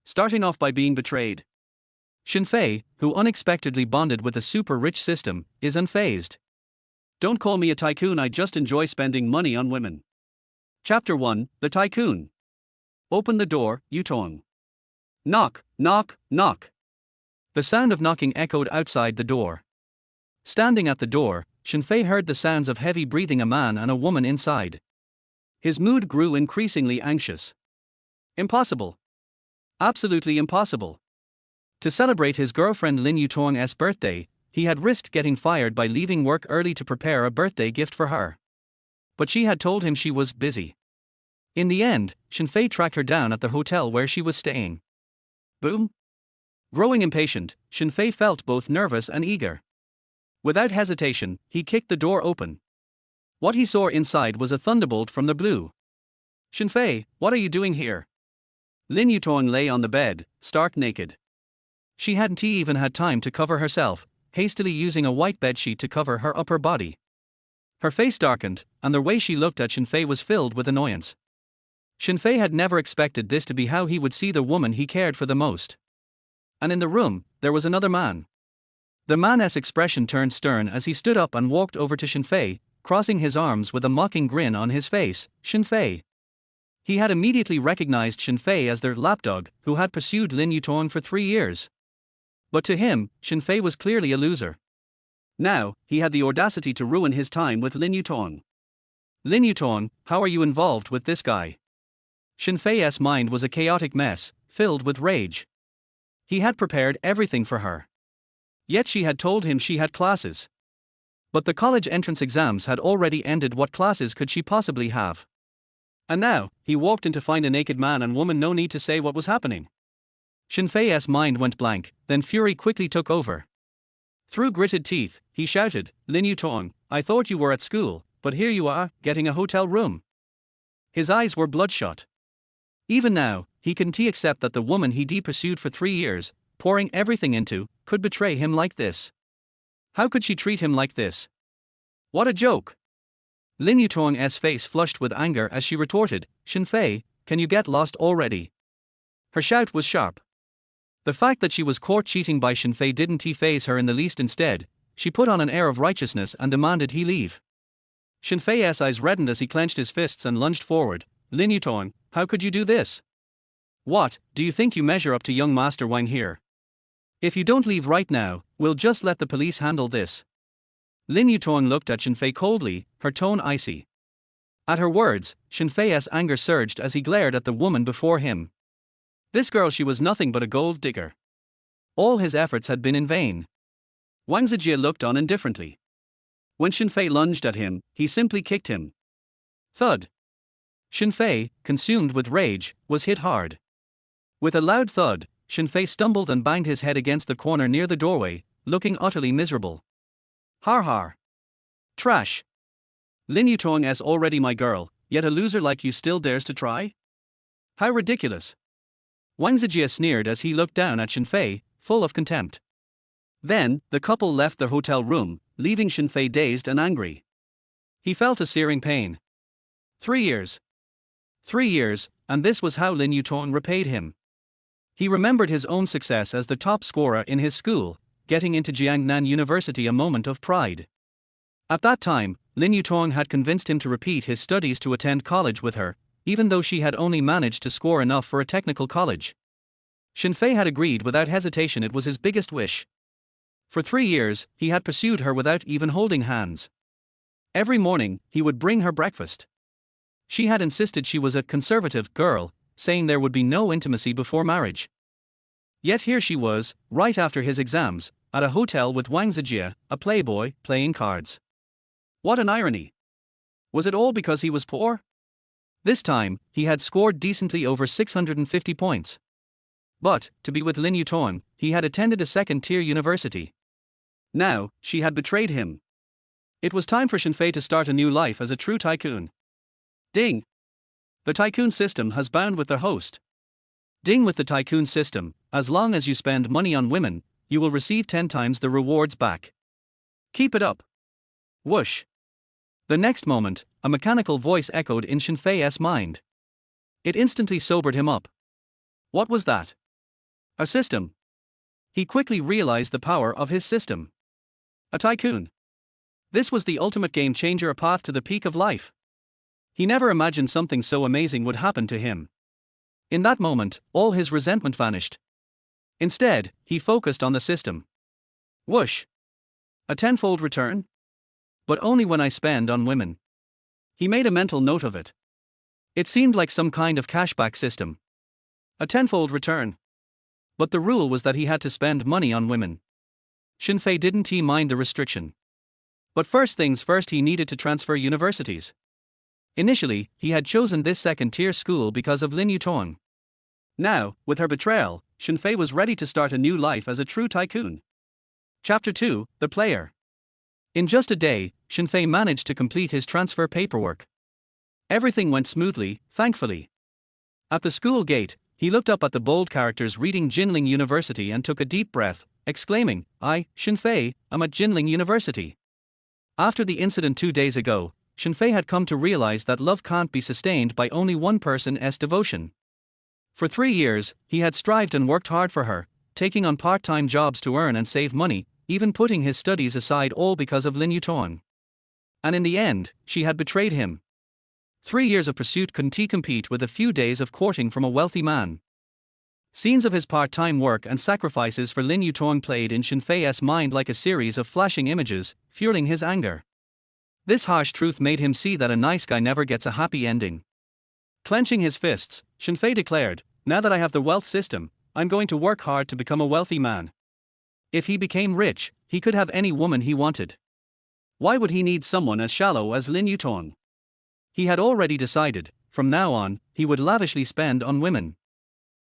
starting off by being betrayed. Shen Fei, who unexpectedly bonded with a super-rich system, is unfazed. Don't call me a tycoon, I just enjoy spending money on women. Chapter 1, The Tycoon. Open the door, Yutong. Knock, knock, knock. The sound of knocking echoed outside the door. Standing at the door, Shen Fei heard the sounds of heavy breathing, a man and a woman inside. His mood grew increasingly anxious. Impossible. Absolutely impossible. To celebrate his girlfriend Lin Yutong's birthday, he had risked getting fired by leaving work early to prepare a birthday gift for her. But she had told him she was busy. In the end, Shen Fei tracked her down at the hotel where she was staying. Boom! Growing impatient, Shen Fei felt both nervous and eager. Without hesitation, he kicked the door open. What he saw inside was a thunderbolt from the blue. Shen Fei, what are you doing here? Lin Yutong lay on the bed, stark naked. She hadn't even had time to cover herself, hastily using a white bedsheet to cover her upper body. Her face darkened, and the way she looked at Shen Fei was filled with annoyance. Shen Fei had never expected this to be how he would see the woman he cared for the most. And in the room, there was another man. The man's expression turned stern as he stood up and walked over to Shen Fei, crossing his arms with a mocking grin on his face. Shen Fei. He had immediately recognized Shen Fei as their lapdog, who had pursued Lin Yutong for 3 years. But to him, Shen Fei was clearly a loser. Now, he had the audacity to ruin his time with Lin Yutong. Lin Yutong, how are you involved with this guy? Shen Fei's mind was a chaotic mess, filled with rage. He had prepared everything for her. Yet she had told him she had classes. But the college entrance exams had already ended. What classes could she possibly have? And now, he walked in to find a naked man and woman. No need to say what was happening. Shen Fei's mind went blank, then fury quickly took over. Through gritted teeth, he shouted, Lin Yutong, I thought you were at school, but here you are, getting a hotel room. His eyes were bloodshot. Even now, he couldn't accept that the woman he'd pursued for 3 years, pouring everything into, could betray him like this. How could she treat him like this? What a joke! Lin Yutong's face flushed with anger as she retorted, Shen Fei, can you get lost already? Her shout was sharp. The fact that she was caught cheating by Shen Fei didn't faze her in the least. Instead, she put on an air of righteousness and demanded he leave. Shen Fei's eyes reddened as he clenched his fists and lunged forward. Lin Yutong, how could you do this? What, do you think you measure up to young Master Wang here? If you don't leave right now, we'll just let the police handle this. Lin Yutong looked at Shen Fei coldly, her tone icy. At her words, Shen Fei's anger surged as he glared at the woman before him. This girl, she was nothing but a gold digger. All his efforts had been in vain. Wang Zijie looked on indifferently. When Shen Fei lunged at him, he simply kicked him. Thud. Shen Fei, consumed with rage, was hit hard. With a loud thud, Shen Fei stumbled and banged his head against the corner near the doorway, looking utterly miserable. Har har. Trash. Lin Yutong's already my girl, yet a loser like you still dares to try? How ridiculous. Wang Zijie sneered as he looked down at Shen Fei, full of contempt. Then, the couple left the hotel room, leaving Shen Fei dazed and angry. He felt a searing pain. 3 years. 3 years, and this was how Lin Yutong repaid him. He remembered his own success as the top scorer in his school, getting into Jiangnan University, a moment of pride. At that time, Lin Yutong had convinced him to repeat his studies to attend college with her, even though she had only managed to score enough for a technical college. Shen Fei had agreed without hesitation. It was his biggest wish. For 3 years, he had pursued her without even holding hands. Every morning, he would bring her breakfast. She had insisted she was a conservative girl, saying there would be no intimacy before marriage. Yet here she was, right after his exams, at a hotel with Wang Zijie, a playboy, playing cards. What an irony! Was it all because he was poor? This time, he had scored decently over 650 points. But, to be with Lin Yutong, he had attended a second-tier university. Now, she had betrayed him. It was time for Shen Fei to start a new life as a true tycoon. Ding! The tycoon system has bound with the host. Ding! With the tycoon system, as long as you spend money on women, you will receive 10 times the rewards back. Keep it up. Whoosh! The next moment, a mechanical voice echoed in Shen Fei's mind. It instantly sobered him up. What was that? A system. He quickly realized the power of his system. A tycoon. This was the ultimate game changer, a path to the peak of life. He never imagined something so amazing would happen to him. In that moment, all his resentment vanished. Instead, he focused on the system. Whoosh! A tenfold return? But only when I spend on women. He made a mental note of it. It seemed like some kind of cashback system. A tenfold return. But the rule was that he had to spend money on women. Shen Fei didn't mind the restriction. But first things first, he needed to transfer universities. Initially, he had chosen this second-tier school because of Lin Yutong. Now, with her betrayal, Shen Fei was ready to start a new life as a true tycoon. Chapter 2, The Player. In just a day, Shen Fei managed to complete his transfer paperwork. Everything went smoothly, thankfully. At the school gate, he looked up at the bold characters reading Jinling University and took a deep breath, exclaiming, "I, Shen Fei, am at Jinling University." After the incident 2 days ago, Shen Fei had come to realize that love can't be sustained by only one person's devotion. For 3 years, he had strived and worked hard for her, taking on part-time jobs to earn and save money, even putting his studies aside, all because of Lin Yutong. And in the end, she had betrayed him. 3 years of pursuit couldn't compete with a few days of courting from a wealthy man. Scenes of his part-time work and sacrifices for Lin Yutong played in Shen Fei's mind like a series of flashing images, fueling his anger. This harsh truth made him see that a nice guy never gets a happy ending. Clenching his fists, Shen Fei declared, "Now that I have the wealth system, I'm going to work hard to become a wealthy man." If he became rich, he could have any woman he wanted. Why would he need someone as shallow as Lin Yutong? He had already decided, from now on, he would lavishly spend on women.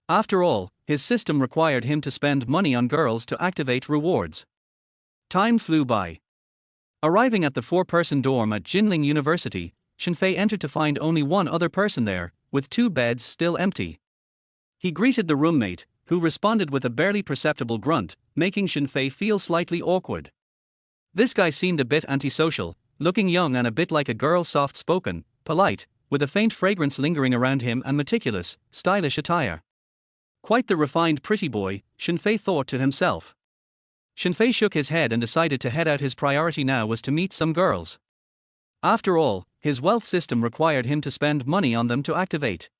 After all, his system required him to spend money on girls to activate rewards. Time flew by. Arriving at the 4-person dorm at Jinling University, Shen Fei entered to find only one other person there, with 2 beds still empty. He greeted the roommate, who responded with a barely perceptible grunt, making Shen Fei feel slightly awkward. This guy seemed a bit antisocial, looking young and a bit like a girl, soft-spoken, polite, with a faint fragrance lingering around him and meticulous, stylish attire. Quite the refined pretty boy, Shen Fei thought to himself. Shen Fei shook his head and decided to head out. His priority now was to meet some girls. After all, his wealth system required him to spend money on them to activate.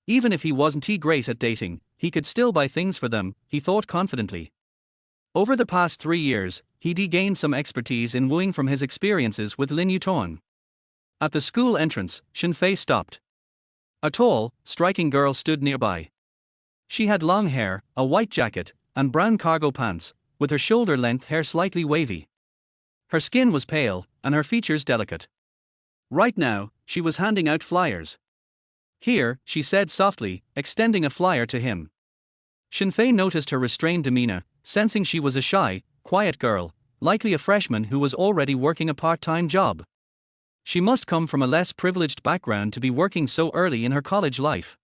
Even if he wasn't great at dating, he could still buy things for them, he thought confidently. Over the past 3 years, he gained some expertise in wooing from his experiences with Lin Yutong. At the school entrance, Shen Fei stopped. A tall, striking girl stood nearby. She had long hair, a white jacket, and brown cargo pants, with her shoulder-length hair slightly wavy. Her skin was pale, and her features delicate. Right now, she was handing out flyers. "Here," she said softly, extending a flyer to him. Shen Fei noticed her restrained demeanor, sensing she was a shy, quiet girl, likely a freshman who was already working a part-time job. She must come from a less privileged background to be working so early in her college life.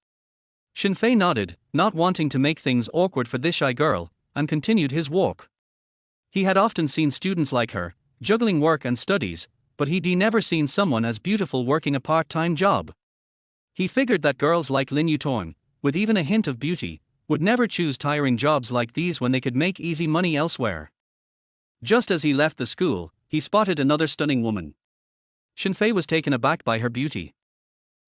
Shen Fei nodded, not wanting to make things awkward for this shy girl, and continued his walk. He had often seen students like her, juggling work and studies, but he'd never seen someone as beautiful working a part-time job. He figured that girls like Lin Yutong, with even a hint of beauty, would never choose tiring jobs like these when they could make easy money elsewhere. Just as he left the school, he spotted another stunning woman. Shen Fei was taken aback by her beauty.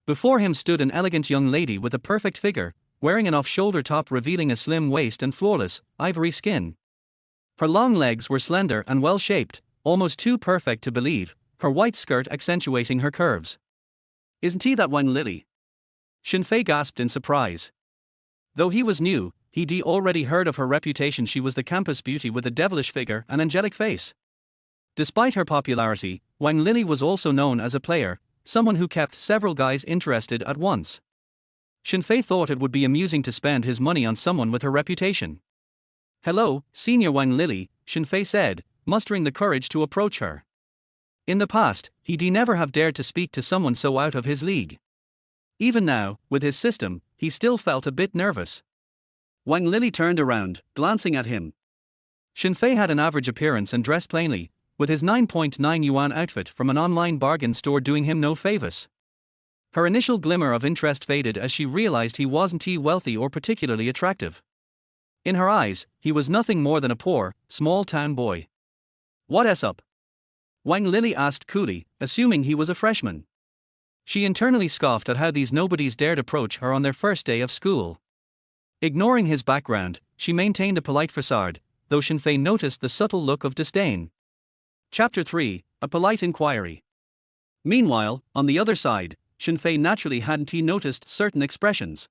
Before him stood an elegant young lady with a perfect figure, wearing an off-shoulder top revealing a slim waist and flawless, ivory skin. Her long legs were slender and well-shaped, almost too perfect to believe, her white skirt accentuating her curves. "Isn't he that one Lily?" Shen Fei gasped in surprise. Though he was new, he'd already heard of her reputation. She was the campus beauty with a devilish figure and angelic face. Despite her popularity, Wang Lily was also known as a player, someone who kept several guys interested at once. Shen Fei thought it would be amusing to spend his money on someone with her reputation. "Hello, Senior Wang Lily," Shen Fei said, mustering the courage to approach her. In the past, he'd never have dared to speak to someone so out of his league. Even now, with his system, he still felt a bit nervous. Wang Lily turned around, glancing at him. Shen Fei had an average appearance and dressed plainly, with his 9.9 yuan outfit from an online bargain store doing him no favors. Her initial glimmer of interest faded as she realized he wasn't wealthy or particularly attractive. In her eyes, he was nothing more than a poor, small-town boy. "What's up?" Wang Lili asked coolly, assuming he was a freshman. She internally scoffed at how these nobodies dared approach her on their first day of school. Ignoring his background, she maintained a polite facade, though Shen Fei noticed the subtle look of disdain. Chapter 3: A Polite Inquiry. Meanwhile, on the other side, Shen Fei naturally hadn't noticed certain expressions.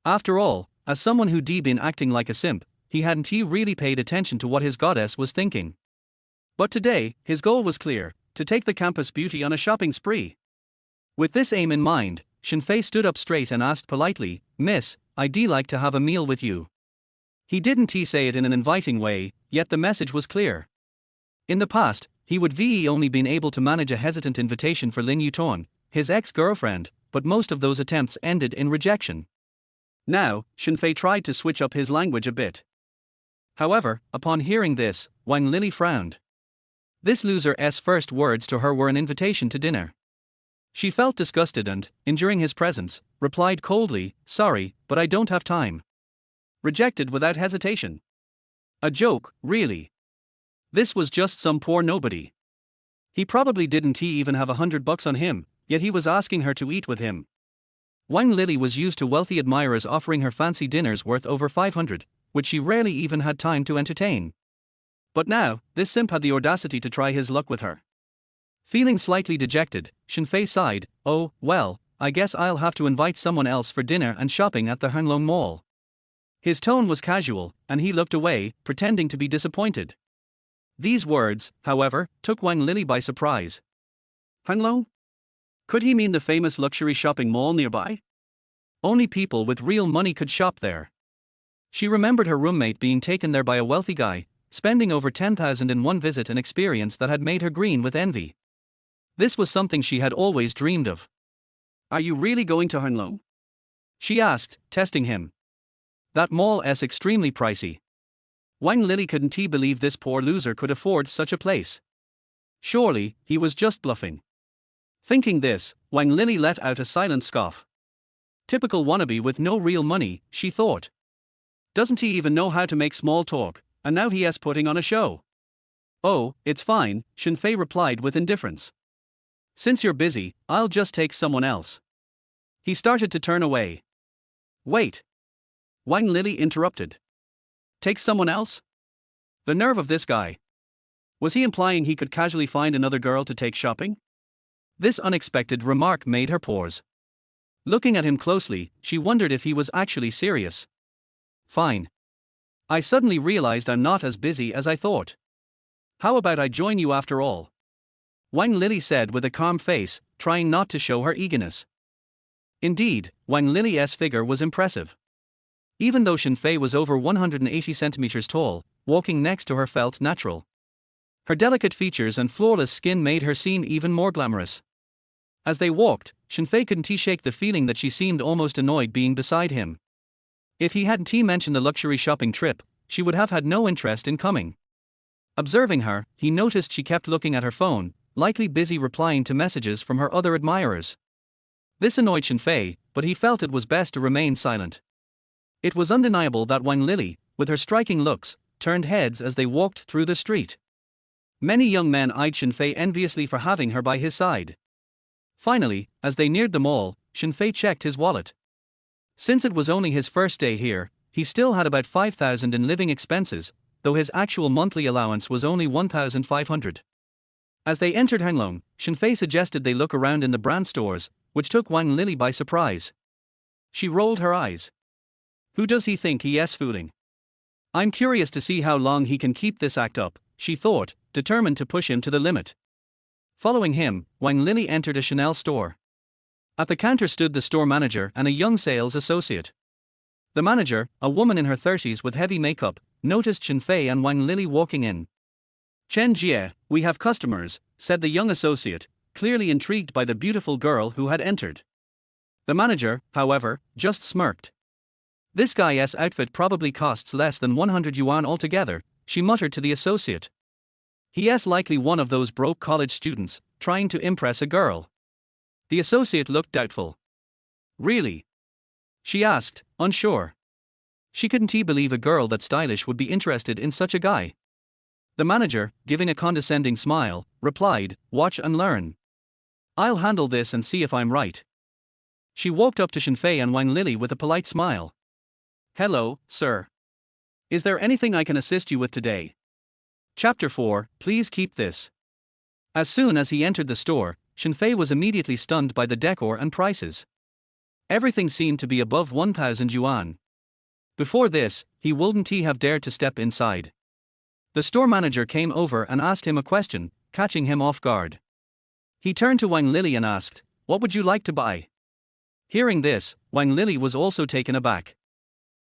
After all, as someone who'd been acting like a simp, he hadn't really paid attention to what his goddess was thinking. But today, his goal was clear: to take the campus beauty on a shopping spree. With this aim in mind, Shen Fei stood up straight and asked politely, "Miss, I'd like to have a meal with you." He didn't say it in an inviting way, yet the message was clear. In the past, he would only been able to manage a hesitant invitation for Lin Yuton, his ex-girlfriend, but most of those attempts ended in rejection. Now, Shen Fei tried to switch up his language a bit. However, upon hearing this, Wang Lili frowned. This loser's first words to her were an invitation to dinner. She felt disgusted and, enduring his presence, replied coldly, "Sorry, but I don't have time." Rejected without hesitation. A joke, really. This was just some poor nobody. He probably didn't even have $100 on him, yet he was asking her to eat with him. Wang Lili was used to wealthy admirers offering her fancy dinners worth over 500, which she rarely even had time to entertain. But now, this simp had the audacity to try his luck with her. Feeling slightly dejected, Shen Fei sighed, "Oh, well, I guess I'll have to invite someone else for dinner and shopping at the Hanglong Mall." His tone was casual, and he looked away, pretending to be disappointed. These words, however, took Wang Lili by surprise. Hanglong? Could he mean the famous luxury shopping mall nearby? Only people with real money could shop there. She remembered her roommate being taken there by a wealthy guy, spending over 10,000 in one visit, an experience that had made her green with envy. This was something she had always dreamed of. "Are you really going to Hanglong?" she asked, testing him. "That mall's extremely pricey." Wang Lili couldn't believe this poor loser could afford such a place. Surely, he was just bluffing. Thinking this, Wang Lili let out a silent scoff. Typical wannabe with no real money, she thought. Doesn't he even know how to make small talk, and now he's putting on a show. "Oh, it's fine," Shen Fei replied with indifference. "Since you're busy, I'll just take someone else." He started to turn away. "Wait." Wang Lili interrupted. "Take someone else?" The nerve of this guy. Was he implying he could casually find another girl to take shopping? This unexpected remark made her pause. Looking at him closely, she wondered if he was actually serious. "Fine. I suddenly realized I'm not as busy as I thought. How about I join you after all?" Wang Lili said with a calm face, trying not to show her eagerness. Indeed, Wang Lili's figure was impressive. Even though Shen Fei was over 180 centimeters tall, walking next to her felt natural. Her delicate features and flawless skin made her seem even more glamorous. As they walked, Shen Fei couldn't shake the feeling that she seemed almost annoyed being beside him. If he hadn't mentioned the luxury shopping trip, she would have had no interest in coming. Observing her, he noticed she kept looking at her phone, likely busy replying to messages from her other admirers. This annoyed Shen Fei, but he felt it was best to remain silent. It was undeniable that Wang Lili, with her striking looks, turned heads as they walked through the street. Many young men eyed Shen Fei enviously for having her by his side. Finally, as they neared the mall, Shen Fei checked his wallet. Since it was only his first day here, he still had about 5,000 in living expenses, though his actual monthly allowance was only 1,500. As they entered Hanglong, Shen Fei suggested they look around in the brand stores, which took Wang Lili by surprise. She rolled her eyes. Who does he think he is fooling? I'm curious to see how long he can keep this act up, she thought, determined to push him to the limit. Following him, Wang Lili entered a Chanel store. At the counter stood the store manager and a young sales associate. The manager, a woman in her 30s with heavy makeup, noticed Shen Fei and Wang Lili walking in. "Chen Jie, we have customers," said the young associate, clearly intrigued by the beautiful girl who had entered. The manager, however, just smirked. "This guy's outfit probably costs less than 100 yuan altogether," she muttered to the associate. "He's likely one of those broke college students, trying to impress a girl." The associate looked doubtful. "Really?" she asked, unsure. She couldn't believe a girl that stylish would be interested in such a guy. The manager, giving a condescending smile, replied, "Watch and learn. I'll handle this and see if I'm right." She walked up to Shen Fei and Wang Lili with a polite smile. "Hello, sir. Is there anything I can assist you with today?" Chapter 4, Please keep this. As soon as he entered the store, Shen Fei was immediately stunned by the decor and prices. Everything seemed to be above 1,000 yuan. Before this, he wouldn't have dared to step inside. The store manager came over and asked him a question, catching him off guard. He turned to Wang Lili and asked, "What would you like to buy?" Hearing this, Wang Lili was also taken aback.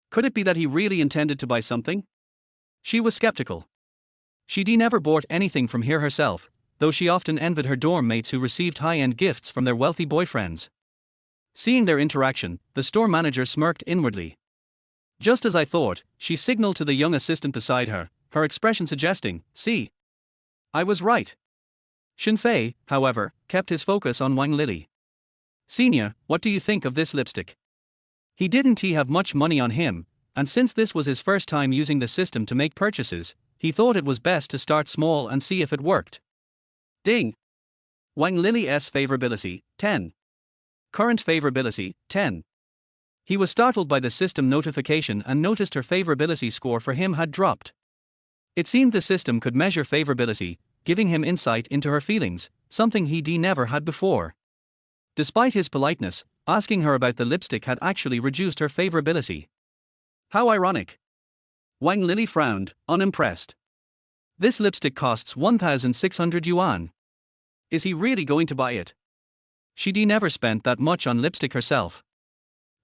Could it be that he really intended to buy something? She was skeptical. She'd never bought anything from here herself, though she often envied her dorm mates who received high-end gifts from their wealthy boyfriends. Seeing their interaction, the store manager smirked inwardly. "Just as I thought," she signaled to the young assistant beside her, her expression suggesting, "See, I was right." Shen Fei, however, kept his focus on Wang Lili. "Senior, what do you think of this lipstick?" He didn't have much money on him, and since this was his first time using the system to make purchases, he thought it was best to start small and see if it worked. Ding! Wang Lili's favorability, 10. Current favorability, 10. He was startled by the system notification and noticed her favorability score for him had dropped. It seemed the system could measure favorability, giving him insight into her feelings, something he never had before. Despite his politeness, asking her about the lipstick had actually reduced her favorability. How ironic. Wang Lili frowned, unimpressed. This lipstick costs 1,600 yuan. Is he really going to buy it? She'd never spent that much on lipstick herself.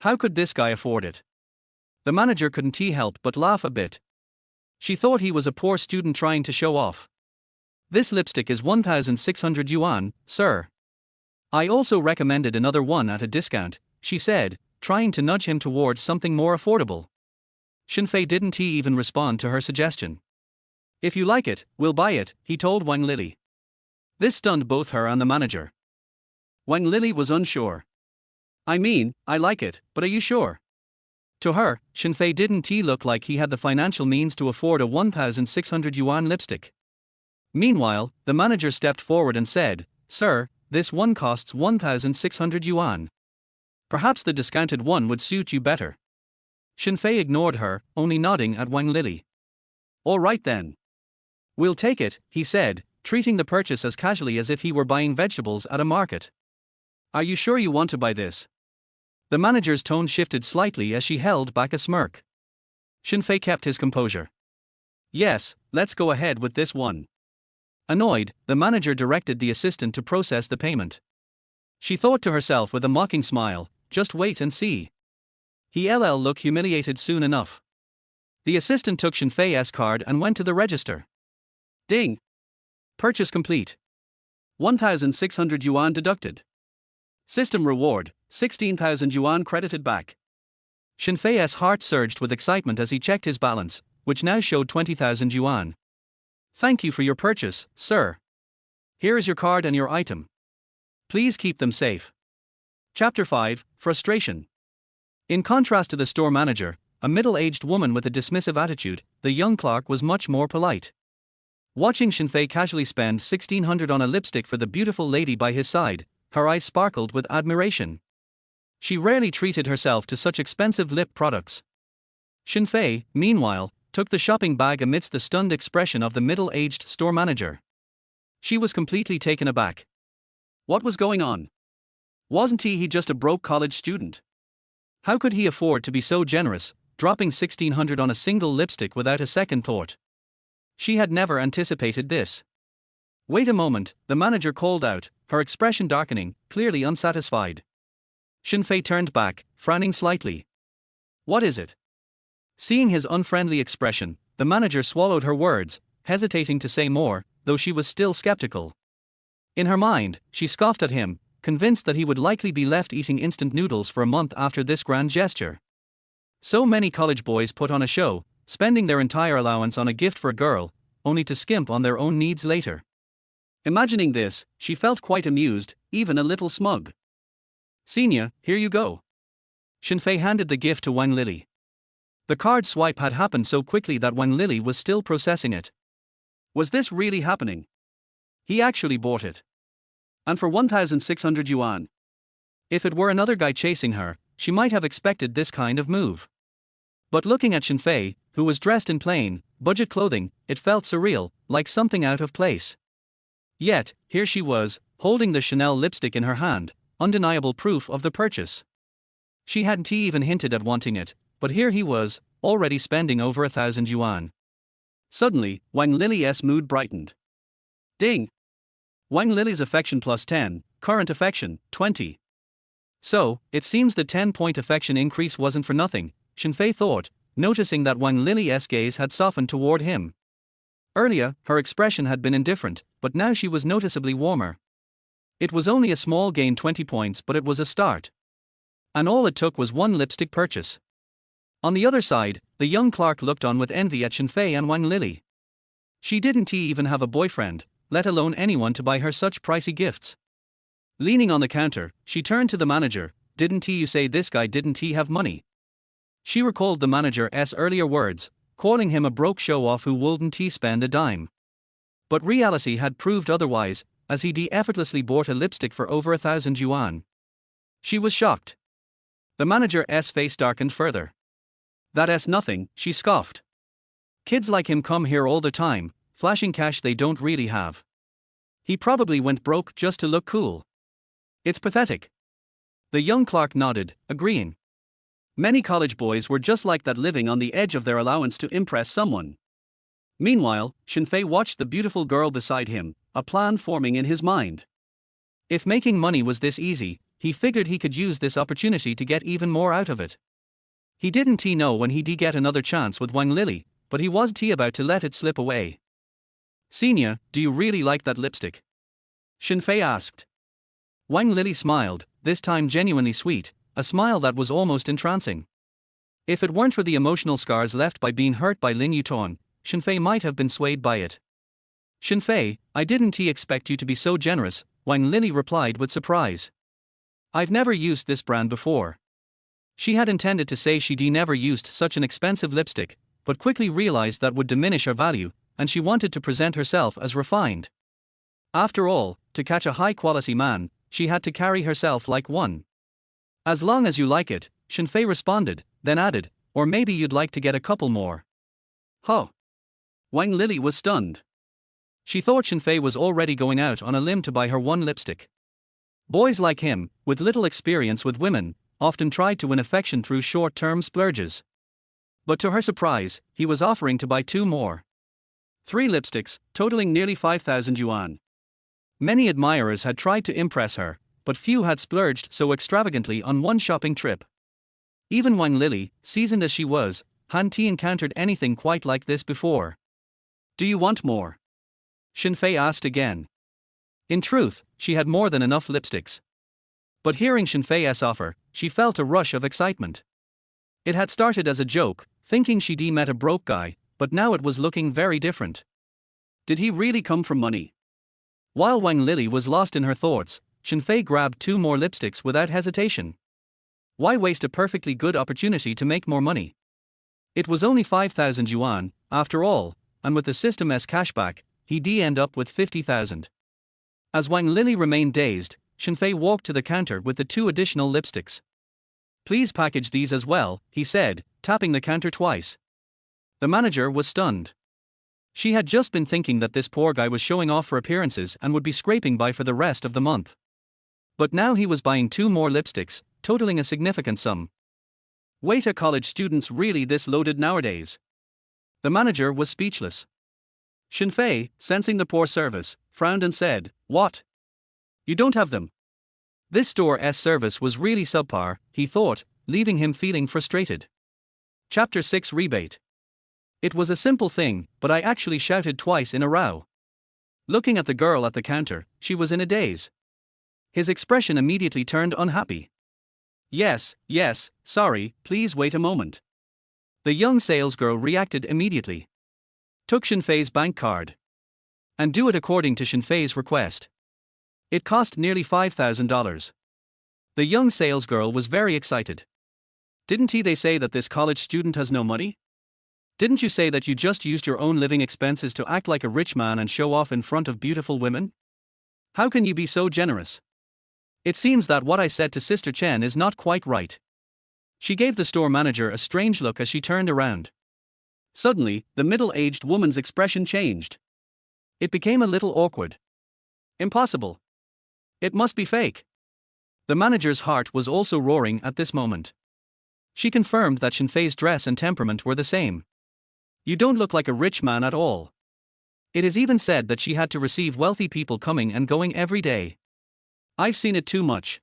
How could this guy afford it? The manager couldn't help but laugh a bit. She thought he was a poor student trying to show off. "This lipstick is 1,600 yuan, sir. I also recommended another one at a discount," she said, trying to nudge him toward something more affordable. Shen Fei didn't even respond to her suggestion. "If you like it, we'll buy it," he told Wang Lili. This stunned both her and the manager. Wang Lili was unsure. "I mean, I like it, but are you sure?" To her, Shen Fei didn't look like he had the financial means to afford a 1,600 yuan lipstick. Meanwhile, the manager stepped forward and said, "Sir, this one costs 1,600 yuan. Perhaps the discounted one would suit you better." Shen Fei ignored her, only nodding at Wang Lili. "All right then. We'll take it," he said, treating the purchase as casually as if he were buying vegetables at a market. "Are you sure you want to buy this?" The manager's tone shifted slightly as she held back a smirk. Shen Fei kept his composure. "Yes, let's go ahead with this one." Annoyed, the manager directed the assistant to process the payment. She thought to herself with a mocking smile, "Just wait and see. He'll look humiliated soon enough." The assistant took Shen Fei's card and went to the register. Ding! Purchase complete. 1,600 yuan deducted. System reward, 16,000 yuan credited back. Shen Fei's heart surged with excitement as he checked his balance, which now showed 20,000 yuan. "Thank you for your purchase, sir. Here is your card and your item. Please keep them safe." Chapter 5, Frustration. In contrast to the store manager, a middle-aged woman with a dismissive attitude, the young clerk was much more polite. Watching Shen Fei casually spend 1,600 on a lipstick for the beautiful lady by his side, her eyes sparkled with admiration. She rarely treated herself to such expensive lip products. Shen Fei, meanwhile, took the shopping bag amidst the stunned expression of the middle-aged store manager. She was completely taken aback. What was going on? Wasn't he just a broke college student? How could he afford to be so generous, dropping 1,600 on a single lipstick without a second thought? She had never anticipated this. "Wait a moment," the manager called out, her expression darkening, clearly unsatisfied. Shen Fei turned back, frowning slightly. "What is it?" Seeing his unfriendly expression, the manager swallowed her words, hesitating to say more, though she was still skeptical. In her mind, she scoffed at him, convinced that he would likely be left eating instant noodles for a month after this grand gesture. So many college boys put on a show, spending their entire allowance on a gift for a girl, only to skimp on their own needs later. Imagining this, she felt quite amused, even a little smug. "Senior, here you go." Shen Fei handed the gift to Wang Lili. The card swipe had happened so quickly that Wang Lili was still processing it. Was this really happening? He actually bought it. And for 1,600 yuan. If it were another guy chasing her, she might have expected this kind of move. But looking at Shen Fei, who was dressed in plain, budget clothing, it felt surreal, like something out of place. Yet, here she was, holding the Chanel lipstick in her hand, undeniable proof of the purchase. She hadn't even hinted at wanting it, but here he was, already spending over 1,000 yuan. Suddenly, Wang Lili's mood brightened. Ding! Wang Lili's affection plus 10, current affection, 20. So, it seems the 10-point affection increase wasn't for nothing, Shen Fei thought, noticing that Wang Lili's gaze had softened toward him. Earlier, her expression had been indifferent, but now she was noticeably warmer. It was only a small gain, 20 points, but it was a start. And all it took was one lipstick purchase. On the other side, the young clerk looked on with envy at Shen Fei and Wang Lili. She didn't even have a boyfriend, let alone anyone to buy her such pricey gifts. Leaning on the counter, she turned to the manager. Didn't you say this guy didn't have money? She recalled the manager's earlier words, calling him a broke show-off who wouldn't spend a dime. But reality had proved otherwise, as he effortlessly bought a lipstick for over 1,000 yuan. She was shocked. The manager's face darkened further. That's nothing, she scoffed. Kids like him come here all the time, flashing cash they don't really have. He probably went broke just to look cool. It's pathetic. The young clerk nodded, agreeing. Many college boys were just like that, living on the edge of their allowance to impress someone. Meanwhile, Shen Fei watched the beautiful girl beside him, a plan forming in his mind. If making money was this easy, he figured he could use this opportunity to get even more out of it. He didn't know when he'd get another chance with Wang Lili, but he was about to let it slip away. Senior, do you really like that lipstick? Shen Fei asked. Wang Lili smiled, this time genuinely sweet, a smile that was almost entrancing. If it weren't for the emotional scars left by being hurt by Lin Yuton, Shen Fei might have been swayed by it. Shen Fei, I didn't expect you to be so generous, Wang Lili replied with surprise. I've never used this brand before. She had intended to say she'd never used such an expensive lipstick, but quickly realized that would diminish her value, and she wanted to present herself as refined. After all, to catch a high-quality man, she had to carry herself like one. As long as you like it, Shen Fei responded, then added, or maybe you'd like to get a couple more. Huh? Wang Lili was stunned. She thought Shen Fei was already going out on a limb to buy her one lipstick. Boys like him, with little experience with women, often tried to win affection through short-term splurges. But to her surprise, he was offering to buy 2 more. 3 lipsticks, totaling nearly 5,000 yuan. Many admirers had tried to impress her, but few had splurged so extravagantly on one shopping trip. Even Wang Lili, seasoned as she was, hadn't encountered anything quite like this before. Do you want more? Shen Fei asked again. In truth, she had more than enough lipsticks. But hearing Shen Fei's offer, she felt a rush of excitement. It had started as a joke, thinking she'd met a broke guy, but now it was looking very different. Did he really come from money? While Wang Lili was lost in her thoughts, Shen Fei grabbed 2 more lipsticks without hesitation. Why waste a perfectly good opportunity to make more money? It was only 5,000 yuan, after all, and with the system's cashback, he'd end up with 50,000. As Wang Lili remained dazed, Shen Fei walked to the counter with the 2 additional lipsticks. Please package these as well, he said, tapping the counter twice. The manager was stunned. She had just been thinking that this poor guy was showing off for appearances and would be scraping by for the rest of the month. But now he was buying 2 more lipsticks, totaling a significant sum. Wait, are college students really this loaded nowadays? The manager was speechless. Shen Fei, sensing the poor service, frowned and said, What? You don't have them? This store's service was really subpar, he thought, leaving him feeling frustrated. Chapter 6 Rebate. It was a simple thing, but I actually shouted twice in a row. Looking at the girl at the counter, she was in a daze. His expression immediately turned unhappy. Yes, sorry, please wait a moment. The young salesgirl reacted immediately. Took Shen Fei's bank card. And do it according to Shen Fei's request. It cost nearly $5,000. The young salesgirl was very excited. Didn't they say that this college student has no money? Didn't you say that you just used your own living expenses to act like a rich man and show off in front of beautiful women? How can you be so generous? It seems that what I said to Sister Chen is not quite right. She gave the store manager a strange look as she turned around. Suddenly, the middle-aged woman's expression changed. It became a little awkward. Impossible. It must be fake. The manager's heart was also roaring at this moment. She confirmed that Shen Fei's dress and temperament were the same. You don't look like a rich man at all. It is even said that she had to receive wealthy people coming and going every day. I've seen it too much.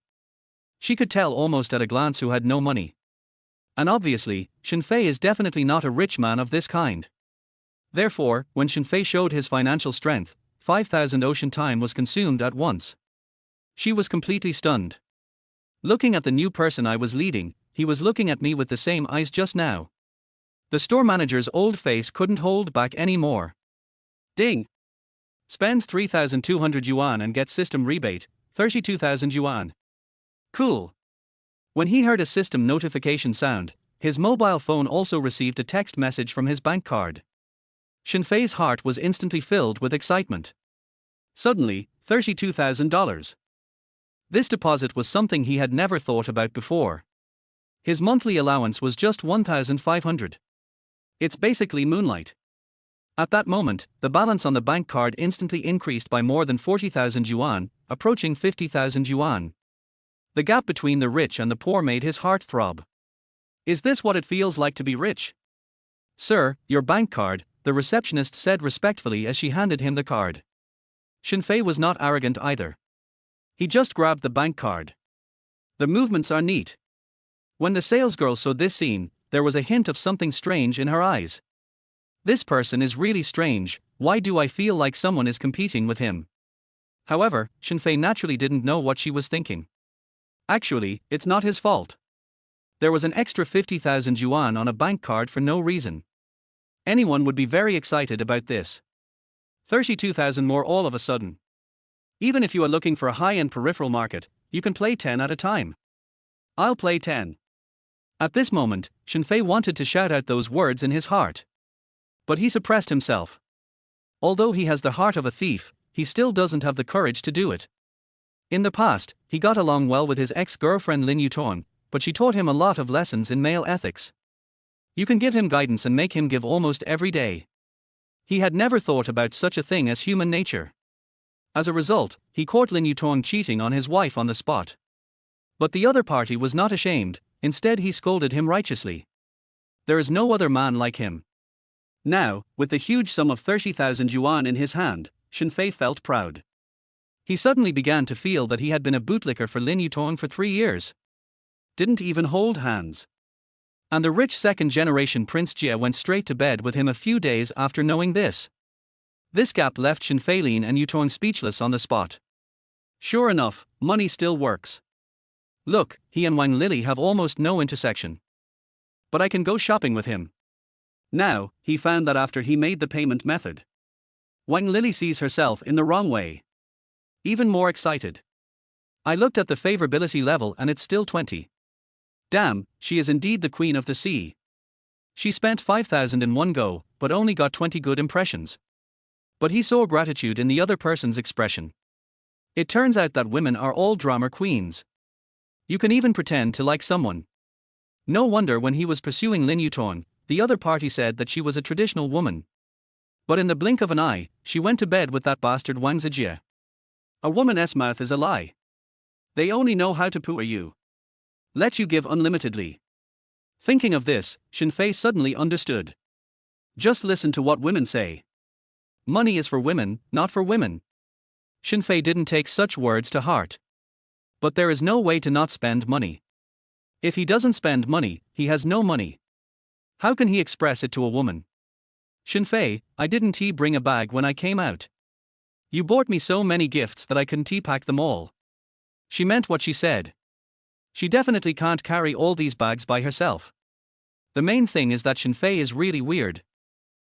She could tell almost at a glance who had no money. And obviously, Shen Fei is definitely not a rich man of this kind. Therefore, when Shen Fei showed his financial strength, 5,000 ocean time was consumed at once. She was completely stunned. Looking at the new person I was leading, he was looking at me with the same eyes just now. The store manager's old face couldn't hold back any more. Ding! Spend 3,200 yuan and get system rebate, 32,000 yuan. Cool. When he heard a system notification sound, his mobile phone also received a text message from his bank card. Shen Fei's heart was instantly filled with excitement. Suddenly, $32,000. This deposit was something he had never thought about before. His monthly allowance was just 1,500. It's basically moonlight. At that moment, the balance on the bank card instantly increased by more than 40,000 yuan, approaching 50,000 yuan. The gap between the rich and the poor made his heart throb. Is this what it feels like to be rich? Sir, your bank card, the receptionist said respectfully as she handed him the card. Shen Fei was not arrogant either. He just grabbed the bank card. The movements are neat. When the salesgirl saw this scene, there was a hint of something strange in her eyes. This person is really strange, why do I feel like someone is competing with him? However, Shen Fei naturally didn't know what she was thinking. Actually, it's not his fault. There was an extra 50,000 yuan on a bank card for no reason. Anyone would be very excited about this. 32,000 more all of a sudden. Even if you are looking for a high-end peripheral market, you can play 10 at a time. I'll play 10. At this moment, Shen Fei wanted to shout out those words in his heart. But he suppressed himself. Although he has the heart of a thief, he still doesn't have the courage to do it. In the past, he got along well with his ex-girlfriend Lin Yutong, but she taught him a lot of lessons in male ethics. You can give him guidance and make him give almost every day. He had never thought about such a thing as human nature. As a result, he caught Lin Yutong cheating on his wife on the spot. But the other party was not ashamed, instead he scolded him righteously. There is no other man like him. Now, with the huge sum of 30,000 yuan in his hand, Shen Fei felt proud. He suddenly began to feel that he had been a bootlicker for Lin Yutong for 3 years. Didn't even hold hands. And the rich second-generation Prince Jie went straight to bed with him a few days after knowing this. This gap left Shen Fei, Lin and Yutong speechless on the spot. Sure enough, money still works. Look, he and Wang Lily have almost no intersection. But I can go shopping with him. Now, he found that after he made the payment method, Wang Lily sees herself in the wrong way. Even more excited. I looked at the favorability level and it's still 20. Damn, she is indeed the queen of the sea. She spent 5,000 in one go, but only got 20 good impressions. But he saw gratitude in the other person's expression. It turns out that women are all drama queens. You can even pretend to like someone. No wonder when he was pursuing Lin Yutong, the other party said that she was a traditional woman. But in the blink of an eye, she went to bed with that bastard Wang Zijie. A woman's mouth is a lie. They only know how to poo you. Let you give unlimitedly. Thinking of this, Shen Fei suddenly understood. Just listen to what women say. Money is for women, not for women. Shen Fei didn't take such words to heart. But there is no way to not spend money. If he doesn't spend money, he has no money. How can he express it to a woman? Shen Fei, I didn't bring a bag when I came out. You bought me so many gifts that I couldn't pack them all. She meant what she said. She definitely can't carry all these bags by herself. The main thing is that Shen Fei is really weird.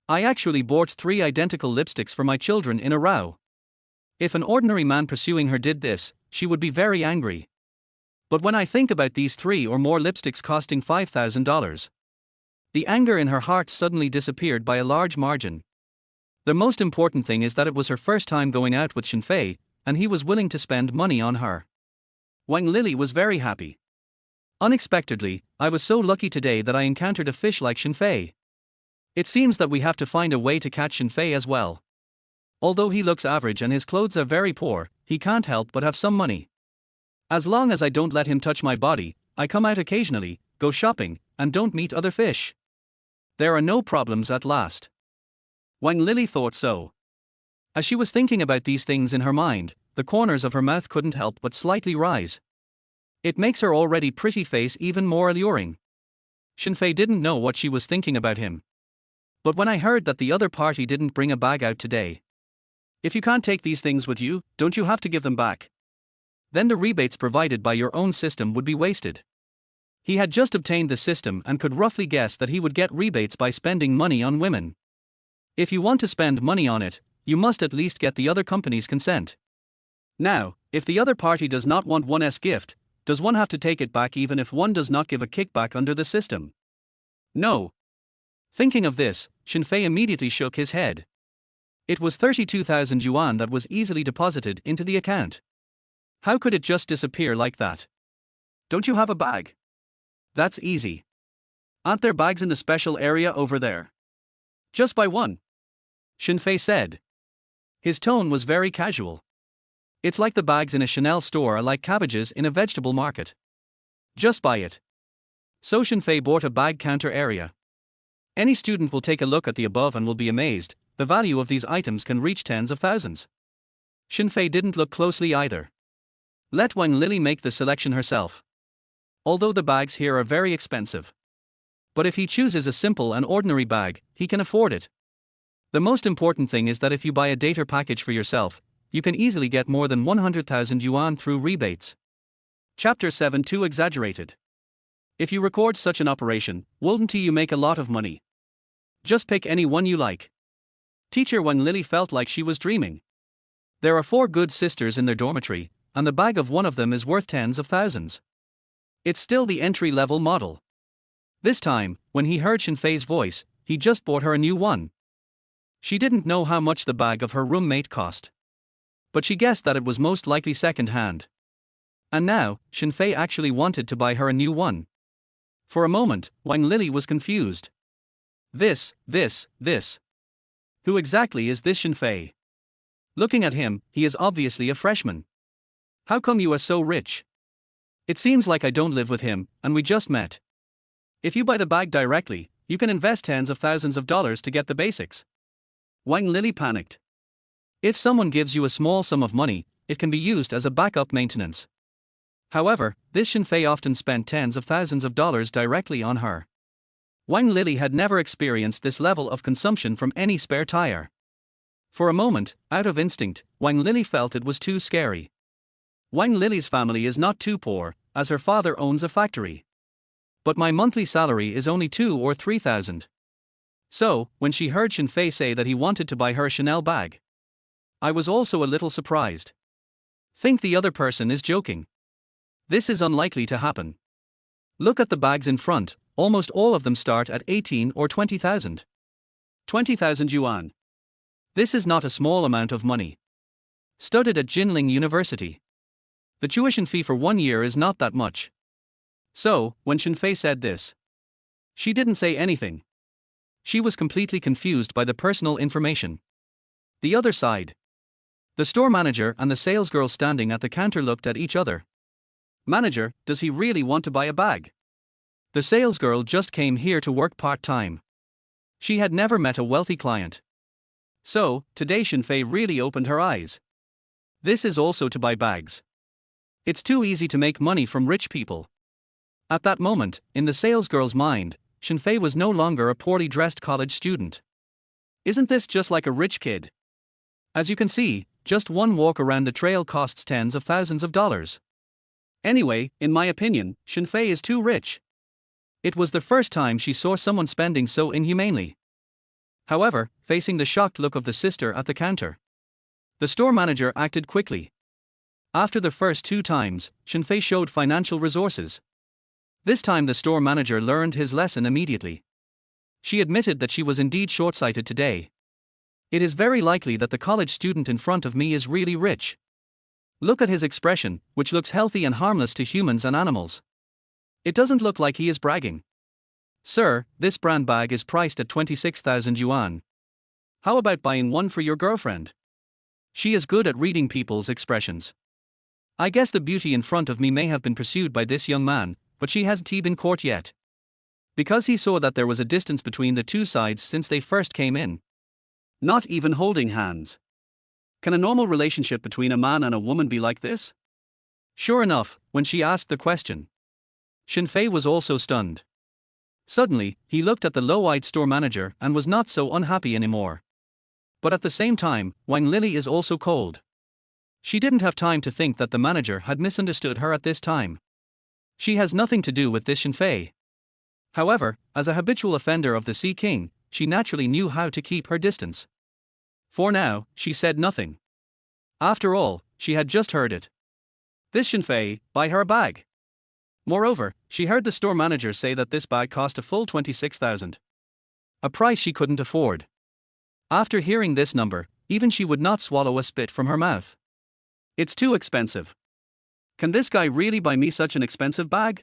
I actually bought 3 identical lipsticks for my children in a row. If an ordinary man pursuing her did this, she would be very angry. But when I think about these 3 or more lipsticks costing $5,000, the anger in her heart suddenly disappeared by a large margin. The most important thing is that it was her first time going out with Shen Fei, and he was willing to spend money on her. Wang Lili was very happy. Unexpectedly, I was so lucky today that I encountered a fish like Shen Fei. It seems that we have to find a way to catch Shen Fei as well. Although he looks average and his clothes are very poor, he can't help but have some money. As long as I don't let him touch my body, I come out occasionally, go shopping, and don't meet other fish. There are no problems at last. Wang Lili thought so. As she was thinking about these things in her mind, the corners of her mouth couldn't help but slightly rise. It makes her already pretty face even more alluring. Shen Fei didn't know what she was thinking about him. But when I heard that the other party didn't bring a bag out today. If you can't take these things with you, don't you have to give them back? Then the rebates provided by your own system would be wasted. He had just obtained the system and could roughly guess that he would get rebates by spending money on women. If you want to spend money on it, you must at least get the other company's consent. Now, if the other party does not want one's gift, does one have to take it back even if one does not give a kickback under the system? No. Thinking of this, Shen Fei immediately shook his head. It was 32,000 yuan that was easily deposited into the account. How could it just disappear like that? Don't you have a bag? That's easy. Aren't there bags in the special area over there? Just buy one. Shen Fei said. His tone was very casual. It's like the bags in a Chanel store are like cabbages in a vegetable market. Just buy it. So Shen Fei bought a bag counter area. Any student will take a look at the above and will be amazed. The value of these items can reach tens of thousands. Shen Fei didn't look closely either. Let Wang Lili make the selection herself. Although the bags here are very expensive. But if he chooses a simple and ordinary bag, he can afford it. The most important thing is that if you buy a data package for yourself, you can easily get more than 100,000 yuan through rebates. Chapter 7 Too exaggerated. If you record such an operation, wouldn't you make a lot of money? Just pick any one you like. Teacher Wang Lili felt like she was dreaming. There are 4 good sisters in their dormitory, and the bag of one of them is worth tens of thousands. It's still the entry-level model. This time, when he heard Shen Fei's voice, he just bought her a new one. She didn't know how much the bag of her roommate cost. But she guessed that it was most likely second-hand. And now, Shen Fei actually wanted to buy her a new one. For a moment, Wang Lili was confused. This. Who exactly is this Shen Fei? Looking at him, he is obviously a freshman. How come you are so rich? It seems like I don't live with him, and we just met. If you buy the bag directly, you can invest tens of thousands of dollars to get the basics. Wang Lili panicked. If someone gives you a small sum of money, it can be used as a backup maintenance. However, this Shen Fei often spent tens of thousands of dollars directly on her. Wang Lili had never experienced this level of consumption from any spare tire. For a moment, out of instinct, Wang Lili felt it was too scary. Wang Lili's family is not too poor, as her father owns a factory. But my monthly salary is only 2,000 or 3,000. So, when she heard Shen Fei say that he wanted to buy her a Chanel bag, I was also a little surprised. Think the other person is joking. This is unlikely to happen. Look at the bags in front, almost all of them start at 18 or 20,000. 20,000 yuan. This is not a small amount of money. Studied at Jinling University. The tuition fee for 1 year is not that much. So, when Shen Fei said this, she didn't say anything. She was completely confused by the personal information. The other side. The store manager and the salesgirl standing at the counter looked at each other. Manager, does he really want to buy a bag? The salesgirl just came here to work part-time. She had never met a wealthy client. So, today Shen Fei really opened her eyes. This is also to buy bags. It's too easy to make money from rich people. At that moment, in the salesgirl's mind, Shen Fei was no longer a poorly dressed college student. Isn't this just like a rich kid? As you can see, just one walk around the trail costs tens of thousands of dollars. Anyway, in my opinion, Shen Fei is too rich. It was the first time she saw someone spending so inhumanely. However, facing the shocked look of the sister at the counter, the store manager acted quickly. After the first 2 times, Shen Fei showed financial resources. This time the store manager learned his lesson immediately. She admitted that she was indeed short-sighted today. It is very likely that the college student in front of me is really rich. Look at his expression, which looks healthy and harmless to humans and animals. It doesn't look like he is bragging. Sir, this brand bag is priced at 26,000 yuan. How about buying one for your girlfriend? She is good at reading people's expressions. I guess the beauty in front of me may have been pursued by this young man, but she hasn't been caught yet. Because he saw that there was a distance between the two sides since they first came in. Not even holding hands. Can a normal relationship between a man and a woman be like this? Sure enough, when she asked the question, Shen Fei was also stunned. Suddenly, he looked at the low-eyed store manager and was not so unhappy anymore. But at the same time, Wang Lily is also cold. She didn't have time to think that the manager had misunderstood her at this time. She has nothing to do with this Shen Fei. However, as a habitual offender of the Sea King, she naturally knew how to keep her distance. For now, she said nothing. After all, she had just heard it. This Shen Fei, buy her a bag. Moreover, she heard the store manager say that this bag cost a full 26,000. A price she couldn't afford. After hearing this number, even she would not swallow a spit from her mouth. It's too expensive. Can this guy really buy me such an expensive bag?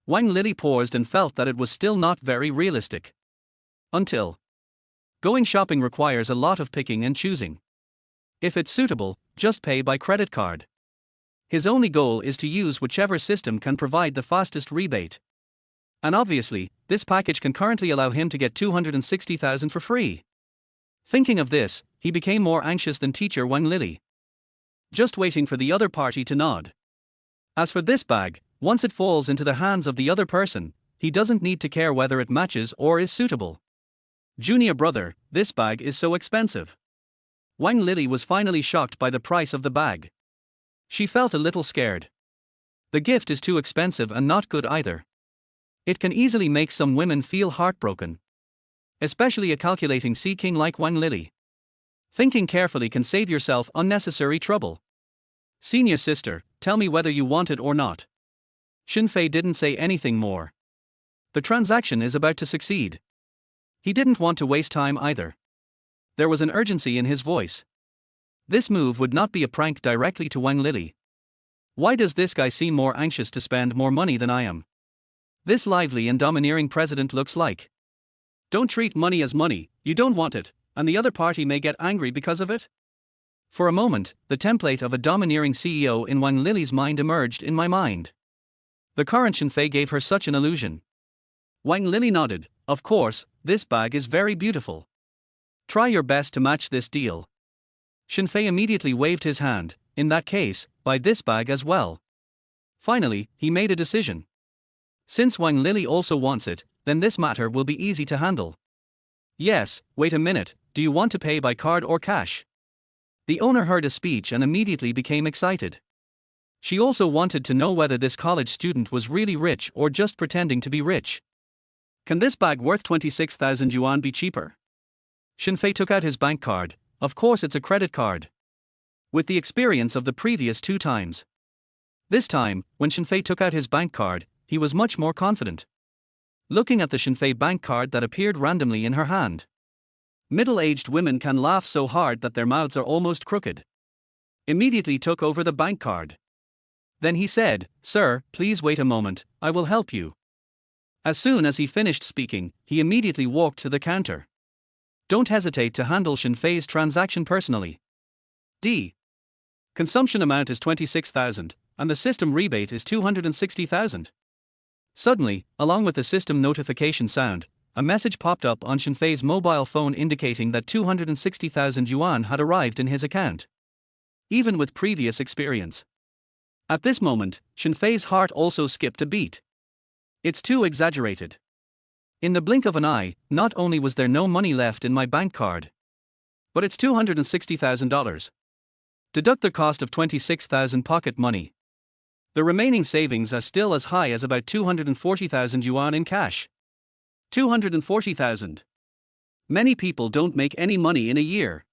Wang Lily paused and felt that it was still not very realistic. Until going shopping requires a lot of picking and choosing. If it's suitable, just pay by credit card. His only goal is to use whichever system can provide the fastest rebate. And obviously, this package can currently allow him to get 260,000 for free. Thinking of this, he became more anxious than teacher Wang Lily. Just waiting for the other party to nod. As for this bag, once it falls into the hands of the other person, he doesn't need to care whether it matches or is suitable. Junior brother, this bag is so expensive. Wang Lily was finally shocked by the price of the bag. She felt a little scared. The gift is too expensive and not good either. It can easily make some women feel heartbroken. Especially a calculating Sea King like Wang Lily. Thinking carefully can save yourself unnecessary trouble. Senior sister, tell me whether you want it or not. Shen Fei didn't say anything more. The transaction is about to succeed. He didn't want to waste time either. There was an urgency in his voice. This move would not be a prank directly to Wang Lily. Why does this guy seem more anxious to spend more money than I am? This lively and domineering president looks like. Don't treat money as money, you don't want it, and the other party may get angry because of it? For a moment, the template of a domineering CEO in Wang Lily's mind emerged in my mind. The current Shen Fei gave her such an illusion. Wang Lily nodded. Of course, this bag is very beautiful. Try your best to match this deal. Shen Fei immediately waved his hand. In that case, buy this bag as well. Finally, he made a decision. Since Wang Lily also wants it, then this matter will be easy to handle. Yes, wait a minute, do you want to pay by card or cash? The owner heard a speech and immediately became excited. She also wanted to know whether this college student was really rich or just pretending to be rich. Can this bag worth 26,000 yuan be cheaper? Shen Fei took out his bank card. Of course it's a credit card. With the experience of the previous 2 times. This time, when Shen Fei took out his bank card, he was much more confident. Looking at the Shen Fei bank card that appeared randomly in her hand. Middle-aged women can laugh so hard that their mouths are almost crooked. Immediately took over the bank card. Then he said, "Sir, please wait a moment, I will help you." As soon as he finished speaking, he immediately walked to the counter. Don't hesitate to handle Shen Fei's transaction personally. D. Consumption amount is 26,000, and the system rebate is 260,000. Suddenly, along with the system notification sound, a message popped up on Shen Fei's mobile phone indicating that 260,000 yuan had arrived in his account. Even with previous experience. At this moment, Shen Fei's heart also skipped a beat. It's too exaggerated. In the blink of an eye, not only was there no money left in my bank card, but it's $260,000. Deduct the cost of 26,000 pocket money. The remaining savings are still as high as about 240,000 yuan in cash. 240,000. Many people don't make any money in a year.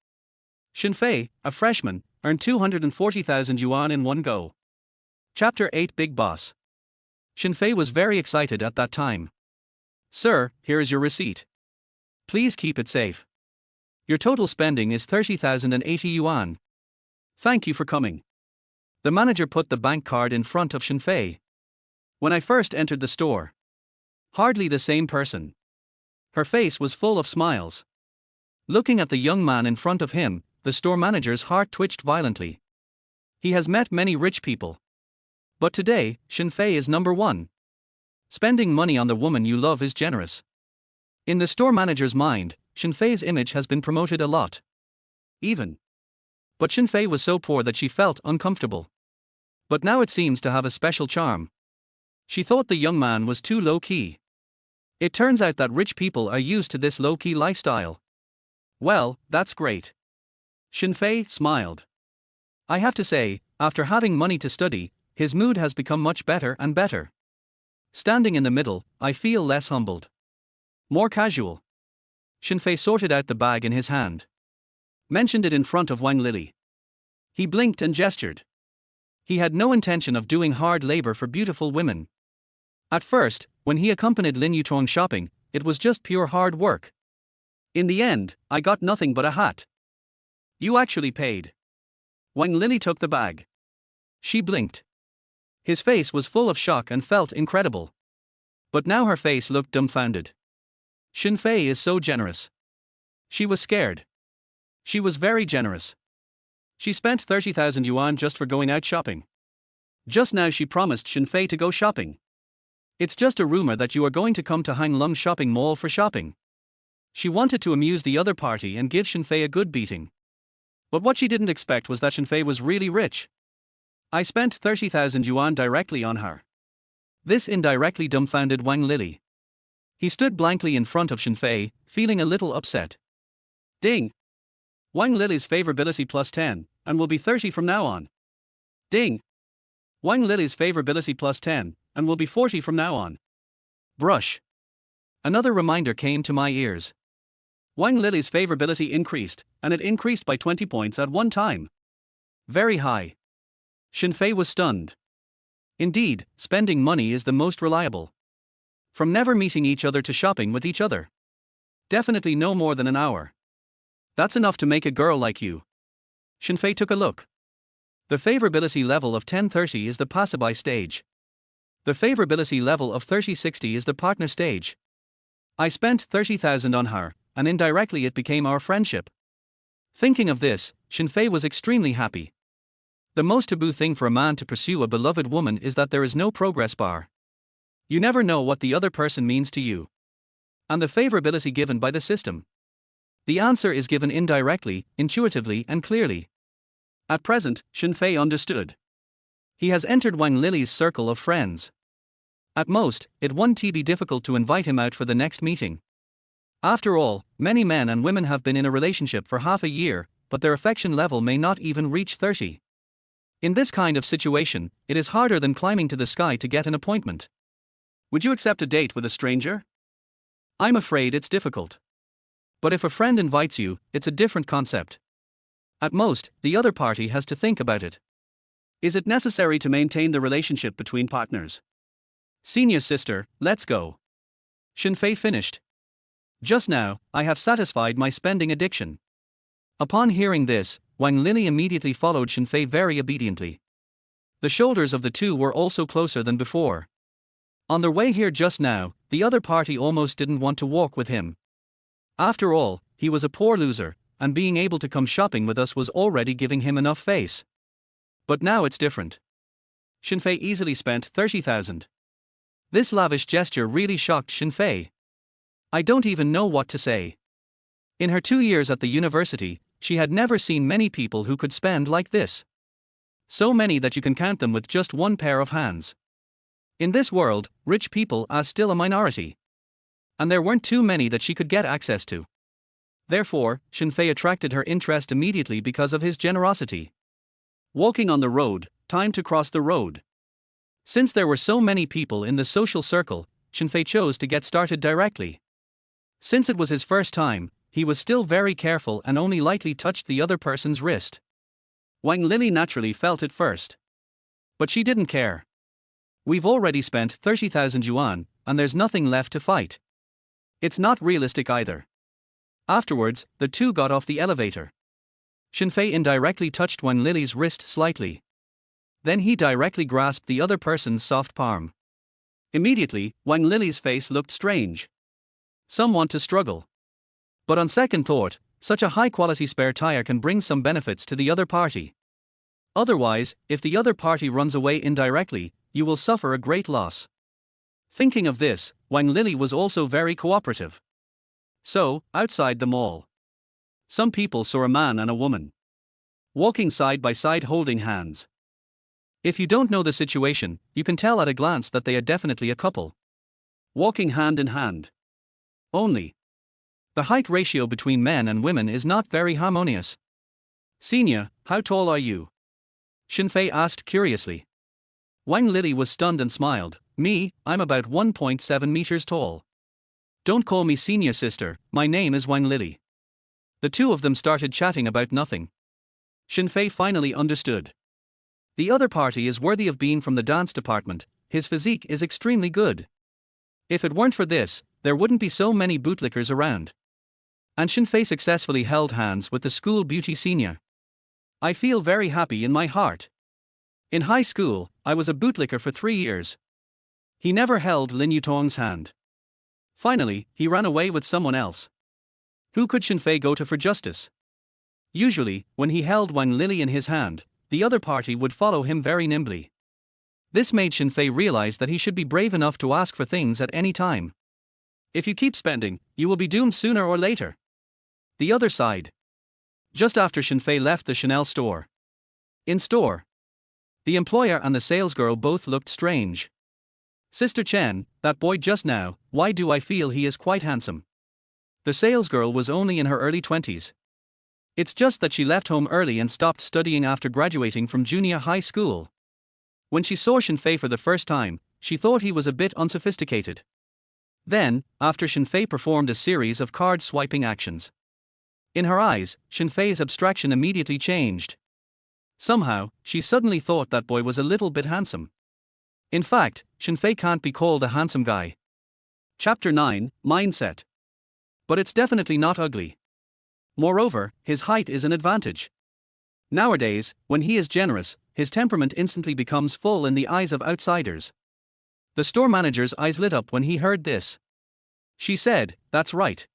Shen Fei, a freshman, earned 240,000 yuan in one go. Chapter 8 Big Boss. Shen Fei was very excited at that time. Sir, here is your receipt. Please keep it safe. Your total spending is 30,080 yuan. Thank you for coming. The manager put the bank card in front of Shen Fei. When I first entered the store, hardly the same person. Her face was full of smiles. Looking at the young man in front of him, the store manager's heart twitched violently. He has met many rich people. But today, Shen Fei is number one. Spending money on the woman you love is generous. In the store manager's mind, Shen Fei's image has been promoted a lot. But Shen Fei was so poor that she felt uncomfortable. But now it seems to have a special charm. She thought the young man was too low-key. It turns out that rich people are used to this low-key lifestyle. Well, that's great. Shen Fei smiled. I have to say, after having money to study, his mood has become much better and better. Standing in the middle, I feel less humbled. More casual. Shen Fei sorted out the bag in his hand. Mentioned it in front of Wang Lili. He blinked and gestured. He had no intention of doing hard labor for beautiful women. At first, when he accompanied Lin Yutong shopping, it was just pure hard work. In the end, I got nothing but a hat. You actually paid. Wang Lili took the bag. She blinked. His face was full of shock and felt incredible. But now her face looked dumbfounded. Shen Fei is so generous. She was scared. She was very generous. She spent 30,000 yuan just for going out shopping. Just now she promised Shen Fei to go shopping. It's just a rumor that you are going to come to Hanglong shopping mall for shopping. She wanted to amuse the other party and give Shen Fei a good beating. But what she didn't expect was that Shen Fei was really rich. I spent 30,000 yuan directly on her. This indirectly dumbfounded Wang Lili. He stood blankly in front of Shen Fei, feeling a little upset. Ding! Wang Lili's favorability plus 10, and will be 30 from now on. Ding! Wang Lili's favorability plus 10, and will be 40 from now on. Brush. Another reminder came to my ears. Wang Lili's favorability increased, and it increased by 20 points at one time. Very high. Shen Fei was stunned. Indeed, spending money is the most reliable. From never meeting each other to shopping with each other. Definitely no more than an hour. That's enough to make a girl like you. Shen Fei took a look. The favorability level of 1030 is the passerby stage. The favorability level of 3060 is the partner stage. I spent 30,000 on her, and indirectly it became our friendship. Thinking of this, Shen Fei was extremely happy. The most taboo thing for a man to pursue a beloved woman is that there is no progress bar. You never know what the other person means to you. And the favorability given by the system. The answer is given indirectly, intuitively and clearly. At present, Shen Fei understood. He has entered Wang Lili's circle of friends. At most, it won't be difficult to invite him out for the next meeting. After all, many men and women have been in a relationship for half a year, but their affection level may not even reach 30. In this kind of situation, it is harder than climbing to the sky to get an appointment. Would you accept a date with a stranger? I'm afraid it's difficult. But if a friend invites you, it's a different concept. At most, the other party has to think about it. Is it necessary to maintain the relationship between partners? Senior sister, let's go. Shen Fei finished. Just now, I have satisfied my spending addiction. Upon hearing this, Wang Lili immediately followed Shen Fei very obediently. The shoulders of the two were also closer than before. On their way here just now, the other party almost didn't want to walk with him. After all, he was a poor loser, and being able to come shopping with us was already giving him enough face. But now it's different. Shen Fei easily spent 30,000. This lavish gesture really shocked Shen Fei. I don't even know what to say. In her 2 years at the university, she had never seen many people who could spend like this. So many that you can count them with just one pair of hands. In this world, rich people are still a minority. And there weren't too many that she could get access to. Therefore, Shen Fei attracted her interest immediately because of his generosity. Walking on the road, time to cross the road. Since there were so many people in the social circle, Shen Fei chose to get started directly. Since it was his first time, he was still very careful and only lightly touched the other person's wrist. Wang Lili naturally felt it first. But she didn't care. We've already spent 30,000 yuan, and there's nothing left to fight. It's not realistic either. Afterwards, the two got off the elevator. Shen Fei indirectly touched Wang Lili's wrist slightly. Then he directly grasped the other person's soft palm. Immediately, Wang Lili's face looked strange. Some want to struggle. But on second thought, such a high-quality spare tire can bring some benefits to the other party. Otherwise, if the other party runs away indirectly, you will suffer a great loss. Thinking of this, Wang Lili was also very cooperative. So, outside the mall, some people saw a man and a woman walking side by side holding hands. If you don't know the situation, you can tell at a glance that they are definitely a couple, walking hand in hand. Only, the height ratio between men and women is not very harmonious. Senior, how tall are you? Shen Fei asked curiously. Wang Lili was stunned and smiled. Me, I'm about 1.7 meters tall. Don't call me senior sister, my name is Wang Lili. The two of them started chatting about nothing. Shen Fei finally understood. The other party is worthy of being from the dance department, his physique is extremely good. If it weren't for this, there wouldn't be so many bootlickers around. And Shen Fei successfully held hands with the school beauty senior. I feel very happy in my heart. In high school, I was a bootlicker for 3 years. He never held Lin Yutong's hand. Finally, he ran away with someone else. Who could Shen Fei go to for justice? Usually, when he held Wang Lili in his hand, the other party would follow him very nimbly. This made Shen Fei realize that he should be brave enough to ask for things at any time. If you keep spending, you will be doomed sooner or later. The other side. Just after Shen Fei left the Chanel store. In store, the employer and the salesgirl both looked strange. Sister Chen, that boy just now, why do I feel he is quite handsome? The salesgirl was only in her early 20s. It's just that she left home early and stopped studying after graduating from junior high school. When she saw Shen Fei for the first time, she thought he was a bit unsophisticated. Then, after Shen Fei performed a series of card-swiping actions, in her eyes, Shen Fei's abstraction immediately changed. Somehow, she suddenly thought that boy was a little bit handsome. In fact, Shen Fei can't be called a handsome guy. Chapter 9, Mindset. But it's definitely not ugly. Moreover, his height is an advantage. Nowadays, when he is generous, his temperament instantly becomes full in the eyes of outsiders. The store manager's eyes lit up when he heard this. She said, "That's right.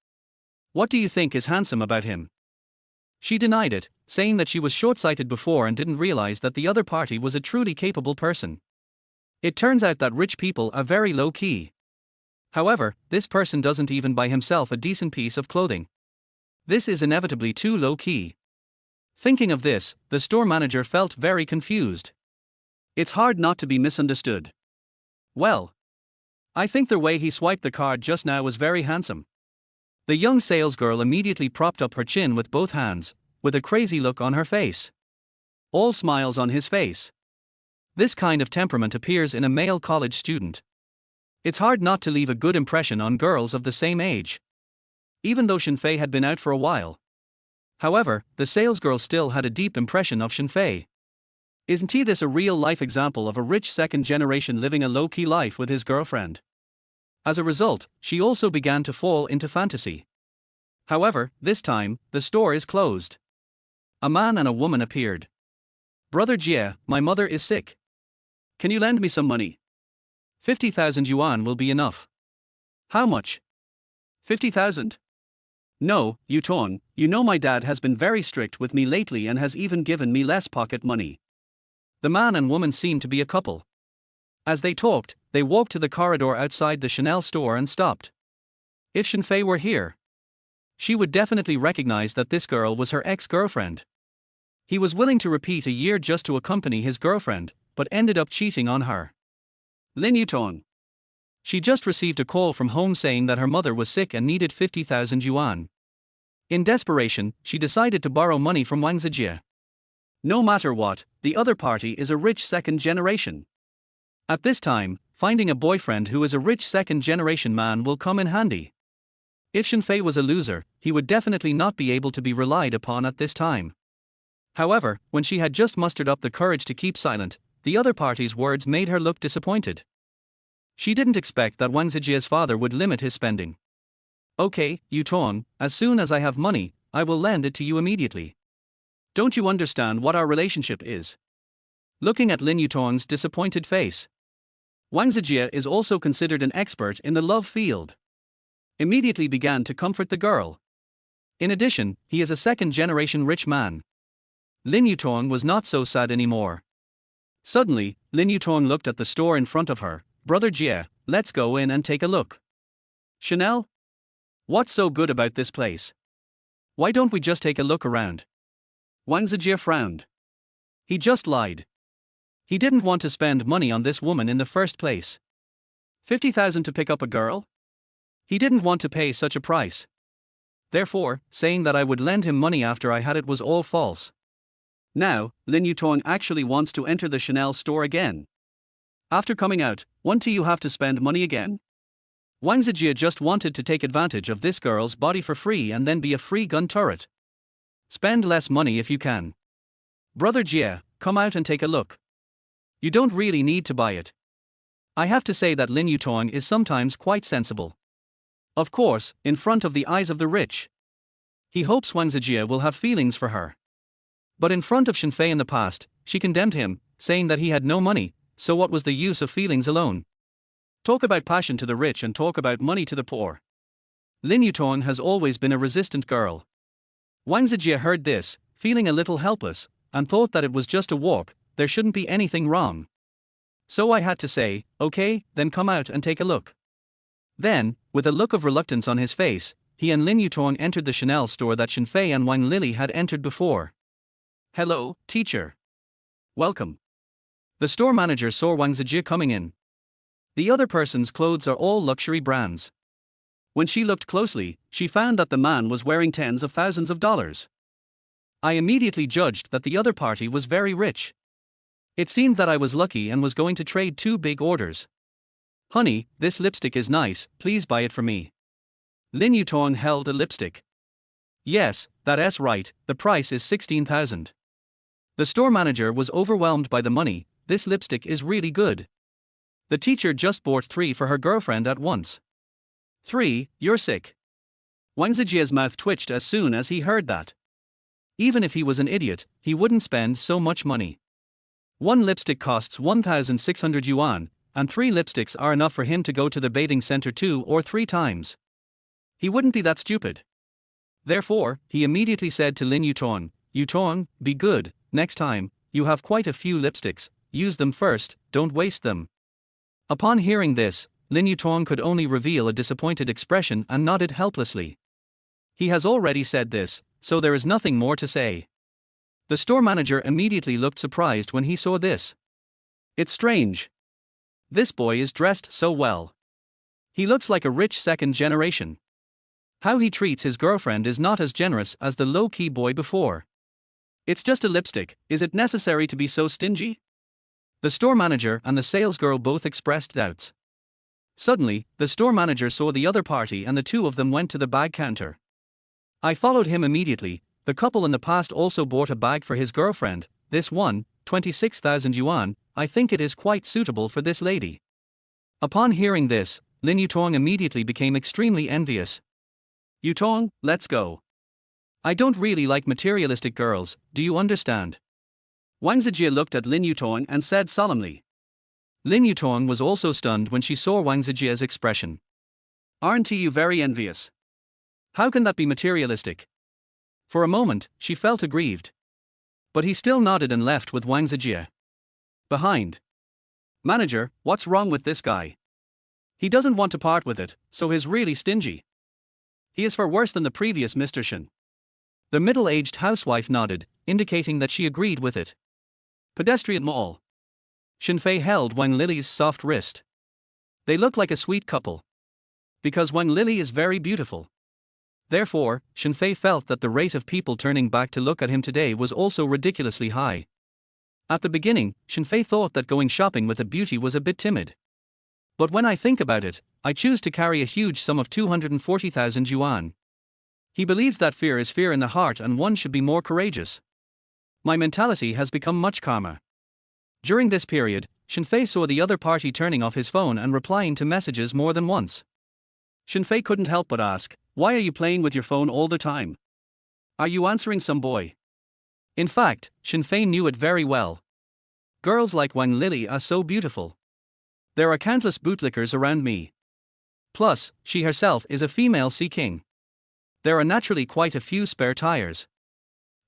What do you think is handsome about him?" She denied it, saying that she was short-sighted before and didn't realize that the other party was a truly capable person. It turns out that rich people are very low-key. However, this person doesn't even buy himself a decent piece of clothing. This is inevitably too low-key. Thinking of this, the store manager felt very confused. It's hard not to be misunderstood. Well, I think the way he swiped the card just now was very handsome. The young salesgirl immediately propped up her chin with both hands, with a crazy look on her face. All smiles on his face. This kind of temperament appears in a male college student. It's hard not to leave a good impression on girls of the same age. Even though Shen Fei had been out for a while. However, the salesgirl still had a deep impression of Shen Fei. Isn't he this a real-life example of a rich second generation living a low-key life with his girlfriend? As a result, she also began to fall into fantasy. However, this time, the store is closed. A man and a woman appeared. "Brother Jie, my mother is sick. Can you lend me some money? 50,000 yuan will be enough." "How much?" 50,000. "No, Yutong, you know my dad has been very strict with me lately and has even given me less pocket money." The man and woman seemed to be a couple. As they talked, they walked to the corridor outside the Chanel store and stopped. If Shen Fei were here, she would definitely recognize that this girl was her ex-girlfriend. He was willing to repeat a year just to accompany his girlfriend, but ended up cheating on her. Lin Yutong. She just received a call from home saying that her mother was sick and needed 50,000 yuan. In desperation, she decided to borrow money from Wang Zijie. No matter what, the other party is a rich second generation. At this time, finding a boyfriend who is a rich second generation man will come in handy. If Shen Fei was a loser, he would definitely not be able to be relied upon at this time. However, when she had just mustered up the courage to keep silent, the other party's words made her look disappointed. She didn't expect that Wang Zijie's father would limit his spending. Okay, Yutong, as soon as I have money, I will lend it to you immediately. Don't you understand what our relationship is? Looking at Lin Yutong's disappointed face, Wang Zijie is also considered an expert in the love field. Immediately began to comfort the girl. In addition, he is a second-generation rich man. Lin Yutong was not so sad anymore. Suddenly, Lin Yutong looked at the store in front of her. Brother Jie, let's go in and take a look. Chanel? What's so good about this place? Why don't we just take a look around? Wang Zijie frowned. He just lied. He didn't want to spend money on this woman in the first place. 50,000 to pick up a girl? He didn't want to pay such a price. Therefore, saying that I would lend him money after I had it was all false. Now, Lin Yutong actually wants to enter the Chanel store again. After coming out, won't you have to spend money again? Wang Zijie just wanted to take advantage of this girl's body for free and then be a free gun turret. Spend less money if you can. Brother Jie, come out and take a look. You don't really need to buy it. I have to say that Lin Yutong is sometimes quite sensible. Of course, in front of the eyes of the rich. He hopes Wang Zijie will have feelings for her. But in front of Shen Fei in the past, she condemned him, saying that he had no money, so what was the use of feelings alone? Talk about passion to the rich and talk about money to the poor. Lin Yutong has always been a resistant girl. Wang Zijie heard this, feeling a little helpless, and thought that it was just a walk, there shouldn't be anything wrong. So I had to say, okay, then come out and take a look. Then, with a look of reluctance on his face, he and Lin Yutong entered the Chanel store that Shen Fei and Wang Lili had entered before. Hello, teacher. Welcome. The store manager saw Wang Zijie coming in. The other person's clothes are all luxury brands. When she looked closely, she found that the man was wearing tens of thousands of dollars. I immediately judged that the other party was very rich. It seemed that I was lucky and was going to trade 2 big orders. Honey, this lipstick is nice, please buy it for me. Lin Yutong held a lipstick. Yes, that's right, the price is 16,000. The store manager was overwhelmed by the money. This lipstick is really good. The teacher just bought 3 for her girlfriend at once. 3, you're sick. Wang Zijie's mouth twitched as soon as he heard that. Even if he was an idiot, he wouldn't spend so much money. 1 lipstick costs 1,600 yuan, and 3 lipsticks are enough for him to go to the bathing center 2 or 3 times. He wouldn't be that stupid. Therefore, he immediately said to Lin Yutong, Yutong, be good, next time, you have quite a few lipsticks, use them first, don't waste them. Upon hearing this, Lin Yutong could only reveal a disappointed expression and nodded helplessly. He has already said this, so there is nothing more to say. The store manager immediately looked surprised when he saw this. It's strange. This boy is dressed so well. He looks like a rich second generation. How he treats his girlfriend is not as generous as the low-key boy before. It's just a lipstick, is it necessary to be so stingy? The store manager and the salesgirl both expressed doubts. Suddenly, the store manager saw the other party and the 2 of them went to the bag counter. I followed him immediately. The couple in the past also bought a bag for his girlfriend. This one, 26,000 yuan, I think it is quite suitable for this lady. Upon hearing this, Lin Yutong immediately became extremely envious. Yutong, let's go. I don't really like materialistic girls, do you understand? Wang Zijie looked at Lin Yutong and said solemnly. Lin Yutong was also stunned when she saw Wang Zijie's expression. Aren't you very envious? How can that be materialistic? For a moment, she felt aggrieved. But he still nodded and left with Wang Zijie. Behind. Manager, what's wrong with this guy? He doesn't want to part with it, so he's really stingy. He is far worse than the previous Mr. Shen. The middle-aged housewife nodded, indicating that she agreed with it. Pedestrian mall. Shen Fei held Wang Lili's soft wrist. They look like a sweet couple. Because Wang Lili is very beautiful. Therefore, Shen Fei felt that the rate of people turning back to look at him today was also ridiculously high. At the beginning, Shen Fei thought that going shopping with a beauty was a bit timid. But when I think about it, I choose to carry a huge sum of 240,000 yuan. He believed that fear is fear in the heart and one should be more courageous. My mentality has become much calmer. During this period, Shen Fei saw the other party turning off his phone and replying to messages more than once. Shen Fei couldn't help but ask, "Why are you playing with your phone all the time? Are you answering some boy?" In fact, Shen Fei knew it very well. Girls like Wang Lily are so beautiful. There are countless bootlickers around me. Plus, she herself is a female sea king. There are naturally quite a few spare tires.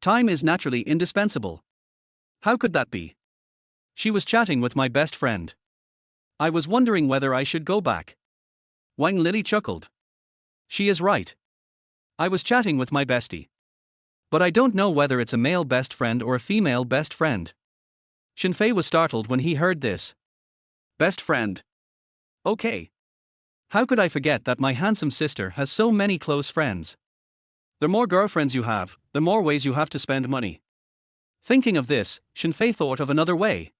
Time is naturally indispensable. How could that be? She was chatting with my best friend. I was wondering whether I should go back. Wang Lily chuckled. She is right. I was chatting with my bestie. But I don't know whether it's a male best friend or a female best friend. Shen Fei was startled when he heard this. Best friend. Okay. How could I forget that my handsome sister has so many close friends? The more girlfriends you have, the more ways you have to spend money. Thinking of this, Shen Fei thought of another way.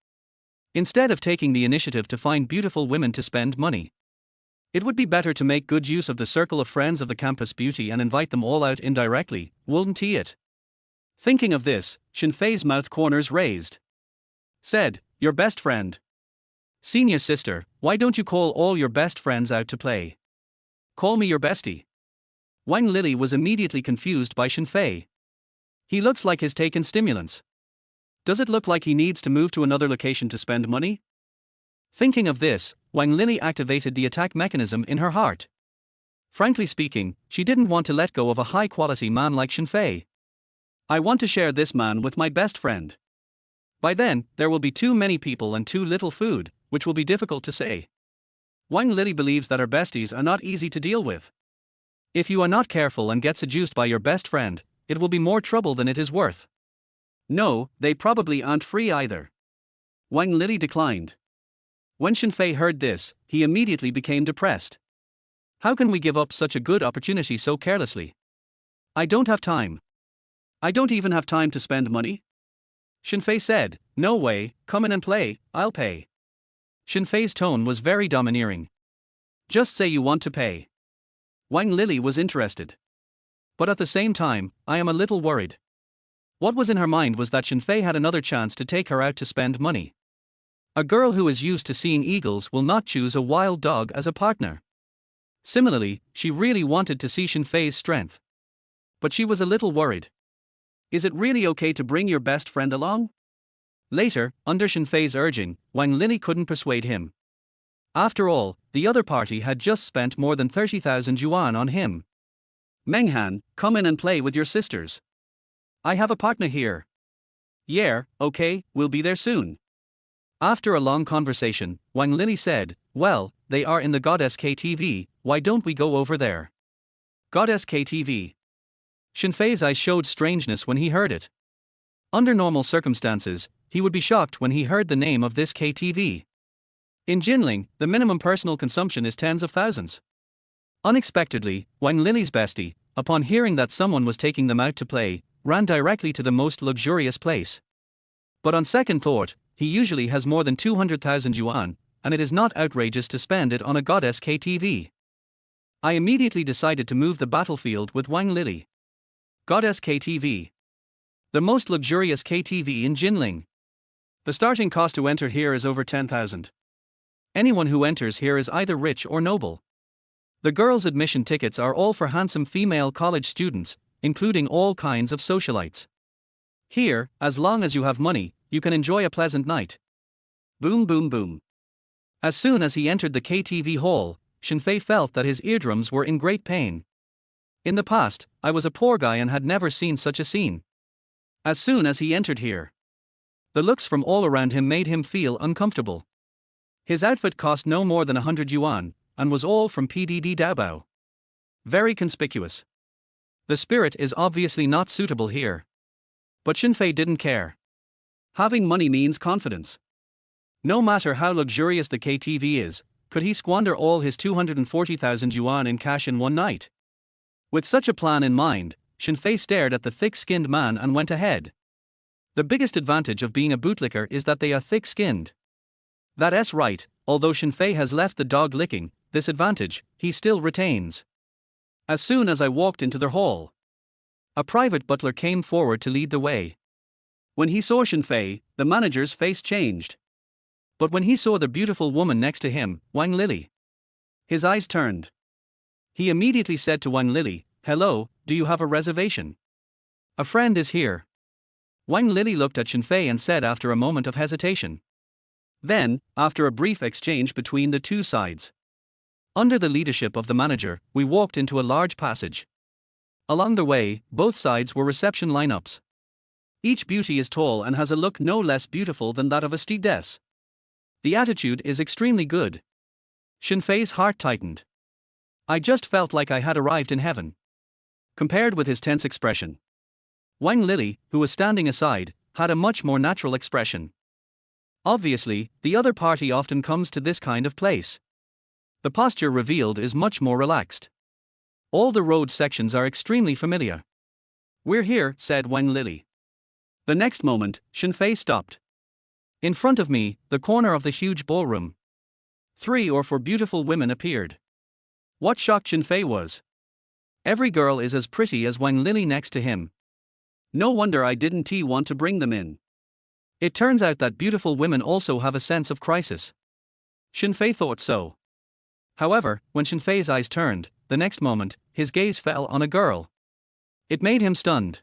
Instead of taking the initiative to find beautiful women to spend money, it would be better to make good use of the circle of friends of the campus beauty and invite them all out indirectly, wouldn't he it? Thinking of this, Shen Fei's mouth corners raised. Said, "Your best friend. Senior sister, why don't you call all your best friends out to play? Call me your bestie." Wang Lily was immediately confused by Shen Fei. He looks like he's taken stimulants. Does it look like he needs to move to another location to spend money? Thinking of this, Wang Lily activated the attack mechanism in her heart. Frankly speaking, she didn't want to let go of a high-quality man like Shen Fei. I want to share this man with my best friend. By then, there will be too many people and too little food, which will be difficult to say. Wang Lily believes that her besties are not easy to deal with. If you are not careful and get seduced by your best friend, it will be more trouble than it is worth. No, they probably aren't free either. Wang Lily declined. When Shen Fei heard this, he immediately became depressed. How can we give up such a good opportunity so carelessly? I don't have time. I don't even have time to spend money. Shen Fei said, "No way, come in and play, I'll pay." Shen Fei's tone was very domineering. Just say you want to pay. Wang Lily was interested. But at the same time, I am a little worried. What was in her mind was that Shen Fei had another chance to take her out to spend money. A girl who is used to seeing eagles will not choose a wild dog as a partner. Similarly, she really wanted to see Shen Fei's strength. But she was a little worried. Is it really okay to bring your best friend along? Later, under Shen Fei's urging, Wang Lily couldn't persuade him. After all, the other party had just spent more than 30,000 yuan on him. Menghan, come in and play with your sisters. I have a partner here. Yeah, okay, we'll be there soon. After a long conversation, Wang Lily said, "Well, they are in the Goddess KTV, why don't we go over there?" Goddess KTV. Shen Fei's eyes showed strangeness when he heard it. Under normal circumstances, he would be shocked when he heard the name of this KTV. In Jinling, the minimum personal consumption is tens of thousands. Unexpectedly, Wang Lily's bestie, upon hearing that someone was taking them out to play, ran directly to the most luxurious place. But on second thought, he usually has more than 200,000 yuan, and it is not outrageous to spend it on a Goddess KTV. I immediately decided to move the battlefield with Wang Lily. Goddess KTV. The most luxurious KTV in Jinling. The starting cost to enter here is over 10,000. Anyone who enters here is either rich or noble. The girls' admission tickets are all for handsome female college students, including all kinds of socialites. Here, as long as you have money, you can enjoy a pleasant night. Boom boom boom. As soon as he entered the KTV hall, Shen Fei felt that his eardrums were in great pain. In the past, I was a poor guy and had never seen such a scene. As soon as he entered here, the looks from all around him made him feel uncomfortable. His outfit cost no more than 100 yuan, and was all from PDD Daobao. Very conspicuous. The spirit is obviously not suitable here. But Shen Fei didn't care. Having money means confidence. No matter how luxurious the KTV is, could he squander all his 240,000 yuan in cash in one night? With such a plan in mind, Shen Fei stared at the thick-skinned man and went ahead. The biggest advantage of being a bootlicker is that they are thick-skinned. That's right, although Shen Fei has left the dog licking this advantage, he still retains. As soon as I walked into the hall, a private butler came forward to lead the way. When he saw Shen Fei, the manager's face changed. But when he saw the beautiful woman next to him, Wang Lily, his eyes turned. He immediately said to Wang Lily, "Hello, do you have a reservation? A friend is here." Wang Lily looked at Shen Fei and said after a moment of hesitation. Then, after a brief exchange between the two sides, under the leadership of the manager, we walked into a large passage. Along the way, both sides were reception lineups. Each beauty is tall and has a look no less beautiful than that of a stewardess. The attitude is extremely good. Shen Fei's heart tightened. I just felt like I had arrived in heaven. Compared with his tense expression, Wang Lily, who was standing aside, had a much more natural expression. Obviously, the other party often comes to this kind of place. The posture revealed is much more relaxed. All the road sections are extremely familiar. "We're here," said Wang Lily. The next moment, Shen Fei stopped. In front of me, the corner of the huge ballroom, 3 or 4 beautiful women appeared. What shocked Shen Fei was, every girl is as pretty as Wang Lily next to him. No wonder I didn't want to bring them in. It turns out that beautiful women also have a sense of crisis. Shen Fei thought so. However, when Shen Fei's eyes turned, the next moment, his gaze fell on a girl. It made him stunned.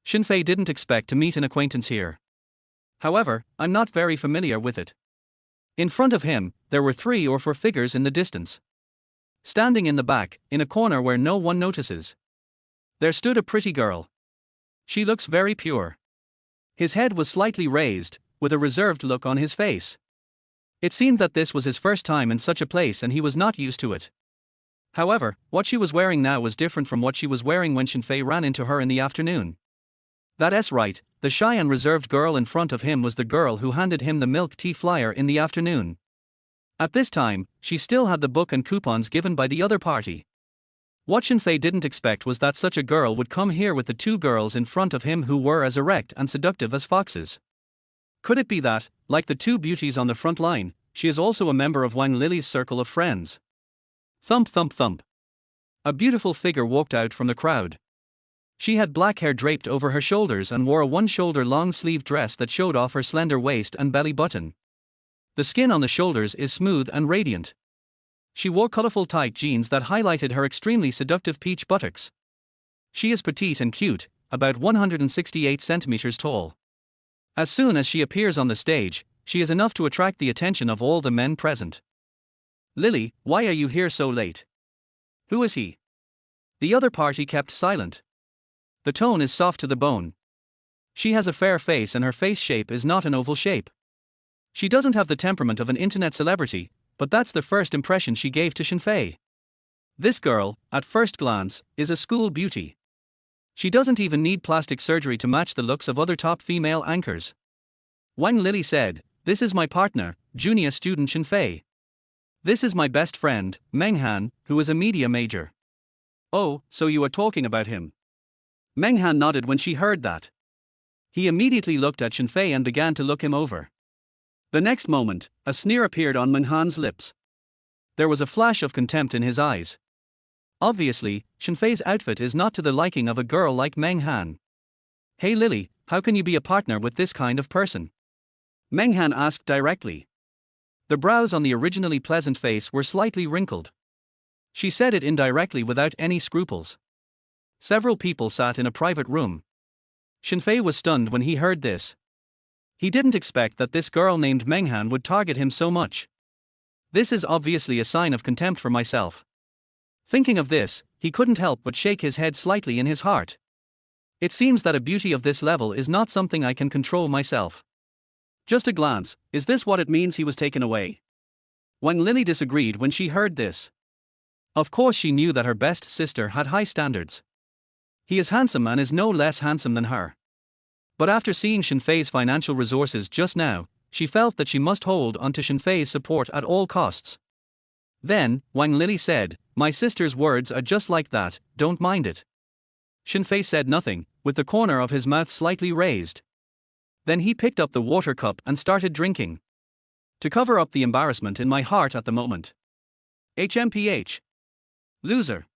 Shen Fei didn't expect to meet an acquaintance here. However, I'm not very familiar with it. In front of him, there were 3 or 4 figures in the distance. Standing in the back, in a corner where no one notices, there stood a pretty girl. She looks very pure. His head was slightly raised, with a reserved look on his face. It seemed that this was his first time in such a place and he was not used to it. However, what she was wearing now was different from what she was wearing when Shen Fei ran into her in the afternoon. That's right, the shy and reserved girl in front of him was the girl who handed him the milk tea flyer in the afternoon. At this time, she still had the book and coupons given by the other party. What Shen Fei didn't expect was that such a girl would come here with the 2 girls in front of him who were as erect and seductive as foxes. Could it be that, like the 2 beauties on the front line, she is also a member of Wang Lily's circle of friends? Thump thump thump. A beautiful figure walked out from the crowd. She had black hair draped over her shoulders and wore a one-shoulder long-sleeve dress that showed off her slender waist and belly button. The skin on the shoulders is smooth and radiant. She wore colorful tight jeans that highlighted her extremely seductive peach buttocks. She is petite and cute, about 168 centimeters tall. As soon as she appears on the stage, she is enough to attract the attention of all the men present. "Lily, why are you here so late? Who is he?" The other party kept silent. The tone is soft to the bone. She has a fair face and her face shape is not an oval shape. She doesn't have the temperament of an internet celebrity, but that's the first impression she gave to Shen Fei. This girl, at first glance, is a school beauty. She doesn't even need plastic surgery to match the looks of other top female anchors. Wang Lily said, "This is my partner, junior student Shen Fei. This is my best friend, Meng Han, who is a media major." "Oh, so you are talking about him." Meng Han nodded when she heard that. He immediately looked at Shen Fei and began to look him over. The next moment, a sneer appeared on Meng Han's lips. There was a flash of contempt in his eyes. Obviously, Shen Fei's outfit is not to the liking of a girl like Meng Han. "Hey Lily, how can you be a partner with this kind of person?" Meng Han asked directly. The brows on the originally pleasant face were slightly wrinkled. She said it indirectly without any scruples. Several people sat in a private room. Shen Fei was stunned when he heard this. He didn't expect that this girl named Meng Han would target him so much. This is obviously a sign of contempt for myself. Thinking of this, he couldn't help but shake his head slightly in his heart. It seems that a beauty of this level is not something I can control myself. Just a glance, is this what it means he was taken away? Wang Lily disagreed when she heard this. Of course she knew that her best sister had high standards. He is handsome and is no less handsome than her. But after seeing Shen Fei's financial resources just now, she felt that she must hold on to Shen Fei's support at all costs. Then, Wang Lily said, "My sister's words are just like that, don't mind it." Shen Fei said nothing, with the corner of his mouth slightly raised. Then he picked up the water cup and started drinking. To cover up the embarrassment in my heart at the moment. HMPH. Loser.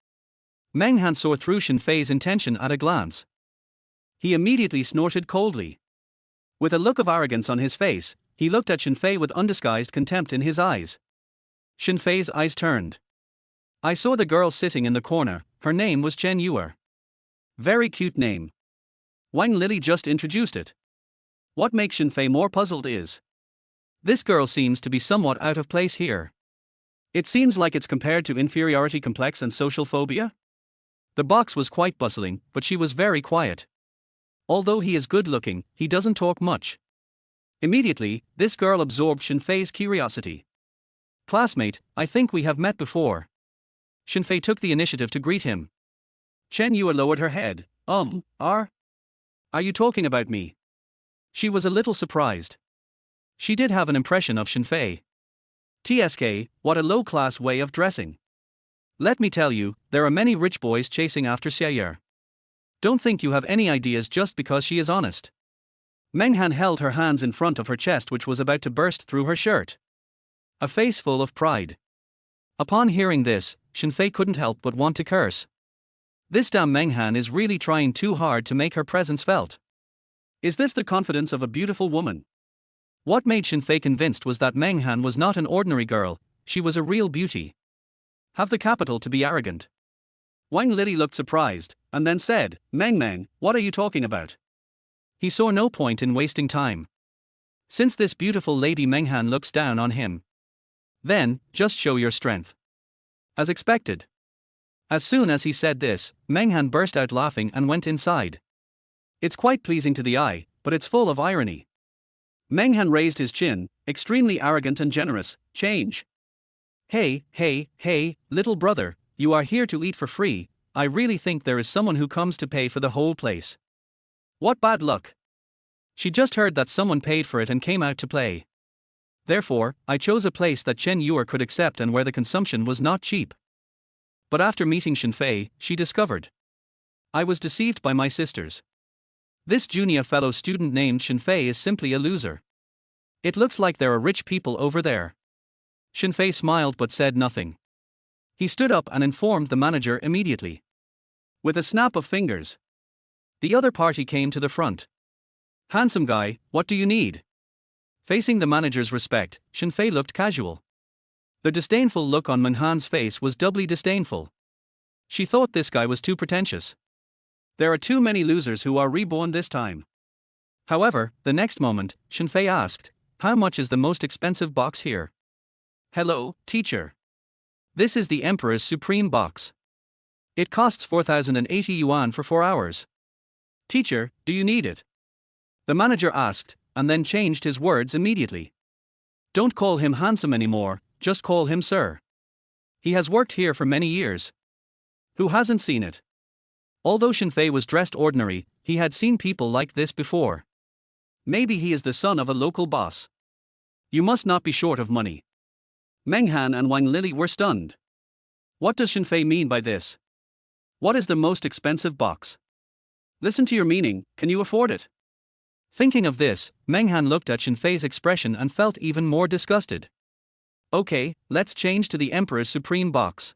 Meng Han saw through Shen Fei's intention at a glance. He immediately snorted coldly. With a look of arrogance on his face, he looked at Shen Fei with undisguised contempt in his eyes. Shen Fei's eyes turned. I saw the girl sitting in the corner, her name was Chen Yuer. Very cute name. Wang Lili just introduced it. What makes Shen Fei more puzzled is, this girl seems to be somewhat out of place here. It seems like it's compared to inferiority complex and social phobia. The box was quite bustling, but she was very quiet. Although he is good looking, he doesn't talk much. Immediately, this girl absorbed Shen Fei's curiosity. Classmate, I think we have met before. Shen Fei took the initiative to greet him. Chen Yuer lowered her head. Are you talking about me? She was a little surprised. She did have an impression of Shen Fei. TSK, what a low-class way of dressing. Let me tell you, there are many rich boys chasing after Xiaoyer. Don't think you have any ideas just because she is honest. Meng Han held her hands in front of her chest, which was about to burst through her shirt. A face full of pride. Upon hearing this, Shen Fei couldn't help but want to curse. This damn Meng Han is really trying too hard to make her presence felt. Is this the confidence of a beautiful woman? What made Shen Fei convinced was that Meng Han was not an ordinary girl, she was a real beauty. Have the capital to be arrogant. Wang Lili looked surprised, and then said, Meng, what are you talking about? He saw no point in wasting time. Since this beautiful lady Meng Han looks down on him, then, just show your strength. As expected. As soon as he said this, Meng Han burst out laughing and went inside. It's quite pleasing to the eye, but it's full of irony. Meng Han raised his chin, extremely arrogant and generous. Change. Hey, little brother, you are here to eat for free. I really think there is someone who comes to pay for the whole place. What bad luck. She just heard that someone paid for it and came out to play. Therefore, I chose a place that Chen Yuer could accept and where the consumption was not cheap. But after meeting Shen Fei, she discovered, I was deceived by my sisters. This junior fellow student named Shen Fei is simply a loser. It looks like there are rich people over there. Shen Fei smiled but said nothing. He stood up and informed the manager immediately. With a snap of fingers, the other party came to the front. Handsome guy, what do you need? Facing the manager's respect, Shen Fei looked casual. The disdainful look on Meng Han's face was doubly disdainful. She thought this guy was too pretentious. There are too many losers who are reborn this time. However, the next moment, Shen Fei asked, how much is the most expensive box here? Hello, teacher. This is the Emperor's Supreme box. It costs 4,080 yuan for 4 hours. Teacher, do you need it? The manager asked, and then changed his words immediately. Don't call him handsome anymore, just call him sir. He has worked here for many years. Who hasn't seen it? Although Shen Fei was dressed ordinary, he had seen people like this before. Maybe he is the son of a local boss. You must not be short of money. Meng Han and Wang Lili were stunned. What does Shen Fei mean by this? What is the most expensive box? Listen to your meaning, can you afford it? Thinking of this, Meng Han looked at Shen Fei's expression and felt even more disgusted. Okay, let's change to the Emperor's Supreme box.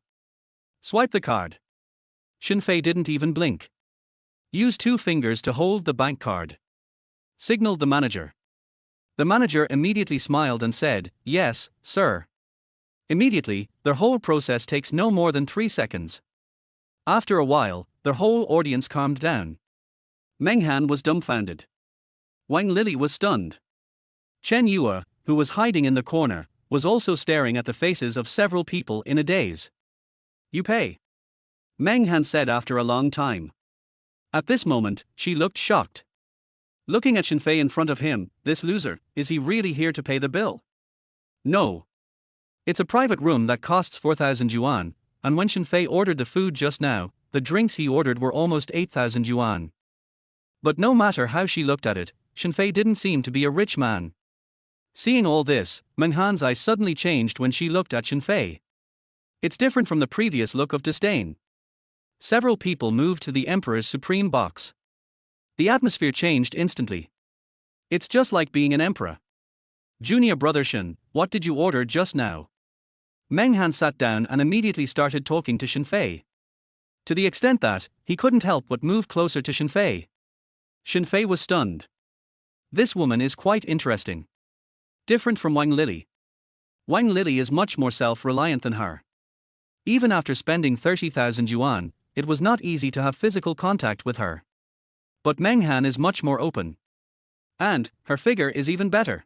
Swipe the card. Shen Fei didn't even blink. Use 2 fingers to hold the bank card. Signaled the manager. The manager immediately smiled and said, yes, sir. Immediately, their whole process takes no more than 3 seconds. After a while, their whole audience calmed down. Meng Han was dumbfounded. Wang Lili was stunned. Chen Yuer, who was hiding in the corner, was also staring at the faces of several people in a daze. You pay. Meng Han said after a long time. At this moment, she looked shocked. Looking at Shen Fei in front of him, this loser, is he really here to pay the bill? No. It's a private room that costs 4,000 yuan, and when Shen Fei ordered the food just now, the drinks he ordered were almost 8,000 yuan. But no matter how she looked at it, Shen Fei didn't seem to be a rich man. Seeing all this, Meng Han's eyes suddenly changed when she looked at Shen Fei. It's different from the previous look of disdain. Several people moved to the Emperor's Supreme box. The atmosphere changed instantly. It's just like being an emperor. Junior brother Shen, what did you order just now? Meng Han sat down and immediately started talking to Shen Fei. To the extent that, he couldn't help but move closer to Shen Fei. Shen Fei was stunned. This woman is quite interesting. Different from Wang Lili. Wang Lili is much more self-reliant than her. Even after spending 30,000 yuan, it was not easy to have physical contact with her. But Meng Han is much more open. And, her figure is even better.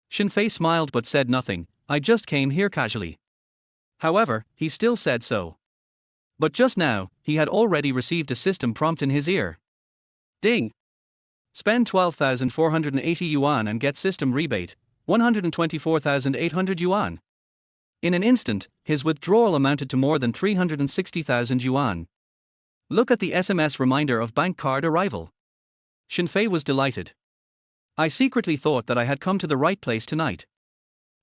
Shen Fei smiled but said nothing. I just came here casually. However, he still said so. But just now, he had already received a system prompt in his ear. Ding! Spend 12,480 yuan and get system rebate, 124,800 yuan. In an instant, his withdrawal amounted to more than 360,000 yuan. Look at the SMS reminder of bank card arrival. Shen Fei was delighted. I secretly thought that I had come to the right place tonight.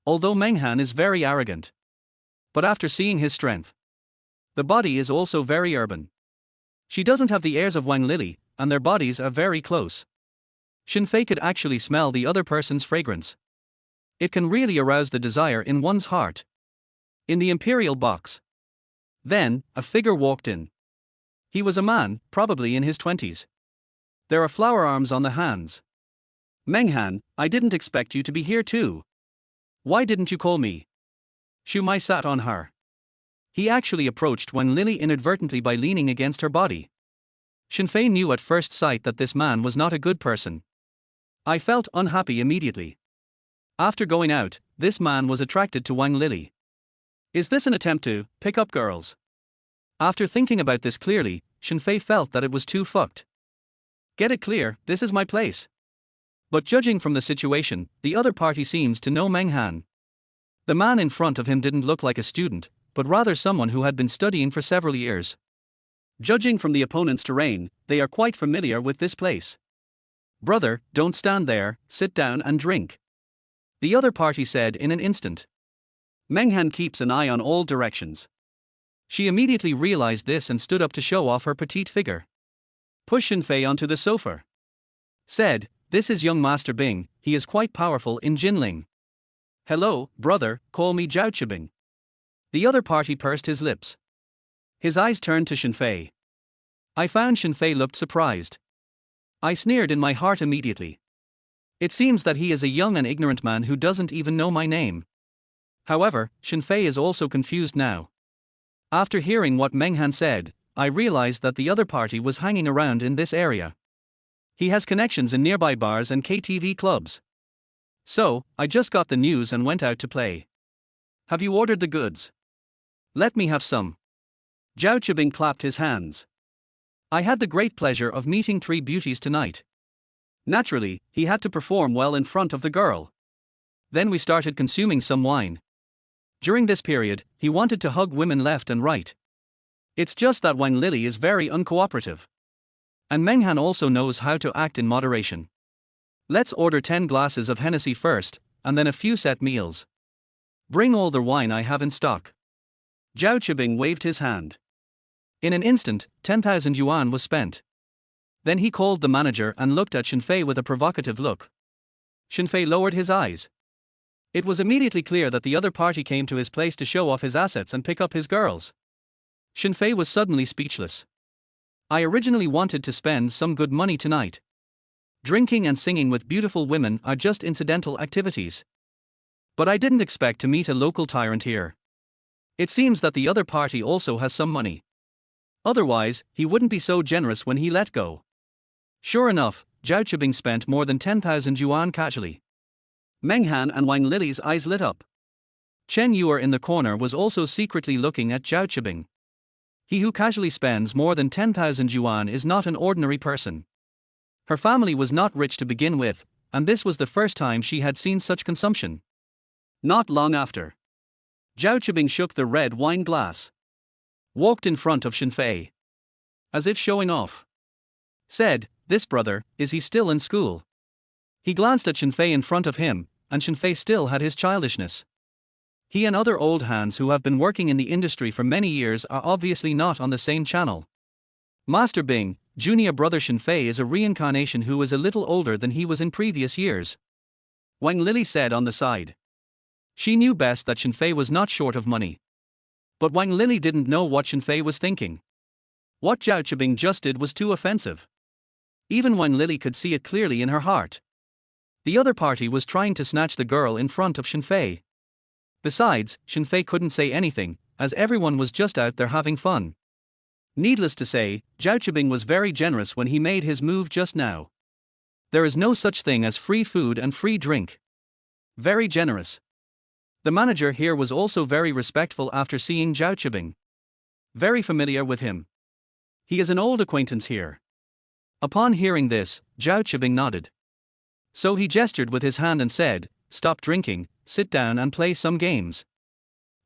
Although Meng Han is very arrogant. But after seeing his strength, the body is also very urban. She doesn't have the airs of Wang Lili, and their bodies are very close. Shen Fei could actually smell the other person's fragrance. It can really arouse the desire in one's heart. In the imperial box. Then, a figure walked in. He was a man, probably in his 20s. There are flower arms on the hands. Meng Han, I didn't expect you to be here too. Why didn't you call me? Shu Mai sat on her. He actually approached Wang Lili inadvertently by leaning against her body. Shen Fei knew at first sight that this man was not a good person. I felt unhappy immediately. After going out, this man was attracted to Wang Lili. Is this an attempt to pick up girls? After thinking about this clearly, Shen Fei felt that it was too fucked. Get it clear, this is my place. But judging from the situation, the other party seems to know Meng Han. The man in front of him didn't look like a student, but rather someone who had been studying for several years. Judging from the opponent's terrain, they are quite familiar with this place. Brother, don't stand there, sit down and drink. The other party said in an instant. Meng Han keeps an eye on all directions. She immediately realized this and stood up to show off her petite figure. Push Shen Fei onto the sofa. Said, this is young Master Bing, he is quite powerful in Jinling. Hello, brother, call me Zhao Chibing. The other party pursed his lips. His eyes turned to Shen Fei. I found Shen Fei looked surprised. I sneered in my heart immediately. It seems that he is a young and ignorant man who doesn't even know my name. However, Shen Fei is also confused now. After hearing what Meng Han said, I realized that the other party was hanging around in this area. He has connections in nearby bars and KTV clubs. So, I just got the news and went out to play. Have you ordered the goods? Let me have some. Zhao Chibing clapped his hands. I had the great pleasure of meeting 3 beauties tonight. Naturally, he had to perform well in front of the girl. Then we started consuming some wine. During this period, he wanted to hug women left and right. It's just that Wang Lili is very uncooperative. And Meng Han also knows how to act in moderation. Let's order 10 glasses of Hennessy first, and then a few set meals. Bring all the wine I have in stock. Zhao Chibing waved his hand. In an instant, 10,000 yuan was spent. Then he called the manager and looked at Shen Fei with a provocative look. Shen Fei lowered his eyes. It was immediately clear that the other party came to his place to show off his assets and pick up his girls. Shen Fei was suddenly speechless. I originally wanted to spend some good money tonight. Drinking and singing with beautiful women are just incidental activities. But I didn't expect to meet a local tyrant here. It seems that the other party also has some money. Otherwise, he wouldn't be so generous when he let go. Sure enough, Zhao Chibing spent more than 10,000 yuan casually. Meng Han and Wang Lili's eyes lit up. Chen Yuer in the corner was also secretly looking at Zhao Chibing. He who casually spends more than 10,000 yuan is not an ordinary person. Her family was not rich to begin with, and this was the first time she had seen such consumption. Not long after, Zhao Chibing shook the red wine glass. Walked in front of Shen Fei. As if showing off. Said, this brother, is he still in school? He glanced at Shen Fei in front of him, and Shen Fei still had his childishness. He and other old hands who have been working in the industry for many years are obviously not on the same channel. Master Bing, junior brother Shen Fei is a reincarnation who is a little older than he was in previous years. Wang Lili said on the side. She knew best that Shen Fei was not short of money. But Wang Lili didn't know what Shen Fei was thinking. What Zhao Qibing just did was too offensive. Even Wang Lili could see it clearly in her heart. The other party was trying to snatch the girl in front of Shen Fei. Besides, Shen Fei couldn't say anything, as everyone was just out there having fun. Needless to say, Zhao Qibing was very generous when he made his move just now. There is no such thing as free food and free drink. Very generous. The manager here was also very respectful after seeing Zhao Qibing. Very familiar with him. He is an old acquaintance here. Upon hearing this, Zhao Qibing nodded. So he gestured with his hand and said, "Stop drinking, sit down and play some games."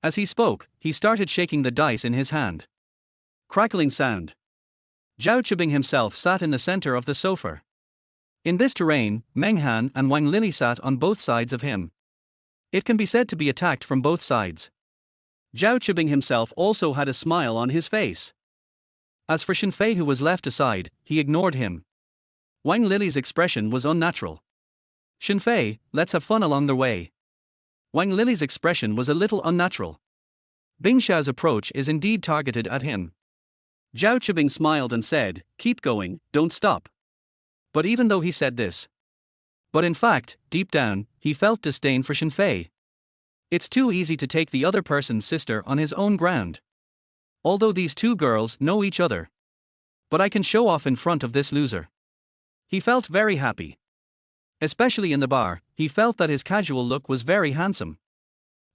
As he spoke, he started shaking the dice in his hand. Crackling sound. Zhao Qibing himself sat in the center of the sofa. In this terrain, Meng Han and Wang Lili sat on both sides of him. It can be said to be attacked from both sides. Zhao Qibing himself also had a smile on his face. As for Shen Fei, who was left aside, he ignored him. Wang Lili's expression was unnatural. "Shen Fei, let's have fun along the way." Wang Lili's expression was a little unnatural. Bing Xiao's approach is indeed targeted at him. Zhao Qibing smiled and said, "Keep going, don't stop." But even though he said this, but in fact, deep down, he felt disdain for Shen Fei. It's too easy to take the other person's sister on his own ground. Although these two girls know each other. But I can show off in front of this loser. He felt very happy. Especially in the bar, he felt that his casual look was very handsome.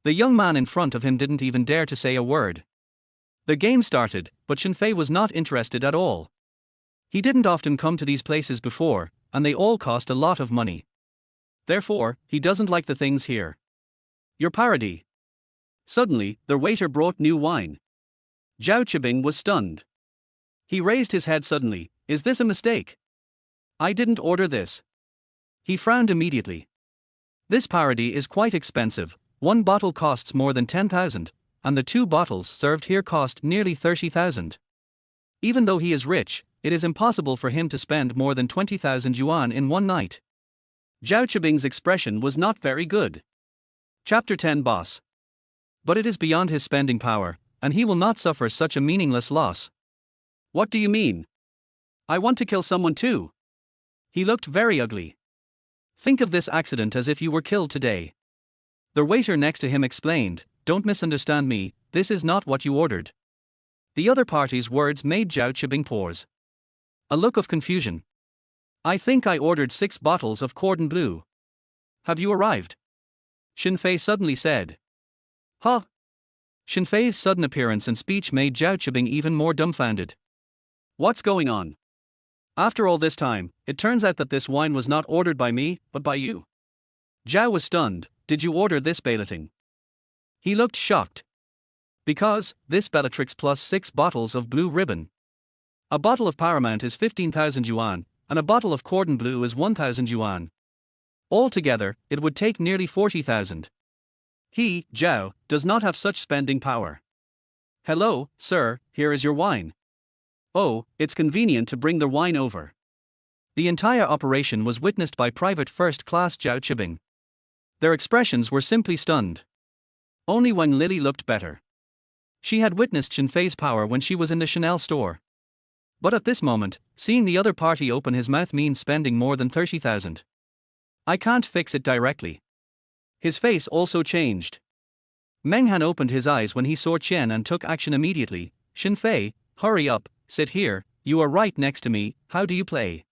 The young man in front of him didn't even dare to say a word. The game started, but Shen Fei was not interested at all. He didn't often come to these places before, and they all cost a lot of money. Therefore, he doesn't like the things here. Your parody. Suddenly, the waiter brought new wine. Zhao Qibing was stunned. He raised his head suddenly. "Is this a mistake? I didn't order this." He frowned immediately. This parody is quite expensive. One bottle costs more than 10,000, and the two bottles served here cost nearly 30,000. Even though he is rich, it is impossible for him to spend more than 20,000 yuan in one night. Zhao Qibing's expression was not very good. Chapter 10 Boss. But it is beyond his spending power, and he will not suffer such a meaningless loss. What do you mean? I want to kill someone too. He looked very ugly. Think of this accident as if you were killed today. The waiter next to him explained, "Don't misunderstand me, this is not what you ordered." The other party's words made Zhao Qibing pause. A look of confusion. "I think I ordered 6 bottles of cordon bleu. Have you arrived?" Shen Fei suddenly said. "Huh?" Shen Fei's sudden appearance and speech made Zhao Qibing even more dumbfounded. What's going on? After all this time, it turns out that this wine was not ordered by me, but by you. Zhao was stunned. "Did you order this Bellating?" He looked shocked. "Because, this Bellatrix plus 6 bottles of blue ribbon. A bottle of Paramount is 15,000 yuan, and a bottle of cordon bleu is 1,000 yuan. Altogether, it would take nearly 40,000. He, Zhao, does not have such spending power. Hello, sir, here is your wine. Oh, it's convenient to bring the wine over." The entire operation was witnessed by Private First Class Zhao Qibing. Their expressions were simply stunned. Only Wang Lili looked better. She had witnessed Shen Fei's power when she was in the Chanel store. But at this moment, seeing the other party open his mouth means spending more than 30,000. I can't fix it directly. His face also changed. Meng Han opened his eyes when he saw Chen and took action immediately. "Shen Fei, hurry up, sit here, you are right next to me, how do you play?"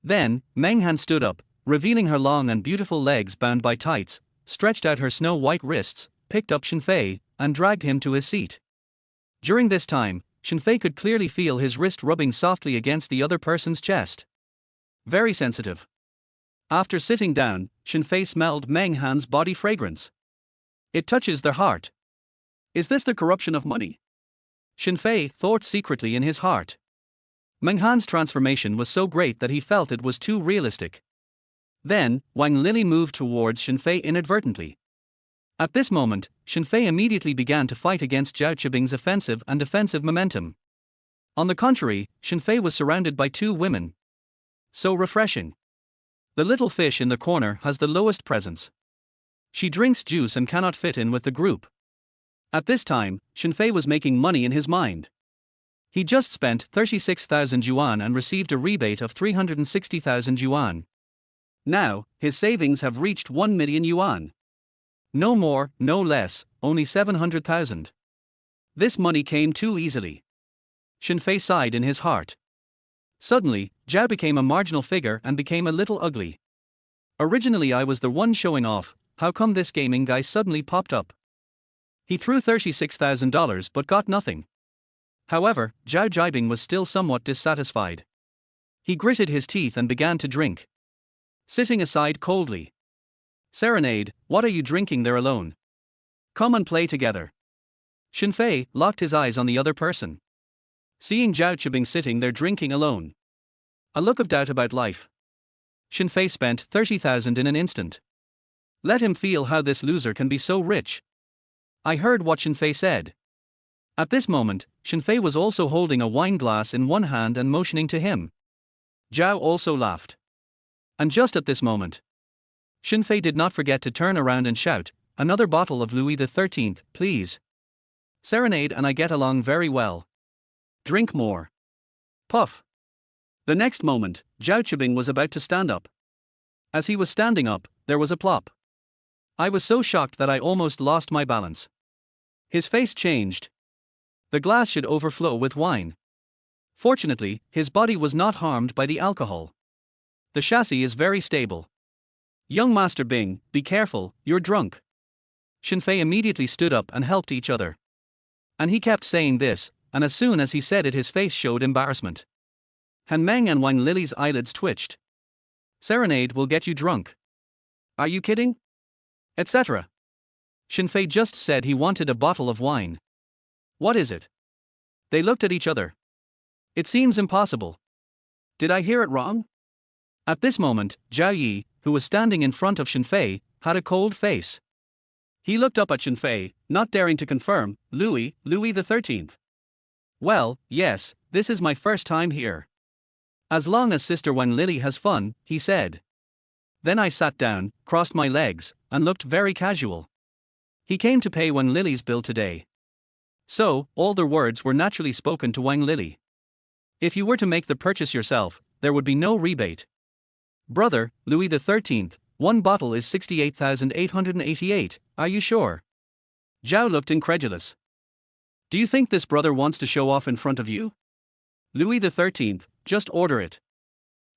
Then, Meng Han stood up, revealing her long and beautiful legs bound by tights, stretched out her snow-white wrists, picked up Shen Fei, and dragged him to his seat. During this time, Shen Fei could clearly feel his wrist rubbing softly against the other person's chest. Very sensitive. After sitting down, Shen Fei smelled Meng Han's body fragrance. It touches their heart. Is this the corruption of money? Shen Fei thought secretly in his heart. Meng Han's transformation was so great that he felt it was too realistic. Then, Wang Lili moved towards Shen Fei inadvertently. At this moment, Shen Fei immediately began to fight against Zhao Qibing's offensive and defensive momentum. On the contrary, Shen Fei was surrounded by 2 women. So refreshing. The little fish in the corner has the lowest presence. She drinks juice and cannot fit in with the group. At this time, Shen Fei was making money in his mind. He just spent 36,000 yuan and received a rebate of 360,000 yuan. Now, his savings have reached 1 million yuan. No more, no less, only 700,000. This money came too easily. Shen Fei sighed in his heart. Suddenly, Zhao became a marginal figure and became a little ugly. Originally I was the one showing off, how come this gaming guy suddenly popped up? He threw $36,000 but got nothing. However, Zhao Jibing was still somewhat dissatisfied. He gritted his teeth and began to drink. Sitting aside coldly. Serenade, what are you drinking there alone? Come and play together. Shen Fei locked his eyes on the other person. Seeing Zhao Jibing sitting there drinking alone. A look of doubt about life. Shen Fei spent 30,000 in an instant. Let him feel how this loser can be so rich. I heard what Shen Fei said. At this moment, Shen Fei was also holding a wine glass in one hand and motioning to him. Zhao also laughed. And just at this moment, Shen Fei did not forget to turn around and shout, another bottle of Louis XIII, please. Serenade and I get along very well. Drink more. Puff. The next moment, Zhao Jibing was about to stand up. As he was standing up, there was a plop. I was so shocked that I almost lost my balance. His face changed. The glass should overflow with wine. Fortunately, his body was not harmed by the alcohol. The chassis is very stable. Young Master Bing, be careful, you're drunk. Shen Fei immediately stood up and helped each other. And he kept saying this, and as soon as he said it his face showed embarrassment. Han Meng and Wang Lily's eyelids twitched. Serenade will get you drunk. Are you kidding? Etc. Shen Fei just said he wanted a bottle of wine. What is it? They looked at each other. It seems impossible. Did I hear it wrong? At this moment, Zhao Yi, who was standing in front of Shen Fei, had a cold face. He looked up at Shen Fei, not daring to confirm, Louis XIII. Well, yes, this is my first time here. As long as Sister Wang Lily has fun, he said. Then I sat down, crossed my legs, and looked very casual. He came to pay Wang Lily's bill today. So, all their words were naturally spoken to Wang Lily. If you were to make the purchase yourself, there would be no rebate. Brother, Louis XIII, one bottle is 68,888, are you sure? Zhao looked incredulous. Do you think this brother wants to show off in front of you? Louis XIII, just order it.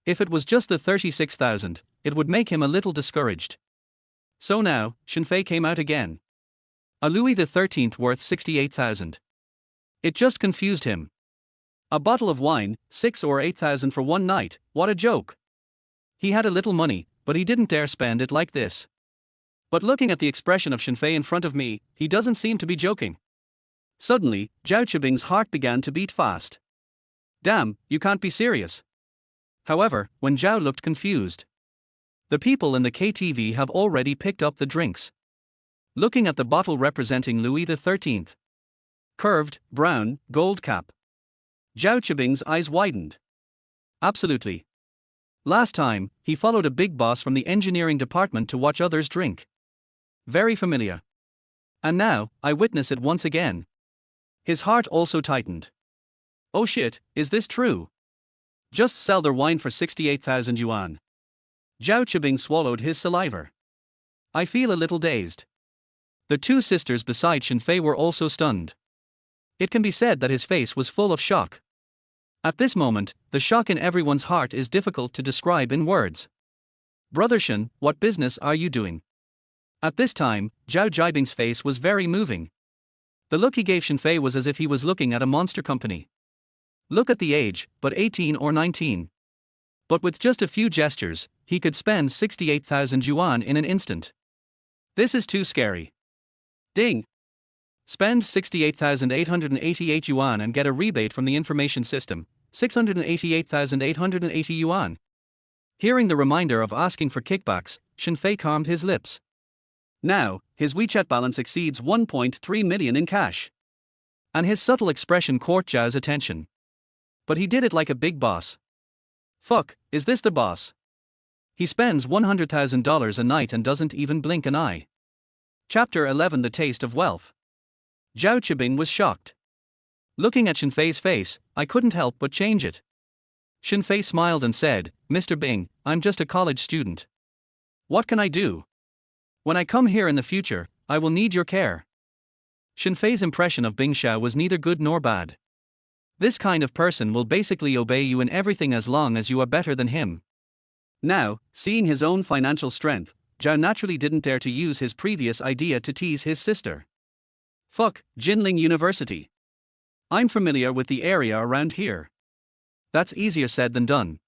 If it was just the 36,000, it would make him a little discouraged. So now, Shen Fei came out again. A Louis XIII worth 68,000. It just confused him. A bottle of wine, 6 or 8,000 for one night, what a joke. He had a little money, but he didn't dare spend it like this. But looking at the expression of Shen Fei in front of me, he doesn't seem to be joking. Suddenly, Zhao Jibing's heart began to beat fast. Damn, you can't be serious. However, when Zhao looked confused. The people in the KTV have already picked up the drinks. Looking at the bottle representing Louis XIII. Curved, brown, gold cap. Zhao Jibing's eyes widened. Absolutely. Last time, he followed a big boss from the engineering department to watch others drink. Very familiar. And now, I witness it once again. His heart also tightened. Oh shit, is this true? Just sell their wine for 68,000 yuan. Zhao Jibing swallowed his saliva. I feel a little dazed. The two sisters beside Shen Fei were also stunned. It can be said that his face was full of shock. At this moment, the shock in everyone's heart is difficult to describe in words. Brother Shen, what business are you doing? At this time, Zhao Jibing's face was very moving. The look he gave Shen Fei was as if he was looking at a monster company. Look at the age, but 18 or 19. But with just a few gestures, he could spend 68,000 yuan in an instant. This is too scary. Ding! Spend 68,888 yuan and get a rebate from the information system, 688,880 yuan. Hearing the reminder of asking for kickbacks, Shen Fei calmed his lips. Now, his WeChat balance exceeds 1.3 million in cash. And his subtle expression caught Zhao's attention. But he did it like a big boss. Fuck, is this the boss? He spends $100,000 a night and doesn't even blink an eye. Chapter 11 The Taste of Wealth. Zhao Qibing was shocked. Looking at Shen Fei's face, I couldn't help but change it. Shen Fei smiled and said, Mr. Bing, I'm just a college student. What can I do? When I come here in the future, I will need your care. Shen Fei's impression of Bing Xiao was neither good nor bad. This kind of person will basically obey you in everything as long as you are better than him. Now, seeing his own financial strength, Zhao naturally didn't dare to use his previous idea to tease his sister. Fuck, Jinling University. I'm familiar with the area around here. That's easier said than done.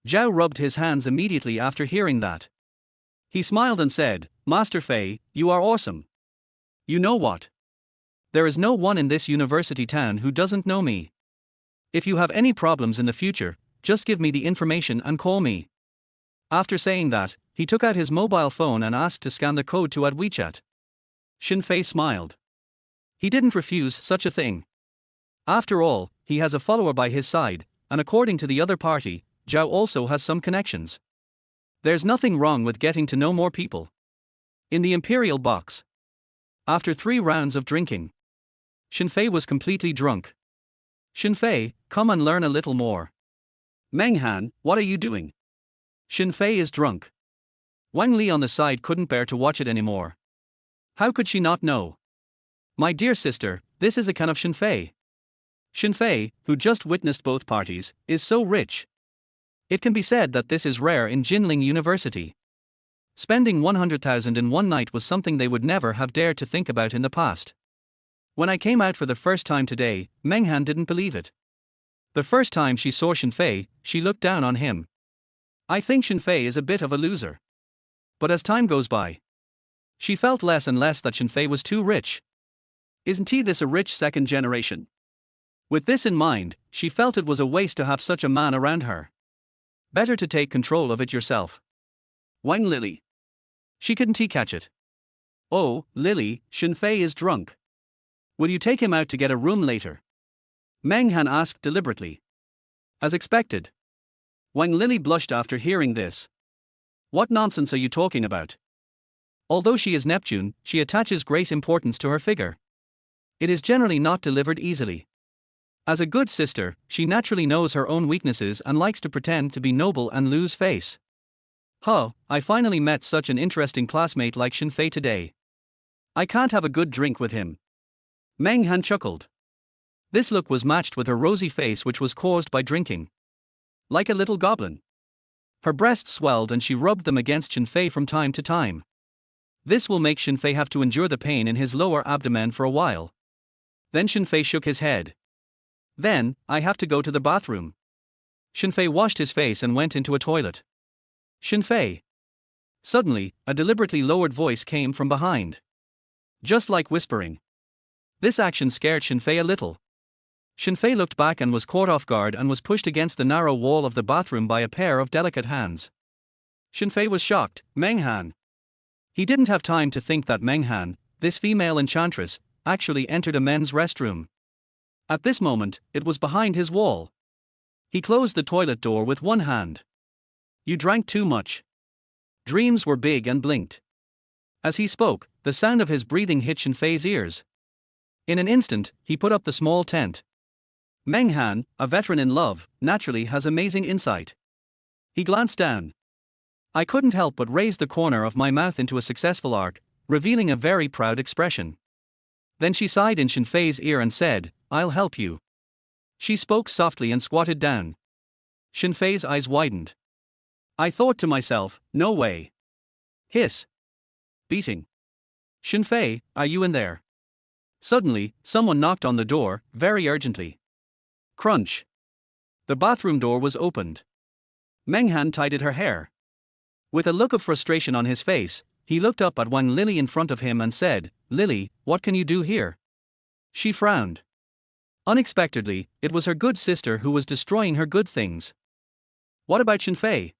Zhao rubbed his hands immediately after hearing that. He smiled and said, Master Fei, you are awesome. You know what? There is no one in this university town who doesn't know me. If you have any problems in the future, just give me the information and call me. After saying that, he took out his mobile phone and asked to scan the code to add WeChat. Shen Fei smiled. He didn't refuse such a thing. After all, he has a follower by his side, and according to the other party, Zhao also has some connections. There's nothing wrong with getting to know more people. In the Imperial box. After 3 rounds of drinking, Shen Fei was completely drunk. Shen Fei, come and learn a little more. Meng Han, what are you doing? Shen Fei is drunk. Wang Li on the side couldn't bear to watch it anymore. How could she not know? My dear sister, this is a can of Shen Fei. Shen Fei, who just witnessed both parties, is so rich. It can be said that this is rare in Jinling University. Spending 100,000 in one night was something they would never have dared to think about in the past. When I came out for the first time today, Meng Han didn't believe it. The first time she saw Shen Fei, she looked down on him. I think Shen Fei is a bit of a loser. But as time goes by, she felt less and less that Shen Fei was too rich. Isn't he this a rich second generation? With this in mind, she felt it was a waste to have such a man around her. Better to take control of it yourself. Wang Lily. She couldn't catch it. Oh, Lily, Shen Fei is drunk. Will you take him out to get a room later? Meng Han asked deliberately. As expected. Wang Lily blushed after hearing this. What nonsense are you talking about? Although she is Neptune, she attaches great importance to her figure. It is generally not delivered easily. As a good sister, she naturally knows her own weaknesses and likes to pretend to be noble and lose face. Huh, I finally met such an interesting classmate like Shen Fei today. I can't have a good drink with him. Meng Han chuckled. This look was matched with her rosy face, which was caused by drinking. Like a little goblin. Her breasts swelled and she rubbed them against Shen Fei from time to time. This will make Shen Fei have to endure the pain in his lower abdomen for a while. Then Shen Fei shook his head. Then, I have to go to the bathroom. Shen Fei washed his face and went into a toilet. Shen Fei. Suddenly, a deliberately lowered voice came from behind. Just like whispering. This action scared Shen Fei a little. Shen Fei looked back and was caught off guard and was pushed against the narrow wall of the bathroom by a pair of delicate hands. Shen Fei was shocked. Meng Han. He didn't have time to think that Meng Han, this female enchantress, actually entered a men's restroom. At this moment, it was behind his wall. He closed the toilet door with one hand. You drank too much. Dreams were big and blinked. As he spoke, the sound of his breathing hit Shen Fei's ears. In an instant, he put up the small tent. Meng Han, a veteran in love, naturally has amazing insight. He glanced down. I couldn't help but raise the corner of my mouth into a successful arc, revealing a very proud expression. Then she sighed in Shen Fei's ear and said, I'll help you. She spoke softly and squatted down. Shen Fei's eyes widened. I thought to myself, no way. Hiss. Beating. Shen Fei, are you in there? Suddenly, someone knocked on the door, very urgently. Crunch. The bathroom door was opened. Meng Han tidied her hair. With a look of frustration on his face, he looked up at Wang Lily in front of him and said, Lily, what can you do here? She frowned. Unexpectedly, it was her good sister who was destroying her good things. What about Shen Fei?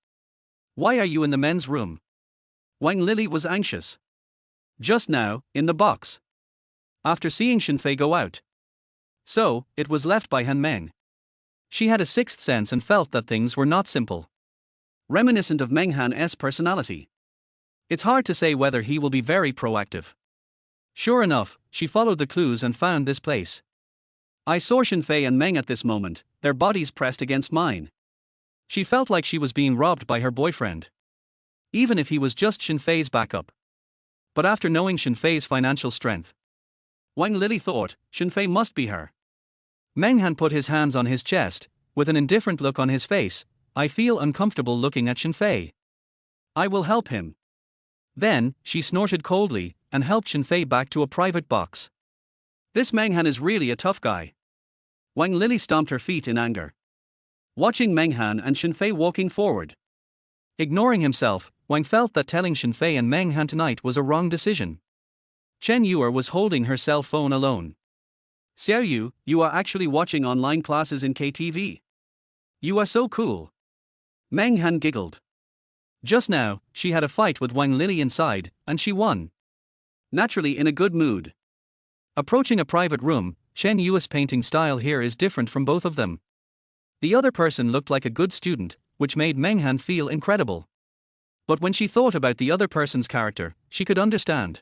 Why are you in the men's room? Wang Lily was anxious. Just now, in the box. After seeing Shen Fei go out. So, it was left by Han Meng. She had a sixth sense and felt that things were not simple. reminiscent of Meng Han's personality. It's hard to say whether he will be very proactive. Sure enough, she followed the clues and found this place. I saw Shen Fei and Meng at this moment, their bodies pressed against mine. She felt like she was being robbed by her boyfriend. Even if he was just Shen Fei's backup. But after knowing Shen Fei's financial strength, Wang Lili thought, Shen Fei must be her. Meng Han put his hands on his chest, with an indifferent look on his face. I feel uncomfortable looking at Shen Fei. I will help him. Then, she snorted coldly, and helped Shen Fei back to a private box. This Meng Han is really a tough guy. Wang Lili stomped her feet in anger, watching Meng Han and Shen Fei walking forward. Ignoring himself, Wang felt that telling Shen Fei and Meng Han tonight was a wrong decision. Chen Yuer was holding her cell phone alone. Xiao Yu, you are actually watching online classes in KTV. You are so cool. Meng Han giggled. Just now, she had a fight with Wang Lili inside, and she won. Naturally in a good mood. Approaching a private room, Chen Yu's painting style here is different from both of them. The other person looked like a good student, which made Meng Han feel incredible. But when she thought about the other person's character, she could understand.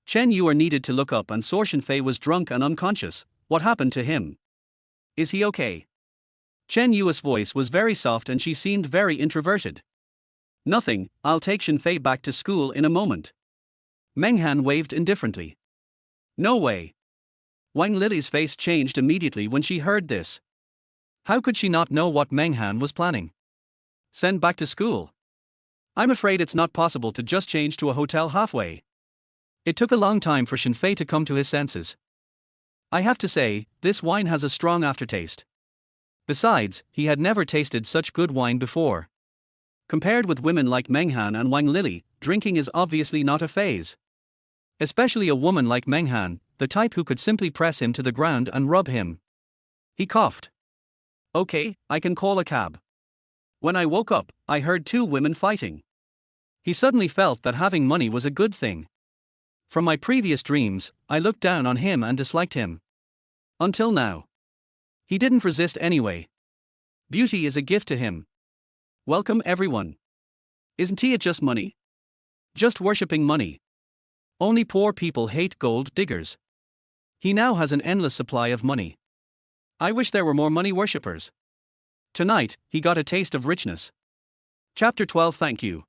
Chen Yuer needed to look up and saw Shen Fei was drunk and unconscious. What happened to him? Is he okay? Chen Yu's voice was very soft and she seemed very introverted. Nothing, I'll take Shen Fei back to school in a moment. Meng Han waved indifferently. No way. Wang Lili's face changed immediately when she heard this. How could she not know what Meng Han was planning? Send back to school? I'm afraid it's not possible to just change to a hotel halfway. It took a long time for Shen Fei to come to his senses. I have to say, this wine has a strong aftertaste. Besides, he had never tasted such good wine before. Compared with women like Meng Han and Wang Lili, drinking is obviously not a phase. Especially a woman like Meng Han, the type who could simply press him to the ground and rub him. He coughed. Okay, I can call a cab. When I woke up, I heard two women fighting. He suddenly felt that having money was a good thing. From my previous dreams, I looked down on him and disliked him. Until now. He didn't resist anyway. Beauty is a gift to him. Welcome everyone. Isn't it just money? Just worshipping money. Only poor people hate gold diggers. He now has an endless supply of money. I wish there were more money worshippers. Tonight, he got a taste of richness. Chapter 12. Thank you.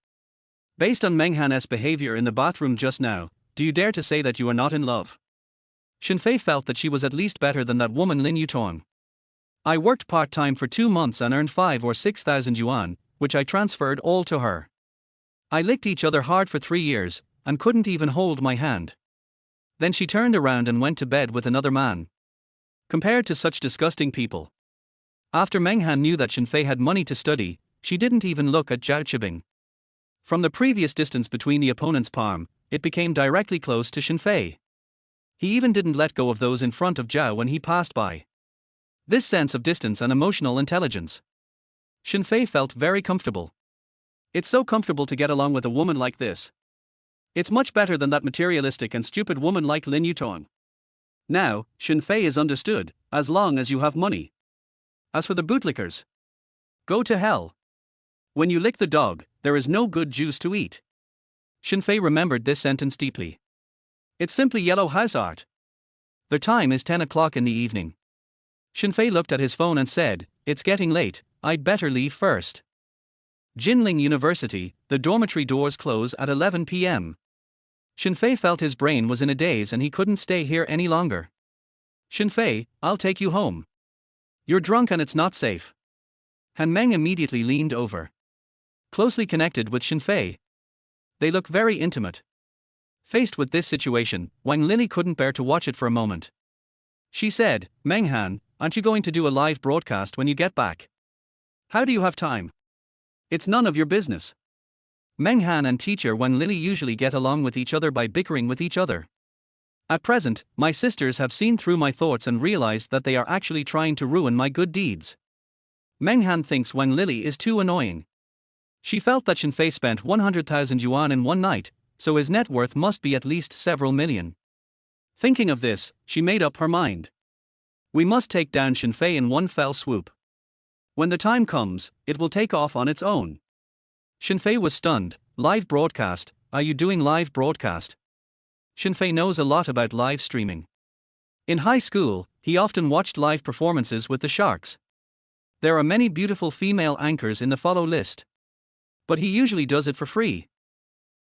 Based on Meng Han's behavior in the bathroom just now, do you dare to say that you are not in love? Shen Fei felt that she was at least better than that woman Lin Yutong. I worked part-time for 2 months and earned 5 or 6,000 yuan, which I transferred all to her. I licked each other hard for 3 years, and couldn't even hold my hand. Then she turned around and went to bed with another man. Compared to such disgusting people. After Meng Han knew that Shen Fei had money to study, she didn't even look at Zhao Qibing. From the previous distance between the opponent's palm, it became directly close to Shen Fei. He even didn't let go of those in front of Zhao when he passed by. This sense of distance and emotional intelligence. Shen Fei felt very comfortable. It's so comfortable to get along with a woman like this. It's much better than that materialistic and stupid woman like Lin Yutong. Now, Shen Fei is understood, as long as you have money. As for the bootlickers, go to hell. When you lick the dog, there is no good juice to eat. Shen Fei remembered this sentence deeply. It's simply yellow house art. The time is 10 o'clock in the evening. Shen Fei looked at his phone and said, it's getting late, I'd better leave first. Jinling University, the dormitory doors close at 11 p.m. Shen Fei felt his brain was in a daze and he couldn't stay here any longer. Shen Fei, I'll take you home. You're drunk and it's not safe. Han Meng immediately leaned over. Closely connected with Shen Fei. They look very intimate. Faced with this situation, Wang Lili couldn't bear to watch it for a moment. She said, Meng Han, aren't you going to do a live broadcast when you get back? How do you have time? It's none of your business. Meng Han and teacher Wang Lili usually get along with each other by bickering with each other. At present, my sisters have seen through my thoughts and realized that they are actually trying to ruin my good deeds. Meng Han thinks Wang Lili is too annoying. She felt that Shen Fei spent 100,000 yuan in one night, so his net worth must be at least several million. Thinking of this, she made up her mind. We must take down Shen Fei in one fell swoop. When the time comes, it will take off on its own. Shen Fei was stunned. Live broadcast? Are you doing live broadcast? Shen Fei knows a lot about live streaming. In high school, he often watched live performances with the Sharks. There are many beautiful female anchors in the follow list. But he usually does it for free.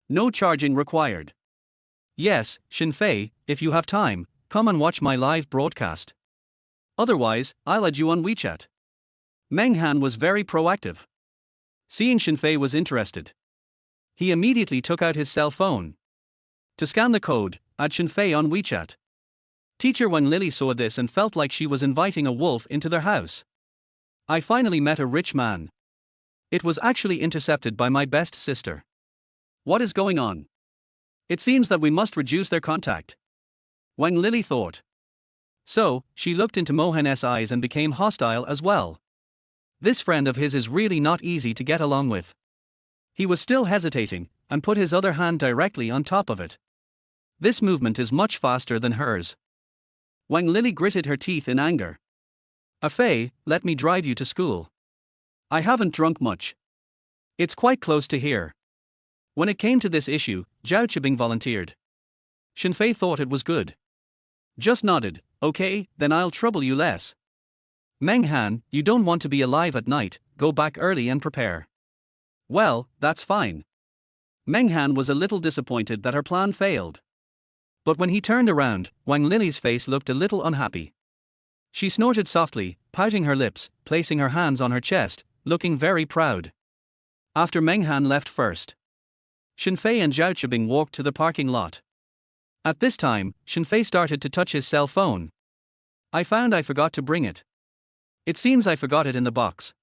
No charging required. Yes, Shen Fei, if you have time, come and watch my live broadcast. Otherwise, I'll add you on WeChat. Meng Han was very proactive. Seeing Shen Fei was interested, he immediately took out his cell phone to scan the code, add Shen Fei on WeChat. Teacher Wen Lily saw this and felt like she was inviting a wolf into their house. I finally met a rich man. It was actually intercepted by my best sister. What is going on? It seems that we must reduce their contact. Wang Lily thought. So, she looked into Mohan's eyes and became hostile as well. This friend of his is really not easy to get along with. He was still hesitating, and put his other hand directly on top of it. This movement is much faster than hers. Wang Lily gritted her teeth in anger. Fei, let me drive you to school. I haven't drunk much. It's quite close to here. When it came to this issue, Zhao Qibing volunteered. Shen Fei thought it was good. Just nodded. Okay, then I'll trouble you less. Meng Han, you don't want to be alive at night, go back early and prepare. Well, that's fine. Meng Han was a little disappointed that her plan failed. But when he turned around, Wang Lily's face looked a little unhappy. She snorted softly, pouting her lips, placing her hands on her chest, looking very proud. After Meng Han left first, Shen Fei and Zhao Qibing walked to the parking lot. At this time, Shen Fei started to touch his cell phone. I found I forgot to bring it. It seems I forgot it in the box.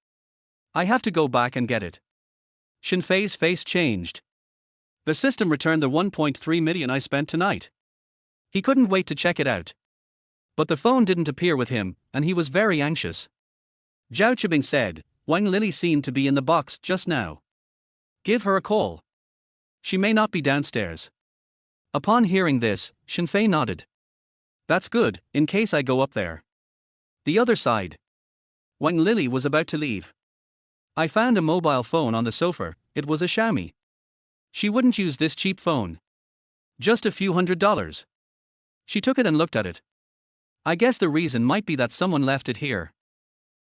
I have to go back and get it. Shen Fei's face changed. The system returned the 1.3 million I spent tonight. He couldn't wait to check it out. But the phone didn't appear with him, and he was very anxious. Zhao Qibing said, Wang Lily seemed to be in the box just now. Give her a call. She may not be downstairs. Upon hearing this, Shen Fei nodded. That's good, in case I go up there. The other side. Wang Lily was about to leave. I found a mobile phone on the sofa, it was a Xiaomi. She wouldn't use this cheap phone. Just a few $100s. She took it and looked at it. I guess the reason might be that someone left it here.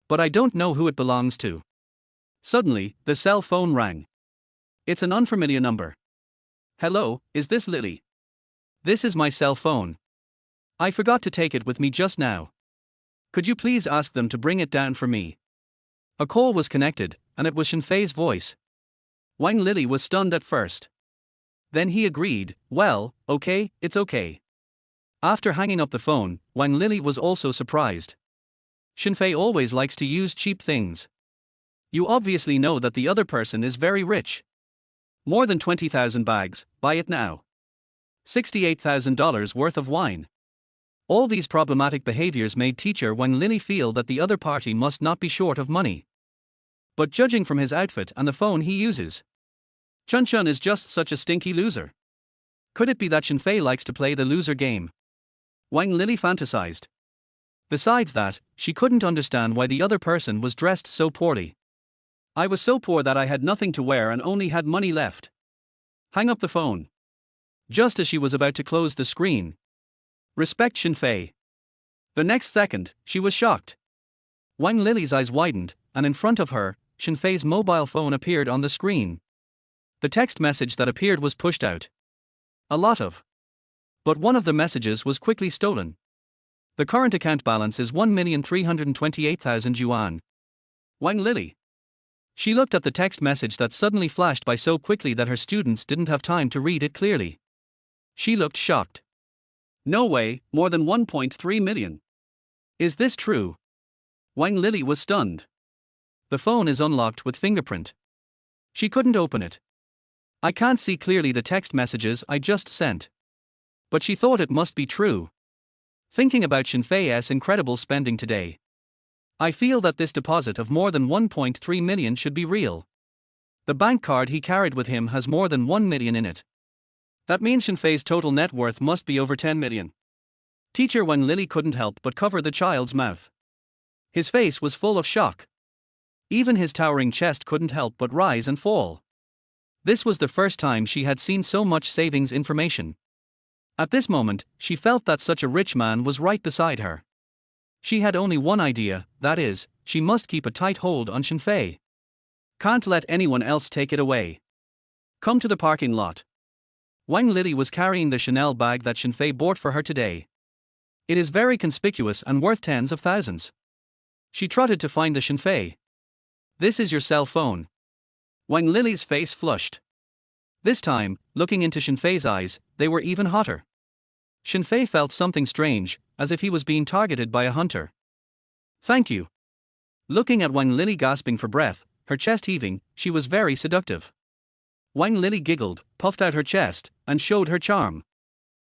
But I don't know who it belongs to. Suddenly, the cell phone rang. It's an unfamiliar number. Hello, is this Lily? This is my cell phone. I forgot to take it with me just now. Could you please ask them to bring it down for me? A call was connected, and it was Shen Fei's voice. Wang Lily was stunned at first. Then he agreed, well, okay, it's okay. After hanging up the phone, Wang Lily was also surprised. Shen Fei always likes to use cheap things. You obviously know that the other person is very rich. More than 20,000 bags, buy it now. $68,000 worth of wine. All these problematic behaviors made teacher Wang Lily feel that the other party must not be short of money. But judging from his outfit and the phone he uses, Chun Chun is just such a stinky loser. Could it be that Shen Fei likes to play the loser game? Wang Lily fantasized. Besides that, she couldn't understand why the other person was dressed so poorly. I was so poor that I had nothing to wear and only had money left. Hang up the phone. Just as she was about to close the screen. Respect Shen Fei. The next second, she was shocked. Wang Lily's eyes widened, and in front of her, Shen Fei's mobile phone appeared on the screen. The text message that appeared was pushed out. A lot of. But one of the messages was quickly stolen. The current account balance is 1,328,000 yuan. Wang Lily. She looked at the text message that suddenly flashed by so quickly that her students didn't have time to read it clearly. She looked shocked. No way, more than 1.3 million. Is this true? Wang Lily was stunned. The phone is unlocked with fingerprint. She couldn't open it. I can't see clearly the text messages I just sent. But she thought it must be true. Thinking about Shen Fei's incredible spending today, I feel that this deposit of more than 1.3 million should be real. The bank card he carried with him has more than 1 million in it. That means Shen Fei's total net worth must be over 10 million. Teacher Wang Lily couldn't help but cover the child's mouth. His face was full of shock. Even his towering chest couldn't help but rise and fall. This was the first time she had seen so much savings information. At this moment, she felt that such a rich man was right beside her. She had only one idea, that is, she must keep a tight hold on Shen Fei. Can't let anyone else take it away. Come to the parking lot. Wang Lili was carrying the Chanel bag that Shen Fei bought for her today. It is very conspicuous and worth tens of thousands. She trotted to find the Shen Fei. This is your cell phone. Wang Lili's face flushed. This time, looking into Shen Fei's eyes, they were even hotter. Shen Fei felt something strange, as if he was being targeted by a hunter. Thank you. Looking at Wang Lili gasping for breath, her chest heaving, she was very seductive. Wang Lili giggled, puffed out her chest, and showed her charm.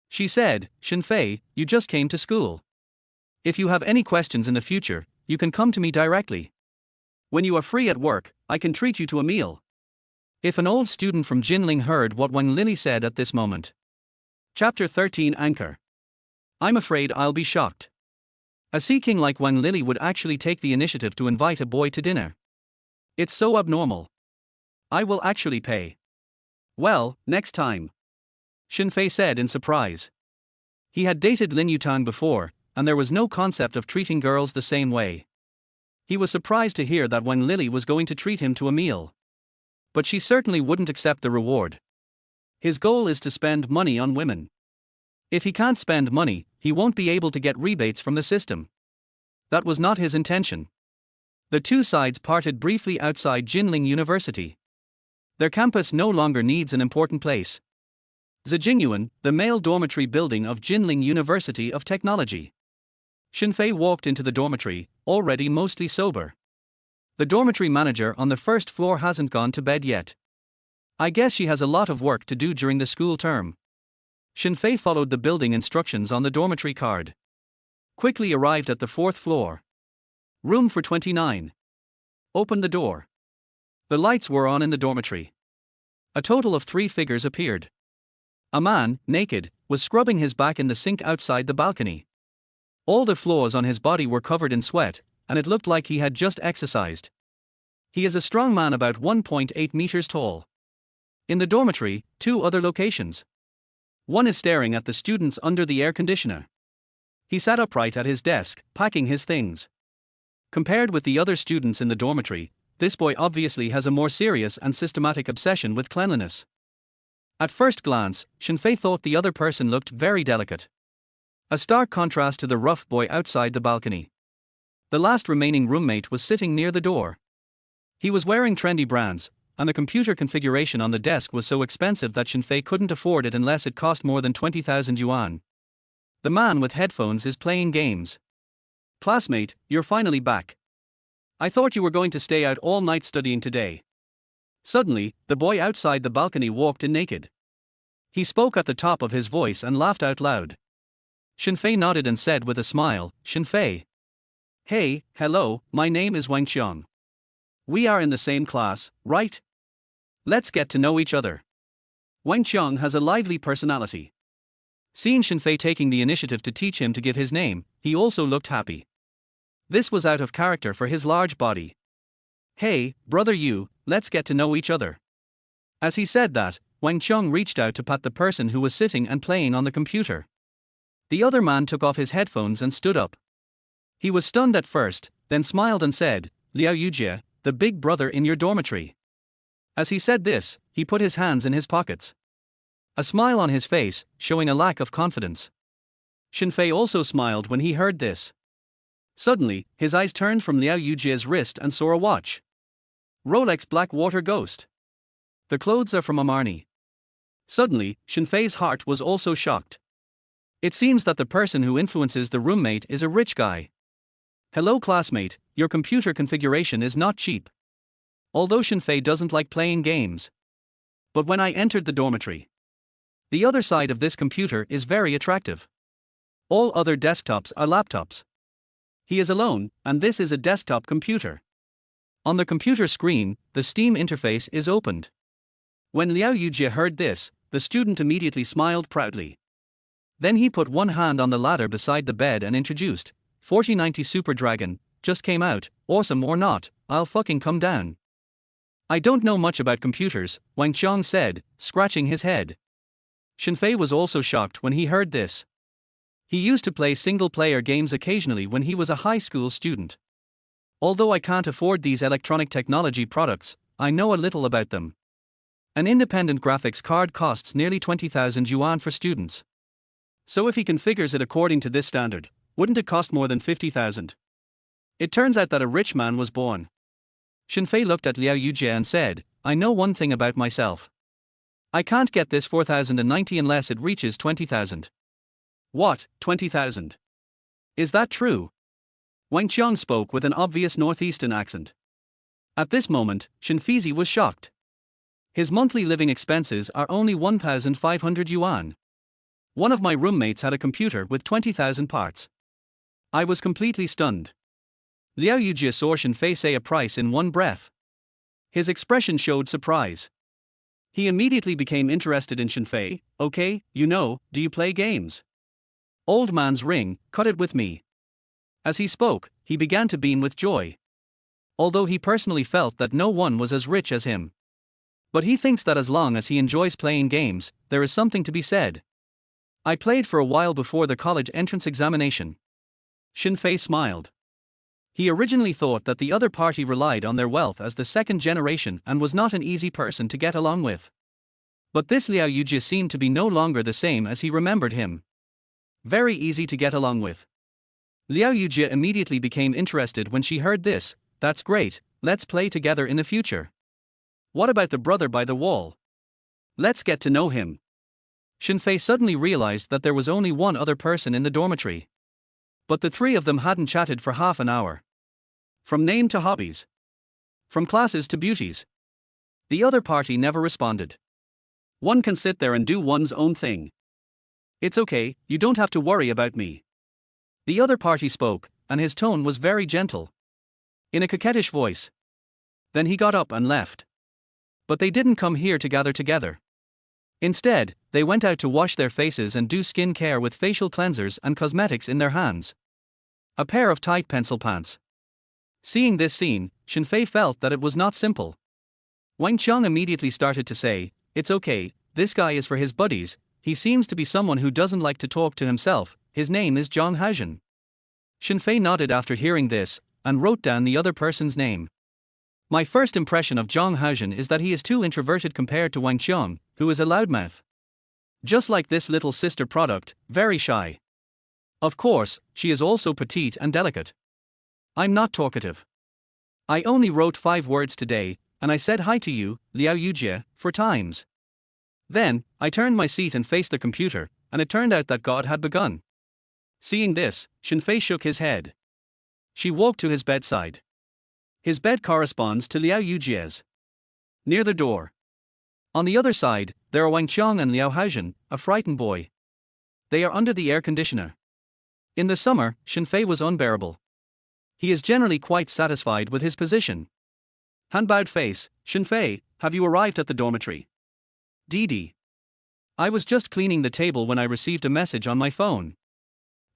She said, Shen Fei, you just came to school. If you have any questions in the future, you can come to me directly. When you are free at work, I can treat you to a meal. If an old student from Jinling heard what Wang Lili said at this moment. Chapter 13 Anchor. I'm afraid I'll be shocked. A sea king like Wang Lili would actually take the initiative to invite a boy to dinner. It's so abnormal. I will actually pay. Well, next time. Shen Fei said in surprise. He had dated Lin Yutang before, and there was no concept of treating girls the same way. He was surprised to hear that Wang Lili was going to treat him to a meal. But she certainly wouldn't accept the reward. His goal is to spend money on women. If he can't spend money, he won't be able to get rebates from the system. That was not his intention. The two sides parted briefly outside Jinling University. Their campus no longer needs an important place. Zijingyuan, the male dormitory building of Jinling University of Technology. Shen Fei walked into the dormitory, already mostly sober. The dormitory manager on the first floor hasn't gone to bed yet. I guess she has a lot of work to do during the school term. Shen Fei followed the building instructions on the dormitory card. Quickly arrived at the fourth floor. Room for 29. Opened the door. The lights were on in the dormitory. A total of 3 figures appeared. A man, naked, was scrubbing his back in the sink outside the balcony. All the floors on his body were covered in sweat, and it looked like he had just exercised. He is a strong man about 1.8 meters tall. In the dormitory, 2 other locations. One is staring at the students under the air conditioner. He sat upright at his desk, packing his things. Compared with the other students in the dormitory, this boy obviously has a more serious and systematic obsession with cleanliness. At first glance, Shen Fei thought the other person looked very delicate. A stark contrast to the rough boy outside the balcony. The last remaining roommate was sitting near the door. He was wearing trendy brands, and the computer configuration on the desk was so expensive that Shen Fei couldn't afford it unless it cost more than 20,000 yuan. The man with headphones is playing games. Classmate, you're finally back. I thought you were going to stay out all night studying today. Suddenly, the boy outside the balcony walked in naked. He spoke at the top of his voice and laughed out loud. Shen Fei nodded and said with a smile, Shen Fei. Hey, hello, my name is Wang Qiang. We are in the same class, right? Let's get to know each other. Wang Qiang has a lively personality. Seeing Shen Fei taking the initiative to teach him to give his name, he also looked happy. This was out of character for his large body. Hey, brother you, let's get to know each other. As he said that, Wang Qiang reached out to pat the person who was sitting and playing on the computer. The other man took off his headphones and stood up. He was stunned at first, then smiled and said, Liao Yujie, the big brother in your dormitory. As he said this, he put his hands in his pockets. A smile on his face, showing a lack of confidence. Shen Fei also smiled when he heard this. Suddenly, his eyes turned from Liao Yujie's wrist and saw a watch. Rolex Blackwater Ghost. The clothes are from Amarni. Suddenly, Shen Fei's heart was also shocked. It seems that the person who influences the roommate is a rich guy. Hello classmate, your computer configuration is not cheap. Although Shen Fei doesn't like playing games. But when I entered the dormitory, the other side of this computer is very attractive. All other desktops are laptops. He is alone, and this is a desktop computer. On the computer screen, the Steam interface is opened. When Liao Yujie heard this, the student immediately smiled proudly. Then he put one hand on the ladder beside the bed and introduced, 4090 Super Dragon, just came out, awesome or not, I'll fucking come down. I don't know much about computers, Wang Qiang said, scratching his head. Shen Fei was also shocked when he heard this. He used to play single-player games occasionally when he was a high school student. Although I can't afford these electronic technology products, I know a little about them. An independent graphics card costs nearly 20,000 yuan for students. So if he configures it according to this standard, wouldn't it cost more than 50,000? It turns out that a rich man was born. Shen Fei looked at Liao Yujie and said, I know one thing about myself. I can't get this 4,090 unless it reaches 20,000. What, 20,000? Is that true? Wang Qiang spoke with an obvious northeastern accent. At this moment, Shen Fei was shocked. His monthly living expenses are only 1,500 yuan. One of my roommates had a computer with 20,000 parts. I was completely stunned. Liao Yujie saw Shen Fei say a price in one breath. His expression showed surprise. He immediately became interested in Shen Fei. Okay, do you play games? Old man's ring, cut it with me. As he spoke, he began to beam with joy. Although he personally felt that no one was as rich as him. But he thinks that as long as he enjoys playing games, there is something to be said. I played for a while before the college entrance examination. Shen Fei smiled. He originally thought that the other party relied on their wealth as the second generation and was not an easy person to get along with. But this Liao Yujie seemed to be no longer the same as he remembered him. Very easy to get along with. Liao Yujie immediately became interested when she heard this. That's great, let's play together in the future. What about the brother by the wall? Let's get to know him. Shen Fei suddenly realized that there was only one other person in the dormitory. But the three of them hadn't chatted for half an hour. From name to hobbies. From classes to beauties. The other party never responded. One can sit there and do one's own thing. It's okay, you don't have to worry about me. The other party spoke, and his tone was very gentle. In a coquettish voice. Then he got up and left. But they didn't come here to gather together. Instead, they went out to wash their faces and do skin care with facial cleansers and cosmetics in their hands. A pair of tight pencil pants. Seeing this scene, Shen Fei felt that it was not simple. Wang Qiang immediately started to say, it's okay, this guy is for his buddies, he seems to be someone who doesn't like to talk to himself, his name is Zhang Haojun. Shen Fei nodded after hearing this, and wrote down the other person's name. My first impression of Zhang Haojun is that he is too introverted compared to Wang Qiang, who is a loudmouth. Just like this little sister product, very shy. Of course, she is also petite and delicate. I'm not talkative. I only wrote 5 words today, and I said hi to you, Liao Yujie, 4 times. Then, I turned my seat and faced the computer, and it turned out that God had begun. Seeing this, Shen Fei shook his head. She walked to his bedside. His bed corresponds to Liao Yujie's. Near the door. On the other side, there are Wang Qiang and Liao Haojun, a frightened boy. They are under the air conditioner. In the summer, Shen Fei was unbearable. He is generally quite satisfied with his position. Hand-bowed face, Shen Fei, have you arrived at the dormitory? Didi. I was just cleaning the table when I received a message on my phone.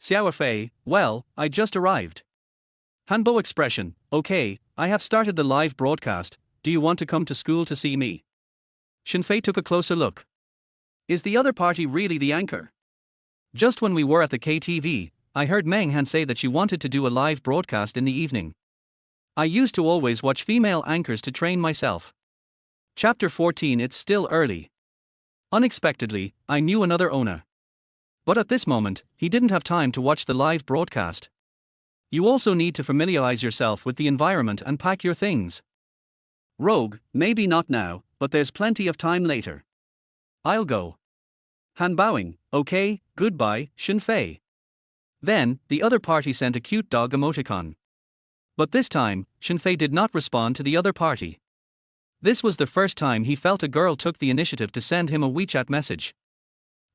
Xiao Fei, well, I just arrived. Hanbo expression, okay, I have started the live broadcast, do you want to come to school to see me? Shen Fei took a closer look. Is the other party really the anchor? Just when we were at the KTV, I heard Meng Han say that she wanted to do a live broadcast in the evening. I used to always watch female anchors to train myself. Chapter 14. It's still early. Unexpectedly, I knew another owner. But at this moment, he didn't have time to watch the live broadcast. You also need to familiarize yourself with the environment and pack your things. Rogue, maybe not now, but there's plenty of time later. I'll go. Han bowing, okay, goodbye, Shen Fei. Then, the other party sent a cute dog emoticon. But this time, Shen Fei did not respond to the other party. This was the first time he felt a girl took the initiative to send him a WeChat message.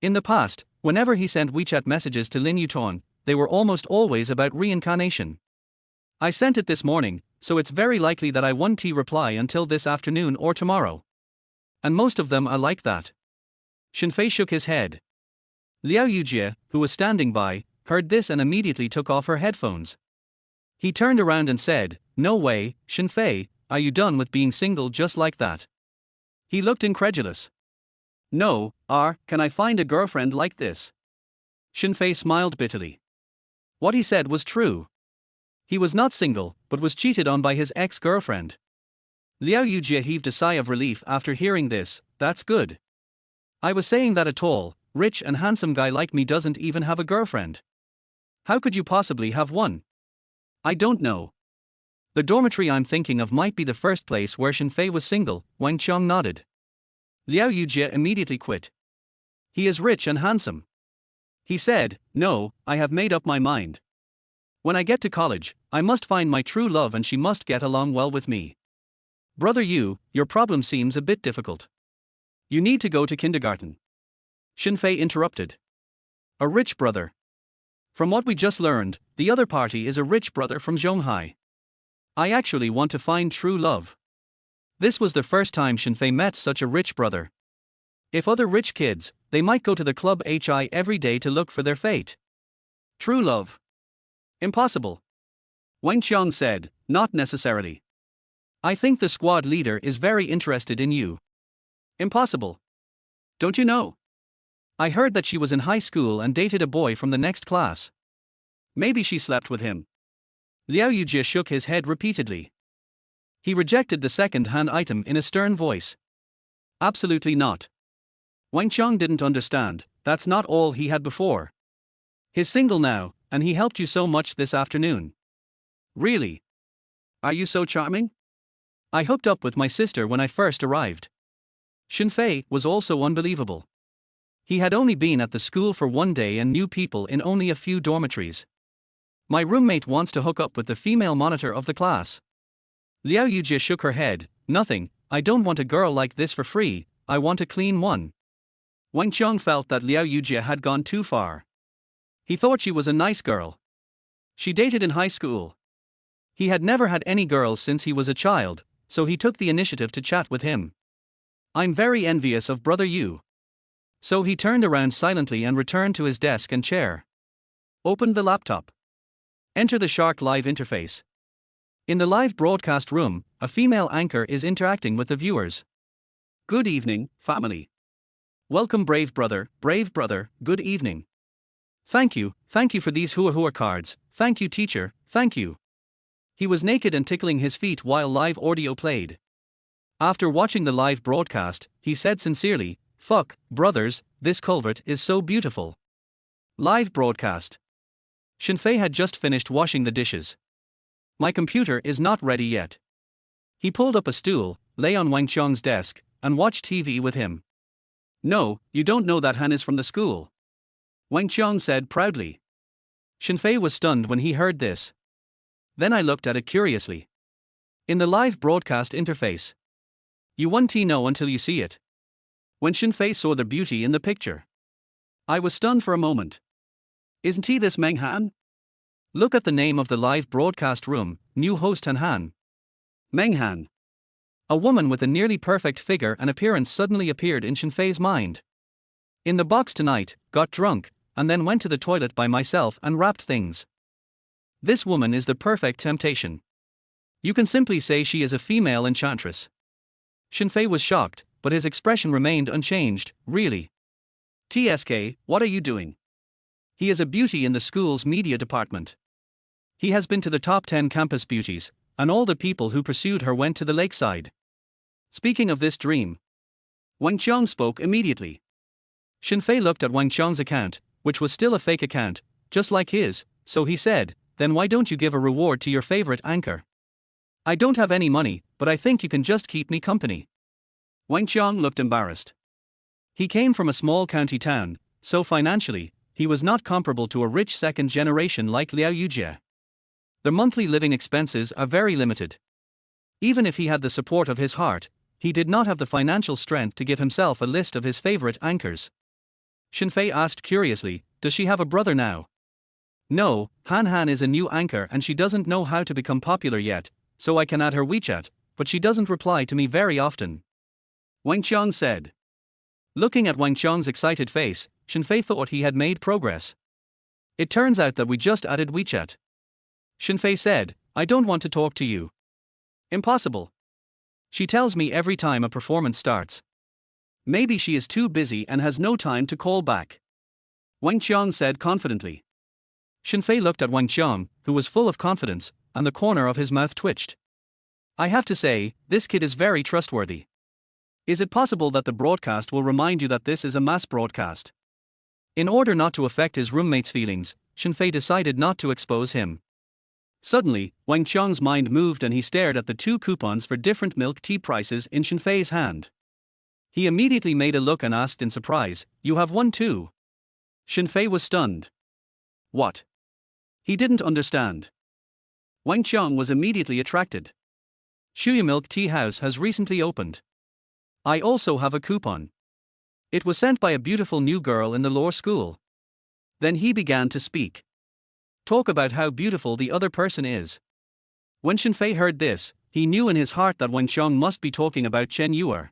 In the past, whenever he sent WeChat messages to Lin Yuton, they were almost always about reincarnation. I sent it this morning, so it's very likely that I won't reply until this afternoon or tomorrow. And most of them are like that. Shen Fei shook his head. Liao Yujie, who was standing by, heard this and immediately took off her headphones. He turned around and said, no way, Shen Fei, are you done with being single just like that? He looked incredulous. No, can I find a girlfriend like this? Shen Fei smiled bitterly. What he said was true. He was not single, but was cheated on by his ex-girlfriend. Liao Yujie heaved a sigh of relief after hearing this. That's good. I was saying that a tall, rich and handsome guy like me doesn't even have a girlfriend. How could you possibly have one? I don't know. The dormitory I'm thinking of might be the first place where Shen Fei was single. Wang Qiang nodded. Liao Yujie immediately quit. He is rich and handsome. He said, no, I have made up my mind. When I get to college, I must find my true love and she must get along well with me. Brother Yu, your problem seems a bit difficult. You need to go to kindergarten. Shen Fei interrupted. A rich brother. From what we just learned, the other party is a rich brother from Zhonghai. I actually want to find true love. This was the first time Shen Fei met such a rich brother. If other rich kids, they might go to the club HI every day to look for their fate. True love. Impossible. Wang Qiang said, not necessarily. I think the squad leader is very interested in you. Impossible. Don't you know? I heard that she was in high school and dated a boy from the next class. Maybe she slept with him. Liao Yujie shook his head repeatedly. He rejected the second-hand item in a stern voice. Absolutely not. Wang Qiang didn't understand, that's not all he had before. He's single now, and he helped you so much this afternoon. Really? Are you so charming? I hooked up with my sister when I first arrived. Shen Fei was also unbelievable. He had only been at the school for one day and knew people in only a few dormitories. My roommate wants to hook up with the female monitor of the class. Liao Yujie shook her head, nothing, I don't want a girl like this for free, I want a clean one. Wang Qiang felt that Liao Yujie had gone too far. He thought she was a nice girl. She dated in high school. He had never had any girls since he was a child, so he took the initiative to chat with him. I'm very envious of Brother Yu. So he turned around silently and returned to his desk and chair. Opened the laptop. Enter the Shark Live interface. In the live broadcast room, a female anchor is interacting with the viewers. Good evening, family. Welcome brave brother, good evening. Thank you for these hua cards, thank you teacher, thank you. He was naked and tickling his feet while live audio played. After watching the live broadcast, he said sincerely, fuck, brothers, this culvert is so beautiful. Live broadcast. Shen Fei had just finished washing the dishes. My computer is not ready yet. He pulled up a stool, lay on Wang Qiang's desk, and watched TV with him. No, you don't know that Han is from the school. Wang Qiang said proudly. Shen Fei was stunned when he heard this. Then I looked at it curiously. In the live broadcast interface. You won't know until you see it. When Shen Fei saw the beauty in the picture. I was stunned for a moment. Isn't he this Meng Han? Look at the name of the live broadcast room, new host Han Han. Meng Han. A woman with a nearly perfect figure and appearance suddenly appeared in Shen Fei's mind. In the box tonight, got drunk, and then went to the toilet by myself and wrapped things. This woman is the perfect temptation. You can simply say she is a female enchantress. Shen Fei was shocked, but his expression remained unchanged. Really? TSK, what are you doing? He is a beauty in the school's media department. He has been to the top 10 campus beauties, and all the people who pursued her went to the lakeside. Speaking of this dream, Wang Qiang spoke immediately. Shen Fei looked at Wang Qiang's account, which was still a fake account, just like his, so he said, then why don't you give a reward to your favorite anchor? I don't have any money, but I think you can just keep me company. Wang Qiang looked embarrassed. He came from a small county town, so financially, he was not comparable to a rich second generation like Liao Yujie. Their monthly living expenses are very limited. Even if he had the support of his heart, he did not have the financial strength to give himself a list of his favorite anchors. Shen Fei asked curiously, does she have a brother now? No, Han Han is a new anchor and she doesn't know how to become popular yet, so I can add her WeChat, but she doesn't reply to me very often. Wang Qiang said. Looking at Wang Qiang's excited face, Shen Fei thought he had made progress. It turns out that we just added WeChat. Shen Fei said, I don't want to talk to you. Impossible. She tells me every time a performance starts. Maybe she is too busy and has no time to call back. Wang Qiang said confidently. Shen Fei looked at Wang Qiang, who was full of confidence, and the corner of his mouth twitched. I have to say, this kid is very trustworthy. Is it possible that the broadcast will remind you that this is a mass broadcast? In order not to affect his roommate's feelings, Shen Fei decided not to expose him. Suddenly, Wang Qiang's mind moved and he stared at the 2 coupons for different milk tea prices in Shen Fei's hand. He immediately made a look and asked in surprise, "You have one too?" Shen Fei was stunned. What? He didn't understand. Wang Qiang was immediately attracted. Shuya Milk Tea House has recently opened. I also have a coupon. It was sent by a beautiful new girl in the law school. Then he began to speak. Talk about how beautiful the other person is. When Shen Fei heard this, he knew in his heart that Wang Qiang must be talking about Chen Yuer.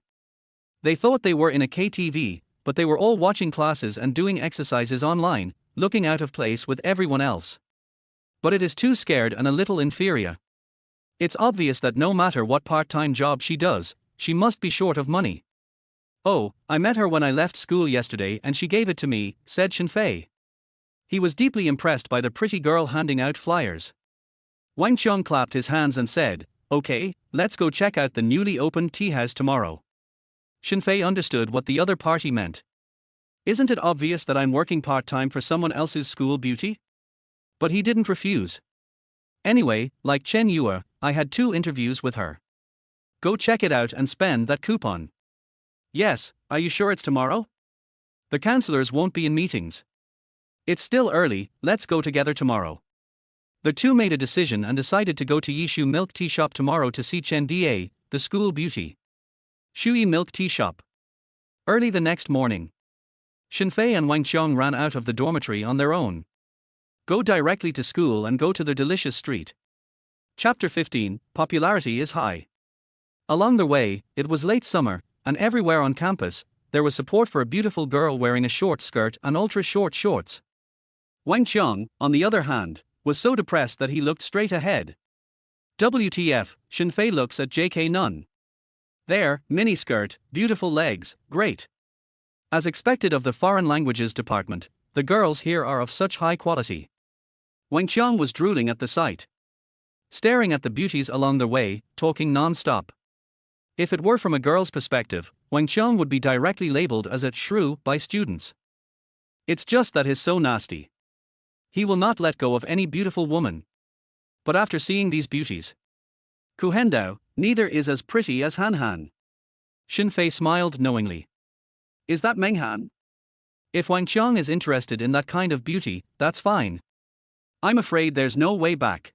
They thought they were in a KTV, but they were all watching classes and doing exercises online, looking out of place with everyone else. But it is too scared and a little inferior. It's obvious that no matter what part-time job she does, she must be short of money. Oh, I met her when I left school yesterday and she gave it to me, said Shen Fei. He was deeply impressed by the pretty girl handing out flyers. Wang Qiang clapped his hands and said, "Okay, let's go check out the newly opened tea house tomorrow." Shen Fei understood what the other party meant. Isn't it obvious that I'm working part-time for someone else's school beauty? But he didn't refuse. Anyway, like Chen Yuer, I had 2 interviews with her. Go check it out and spend that coupon. Yes, are you sure it's tomorrow? The counselors won't be in meetings. It's still early, let's go together tomorrow. The 2 made a decision and decided to go to Yishu Milk Tea Shop tomorrow to see Chen Da, the school beauty. Shuyi Milk Tea Shop. Early the next morning, Shen Fei and Wang Qiang ran out of the dormitory on their own. Go directly to school and go to the delicious street. Chapter 15, Popularity is High. Along the way, it was late summer, and everywhere on campus, there was support for a beautiful girl wearing a short skirt and ultra-short shorts. Wang Qiang, on the other hand, was so depressed that he looked straight ahead. WTF, Shen Fei looks at JK Nun. There, miniskirt, beautiful legs, great. As expected of the foreign languages department, the girls here are of such high quality. Wang Qiang was drooling at the sight. Staring at the beauties along the way, talking non-stop. If it were from a girl's perspective, Wang Qiang would be directly labeled as a shrew by students. It's just that he's so nasty. He will not let go of any beautiful woman. But after seeing these beauties, Ku Hendao, neither is as pretty as Han Han. Shen Fei smiled knowingly. Is that Meng Han? If Wang Qiang is interested in that kind of beauty, that's fine. I'm afraid there's no way back.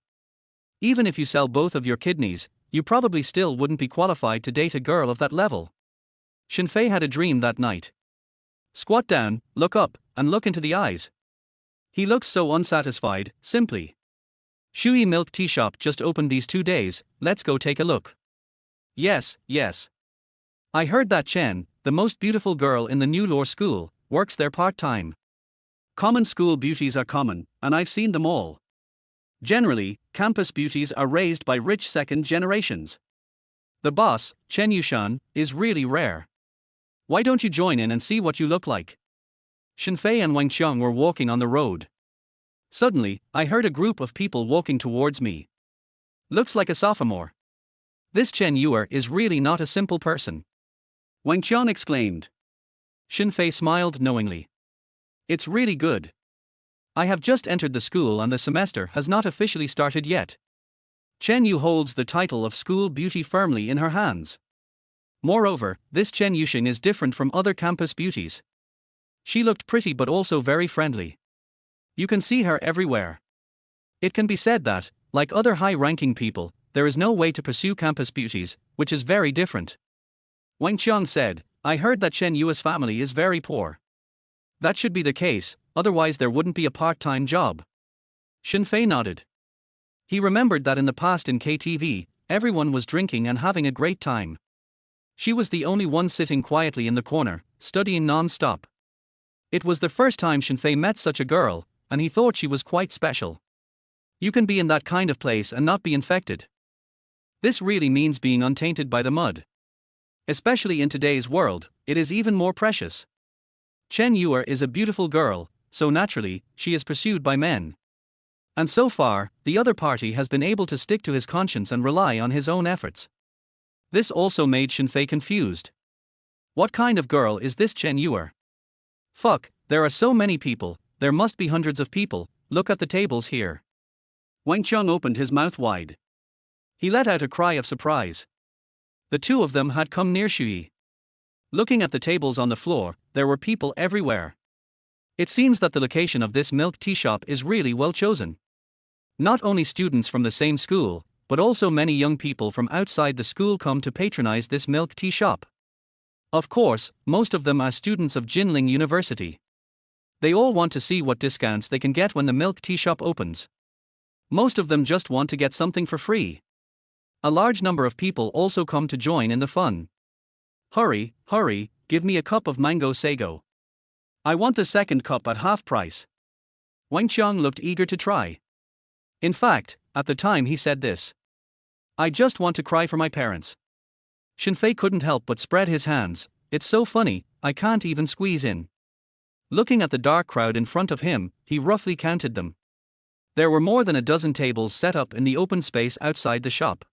Even if you sell both of your kidneys, you probably still wouldn't be qualified to date a girl of that level. Shen Fei had a dream that night. Squat down, look up, and look into the eyes. He looks so unsatisfied, simply. Shuyi Milk Tea Shop just opened these 2 days, let's go take a look. Yes. I heard that Chen, the most beautiful girl in the new law school, works there part-time. Common school beauties are common, and I've seen them all. Generally, campus beauties are raised by rich second generations. The boss, Chen Yushan, is really rare. Why don't you join in and see what you look like? Shen Fei and Wang Qiang were walking on the road. Suddenly, I heard a group of people walking towards me. Looks like a sophomore. This Chen Yuer is really not a simple person. Wang Qiang exclaimed. Shen Fei smiled knowingly. It's really good. I have just entered the school and the semester has not officially started yet. Chen Yu holds the title of school beauty firmly in her hands. Moreover, this Chen Yuxing is different from other campus beauties. She looked pretty but also very friendly. You can see her everywhere. It can be said that, like other high-ranking people, there is no way to pursue campus beauties, which is very different. Wang Qiang said, I heard that Chen Yu's family is very poor. That should be the case, otherwise there wouldn't be a part-time job. Shen Fei nodded. He remembered that in the past in KTV, everyone was drinking and having a great time. She was the only one sitting quietly in the corner, studying non-stop. It was the first time Shen Fei met such a girl, and he thought she was quite special. You can be in that kind of place and not be infected. This really means being untainted by the mud. Especially in today's world, it is even more precious. Chen Yue is a beautiful girl, so naturally, she is pursued by men. And so far, the other party has been able to stick to his conscience and rely on his own efforts. This also made Shen Fei confused. What kind of girl is this Chen Yue? Fuck, there are so many people, there must be hundreds of people, look at the tables here. Wang Qiang opened his mouth wide. He let out a cry of surprise. The two of them had come near Shui. Looking at the tables on the floor, there were people everywhere. It seems that the location of this milk tea shop is really well chosen. Not only students from the same school, but also many young people from outside the school come to patronize this milk tea shop. Of course, most of them are students of Jinling University. They all want to see what discounts they can get when the milk tea shop opens. Most of them just want to get something for free. A large number of people also come to join in the fun. Hurry, hurry, give me a cup of mango sago. I want the second cup at half price. Wang Qiang looked eager to try. In fact, at the time he said this. I just want to cry for my parents. Shen Fei couldn't help but spread his hands. It's so funny, I can't even squeeze in. Looking at the dark crowd in front of him, he roughly counted them. There were more than a dozen tables set up in the open space outside the shop.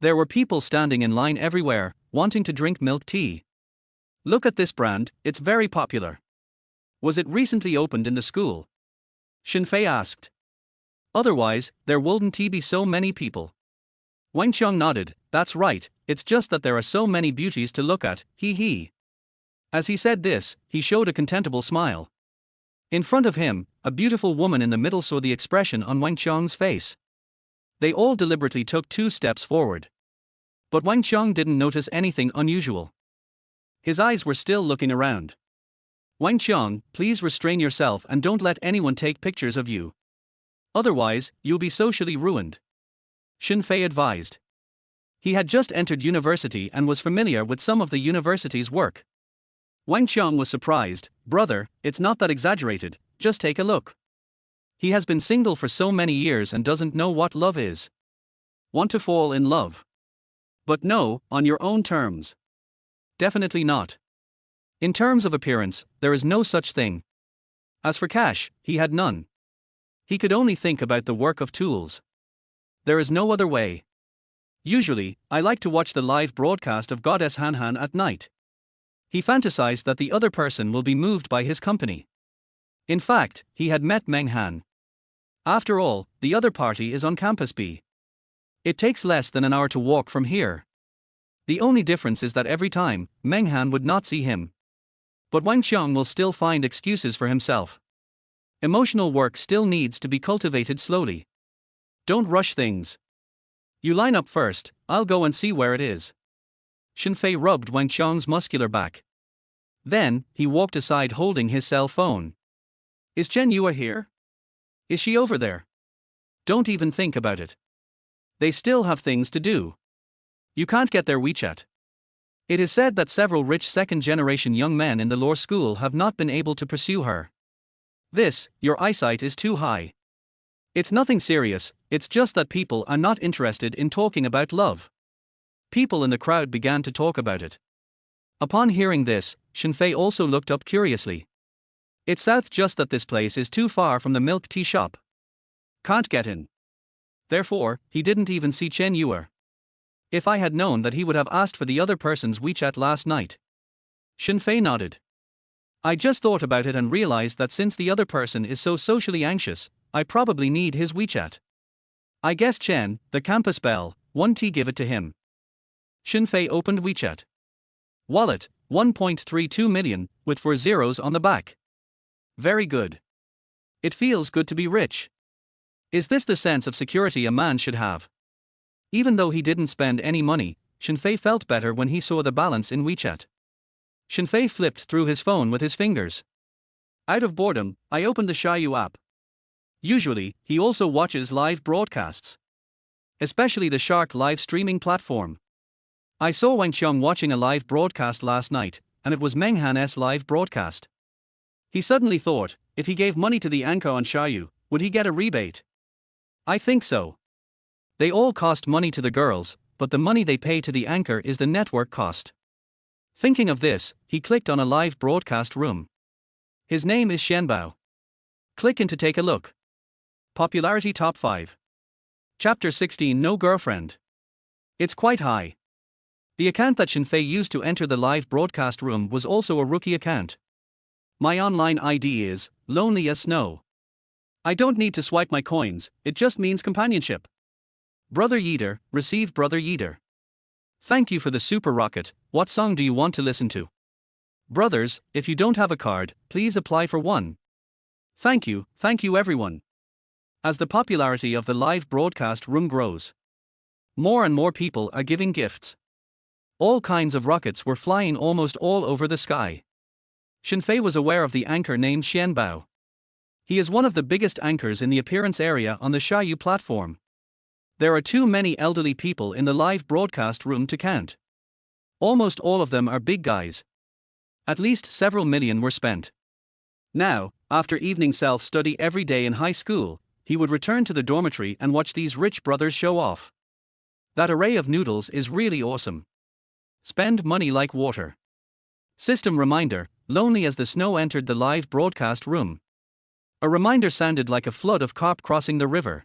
There were people standing in line everywhere, wanting to drink milk tea. Look at this brand, it's very popular. Was it recently opened in the school? Shen Fei asked. Otherwise, there wouldn't be so many people. Wang Qiang nodded, that's right, it's just that there are so many beauties to look at, hee hee. As he said this, he showed a contemptible smile. In front of him, a beautiful woman in the middle saw the expression on Wang Qiang's face. They all deliberately took 2 steps forward. But Wang Qiang didn't notice anything unusual. His eyes were still looking around. Wang Qiang, please restrain yourself and don't let anyone take pictures of you. Otherwise, you'll be socially ruined. Shen Fei advised. He had just entered university and was familiar with some of the university's work. Wang Qiang was surprised. Brother, it's not that exaggerated, just take a look. He has been single for so many years and doesn't know what love is. Want to fall in love? But no, on your own terms. Definitely not. In terms of appearance, there is no such thing. As for cash, he had none. He could only think about the work of tools. There is no other way. Usually, I like to watch the live broadcast of Goddess Han Han at night. He fantasized that the other person will be moved by his company. In fact, he had met Meng Han. After all, the other party is on Campus B. It takes less than an hour to walk from here. The only difference is that every time, Meng Han would not see him. But Wang Qiang will still find excuses for himself. Emotional work still needs to be cultivated slowly. Don't rush things. You line up first, I'll go and see where it is. Shen Fei rubbed Wang Qiang's muscular back. Then, he walked aside holding his cell phone. Is Chen Yue here? Is she over there? Don't even think about it. They still have things to do. You can't get their WeChat. It is said that several rich second-generation young men in the law school have not been able to pursue her. Your eyesight is too high. It's nothing serious, it's just that people are not interested in talking about love. People in the crowd began to talk about it. Upon hearing this, Shen Fei also looked up curiously. It's south, just that this place is too far from the milk tea shop. Can't get in. Therefore, he didn't even see Chen Yue. If I had known that he would have asked for the other person's WeChat last night. Shen Fei nodded. I just thought about it and realized that since the other person is so socially anxious, I probably need his WeChat. I guess Chen, the campus belle, 1T give it to him. Shen Fei opened WeChat. Wallet, 1.32 million, with 4 zeros on the back. Very good. It feels good to be rich. Is this the sense of security a man should have? Even though he didn't spend any money, Shen Fei felt better when he saw the balance in WeChat. Shen Fei flipped through his phone with his fingers. Out of boredom, I opened the Xiaoyu app. Usually, he also watches live broadcasts. Especially the Shark live streaming platform. I saw Wang Qiang watching a live broadcast last night, and it was Meng Han's live broadcast. He suddenly thought, if he gave money to the anchor on Xiaoyu, would he get a rebate? I think so. They all cost money to the girls, but the money they pay to the anchor is the network cost. Thinking of this, he clicked on a live broadcast room. His name is Shen Fei. Click in to take a look. Popularity Top 5. Chapter 16 No Girlfriend. It's quite high. The account that Shen Fei used to enter the live broadcast room was also a rookie account. My online ID is lonely as snow. I don't need to swipe my coins, it just means companionship. Brother Yeater, received Brother Yeater. Thank you for the super rocket. What song do you want to listen to? Brothers, if you don't have a card, please apply for one. Thank you everyone. As the popularity of the live broadcast room grows, more and more people are giving gifts. All kinds of rockets were flying almost all over the sky. Shen Fei was aware of the anchor named Shen Fei. He is one of the biggest anchors in the appearance area on the Xiaoyu platform. There are too many elderly people in the live broadcast room to count. Almost all of them are big guys. At least several million were spent. Now, after evening self-study every day in high school, he would return to the dormitory and watch these rich brothers show off. That array of noodles is really awesome. Spend money like water. System reminder, lonely as the snow entered the live broadcast room. A reminder sounded like a flood of carp crossing the river.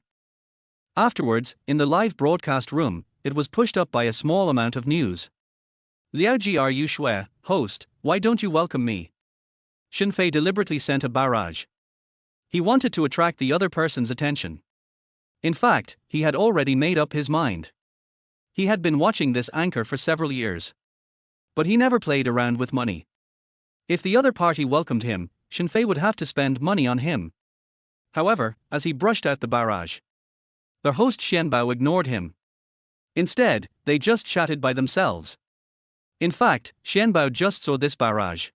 Afterwards, in the live broadcast room, it was pushed up by a small amount of news. Liao Gru Shui, host, why don't you welcome me? Shen Fei deliberately sent a barrage. He wanted to attract the other person's attention. In fact, he had already made up his mind. He had been watching this anchor for several years. But he never played around with money. If the other party welcomed him, Shen Fei would have to spend money on him. However, as he brushed out the barrage, the host Shen Fei ignored him. Instead, they just chatted by themselves. In fact, Shen Fei just saw this barrage.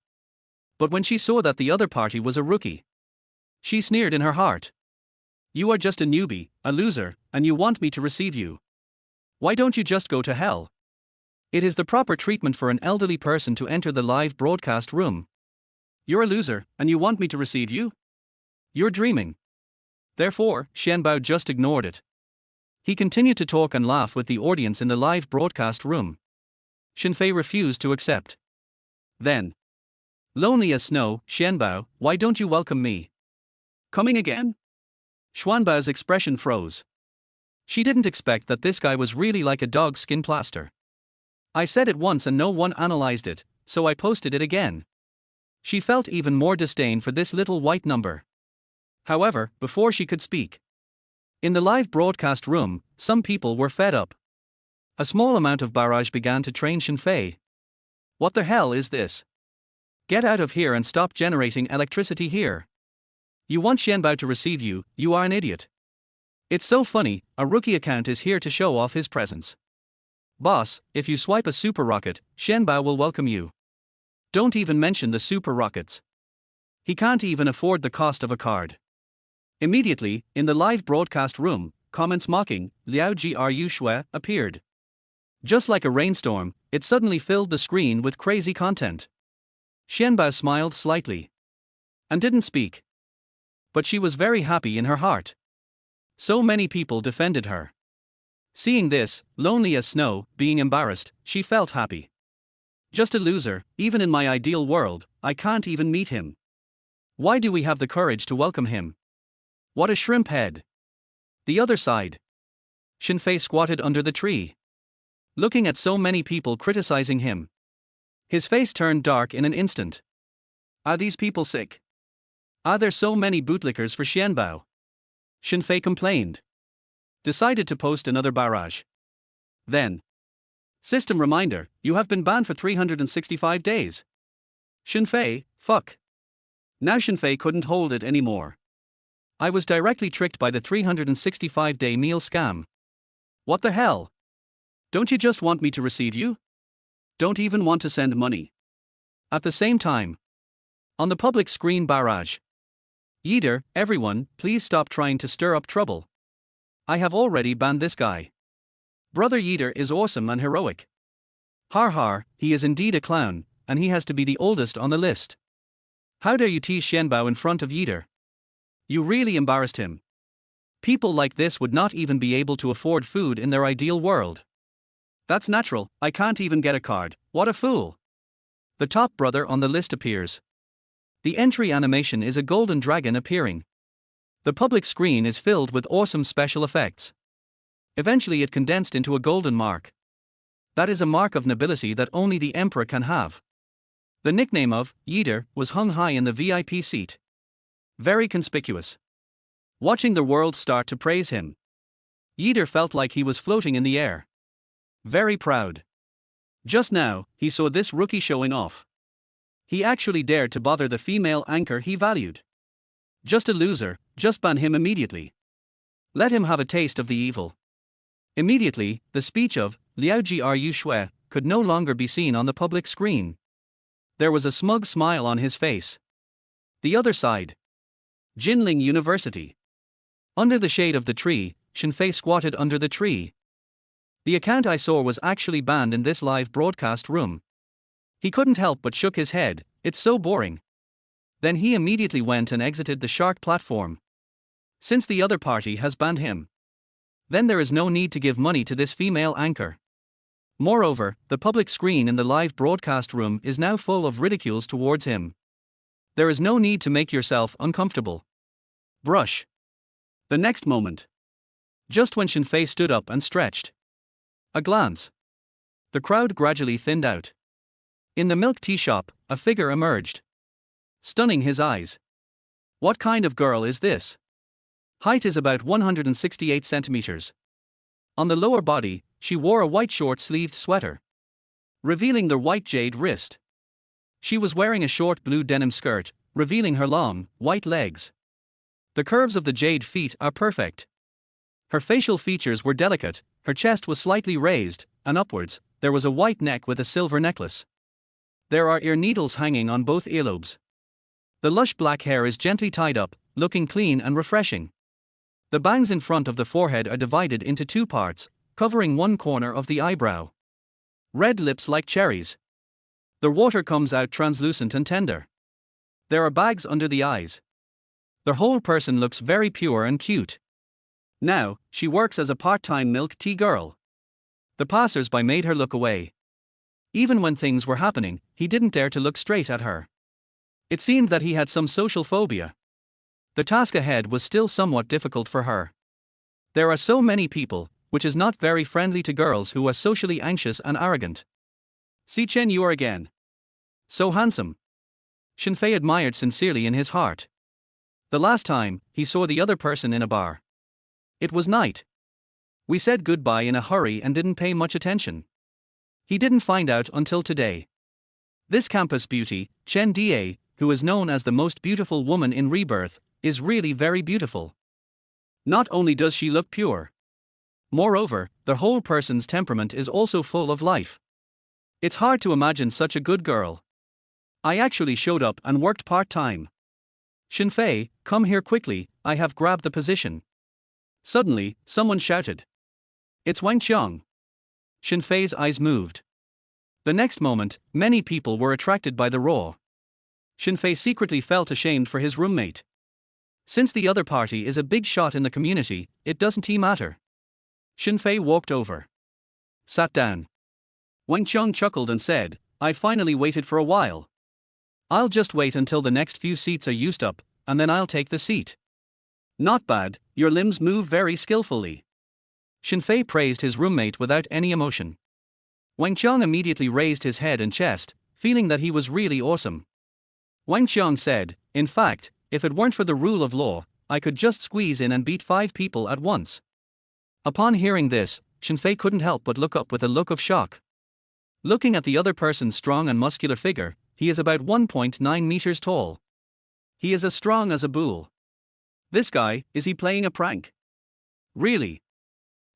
But when she saw that the other party was a rookie, she sneered in her heart. You are just a newbie, a loser, and you want me to receive you. Why don't you just go to hell? It is the proper treatment for an elderly person to enter the live broadcast room. You're a loser, and you want me to receive you? You're dreaming. Therefore, Shen Fei just ignored it. He continued to talk and laugh with the audience in the live broadcast room. Shen Fei refused to accept. Then, lonely as snow, Shen Fei, why don't you welcome me? Coming again? Xuan Bao's expression froze. She didn't expect that this guy was really like a dog's skin plaster. I said it once and no one analyzed it, so I posted it again. She felt even more disdain for this little white number. However, before she could speak, in the live broadcast room, some people were fed up. A small amount of barrage began to train Shen Fei. What the hell is this? Get out of here and stop generating electricity here. You want Shen Fei to receive you, you are an idiot. It's so funny, a rookie account is here to show off his presence. Boss, if you swipe a super rocket, Shen Fei will welcome you. Don't even mention the super rockets. He can't even afford the cost of a card. Immediately, in the live broadcast room, comments mocking Liao Gru Shui appeared. Just like a rainstorm, it suddenly filled the screen with crazy content. Shen Fei smiled slightly and didn't speak. But she was very happy in her heart. So many people defended her. Seeing this, lonely as snow, being embarrassed, she felt happy. Just a loser, even in my ideal world, I can't even meet him. Why do we have the courage to welcome him? What a shrimp head. The other side. Shen Fei squatted under the tree, looking at so many people criticizing him. His face turned dark in an instant. Are these people sick? Are there so many bootlickers for Shen Fei? Shen Fei complained. Decided to post another barrage. Then, system reminder, you have been banned for 365 days. Shen Fei, fuck. Now Shen Fei couldn't hold it anymore. I was directly tricked by the 365-day meal scam. What the hell? Don't you just want me to receive you? Don't even want to send money. At the same time, on the public screen barrage. Yeater, everyone, please stop trying to stir up trouble. I have already banned this guy. Brother Yeater is awesome and heroic. Har har, he is indeed a clown, and he has to be the oldest on the list. How dare you tease Shen Fei in front of Yeater? You really embarrassed him. People like this would not even be able to afford food in their ideal world. That's natural, I can't even get a card, what a fool. The top brother on the list appears. The entry animation is a golden dragon appearing. The public screen is filled with awesome special effects. Eventually it condensed into a golden mark. That is a mark of nobility that only the emperor can have. The nickname of Yeater was hung high in the VIP seat. Very conspicuous. Watching the world start to praise him. Yeater felt like he was floating in the air. Very proud. Just now, he saw this rookie showing off. He actually dared to bother the female anchor he valued. Just a loser, just ban him immediately. Let him have a taste of the evil. Immediately, the speech of Liao Jiru Shui could no longer be seen on the public screen. There was a smug smile on his face. The other side. Jinling University. Under the shade of the tree, Shen Fei squatted under the tree. The account I saw was actually banned in this live broadcast room. He couldn't help but shook his head, it's so boring. Then he immediately went and exited the shark platform. Since the other party has banned him, then there is no need to give money to this female anchor. Moreover, the public screen in the live broadcast room is now full of ridicules towards him. There is no need to make yourself uncomfortable. Brush. The next moment. Just when Shen Fei stood up and stretched. A glance. The crowd gradually thinned out. In the milk tea shop, a figure emerged. Stunning his eyes. What kind of girl is this? Height is about 168 centimeters. On the lower body, she wore a white short-sleeved sweater, revealing the white jade wrist. She was wearing a short blue denim skirt, revealing her long, white legs. The curves of the jade feet are perfect. Her facial features were delicate, her chest was slightly raised, and upwards, there was a white neck with a silver necklace. There are ear needles hanging on both earlobes. The lush black hair is gently tied up, looking clean and refreshing. The bangs in front of the forehead are divided into two parts, covering one corner of the eyebrow. Red lips like cherries. The water comes out translucent and tender. There are bags under the eyes. The whole person looks very pure and cute. Now, she works as a part-time milk tea girl. The passers-by made her look away. Even when things were happening, he didn't dare to look straight at her. It seemed that he had some social phobia. The task ahead was still somewhat difficult for her. There are so many people, which is not very friendly to girls who are socially anxious and arrogant. See Chen Yu again. So handsome. Shen Fei admired sincerely in his heart. The last time, he saw the other person in a bar. It was night. We said goodbye in a hurry and didn't pay much attention. He didn't find out until today. This campus beauty, Chen Da, who is known as the most beautiful woman in Rebirth, is really very beautiful. Not only does she look pure. Moreover, the whole person's temperament is also full of life. It's hard to imagine such a good girl. I actually showed up and worked part-time. Shen Fei, come here quickly, I have grabbed the position. Suddenly, someone shouted. It's Wang Qiang. Shen Fei's eyes moved. The next moment, many people were attracted by the roar. Shen Fei secretly felt ashamed for his roommate. Since the other party is a big shot in the community, it doesn't matter. Shen Fei walked over. Sat down. Wang Qiang chuckled and said, I finally waited for a while. I'll just wait until the next few seats are used up, and then I'll take the seat. Not bad, your limbs move very skillfully. Shen Fei praised his roommate without any emotion. Wang Qiang immediately raised his head and chest, feeling that he was really awesome. Wang Qiang said, in fact, if it weren't for the rule of law, I could just squeeze in and beat 5 people at once. Upon hearing this, Shen Fei couldn't help but look up with a look of shock. Looking at the other person's strong and muscular figure, he is about 1.9 meters tall. He is as strong as a bull. This guy, is he playing a prank? Really?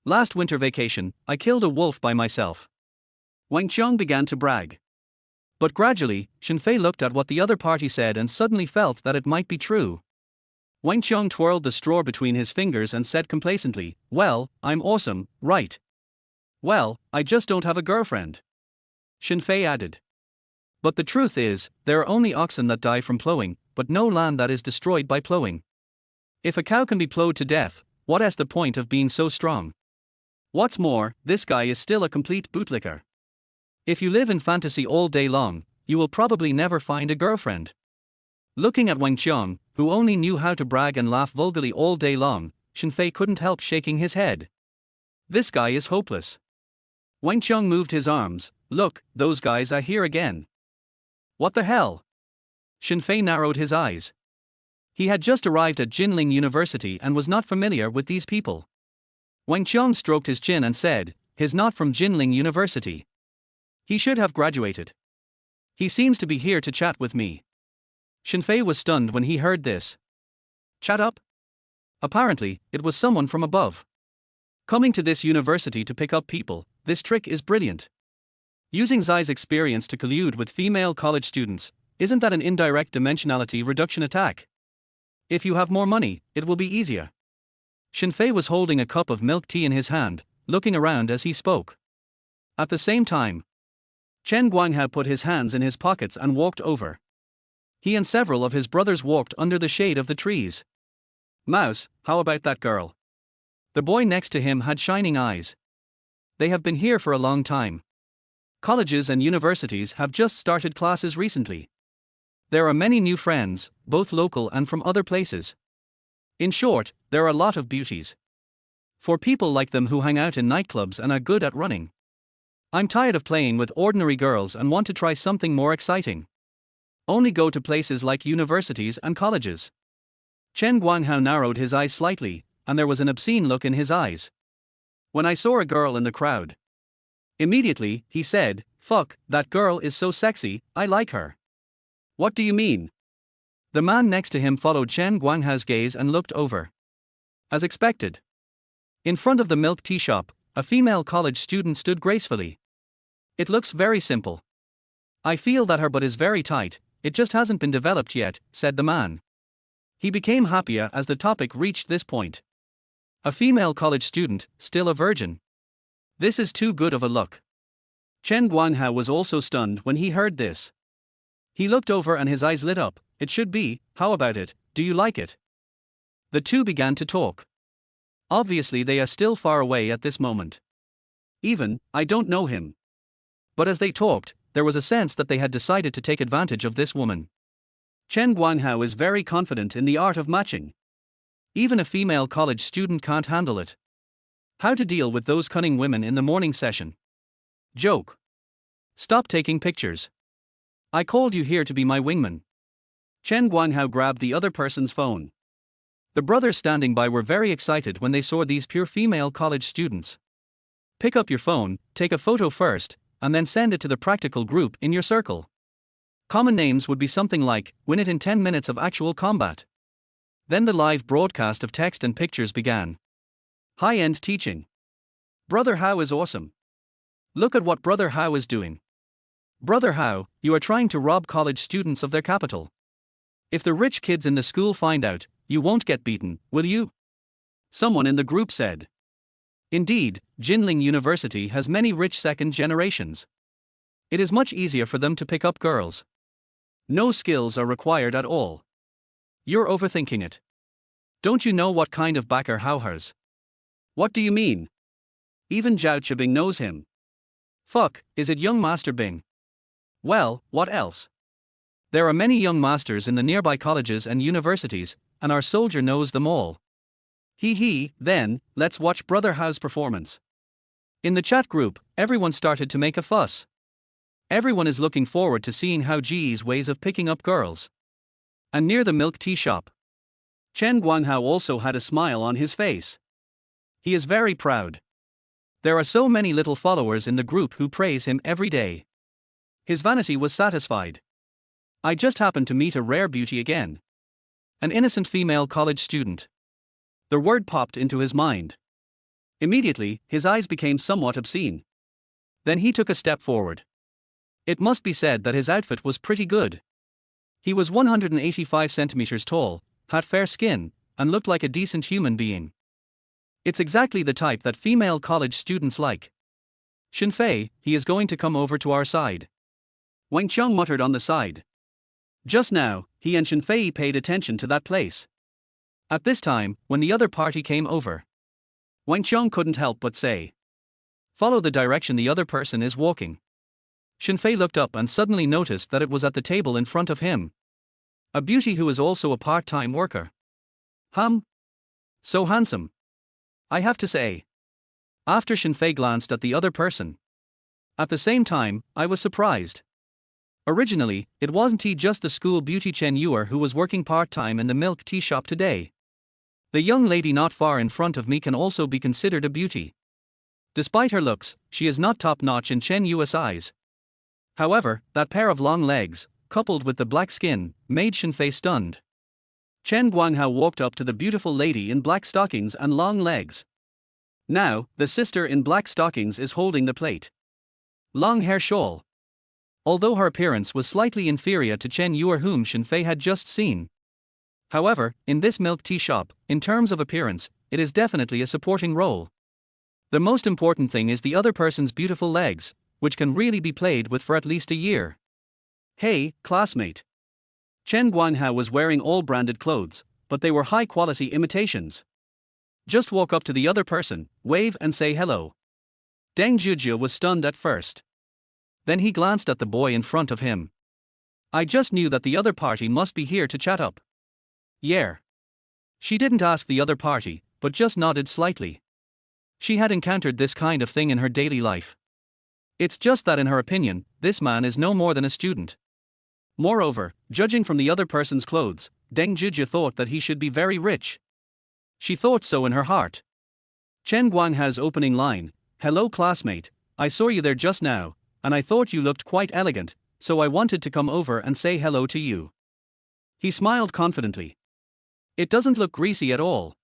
Last winter vacation, I killed a wolf by myself. Wang Qiang began to brag. But gradually, Shen Fei looked at what the other party said and suddenly felt that it might be true. Wang Qiang twirled the straw between his fingers and said complacently, well, I'm awesome, right? Well, I just don't have a girlfriend. Shen Fei added. But the truth is, there are only oxen that die from plowing, but no land that is destroyed by plowing. If a cow can be plowed to death, What's the point of being so strong? What's more, this guy is still a complete bootlicker. If you live in fantasy all day long, you will probably never find a girlfriend. Looking at Wang Qiang, who only knew how to brag and laugh vulgarly all day long, Shen Fei couldn't help shaking his head. This guy is hopeless. Wang Qiang moved his arms. Look, those guys are here again. What the hell? Shen Fei narrowed his eyes. He had just arrived at Jinling University and was not familiar with these people. Wang Qiang stroked his chin and said, "He's not from Jinling University. He should have graduated. He seems to be here to chat with me." Shen Fei was stunned when he heard this. Chat up? Apparently, it was someone from above. Coming to this university to pick up people, this trick is brilliant. Using Zai's experience to collude with female college students, isn't that an indirect dimensionality reduction attack? If you have more money, it will be easier. Shen Fei was holding a cup of milk tea in his hand, looking around as he spoke. At the same time, Chen Guanghao put his hands in his pockets and walked over. He and several of his brothers walked under the shade of the trees. Mouse, how about that girl? The boy next to him had shining eyes. They have been here for a long time. Colleges and universities have just started classes recently. There are many new friends, both local and from other places. In short, there are a lot of beauties. For people like them who hang out in nightclubs and are good at running. I'm tired of playing with ordinary girls and want to try something more exciting. Only go to places like universities and colleges. Chen Guanghao narrowed his eyes slightly, and there was an obscene look in his eyes. When I saw a girl in the crowd. Immediately, he said, "Fuck, that girl is so sexy, I like her." What do you mean? The man next to him followed Chen Guanghao's gaze and looked over. As expected. In front of the milk tea shop, a female college student stood gracefully. It looks very simple. I feel that her butt is very tight, it just hasn't been developed yet, said the man. He became happier as the topic reached this point. A female college student, still a virgin. This is too good of a look. Chen Guanghao was also stunned when he heard this. He looked over and his eyes lit up. It should be, how about it, do you like it? The two began to talk. Obviously they are still far away at this moment. Even, I don't know him. But as they talked, there was a sense that they had decided to take advantage of this woman. Chen Guanghao is very confident in the art of matching. Even a female college student can't handle it. How to deal with those cunning women in the morning session? Joke. Stop taking pictures. I called you here to be my wingman. Chen Guanghao grabbed the other person's phone. The brothers standing by were very excited when they saw these pure female college students. Pick up your phone, take a photo first, and then send it to the practical group in your circle. Common names would be something like, win it in 10 minutes of actual combat. Then the live broadcast of text and pictures began. High-end teaching. Brother Hao is awesome. Look at what Brother Hao is doing. Brother Hao, you are trying to rob college students of their capital. If the rich kids in the school find out, you won't get beaten, will you? Someone in the group said. Indeed, Jinling University has many rich second generations. It is much easier for them to pick up girls. No skills are required at all. You're overthinking it. Don't you know what kind of backer Hao has? What do you mean? Even Zhao Qibing knows him. Fuck, is it young Master Bing? Well, what else? There are many young masters in the nearby colleges and universities, and our soldier knows them all. Then, let's watch Brother Hao's performance. In the chat group, everyone started to make a fuss. Everyone is looking forward to seeing Hao Ji's ways of picking up girls. And near the milk tea shop, Chen Guanghao also had a smile on his face. He is very proud. There are so many little followers in the group who praise him every day. His vanity was satisfied. I just happened to meet a rare beauty again. An innocent female college student. The word popped into his mind. Immediately, his eyes became somewhat obscene. Then he took a step forward. It must be said that his outfit was pretty good. He was 185 centimeters tall, had fair skin, and looked like a decent human being. It's exactly the type that female college students like. Shen Fei, he is going to come over to our side. Wang Qiang muttered on the side. Just now, he and Shen Fei paid attention to that place. At this time, when the other party came over, Wang Qiang couldn't help but say, "Follow the direction the other person is walking." Shen Fei looked up and suddenly noticed that it was at the table in front of him a beauty who is also a part-time worker. So handsome, I have to say. After Shen Fei glanced at the other person. At the same time, I was surprised. Originally, it wasn't he just the school beauty Chen Yuer who was working part-time in the milk tea shop today. The young lady not far in front of me can also be considered a beauty. Despite her looks, she is not top-notch in Chen Yuer's eyes. However, that pair of long legs, coupled with the black skin, made Shen Fei stunned. Chen Guanghao walked up to the beautiful lady in black stockings and long legs. Now, the sister in black stockings is holding the plate. Long hair shawl. Although her appearance was slightly inferior to Chen Yuer whom Shen Fei had just seen. However, in this milk tea shop, in terms of appearance, it is definitely a supporting role. The most important thing is the other person's beautiful legs, which can really be played with for at least a year. Hey, classmate. Chen Guanghao was wearing all branded clothes, but they were high-quality imitations. Just walk up to the other person, wave and say hello. Deng Zhuzhe was stunned at first. Then he glanced at the boy in front of him. I just knew that the other party must be here to chat up. Yeah. She didn't ask the other party, but just nodded slightly. She had encountered this kind of thing in her daily life. It's just that in her opinion, this man is no more than a student. Moreover, judging from the other person's clothes, Deng Zhuzhe thought that he should be very rich. She thought so in her heart. Chen Guanghao's opening line, "Hello classmate, I saw you there just now, and I thought you looked quite elegant, so I wanted to come over and say hello to you." He smiled confidently. It doesn't look greasy at all.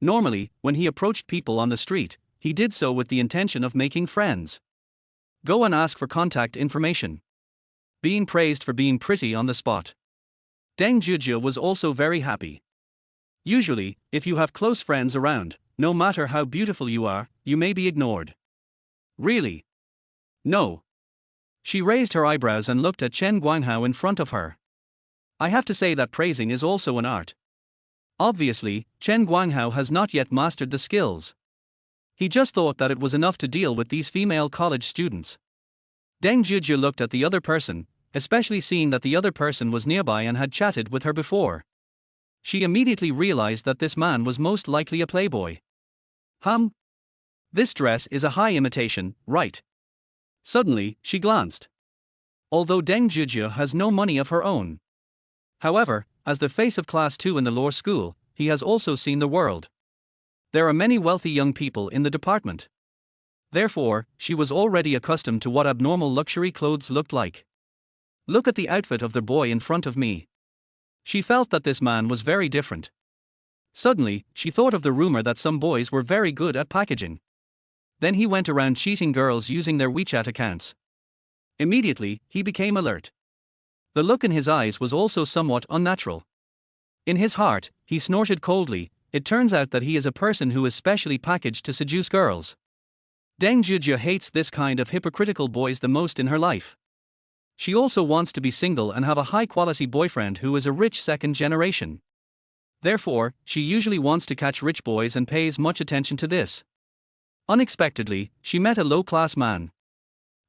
Normally, when he approached people on the street, he did so with the intention of making friends. Go and ask for contact information. Being praised for being pretty on the spot. Deng Zhuzhe was also very happy. Usually, if you have close friends around, no matter how beautiful you are, you may be ignored. Really? No. She raised her eyebrows and looked at Chen Guanghao in front of her. I have to say that praising is also an art. Obviously, Chen Guanghao has not yet mastered the skills. He just thought that it was enough to deal with these female college students. Deng Zhuzhe looked at the other person, especially seeing that the other person was nearby and had chatted with her before. She immediately realized that this man was most likely a playboy. This dress is a high imitation, right? Suddenly, she glanced. Although Deng Zhuzhe has no money of her own. However, as the face of Class 2 in the law school, he has also seen the world. There are many wealthy young people in the department. Therefore, she was already accustomed to what abnormal luxury clothes looked like. Look at the outfit of the boy in front of me. She felt that this man was very different. Suddenly, she thought of the rumor that some boys were very good at packaging. Then he went around cheating girls using their WeChat accounts. Immediately, he became alert. The look in his eyes was also somewhat unnatural. In his heart, he snorted coldly. It turns out that he is a person who is specially packaged to seduce girls. Deng Zhuzhe hates this kind of hypocritical boys the most in her life. She also wants to be single and have a high-quality boyfriend who is a rich second generation. Therefore, she usually wants to catch rich boys and pays much attention to this. Unexpectedly, she met a low-class man.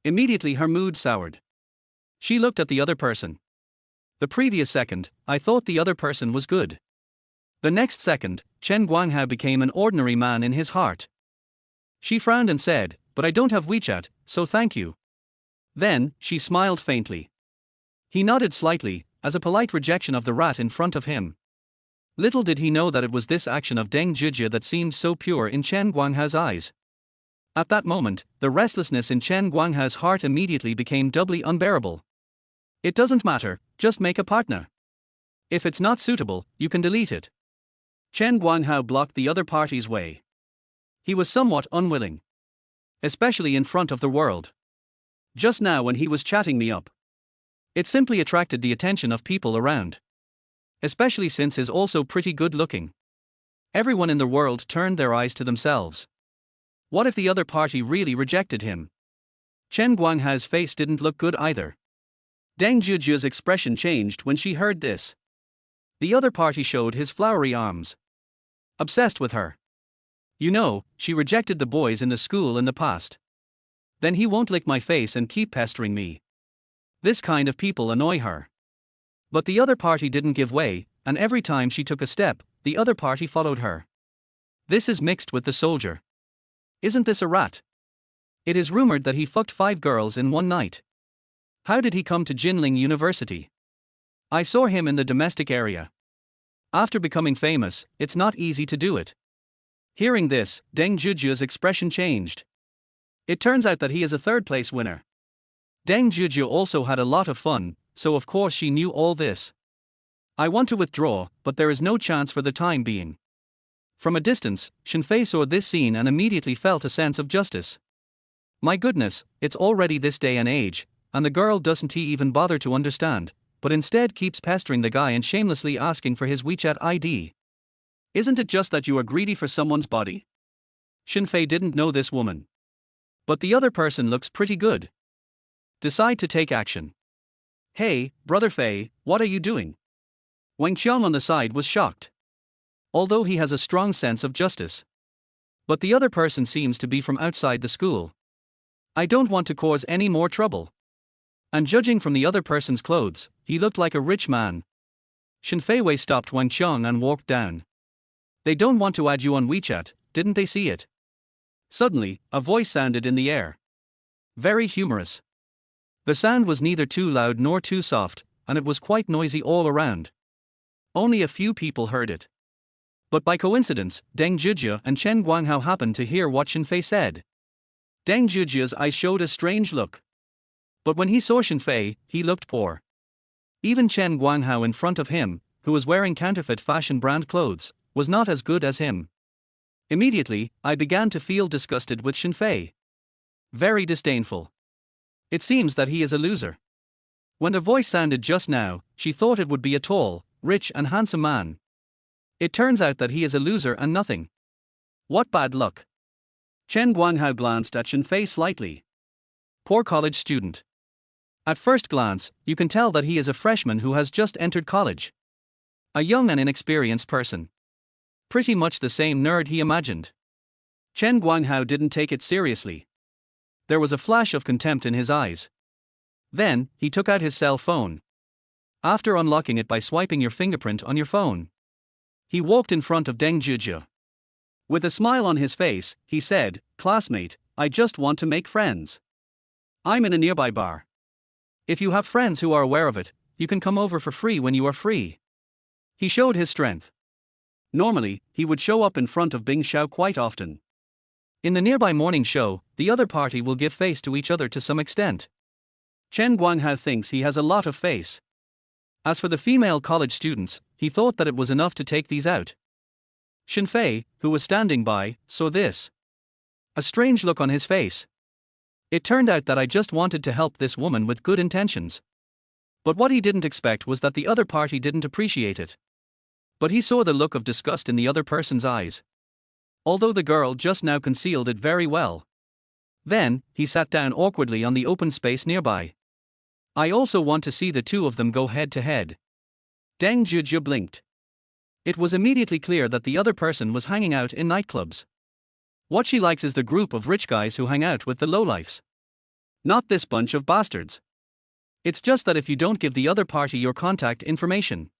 Immediately her mood soured. She looked at the other person. The previous second, I thought the other person was good. The next second, Chen Guanghao became an ordinary man in his heart. She frowned and said, "But I don't have WeChat, so thank you." Then, she smiled faintly. He nodded slightly, as a polite rejection of the rat in front of him. Little did he know that it was this action of Deng Zhuzhe that seemed so pure in Chen Guanghao's eyes. At that moment, the restlessness in Chen Guanghao's heart immediately became doubly unbearable. It doesn't matter, just make a partner. If it's not suitable, you can delete it. Chen Guanghao blocked the other party's way. He was somewhat unwilling. Especially in front of the world. Just now when he was chatting me up. It simply attracted the attention of people around. Especially since he's also pretty good looking. Everyone in the world turned their eyes to themselves. What if the other party really rejected him? Chen Guanghao's face didn't look good either. Deng Zhuzhe's expression changed when she heard this. The other party showed his flowery arms. Obsessed with her. You know, she rejected the boys in the school in the past. Then he won't lick my face and keep pestering me. This kind of people annoy her. But the other party didn't give way, and every time she took a step, the other party followed her. This is mixed with the soldier. Isn't this a rat? It is rumored that he fucked 5 girls in one night. How did he come to Jinling University? I saw him in the domestic area. After becoming famous, it's not easy to do it. Hearing this, Deng Juju's expression changed. It turns out that he is a third-place winner. Deng Juju also had a lot of fun, so of course she knew all this. I want to withdraw, but there is no chance for the time being. From a distance, Shen Fei saw this scene and immediately felt a sense of justice. My goodness, it's already this day and age, and the girl doesn't even bother to understand, but instead keeps pestering the guy and shamelessly asking for his WeChat ID. Isn't it just that you are greedy for someone's body? Shen Fei didn't know this woman. But the other person looks pretty good. Decide to take action. Hey, brother Fei, what are you doing? Wang Qiang on the side was shocked. Although he has a strong sense of justice. But the other person seems to be from outside the school. I don't want to cause any more trouble. And judging from the other person's clothes, he looked like a rich man. Shen Fei stopped Wang Qiang and walked down. They don't want to add you on WeChat, didn't they see it? Suddenly, a voice sounded in the air. Very humorous. The sound was neither too loud nor too soft, and it was quite noisy all around. Only a few people heard it. But by coincidence, Deng Juju and Chen Guanghao happened to hear what Shen Fei said. Deng Juju's eyes showed a strange look. But when he saw Shen Fei, he looked poor. Even Chen Guanghao in front of him, who was wearing counterfeit fashion brand clothes, was not as good as him. Immediately, I began to feel disgusted with Shen Fei. Very disdainful. It seems that he is a loser. When the voice sounded just now, she thought it would be a tall, rich and handsome man. It turns out that he is a loser and nothing. What bad luck. Chen Guanghao glanced at Shen Fei slightly. Poor college student. At first glance, you can tell that he is a freshman who has just entered college. A young and inexperienced person. Pretty much the same nerd he imagined. Chen Guanghao didn't take it seriously. There was a flash of contempt in his eyes. Then, he took out his cell phone. After unlocking it by swiping your fingerprint on your phone, he walked in front of Deng Juju. With a smile on his face, he said, "Classmate, I just want to make friends. I'm in a nearby bar. If you have friends who are aware of it, you can come over for free when you are free." He showed his strength. Normally, he would show up in front of Bing Xiao quite often. In the nearby morning show, the other party will give face to each other to some extent. Chen Guanghao thinks he has a lot of face. As for the female college students, he thought that it was enough to take these out. Shen Fei, who was standing by, saw this. A strange look on his face. It turned out that I just wanted to help this woman with good intentions. But what he didn't expect was that the other party didn't appreciate it. But he saw the look of disgust in the other person's eyes. Although the girl just now concealed it very well. Then, he sat down awkwardly on the open space nearby. I also want to see the two of them go head to head. Deng Juju blinked. It was immediately clear that the other person was hanging out in nightclubs. What she likes is the group of rich guys who hang out with the lowlifes. Not this bunch of bastards. It's just that if you don't give the other party your contact information,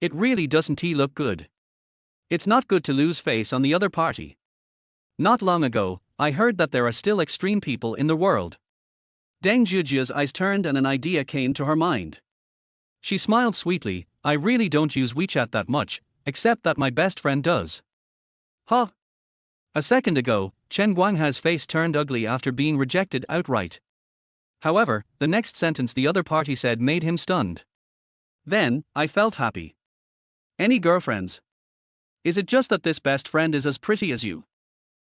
it really doesn't look good. It's not good to lose face on the other party. Not long ago, I heard that there are still extreme people in the world. Deng Juju's eyes turned and an idea came to her mind. She smiled sweetly. I really don't use WeChat that much, except that my best friend does. Huh? A second ago, Chen Guanghao's face turned ugly after being rejected outright. However, the next sentence the other party said made him stunned. Then, I felt happy. Any girlfriends? Is it just that this best friend is as pretty as you?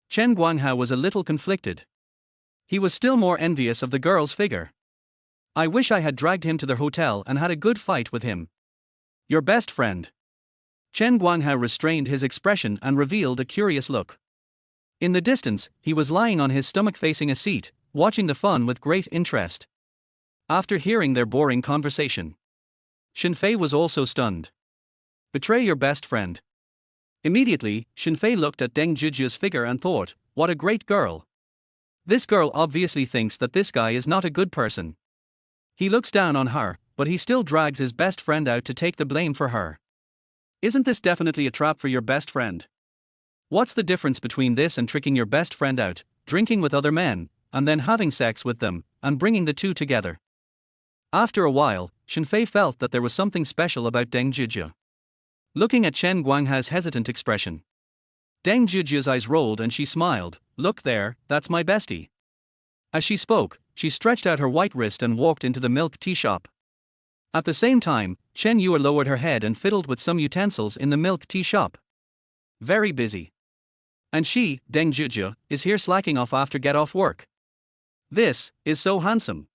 Chen Guanghao was a little conflicted. He was still more envious of the girl's figure. I wish I had dragged him to their hotel and had a good fight with him. Your best friend. Chen Guanghao restrained his expression and revealed a curious look. In the distance, he was lying on his stomach facing a seat, watching the fun with great interest. After hearing their boring conversation, Shen Fei was also stunned. Betray your best friend. Immediately, Shen Fei looked at Deng Zhijia's figure and thought, what a great girl. This girl obviously thinks that this guy is not a good person. He looks down on her, but he still drags his best friend out to take the blame for her. Isn't this definitely a trap for your best friend? What's the difference between this and tricking your best friend out, drinking with other men, and then having sex with them, and bringing the two together? After a while, Shen Fei felt that there was something special about Deng Zhijia. Looking at Chen Guanghao's hesitant expression, Deng Zhijia's eyes rolled and she smiled, look there, that's my bestie. As she spoke, she stretched out her white wrist and walked into the milk tea shop. At the same time, Chen Yue lowered her head and fiddled with some utensils in the milk tea shop. Very busy. And she, Deng Zhijia, is here slacking off after get off work. This is so handsome.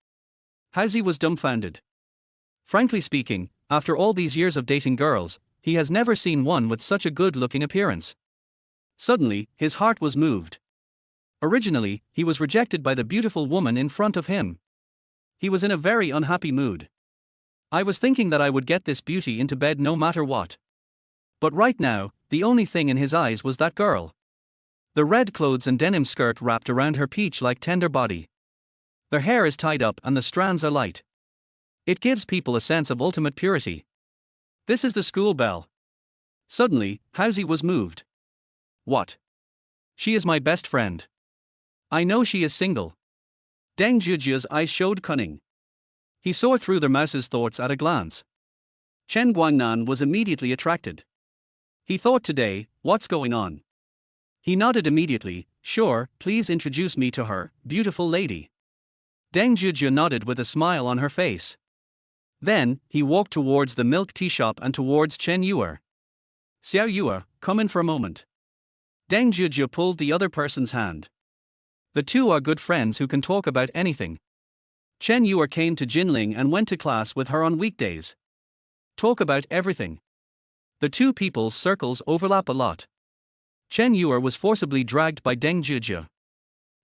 Haozi was dumbfounded. Frankly speaking, after all these years of dating girls, he has never seen one with such a good-looking appearance. Suddenly, his heart was moved. Originally, he was rejected by the beautiful woman in front of him. He was in a very unhappy mood. I was thinking that I would get this beauty into bed no matter what. But right now, the only thing in his eyes was that girl. The red clothes and denim skirt wrapped around her peach-like tender body. Their hair is tied up and the strands are light. It gives people a sense of ultimate purity. This is the school bell. Suddenly, Haozi was moved. What? She is my best friend. I know she is single. Deng Zhijia's eyes showed cunning. He saw through their mouse's thoughts at a glance. Chen Guangnan was immediately attracted. He thought today, what's going on? He nodded immediately, sure, please introduce me to her, beautiful lady. Deng Zhijia nodded with a smile on her face. Then, he walked towards the milk tea shop and towards Chen Yue. Xiao Yue, come in for a moment. Deng Zhijia pulled the other person's hand. The two are good friends who can talk about anything. Chen Yue came to Jinling and went to class with her on weekdays. Talk about everything. The two people's circles overlap a lot. Chen Yue was forcibly dragged by Deng Zhijia.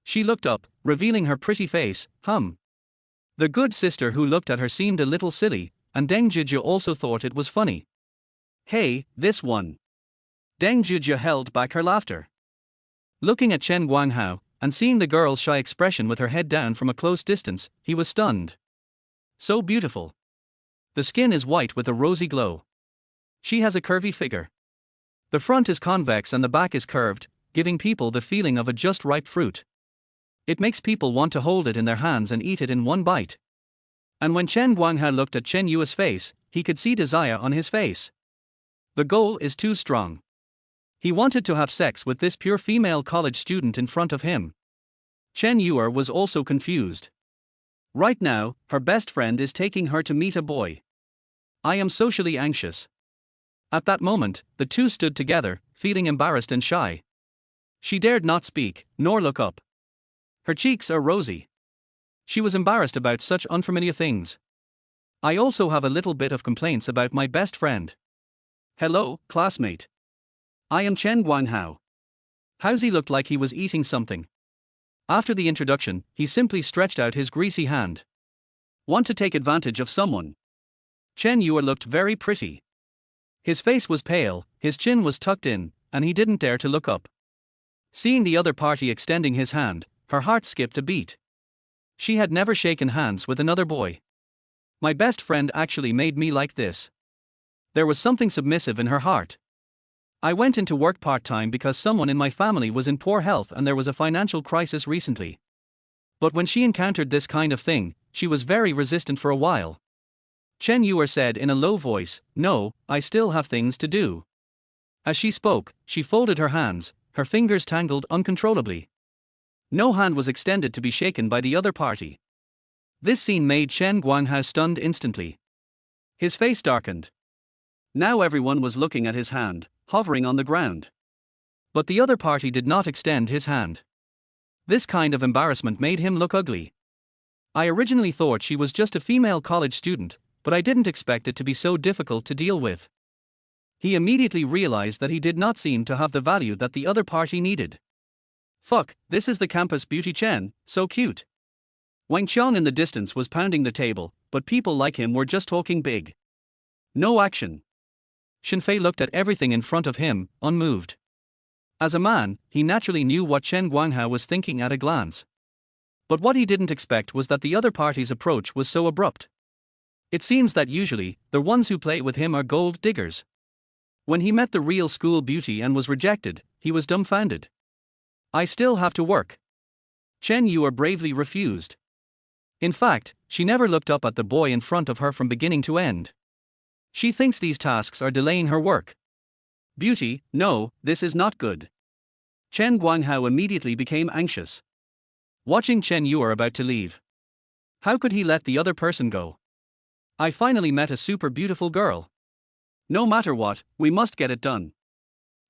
She looked up, revealing her pretty face, The good sister who looked at her seemed a little silly, and Deng Zhijia also thought it was funny. Hey, this one. Deng Zhijia held back her laughter. Looking at Chen Guanghao, and seeing the girl's shy expression with her head down from a close distance, he was stunned. So beautiful. The skin is white with a rosy glow. She has a curvy figure. The front is convex and the back is curved, giving people the feeling of a just ripe fruit. It makes people want to hold it in their hands and eat it in one bite. And when Chen Guanghao looked at Chen Yue's face, he could see desire on his face. The goal is too strong. He wanted to have sex with this pure female college student in front of him. Chen Yue was also confused. Right now, her best friend is taking her to meet a boy. I am socially anxious. At that moment, the two stood together, feeling embarrassed and shy. She dared not speak, nor look up. Her cheeks are rosy. She was embarrassed about such unfamiliar things. I also have a little bit of complaints about my best friend. Hello, classmate. I am Chen Guanghao. Haozi looked like he was eating something. After the introduction, he simply stretched out his greasy hand. Want to take advantage of someone? Chen Yue looked very pretty. His face was pale, his chin was tucked in, and he didn't dare to look up. Seeing the other party extending his hand, her heart skipped a beat. She had never shaken hands with another boy. My best friend actually made me like this. There was something submissive in her heart. I went into work part-time because someone in my family was in poor health and there was a financial crisis recently. But when she encountered this kind of thing, she was very resistant for a while. Chen Yue said in a low voice, no, I still have things to do. As she spoke, she folded her hands, her fingers tangled uncontrollably. No hand was extended to be shaken by the other party. This scene made Chen Guanghao stunned instantly. His face darkened. Now everyone was looking at his hand, hovering on the ground. But the other party did not extend his hand. This kind of embarrassment made him look ugly. I originally thought she was just a female college student, but I didn't expect it to be so difficult to deal with. He immediately realized that he did not seem to have the value that the other party needed. Fuck, this is the campus beauty Chen, so cute. Wang Qiang in the distance was pounding the table, but people like him were just talking big. No action. Shen Fei looked at everything in front of him, unmoved. As a man, he naturally knew what Chen Guanghao was thinking at a glance. But what he didn't expect was that the other party's approach was so abrupt. It seems that usually, the ones who play with him are gold diggers. When he met the real school beauty and was rejected, he was dumbfounded. I still have to work. Chen Yue bravely refused. In fact, she never looked up at the boy in front of her from beginning to end. She thinks these tasks are delaying her work. Beauty, no, this is not good. Chen Guanghao immediately became anxious. Watching Chen Yue about to leave. How could he let the other person go? I finally met a super beautiful girl. No matter what, we must get it done.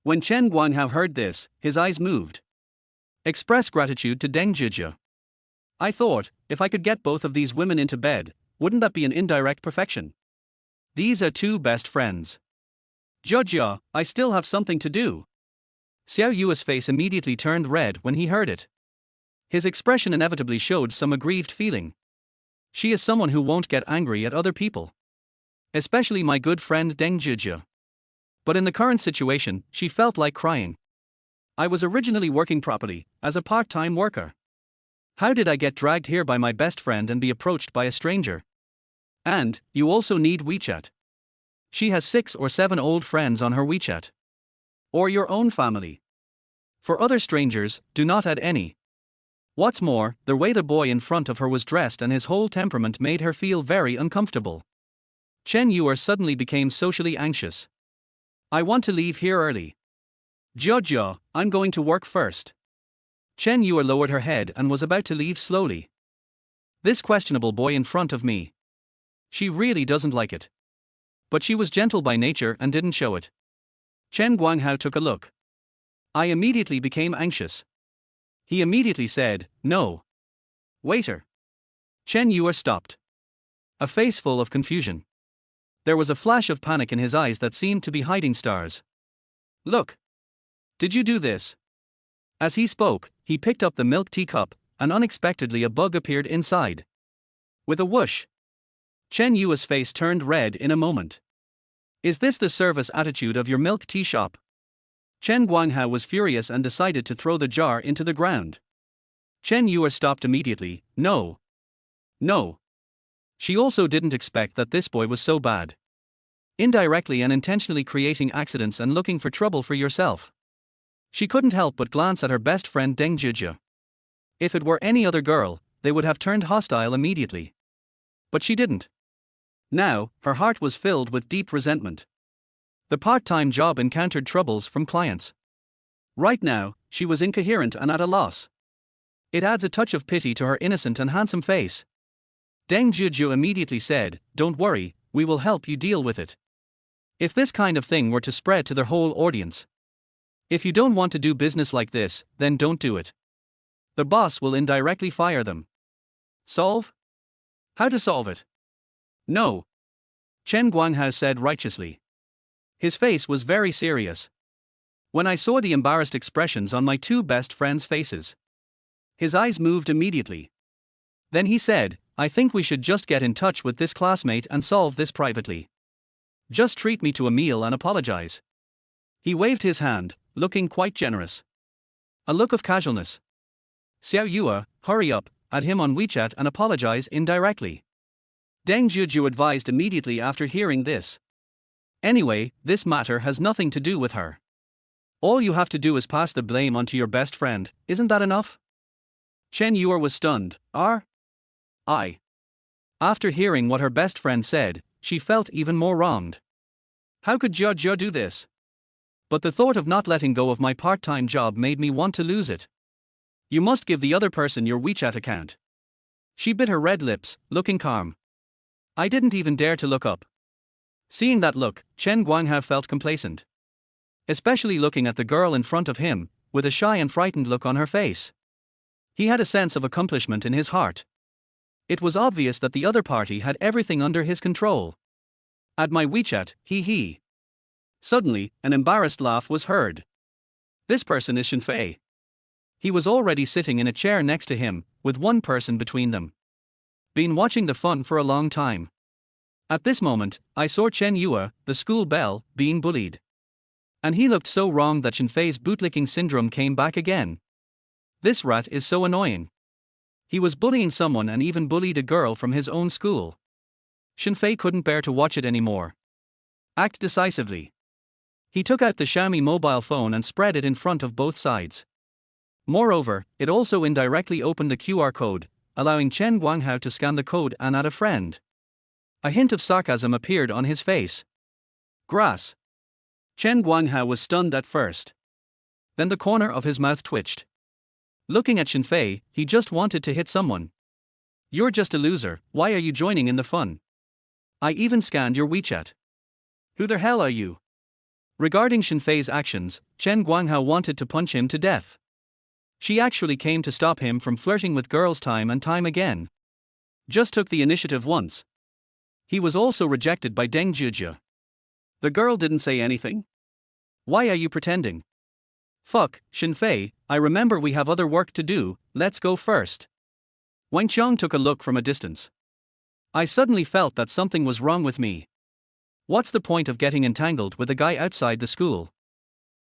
When Chen Guanghao heard this, his eyes moved. Express gratitude to Deng Zhizhi. I thought, if I could get both of these women into bed, wouldn't that be an indirect perfection? These are two best friends. Zhizhi, I still have something to do. Xiao Yue's face immediately turned red when he heard it. His expression inevitably showed some aggrieved feeling. She is someone who won't get angry at other people. Especially my good friend Deng Zhizhi. But in the current situation, she felt like crying. I was originally working properly, as a part-time worker. How did I get dragged here by my best friend and be approached by a stranger? And, you also need WeChat. She has 6 or 7 old friends on her WeChat. Or your own family. For other strangers, do not add any. What's more, the way the boy in front of her was dressed and his whole temperament made her feel very uncomfortable. Chen Yue suddenly became socially anxious. I want to leave here early. Zhizhi, I'm going to work first. Chen Yue lowered her head and was about to leave slowly. This questionable boy in front of me. She really doesn't like it. But she was gentle by nature and didn't show it. Chen Guanghao took a look. I immediately became anxious. He immediately said, no. Waiter. Chen Yue stopped. A face full of confusion. There was a flash of panic in his eyes that seemed to be hiding stars. Look. Did you do this? As he spoke, he picked up the milk teacup, and unexpectedly a bug appeared inside. With a whoosh. Chen Yue's face turned red in a moment. Is this the service attitude of your milk tea shop? Chen Guanghao was furious and decided to throw the jar into the ground. Chen Yue stopped immediately. No. No. She also didn't expect that this boy was so bad. Indirectly and intentionally creating accidents and looking for trouble for yourself. She couldn't help but glance at her best friend Deng Zhizhi. If it were any other girl, they would have turned hostile immediately. But she didn't. Now, her heart was filled with deep resentment. The part-time job encountered troubles from clients. Right now, she was incoherent and at a loss. It adds a touch of pity to her innocent and handsome face. Deng Zhizhi immediately said, don't worry, we will help you deal with it. If this kind of thing were to spread to their whole audience. If you don't want to do business like this, then don't do it. The boss will indirectly fire them. Solve? How to solve it? No. Chen Guanghao said righteously. His face was very serious. When I saw the embarrassed expressions on my two best friends' faces, his eyes moved immediately. Then he said, I think we should just get in touch with this classmate and solve this privately. Just treat me to a meal and apologize. He waved his hand, looking quite generous. A look of casualness. Xiao Yue, hurry up, add him on WeChat and apologize indirectly. Deng Zhizhi advised immediately after hearing this. Anyway, this matter has nothing to do with her. All you have to do is pass the blame onto your best friend, isn't that enough? Chen Yue was stunned. I. After hearing what her best friend said, she felt even more wronged. How could Zhizhi do this? But the thought of not letting go of my part-time job made me want to lose it. You must give the other person your WeChat account. She bit her red lips, looking calm. I didn't even dare to look up. Seeing that look, Chen Guanghao felt complacent. Especially looking at the girl in front of him, with a shy and frightened look on her face. He had a sense of accomplishment in his heart. It was obvious that the other party had everything under his control. At my WeChat, he. Suddenly, an embarrassed laugh was heard. This person is Shen Fei. He was already sitting in a chair next to him, with one person between them. Been watching the fun for a long time. At this moment, I saw Chen Yue, the school belle, being bullied. And he looked so wrong that Shen Fei's bootlicking syndrome came back again. This rat is so annoying. He was bullying someone and even bullied a girl from his own school. Shen Fei couldn't bear to watch it anymore. Act decisively. He took out the Xiaomi mobile phone and spread it in front of both sides. Moreover, it also indirectly opened the QR code, allowing Chen Guanghao to scan the code and add a friend. A hint of sarcasm appeared on his face. Grass. Chen Guanghao was stunned at first. Then the corner of his mouth twitched. Looking at Shen Fei, he just wanted to hit someone. You're just a loser, why are you joining in the fun? I even scanned your WeChat. Who the hell are you? Regarding Shen Fei's actions, Chen Guanghao wanted to punch him to death. She actually came to stop him from flirting with girls time and time again. Just took the initiative once. He was also rejected by Deng Zhizhi. The girl didn't say anything? Why are you pretending? Fuck, Shen Fei, I remember we have other work to do, let's go first. Wang Qiang took a look from a distance. I suddenly felt that something was wrong with me. What's the point of getting entangled with a guy outside the school?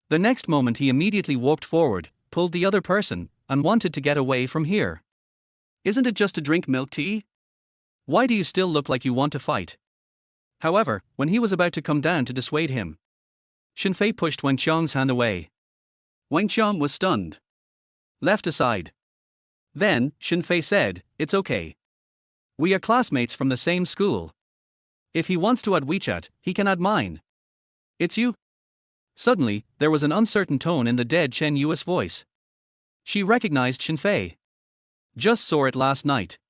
The next moment he immediately walked forward, pulled the other person, and wanted to get away from here. Isn't it just to drink milk tea? Why do you still look like you want to fight? However, when he was about to come down to dissuade him, Shen Fei pushed Wang Qiang's hand away. Wang Qiang was stunned. Left aside. Then, Shen Fei said, "It's okay. We are classmates from the same school. If he wants to add WeChat, he can add mine." "It's you?" Suddenly, there was an uncertain tone in the dead Chen Yue's voice. She recognized Shen Fei. Just saw it last night.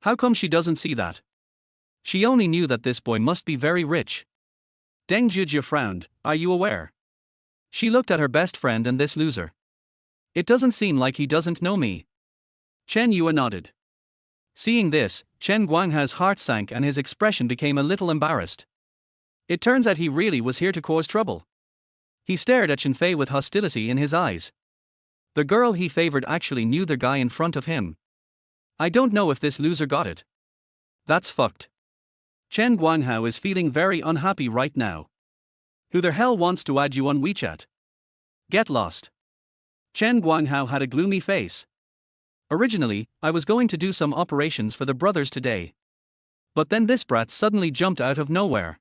How come she doesn't see that? She only knew that this boy must be very rich. Deng Zhizhi frowned. "Are you aware?" She looked at her best friend and this loser. "It doesn't seem like he doesn't know me." Chen Yue nodded. Seeing this, Chen Guanghao's heart sank and his expression became a little embarrassed. It turns out he really was here to cause trouble. He stared at Shen Fei with hostility in his eyes. The girl he favored actually knew the guy in front of him. I don't know if this loser got it. That's fucked. Chen Guanghao is feeling very unhappy right now. Who the hell wants to add you on WeChat? Get lost. Chen Guanghao had a gloomy face. Originally, I was going to do some operations for the brothers today. But then this brat suddenly jumped out of nowhere.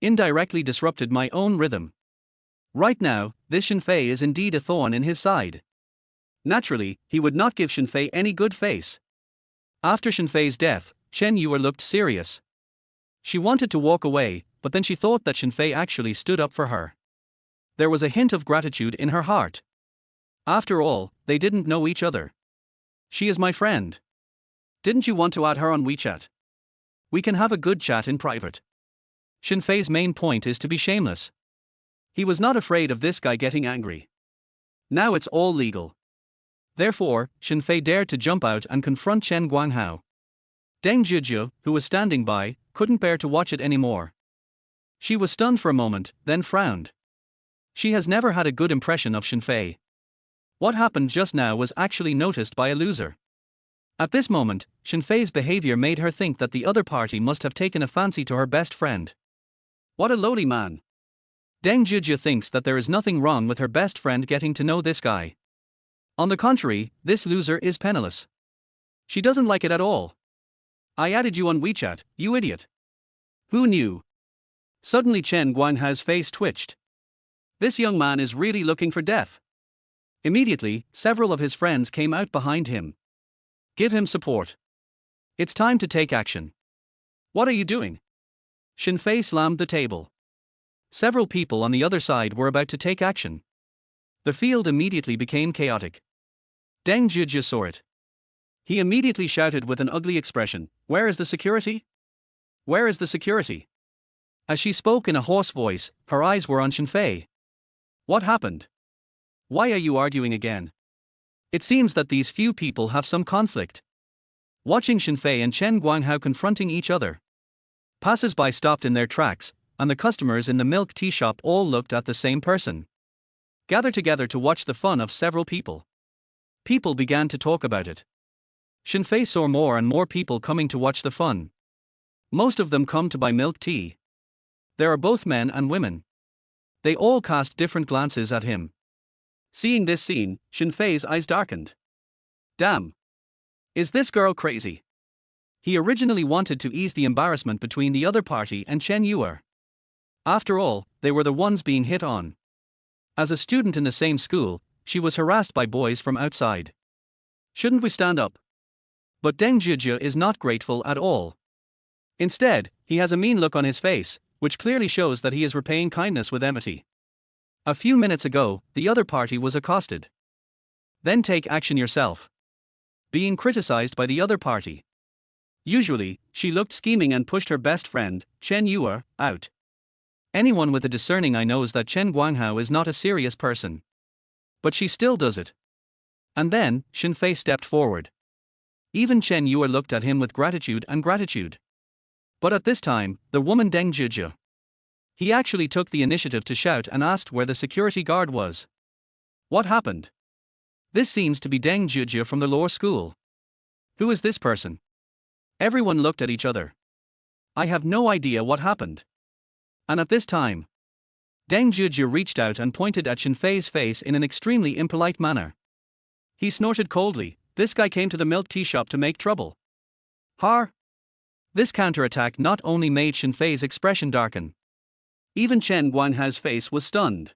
Indirectly disrupted my own rhythm. Right now, this Shen Fei is indeed a thorn in his side. Naturally, he would not give Shen Fei any good face. After Shen Fei's death, Chen Yue looked serious. She wanted to walk away, but then she thought that Shen Fei actually stood up for her. There was a hint of gratitude in her heart. After all, they didn't know each other. She is my friend. Didn't you want to add her on WeChat? We can have a good chat in private. Shen Fei's main point is to be shameless. He was not afraid of this guy getting angry. Now it's all legal. Therefore, Shen Fei dared to jump out and confront Chen Guanghao. Deng Zhizhi, who was standing by, couldn't bear to watch it anymore. She was stunned for a moment, then frowned. She has never had a good impression of Shen Fei. What happened just now was actually noticed by a loser. At this moment, Shen Fei's behavior made her think that the other party must have taken a fancy to her best friend. What a lowly man. Deng Zhizhi thinks that there is nothing wrong with her best friend getting to know this guy. On the contrary, this loser is penniless. She doesn't like it at all. I added you on WeChat, you idiot. Who knew? Suddenly Chen Guanghao's face twitched. This young man is really looking for death. Immediately, several of his friends came out behind him. Give him support. It's time to take action. What are you doing? Shen Fei slammed the table. Several people on the other side were about to take action. The field immediately became chaotic. Deng Zhizhi saw it. He immediately shouted with an ugly expression, "Where is the security? Where is the security?" As she spoke in a hoarse voice, her eyes were on Shen Fei. What happened? Why are you arguing again? It seems that these few people have some conflict. Watching Shen Fei and Chen Guanghao confronting each other. Passers-by stopped in their tracks, and the customers in the milk tea shop all looked at the same person. Gathered together to watch the fun of several people. People began to talk about it. Shen Fei saw more and more people coming to watch the fun. Most of them come to buy milk tea. There are both men and women. They all cast different glances at him. Seeing this scene, Shen Fei's eyes darkened. Damn. Is this girl crazy? He originally wanted to ease the embarrassment between the other party and Chen Yue. After all, they were the ones being hit on. As a student in the same school, she was harassed by boys from outside. Shouldn't we stand up? But Deng Zhizhi is not grateful at all. Instead, he has a mean look on his face, which clearly shows that he is repaying kindness with enmity. A few minutes ago, the other party was accosted. Then take action yourself. Being criticized by the other party. Usually, she looked scheming and pushed her best friend, Chen Yue, out. Anyone with a discerning eye knows that Chen Guanghao is not a serious person. But she still does it. And then, Shen Fei stepped forward. Even Chen Yue looked at him with gratitude. But at this time, the woman Deng Zhizhi. He actually took the initiative to shout and asked where the security guard was. What happened? This seems to be Deng Zhizhi from the law school. Who is this person? Everyone looked at each other. I have no idea what happened. And at this time, Deng Zhizhi reached out and pointed at Shen Fei's face in an extremely impolite manner. He snorted coldly, "This guy came to the milk tea shop to make trouble." Har! This counterattack not only made Shen Fei's expression darken. Even Chen Guanghao's face was stunned.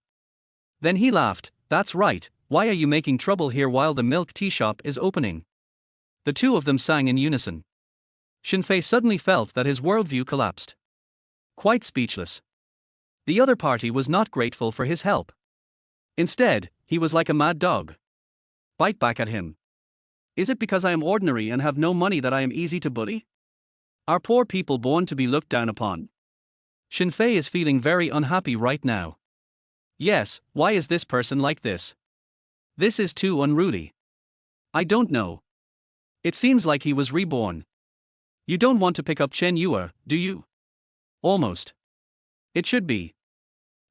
Then he laughed, "That's right, why are you making trouble here while the milk tea shop is opening?" The two of them sang in unison. Shen Fei suddenly felt that his worldview collapsed. Quite speechless. The other party was not grateful for his help. Instead, he was like a mad dog. Bite back at him. Is it because I am ordinary and have no money that I am easy to bully? Are poor people born to be looked down upon? Shen Fei is feeling very unhappy right now. Yes, why is this person like this? This is too unruly. I don't know. It seems like he was reborn. You don't want to pick up Chen Yue, do you? Almost. It should be.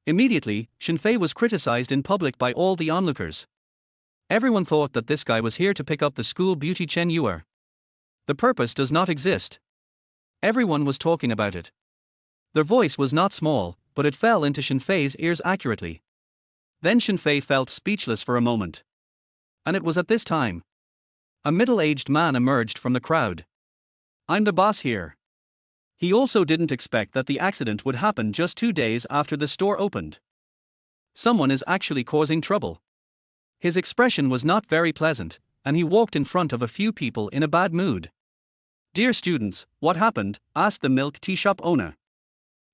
Immediately, Shen Fei was criticized in public by all the onlookers. Everyone thought that this guy was here to pick up the school beauty Chen Yue. The purpose does not exist. Everyone was talking about it. Their voice was not small, but it fell into Shen Fei's ears accurately. Then Shen Fei felt speechless for a moment. And it was at this time. A middle-aged man emerged from the crowd. I'm the boss here. He also didn't expect that the accident would happen just 2 days after the store opened. Someone is actually causing trouble. His expression was not very pleasant, and he walked in front of a few people in a bad mood. Dear students, what happened? Asked the milk tea shop owner.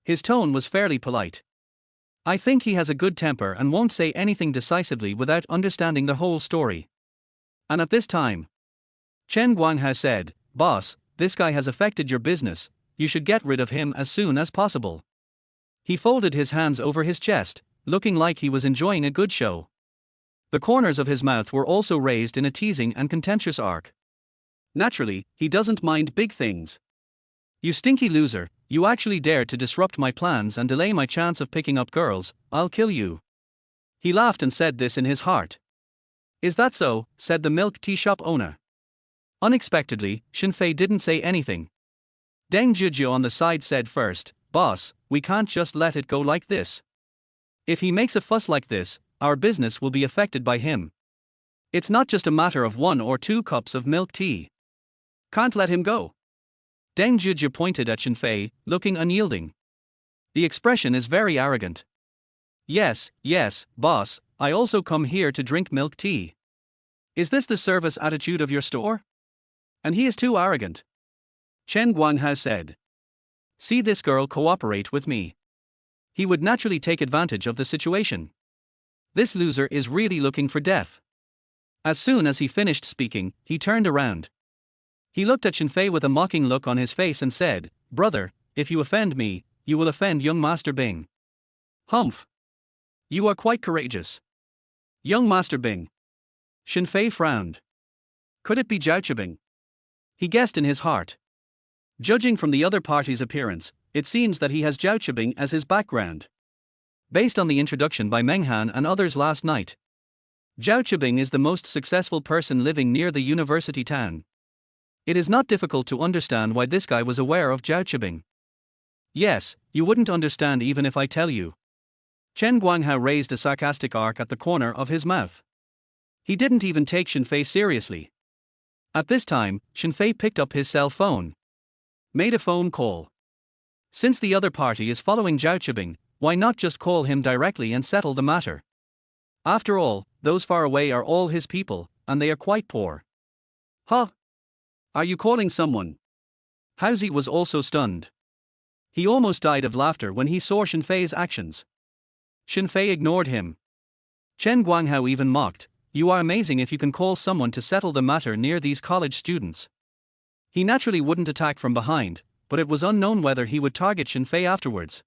His tone was fairly polite. I think he has a good temper and won't say anything decisively without understanding the whole story. And at this time, Chen Guanghao said, Boss, this guy has affected your business, you should get rid of him as soon as possible. He folded his hands over his chest, looking like he was enjoying a good show. The corners of his mouth were also raised in a teasing and contentious arc. Naturally, he doesn't mind big things. You stinky loser, you actually dared to disrupt my plans and delay my chance of picking up girls, I'll kill you. He laughed and said this in his heart. Is that so? Said the milk tea shop owner. Unexpectedly, Shen Fei didn't say anything. Deng Zhizhi on the side said first, Boss, we can't just let it go like this. If he makes a fuss like this, our business will be affected by him. It's not just a matter of 1 or 2 cups of milk tea. Can't let him go. Deng Zhizhi pointed at Shen Fei, looking unyielding. The expression is very arrogant. Yes, boss, I also come here to drink milk tea. Is this the service attitude of your store? And he is too arrogant. Chen Guanghao said. See this girl cooperate with me. He would naturally take advantage of the situation. This loser is really looking for death. As soon as he finished speaking, he turned around. He looked at Shen Fei with a mocking look on his face and said, Brother, if you offend me, you will offend young Master Bing. Humph. You are quite courageous. Young Master Bing. Shen Fei frowned. Could it be Zhao Qibing? He guessed in his heart. Judging from the other party's appearance, it seems that he has Zhao Qibing as his background. Based on the introduction by Meng Han and others last night, Zhao Qibing is the most successful person living near the university town. It is not difficult to understand why this guy was aware of Zhao Qibing. Yes, you wouldn't understand even if I tell you. Chen Guanghao raised a sarcastic arc at the corner of his mouth. He didn't even take Shen Fei seriously. At this time, Shen Fei picked up his cell phone. Made a phone call. Since the other party is following Zhao Qibing, why not just call him directly and settle the matter? After all, those far away are all his people, and they are quite poor. Huh? Are you calling someone? Haozi was also stunned. He almost died of laughter when he saw Shen Fei's actions. Shen Fei ignored him. Chen Guanghao even mocked, "You are amazing if you can call someone to settle the matter near these college students." He naturally wouldn't attack from behind, but it was unknown whether he would target Shen Fei afterwards.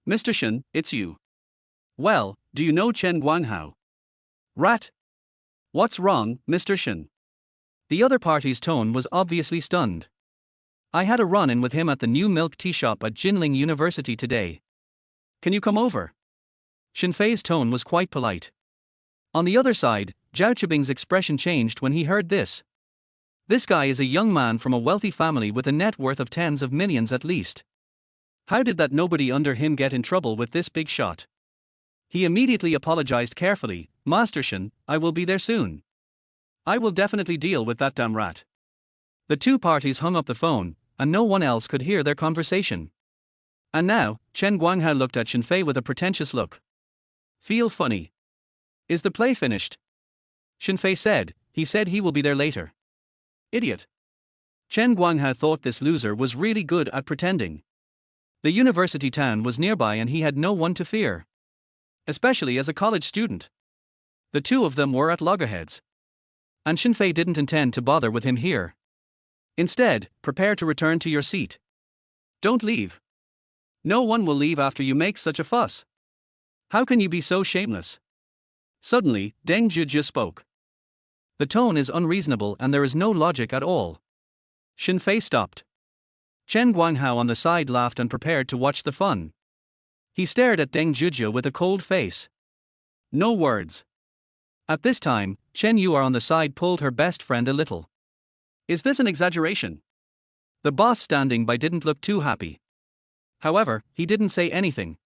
"Mr. Shen, it's you. Well, do you know Chen Guanghao?" "Rat. What's wrong, Mr. Shen?" The other party's tone was obviously stunned. "I had a run-in with him at the new milk tea shop at Jinling University today. Can you come over?" Shen Fei's tone was quite polite. On the other side, Zhao Qibing's expression changed when he heard this. This guy is a young man from a wealthy family with a net worth of tens of millions at least. How did that nobody under him get in trouble with this big shot? He immediately apologized carefully, "Master Shen, I will be there soon. I will definitely deal with that damn rat." The two parties hung up the phone, and no one else could hear their conversation. And now, Chen Guanghao looked at Shen Fei with a pretentious look. "Feel funny? Is the play finished?" Shen Fei said, "He said he will be there later." Idiot. Chen Guanghao thought this loser was really good at pretending. The university town was nearby and he had no one to fear. Especially as a college student. The two of them were at loggerheads. And Shen Fei didn't intend to bother with him here. Instead, prepare to return to your seat. Don't leave. No one will leave after you make such a fuss. How can you be so shameless? Suddenly, Deng Zhizhi spoke. The tone is unreasonable and there is no logic at all. Shen Fei stopped. Chen Guanghao on the side laughed and prepared to watch the fun. He stared at Deng Zhizhi with a cold face. No words. At this time, Chen Yuer on the side pulled her best friend a little. Is this an exaggeration? The boss standing by didn't look too happy. However, he didn't say anything.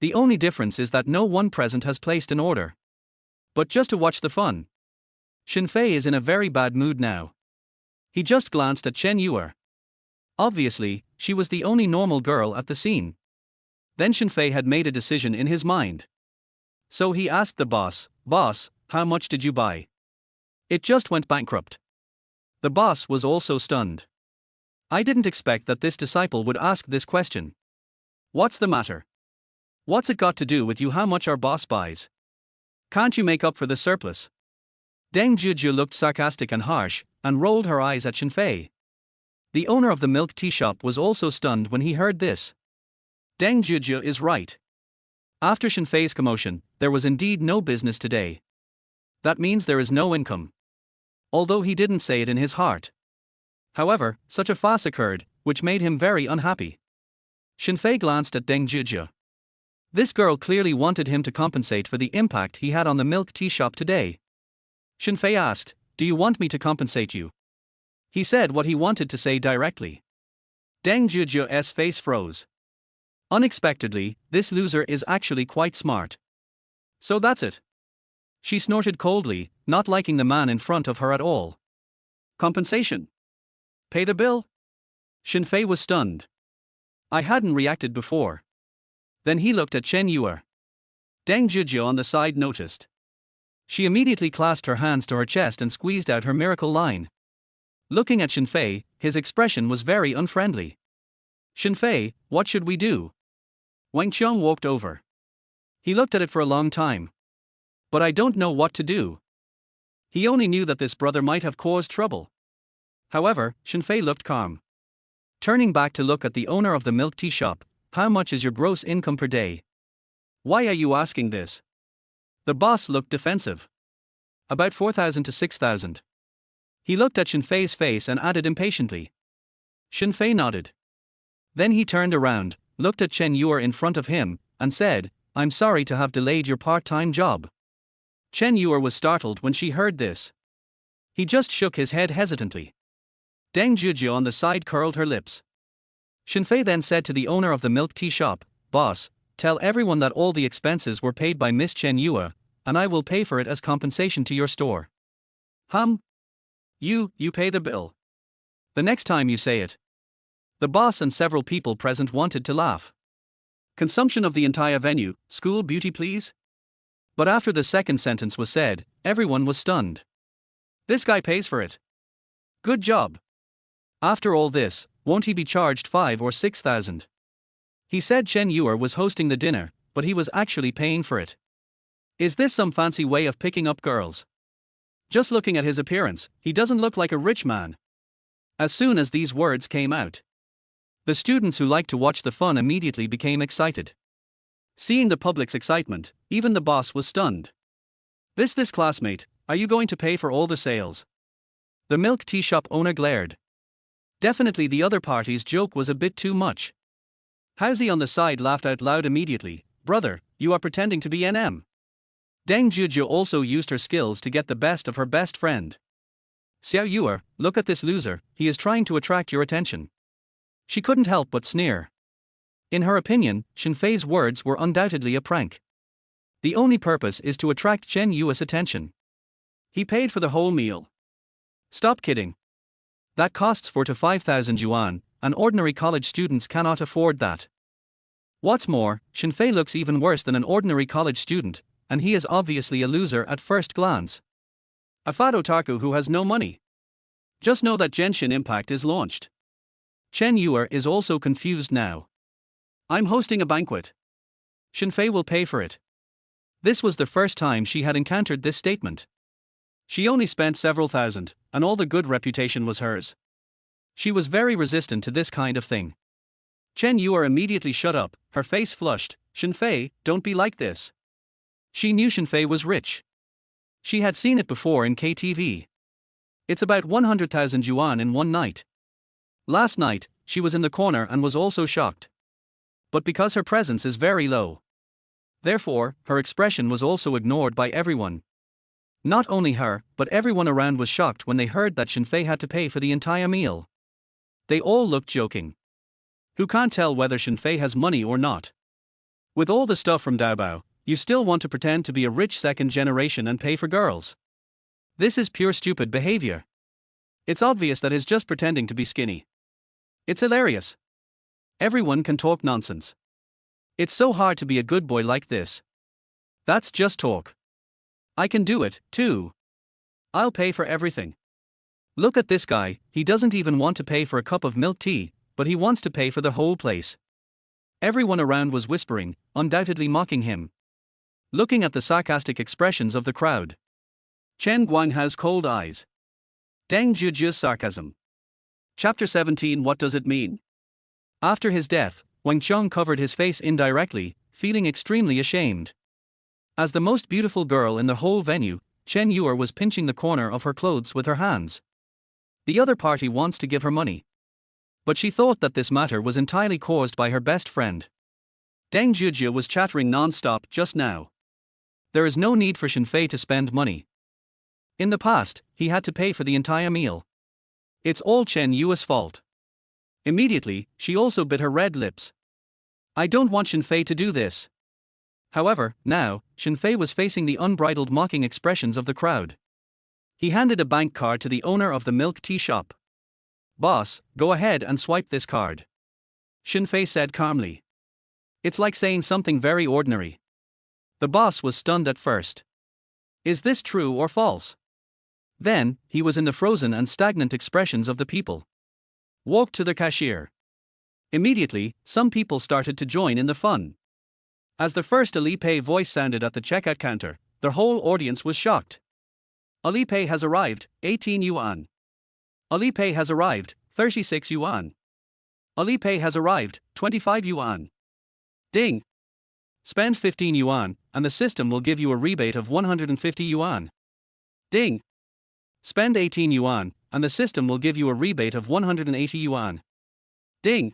The only difference is that no one present has placed an order. But just to watch the fun. Shen Fei is in a very bad mood now. He just glanced at Chen Yuer. Obviously, she was the only normal girl at the scene. Then Shen Fei had made a decision in his mind. So he asked the boss, "Boss, how much did you buy?" "It just went bankrupt." The boss was also stunned. I didn't expect that this disciple would ask this question. What's the matter? What's it got to do with you how much our boss buys? Can't you make up for the surplus? Deng Zhizhi looked sarcastic and harsh, and rolled her eyes at Shen Fei. The owner of the milk tea shop was also stunned when he heard this. Deng Zhizhi is right. After Shen Fei's commotion, there was indeed no business today. That means there is no income. Although he didn't say it in his heart. However, such a fuss occurred, which made him very unhappy. Shen Fei glanced at Deng Zhizhi. This girl clearly wanted him to compensate for the impact he had on the milk tea shop today. Shen Fei asked, "Do you want me to compensate you?" He said what he wanted to say directly. Deng Zhizhi's face froze. Unexpectedly, this loser is actually quite smart. So that's it. She snorted coldly, not liking the man in front of her at all. Compensation? Pay the bill? Shen Fei was stunned. I hadn't reacted before. Then he looked at Chen Yuer. Deng Zhizhi on the side noticed. She immediately clasped her hands to her chest and squeezed out her miracle line. Looking at Shen Fei, his expression was very unfriendly. "Shen Fei, what should we do?" Wang Qiang walked over. He looked at it for a long time. "But I don't know what to do." He only knew that this brother might have caused trouble. However, Shen Fei looked calm. Turning back to look at the owner of the milk tea shop, "How much is your gross income per day?" "Why are you asking this?" The boss looked defensive. "About 4,000 to 6,000. He looked at Shen Fei's face and added impatiently. Shen Fei nodded. Then he turned around, looked at Chen Yuer in front of him, and said, "I'm sorry to have delayed your part-time job." Chen Yuer was startled when she heard this. He just shook his head hesitantly. Deng Zhuzhe on the side curled her lips. Shen Fei then said to the owner of the milk tea shop, "Boss, tell everyone that all the expenses were paid by Miss Chen Yue, and I will pay for it as compensation to your store." You pay the bill. The next time you say it. The boss and several people present wanted to laugh. Consumption of the entire venue, school beauty please? But after the second sentence was said, everyone was stunned. This guy pays for it. Good job. After all this, won't he be charged 5 or 6,000? He said Chen Yue was hosting the dinner, but he was actually paying for it. Is this some fancy way of picking up girls? Just looking at his appearance, he doesn't look like a rich man. As soon as these words came out, the students who liked to watch the fun immediately became excited. Seeing the public's excitement, even the boss was stunned. This classmate, are you going to pay for all the sales? The milk tea shop owner glared. Definitely the other party's joke was a bit too much. Haozi on the side laughed out loud immediately. Brother, you are pretending to be NM. Deng Zhuzhe also used her skills to get the best of her best friend. Xiao Yue, look at this loser, he is trying to attract your attention. She couldn't help but sneer. In her opinion, Shen Fei's words were undoubtedly a prank. The only purpose is to attract Chen Yue's attention. He paid for the whole meal. Stop kidding. That costs 4 to 5,000 yuan, and ordinary college students cannot afford that. What's more, Shen Fei looks even worse than an ordinary college student, and he is obviously a loser at first glance. A fat otaku who has no money. Just know that Genshin Impact is launched. Chen Yue is also confused now. I'm hosting a banquet. Shen Fei will pay for it. This was the first time she had encountered this statement. She only spent several thousand, and all the good reputation was hers. She was very resistant to this kind of thing. Chen Yue immediately shut up, her face flushed. Shen Fei, don't be like this. She knew Shen Fei was rich. She had seen it before in KTV. It's about 100,000 yuan in one night. Last night, she was in the corner and was also shocked. But because her presence is very low, therefore, her expression was also ignored by everyone. Not only her, but everyone around was shocked when they heard that Shen Fei had to pay for the entire meal. They all looked joking. Who can't tell whether Shen Fei has money or not? With all the stuff from Daobao, you still want to pretend to be a rich second generation and pay for girls. This is pure stupid behavior. It's obvious that he's just pretending to be skinny. It's hilarious. Everyone can talk nonsense. It's so hard to be a good boy like this. That's just talk. I can do it, too. I'll pay for everything. Look at this guy, he doesn't even want to pay for a cup of milk tea, but he wants to pay for the whole place. Everyone around was whispering, undoubtedly mocking him. Looking at the sarcastic expressions of the crowd, Chen Guanghao's cold eyes. Deng Zhuzhe's sarcasm. Chapter 17. What does it mean? After his death, Wang Qiong covered his face indirectly, feeling extremely ashamed. As the most beautiful girl in the whole venue, Chen Yue was pinching the corner of her clothes with her hands. The other party wants to give her money. But she thought that this matter was entirely caused by her best friend. Deng Zhuzhe was chattering non-stop just now. There is no need for Shen Fei to spend money. In the past, he had to pay for the entire meal. It's all Chen Yue's fault. Immediately, she also bit her red lips. I don't want Shen Fei to do this. However, now, Shen Fei was facing the unbridled mocking expressions of the crowd. He handed a bank card to the owner of the milk tea shop. Boss, go ahead and swipe this card. Shen Fei said calmly. It's like saying something very ordinary. The boss was stunned at first. Is this true or false? Then, he was in the frozen and stagnant expressions of the people. Walked to the cashier. Immediately, some people started to join in the fun. As the first Alipay voice sounded at the checkout counter, the whole audience was shocked. Alipay has arrived, 18 yuan. Alipay has arrived, 36 yuan. Alipay has arrived, 25 yuan. Ding! Spend 15 yuan, and the system will give you a rebate of 150 yuan. Ding! Spend 18 yuan, and the system will give you a rebate of 180 yuan. Ding!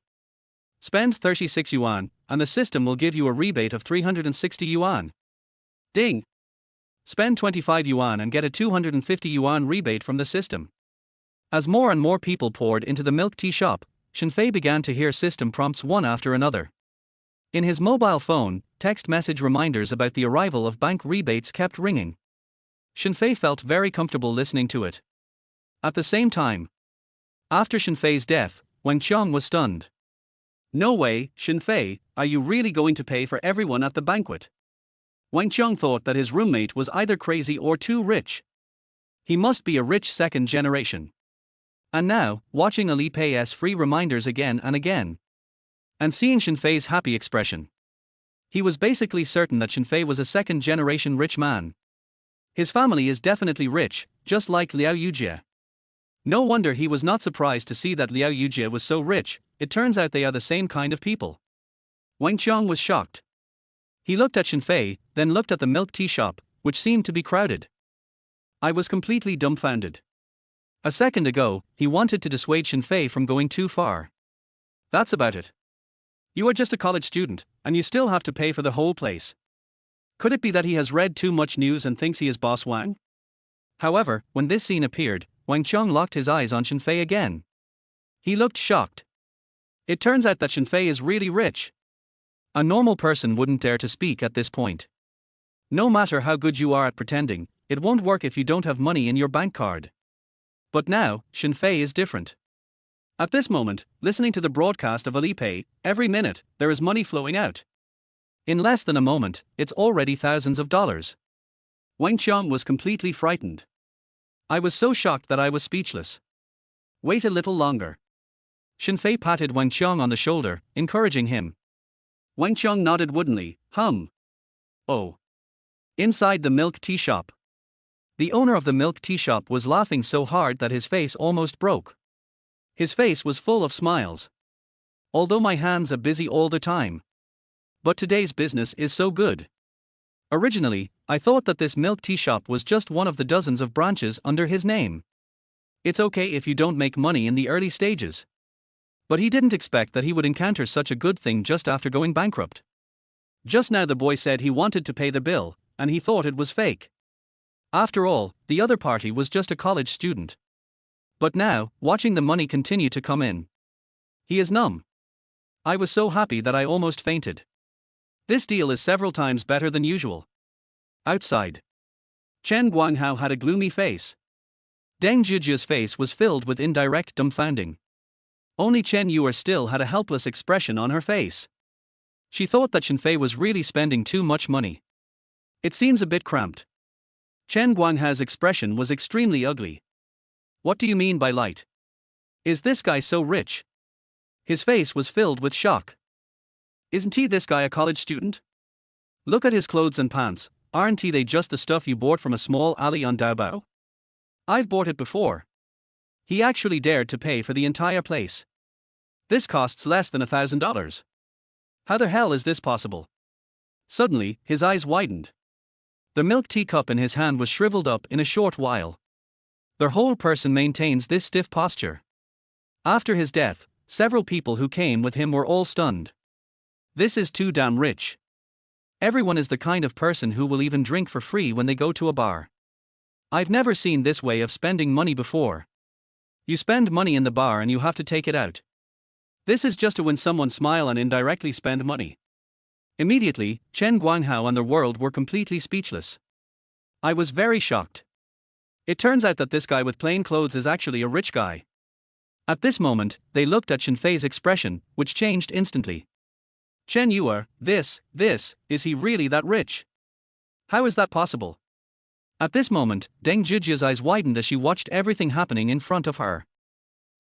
Spend 36 yuan, and the system will give you a rebate of 360 yuan. Ding! Spend 25 yuan and get a 250 yuan rebate from the system. As more and more people poured into the milk tea shop, Shen Fei began to hear system prompts one after another. In his mobile phone, text message reminders about the arrival of bank rebates kept ringing. Shen Fei felt very comfortable listening to it. At the same time, after Shen Fei's death, Wang Qiang was stunned. No way, Shen Fei, are you really going to pay for everyone at the banquet? Wang Qiang thought that his roommate was either crazy or too rich. He must be a rich second generation. And now, watching Ali pay's free reminders again and again, and seeing Shen Fei's happy expression, he was basically certain that Shen Fei was a second generation rich man. His family is definitely rich, just like Liao Yujie. No wonder he was not surprised to see that Liao Yujie was so rich. It turns out they are the same kind of people. Wang Qiang was shocked. He looked at Shen Fei, then looked at the milk tea shop, which seemed to be crowded. I was completely dumbfounded. A second ago, he wanted to dissuade Shen Fei from going too far. That's about it. You are just a college student, and you still have to pay for the whole place. Could it be that he has read too much news and thinks he is Boss Wang? However, when this scene appeared, Wang Qiang locked his eyes on Shen Fei again. He looked shocked. It turns out that Shen Fei is really rich. A normal person wouldn't dare to speak at this point. No matter how good you are at pretending, it won't work if you don't have money in your bank card. But now, Shen Fei is different. At this moment, listening to the broadcast of Alipay, every minute, there is money flowing out. In less than a moment, it's already thousands of dollars. Wang Qiang was completely frightened. I was so shocked that I was speechless. Wait a little longer. Shen Fei patted Wang Qiang on the shoulder, encouraging him. Wang Qiang nodded woodenly, Oh. Inside the milk tea shop. The owner of the milk tea shop was laughing so hard that his face almost broke. His face was full of smiles. Although my hands are busy all the time. But today's business is so good. Originally, I thought that this milk tea shop was just one of the dozens of branches under his name. It's okay if you don't make money in the early stages. But he didn't expect that he would encounter such a good thing just after going bankrupt. Just now the boy said he wanted to pay the bill, and he thought it was fake. After all, the other party was just a college student. But now, watching the money continue to come in, he is numb. I was so happy that I almost fainted. This deal is several times better than usual. Outside, Chen Guanghao had a gloomy face. Deng Zhizhi's face was filled with indirect dumbfounding. Only Chen Yuer still had a helpless expression on her face. She thought that Shen Fei was really spending too much money. It seems a bit cramped. Chen Guanghao's expression was extremely ugly. What do you mean by light? Is this guy so rich? His face was filled with shock. Isn't he this guy a college student? Look at his clothes and pants, aren't they just the stuff you bought from a small alley on Taobao? I've bought it before. He actually dared to pay for the entire place. This costs less than $1,000. How the hell is this possible? Suddenly, his eyes widened. The milk tea cup in his hand was shriveled up in a short while. Their whole person maintains this stiff posture. After his death, several people who came with him were all stunned. This is too damn rich. Everyone is the kind of person who will even drink for free when they go to a bar. I've never seen this way of spending money before. You spend money in the bar and you have to take it out. This is just to win someone's smile and indirectly spend money. Immediately, Chen Guanghao and the world were completely speechless. I was very shocked. It turns out that this guy with plain clothes is actually a rich guy. At this moment, they looked at Shen Fei's expression, which changed instantly. Chen Yuer, is he really that rich? How is that possible? At this moment, Deng Zhizhi's eyes widened as she watched everything happening in front of her.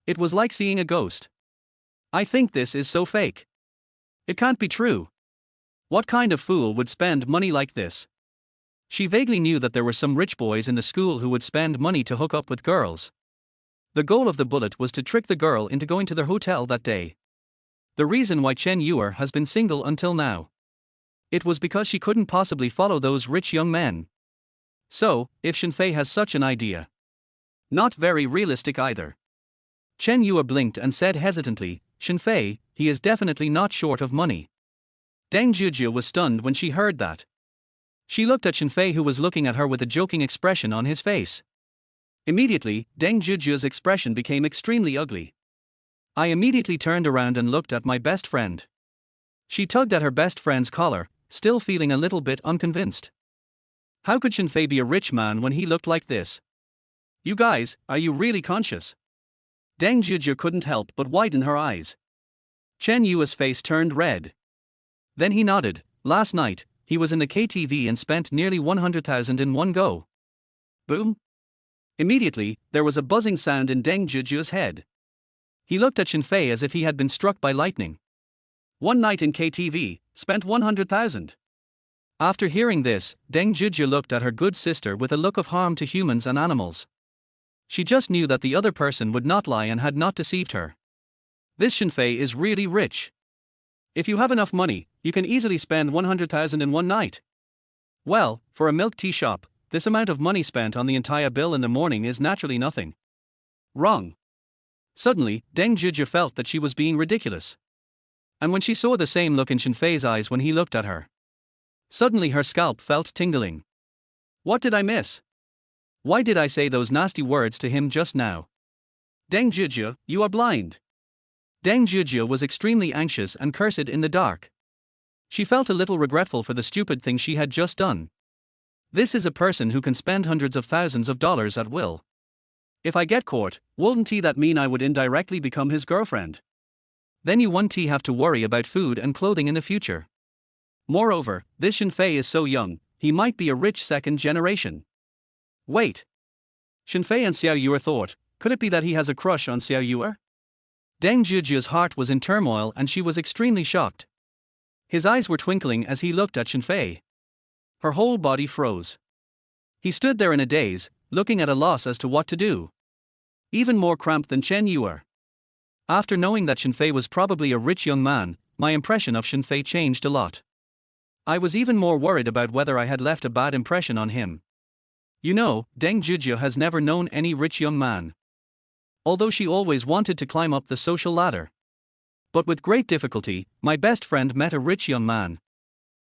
It was like seeing a ghost. I think this is so fake. It can't be true. What kind of fool would spend money like this? She vaguely knew that there were some rich boys in the school who would spend money to hook up with girls. The goal of the bullet was to trick the girl into going to their hotel that day. The reason why Chen Yuer has been single until now. It was because she couldn't possibly follow those rich young men. So, if Shen Fei has such an idea. Not very realistic either. Chen Yuer blinked and said hesitantly, Shen Fei, he is definitely not short of money. Deng Zhizhi was stunned when she heard that. She looked at Shen Fei, who was looking at her with a joking expression on his face. Immediately, Deng Zhijia's expression became extremely ugly. I immediately turned around and looked at my best friend. She tugged at her best friend's collar, still feeling a little bit unconvinced. How could Shen Fei be a rich man when he looked like this? You guys, are you really conscious? Deng Zhijia couldn't help but widen her eyes. Chen Yu's face turned red. Then he nodded. Last night, he was in the KTV and spent nearly 100,000 in one go. Boom. Immediately, there was a buzzing sound in Deng Zhijia's head. He looked at Shen Fei as if he had been struck by lightning. One night in KTV, spent 100,000. After hearing this, Deng Zhijia looked at her good sister with a look of harm to humans and animals. She just knew that the other person would not lie and had not deceived her. This Shen Fei is really rich. If you have enough money, you can easily spend 100,000 in one night. Well, for a milk tea shop, this amount of money spent on the entire bill in the morning is naturally nothing. Wrong. Suddenly, Deng Zhijia felt that she was being ridiculous. And when she saw the same look in Shen Fei's eyes when he looked at her, suddenly her scalp felt tingling. What did I miss? Why did I say those nasty words to him just now? Deng Zhijia, you are blind. Deng Zhijia was extremely anxious and cursed in the dark. She felt a little regretful for the stupid thing she had just done. This is a person who can spend hundreds of thousands of dollars at will. If I get caught, wouldn't that mean I would indirectly become his girlfriend? Then you won't have to worry about food and clothing in the future. Moreover, this Shen Fei is so young, he might be a rich second generation. Wait. Shen Fei and Xiao Yuer thought, could it be that he has a crush on Xiao Yuer? Deng Zhijia's heart was in turmoil and she was extremely shocked. His eyes were twinkling as he looked at Shen Fei. Her whole body froze. He stood there in a daze, looking at a loss as to what to do. Even more cramped than Chen Yuer. After knowing that Shen Fei was probably a rich young man, my impression of Shen Fei changed a lot. I was even more worried about whether I had left a bad impression on him. You know, Deng Zhijia has never known any rich young man. Although she always wanted to climb up the social ladder. But with great difficulty, my best friend met a rich young man.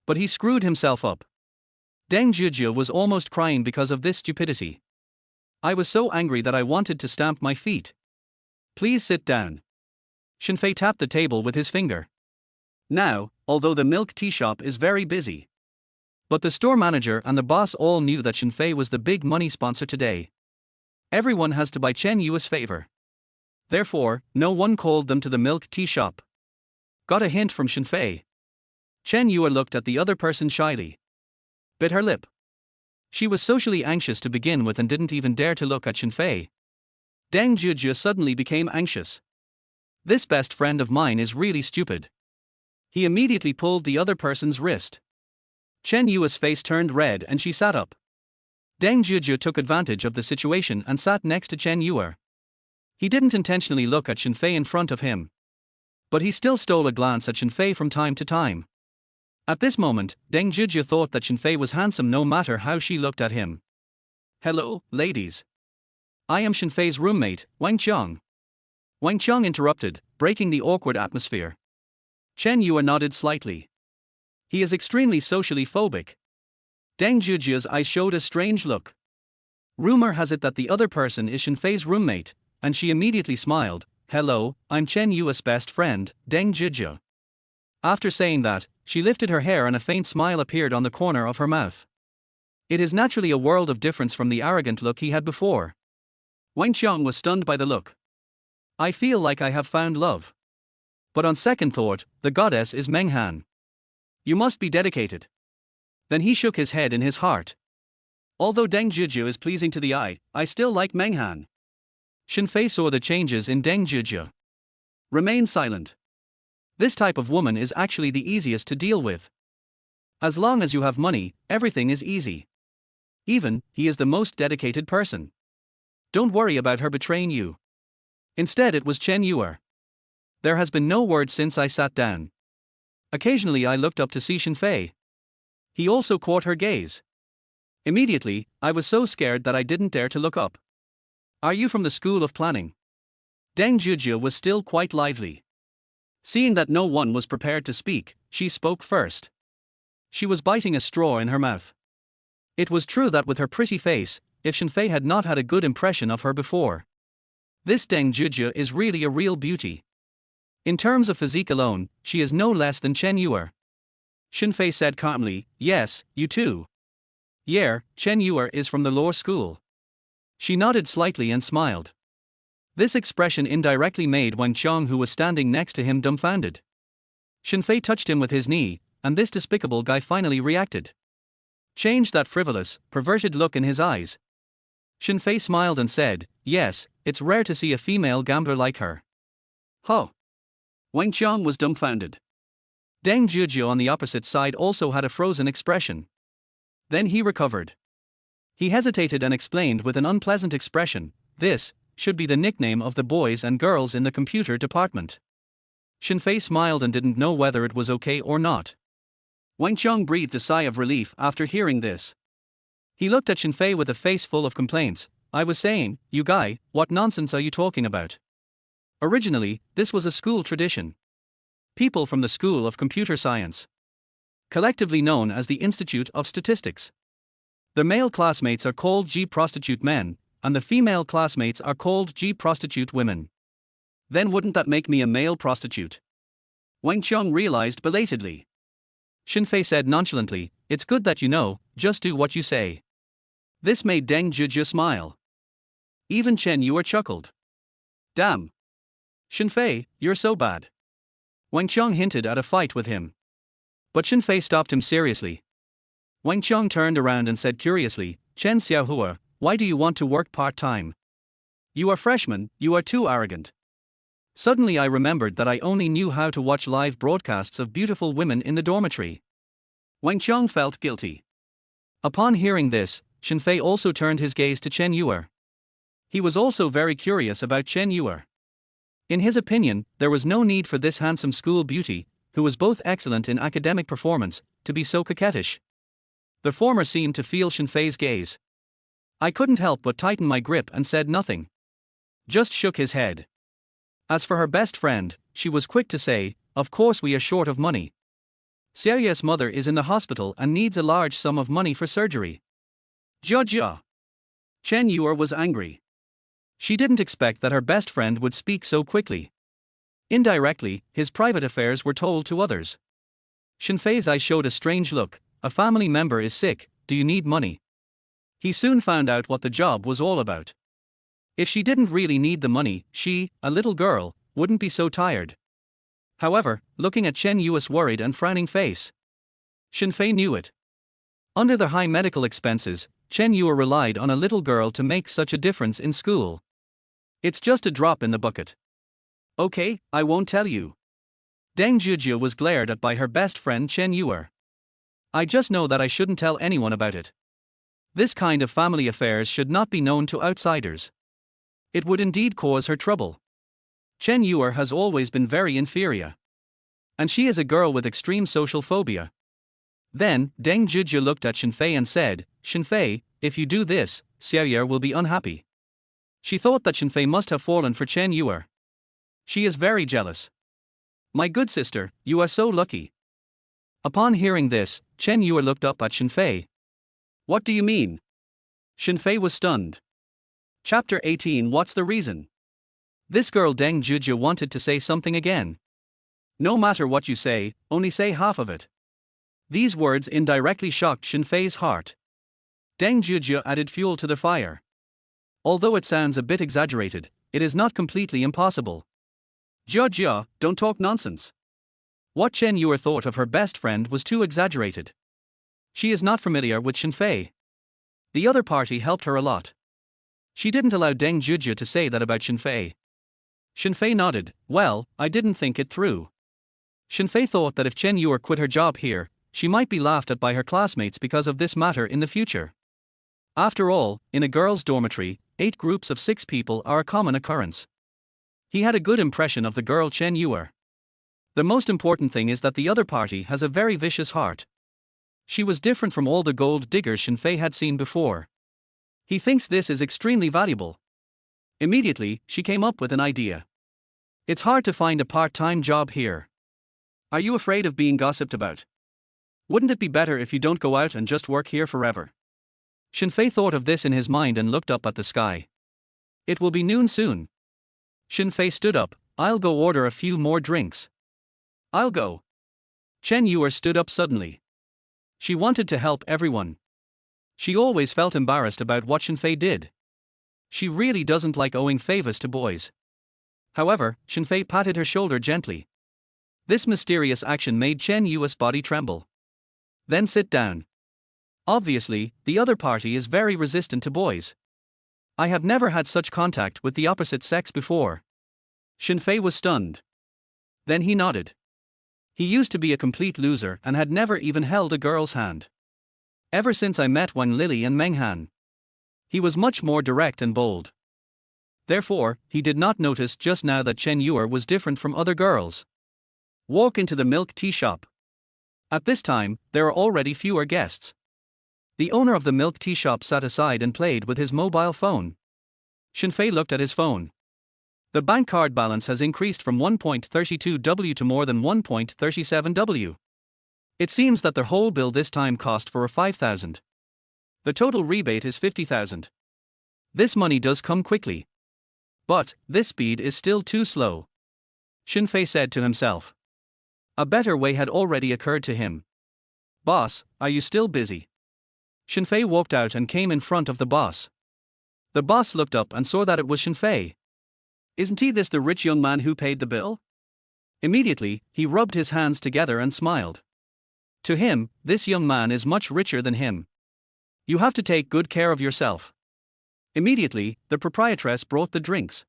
But he screwed himself up. Deng Zhijia was almost crying because of this stupidity. I was so angry that I wanted to stamp my feet. Please sit down. Shen Fei tapped the table with his finger. Now, although the milk tea shop is very busy. But the store manager and the boss all knew that Shen Fei was the big money sponsor today. Everyone has to buy Chen Yu's favor. Therefore, no one called them to the milk tea shop. Got a hint from Shen Fei. Chen Yu looked at the other person shyly. Bit her lip. She was socially anxious to begin with and didn't even dare to look at Shen Fei. Deng Zhijia suddenly became anxious. This best friend of mine is really stupid. He immediately pulled the other person's wrist. Chen Yu's face turned red and she sat up. Deng Zhijia took advantage of the situation and sat next to Chen Yuer. He didn't intentionally look at Shen Fei in front of him. But he still stole a glance at Shen Fei from time to time. At this moment, Deng Zhijia thought that Shen Fei was handsome no matter how she looked at him. Hello, ladies. I am Shen Fei's roommate, Wang Qiang. Wang Qiang interrupted, breaking the awkward atmosphere. Chen Yuer nodded slightly. He is extremely socially phobic. Deng Zhijia's eyes showed a strange look. Rumor has it that the other person is Shen Fei's roommate, and she immediately smiled. Hello, I'm Chen Yu's best friend, Deng Zhijia. After saying that, she lifted her hair and a faint smile appeared on the corner of her mouth. It is naturally a world of difference from the arrogant look he had before. Wang Qiang was stunned by the look. I feel like I have found love. But on second thought, the goddess is Meng Han. You must be dedicated. Then he shook his head in his heart. Although Deng Zhijia is pleasing to the eye, I still like Meng Han. Shen Fei saw the changes in Deng Zhijia. Remain silent. This type of woman is actually the easiest to deal with. As long as you have money, everything is easy. Even, he is the most dedicated person. Don't worry about her betraying you. Instead it was Chen Yuer. There has been no word since I sat down. Occasionally I looked up to see Shen Fei. He also caught her gaze. Immediately, I was so scared that I didn't dare to look up. Are you from the school of planning? Deng Zhijia was still quite lively. Seeing that no one was prepared to speak, she spoke first. She was biting a straw in her mouth. It was true that with her pretty face, if Shen Fei had not had a good impression of her before. This Deng Zhizhi is really a real beauty. In terms of physique alone, she is no less than Chen Yuer. Shen Fei said calmly, yes, you too. Yeah, Chen Yuer is from the law school. She nodded slightly and smiled. This expression indirectly made Wang Qiang, who was standing next to him, dumbfounded. Shen Fei touched him with his knee, and this despicable guy finally reacted. Changed that frivolous, perverted look in his eyes. Shen Fei smiled and said, yes, it's rare to see a female gambler like her. Huh. Wang Qiang was dumbfounded. Deng Zhizhi on the opposite side also had a frozen expression. Then he recovered. He hesitated and explained with an unpleasant expression, this should be the nickname of the boys and girls in the computer department. Shen Fei smiled and didn't know whether it was okay or not. Wang Qiang breathed a sigh of relief after hearing this. He looked at Shen Fei with a face full of complaints. I was saying, you guy, what nonsense are you talking about? Originally, this was a school tradition. People from the School of Computer Science, collectively known as the Institute of Statistics. The male classmates are called G-prostitute men, and the female classmates are called G-prostitute women. Then wouldn't that make me a male prostitute? Wang Qiang realized belatedly. Shen Fei said nonchalantly, it's good that you know, just do what you say. This made Deng Zhizhi smile. Even Chen Yuer chuckled. Damn. Shen Fei, you're so bad. Wang Qiang hinted at a fight with him. But Shen Fei stopped him seriously. Wang Qiang turned around and said curiously, Chen Xiaohua, why do you want to work part-time? You are freshman, you are too arrogant. Suddenly I remembered that I only knew how to watch live broadcasts of beautiful women in the dormitory. Wang Qiang felt guilty. Upon hearing this, Shen Fei also turned his gaze to Chen Yuer. He was also very curious about Chen Yuer. In his opinion, there was no need for this handsome school beauty, who was both excellent in academic performance, to be so coquettish. The former seemed to feel Shen Fei's gaze. I couldn't help but tighten my grip and said nothing. Just shook his head. As for her best friend, she was quick to say, of course we are short of money. Xiaoye's mother is in the hospital and needs a large sum of money for surgery. Jia. Chen Yuer was angry. She didn't expect that her best friend would speak so quickly. Indirectly, his private affairs were told to others. Shen Fei's eyes showed a strange look. A family member is sick, do you need money? He soon found out what the job was all about. If she didn't really need the money, she, a little girl, wouldn't be so tired. However, looking at Chen Yuer's worried and frowning face, Shen Fei knew it. Under the high medical expenses, Chen Yuer relied on a little girl to make such a difference in school. It's just a drop in the bucket. Okay, I won't tell you. Deng Zhizhi was glared at by her best friend Chen Yuer. I just know that I shouldn't tell anyone about it. This kind of family affairs should not be known to outsiders. It would indeed cause her trouble. Chen Yuer has always been very inferior. And she is a girl with extreme social phobia. Then, Deng Zhizhi looked at Shen Fei and said, Shen Fei, if you do this, Xiaoye will be unhappy. She thought that Shen Fei must have fallen for Chen Yuer. She is very jealous. My good sister, you are so lucky. Upon hearing this, Chen Yuer looked up at Shen Fei. What do you mean? Shen Fei was stunned. Chapter 18. What's the reason? This girl Deng Zhizhi wanted to say something again. No matter what you say, only say half of it. These words indirectly shocked Shen Fei's heart. Deng Zhizhi added fuel to the fire. Although it sounds a bit exaggerated, it is not completely impossible. Jia, don't talk nonsense. What Chen Yuer thought of her best friend was too exaggerated. She is not familiar with Shen Fei. The other party helped her a lot. She didn't allow Deng Zhizhi to say that about Shen Fei. Shen Fei nodded, well, I didn't think it through. Shen Fei thought that if Chen Yuer quit her job here, she might be laughed at by her classmates because of this matter in the future. After all, in a girls' dormitory, 8 groups of 6 people are a common occurrence. He had a good impression of the girl Chen Yuer. The most important thing is that the other party has a very vicious heart. She was different from all the gold diggers Shen Fei had seen before. He thinks this is extremely valuable. Immediately, she came up with an idea. It's hard to find a part-time job here. Are you afraid of being gossiped about? Wouldn't it be better if you don't go out and just work here forever? Shen Fei thought of this in his mind and looked up at the sky. It will be noon soon. Shen Fei stood up. I'll go order a few more drinks. I'll go. Chen Yuer stood up suddenly. She wanted to help everyone. She always felt embarrassed about what Shen Fei did. She really doesn't like owing favors to boys. However, Shen Fei patted her shoulder gently. This mysterious action made Chen Yuer's body tremble. Then sit down. Obviously, the other party is very resistant to boys. I have never had such contact with the opposite sex before. Shen Fei was stunned. Then he nodded. He used to be a complete loser and had never even held a girl's hand. Ever since I met Wan Lily and Meng Han. He was much more direct and bold. Therefore, he did not notice just now that Chen Yuer was different from other girls. Walk into the milk tea shop. At this time, there are already fewer guests. The owner of the milk tea shop sat aside and played with his mobile phone. Shen Fei looked at his phone. The bank card balance has increased from 1.32 W to more than 1.37 W. It seems that their whole bill this time cost for 5,000. The total rebate is 50,000. This money does come quickly. But, this speed is still too slow. Shen Fei said to himself. A better way had already occurred to him. Boss, are you still busy? Shen Fei walked out and came in front of the boss. The boss looked up and saw that it was Shen Fei. Isn't he this the rich young man who paid the bill? Immediately, he rubbed his hands together and smiled. To him, this young man is much richer than him. You have to take good care of yourself. Immediately, the proprietress brought the drinks.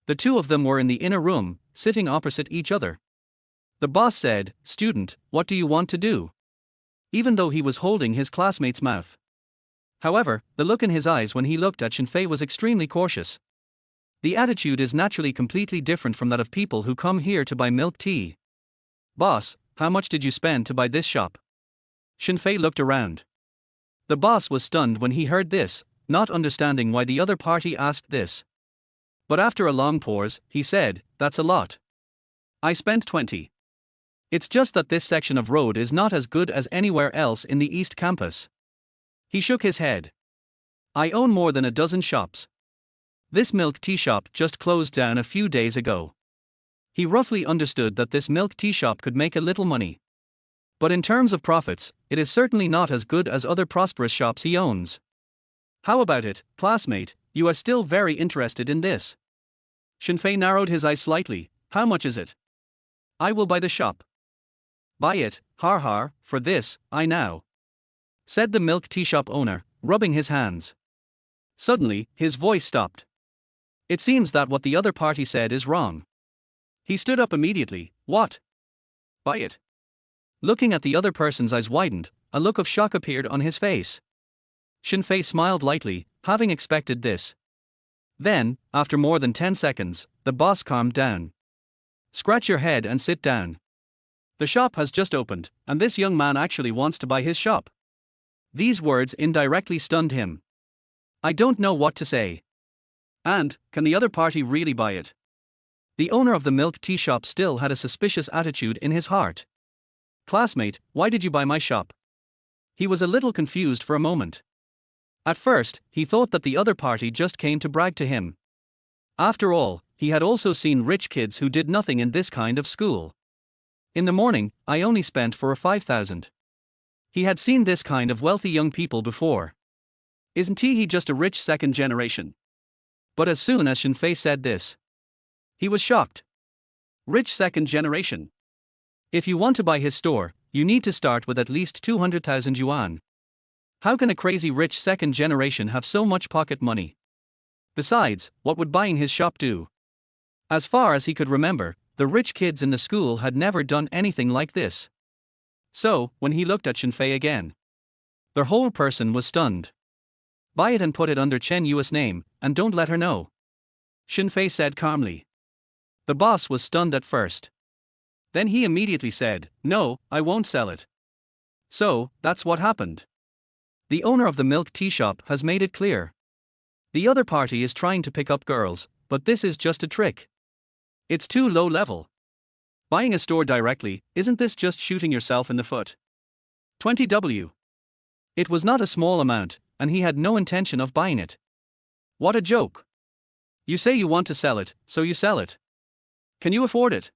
The two of them were in the inner room, sitting opposite each other. The boss said, Student, what do you want to do? Even though he was holding his classmate's mouth. However, the look in his eyes when he looked at Shen Fei was extremely cautious. The attitude is naturally completely different from that of people who come here to buy milk tea. Boss, how much did you spend to buy this shop? Shen Fei looked around. The boss was stunned when he heard this, not understanding why the other party asked this. But after a long pause, he said, That's a lot. I spent 20. It's just that this section of road is not as good as anywhere else in the East Campus. He shook his head. I own more than a dozen shops. This milk tea shop just closed down a few days ago. He roughly understood that this milk tea shop could make a little money. But in terms of profits, it is certainly not as good as other prosperous shops he owns. How about it, classmate, you are still very interested in this? Shen Fei narrowed his eyes slightly. How much is it? I will buy the shop. Buy it, har har, for this, I now. Said the milk tea shop owner, rubbing his hands. Suddenly, his voice stopped. It seems that what the other party said is wrong. He stood up immediately. What? Buy it. Looking at the other person's eyes widened, a look of shock appeared on his face. Shen Fei smiled lightly, having expected this. Then, after more than 10 seconds, the boss calmed down. Scratch your head and sit down. The shop has just opened, and this young man actually wants to buy his shop. These words indirectly stunned him. I don't know what to say. And, can the other party really buy it? The owner of the milk tea shop still had a suspicious attitude in his heart. Classmate, why did you buy my shop? He was a little confused for a moment. At first, he thought that the other party just came to brag to him. After all, he had also seen rich kids who did nothing in this kind of school. In the morning, I only spent for 5,000. He had seen this kind of wealthy young people before. Isn't he just a rich second generation? But as soon as Shen Fei said this, he was shocked. Rich second generation. If you want to buy his store, you need to start with at least 200,000 yuan. How can a crazy rich second generation have so much pocket money? Besides, what would buying his shop do? As far as he could remember, the rich kids in the school had never done anything like this. So, when he looked at Shen Fei again, the whole person was stunned. Buy it and put it under Chen Yu's name, and don't let her know. Shen Fei said calmly. The boss was stunned at first. Then he immediately said, No, I won't sell it. So, that's what happened. The owner of the milk tea shop has made it clear. The other party is trying to pick up girls, but this is just a trick. It's too low level. Buying a store directly, isn't this just shooting yourself in the foot? 20 W. It was not a small amount, and he had no intention of buying it. What a joke! You say you want to sell it, so you sell it. Can you afford it?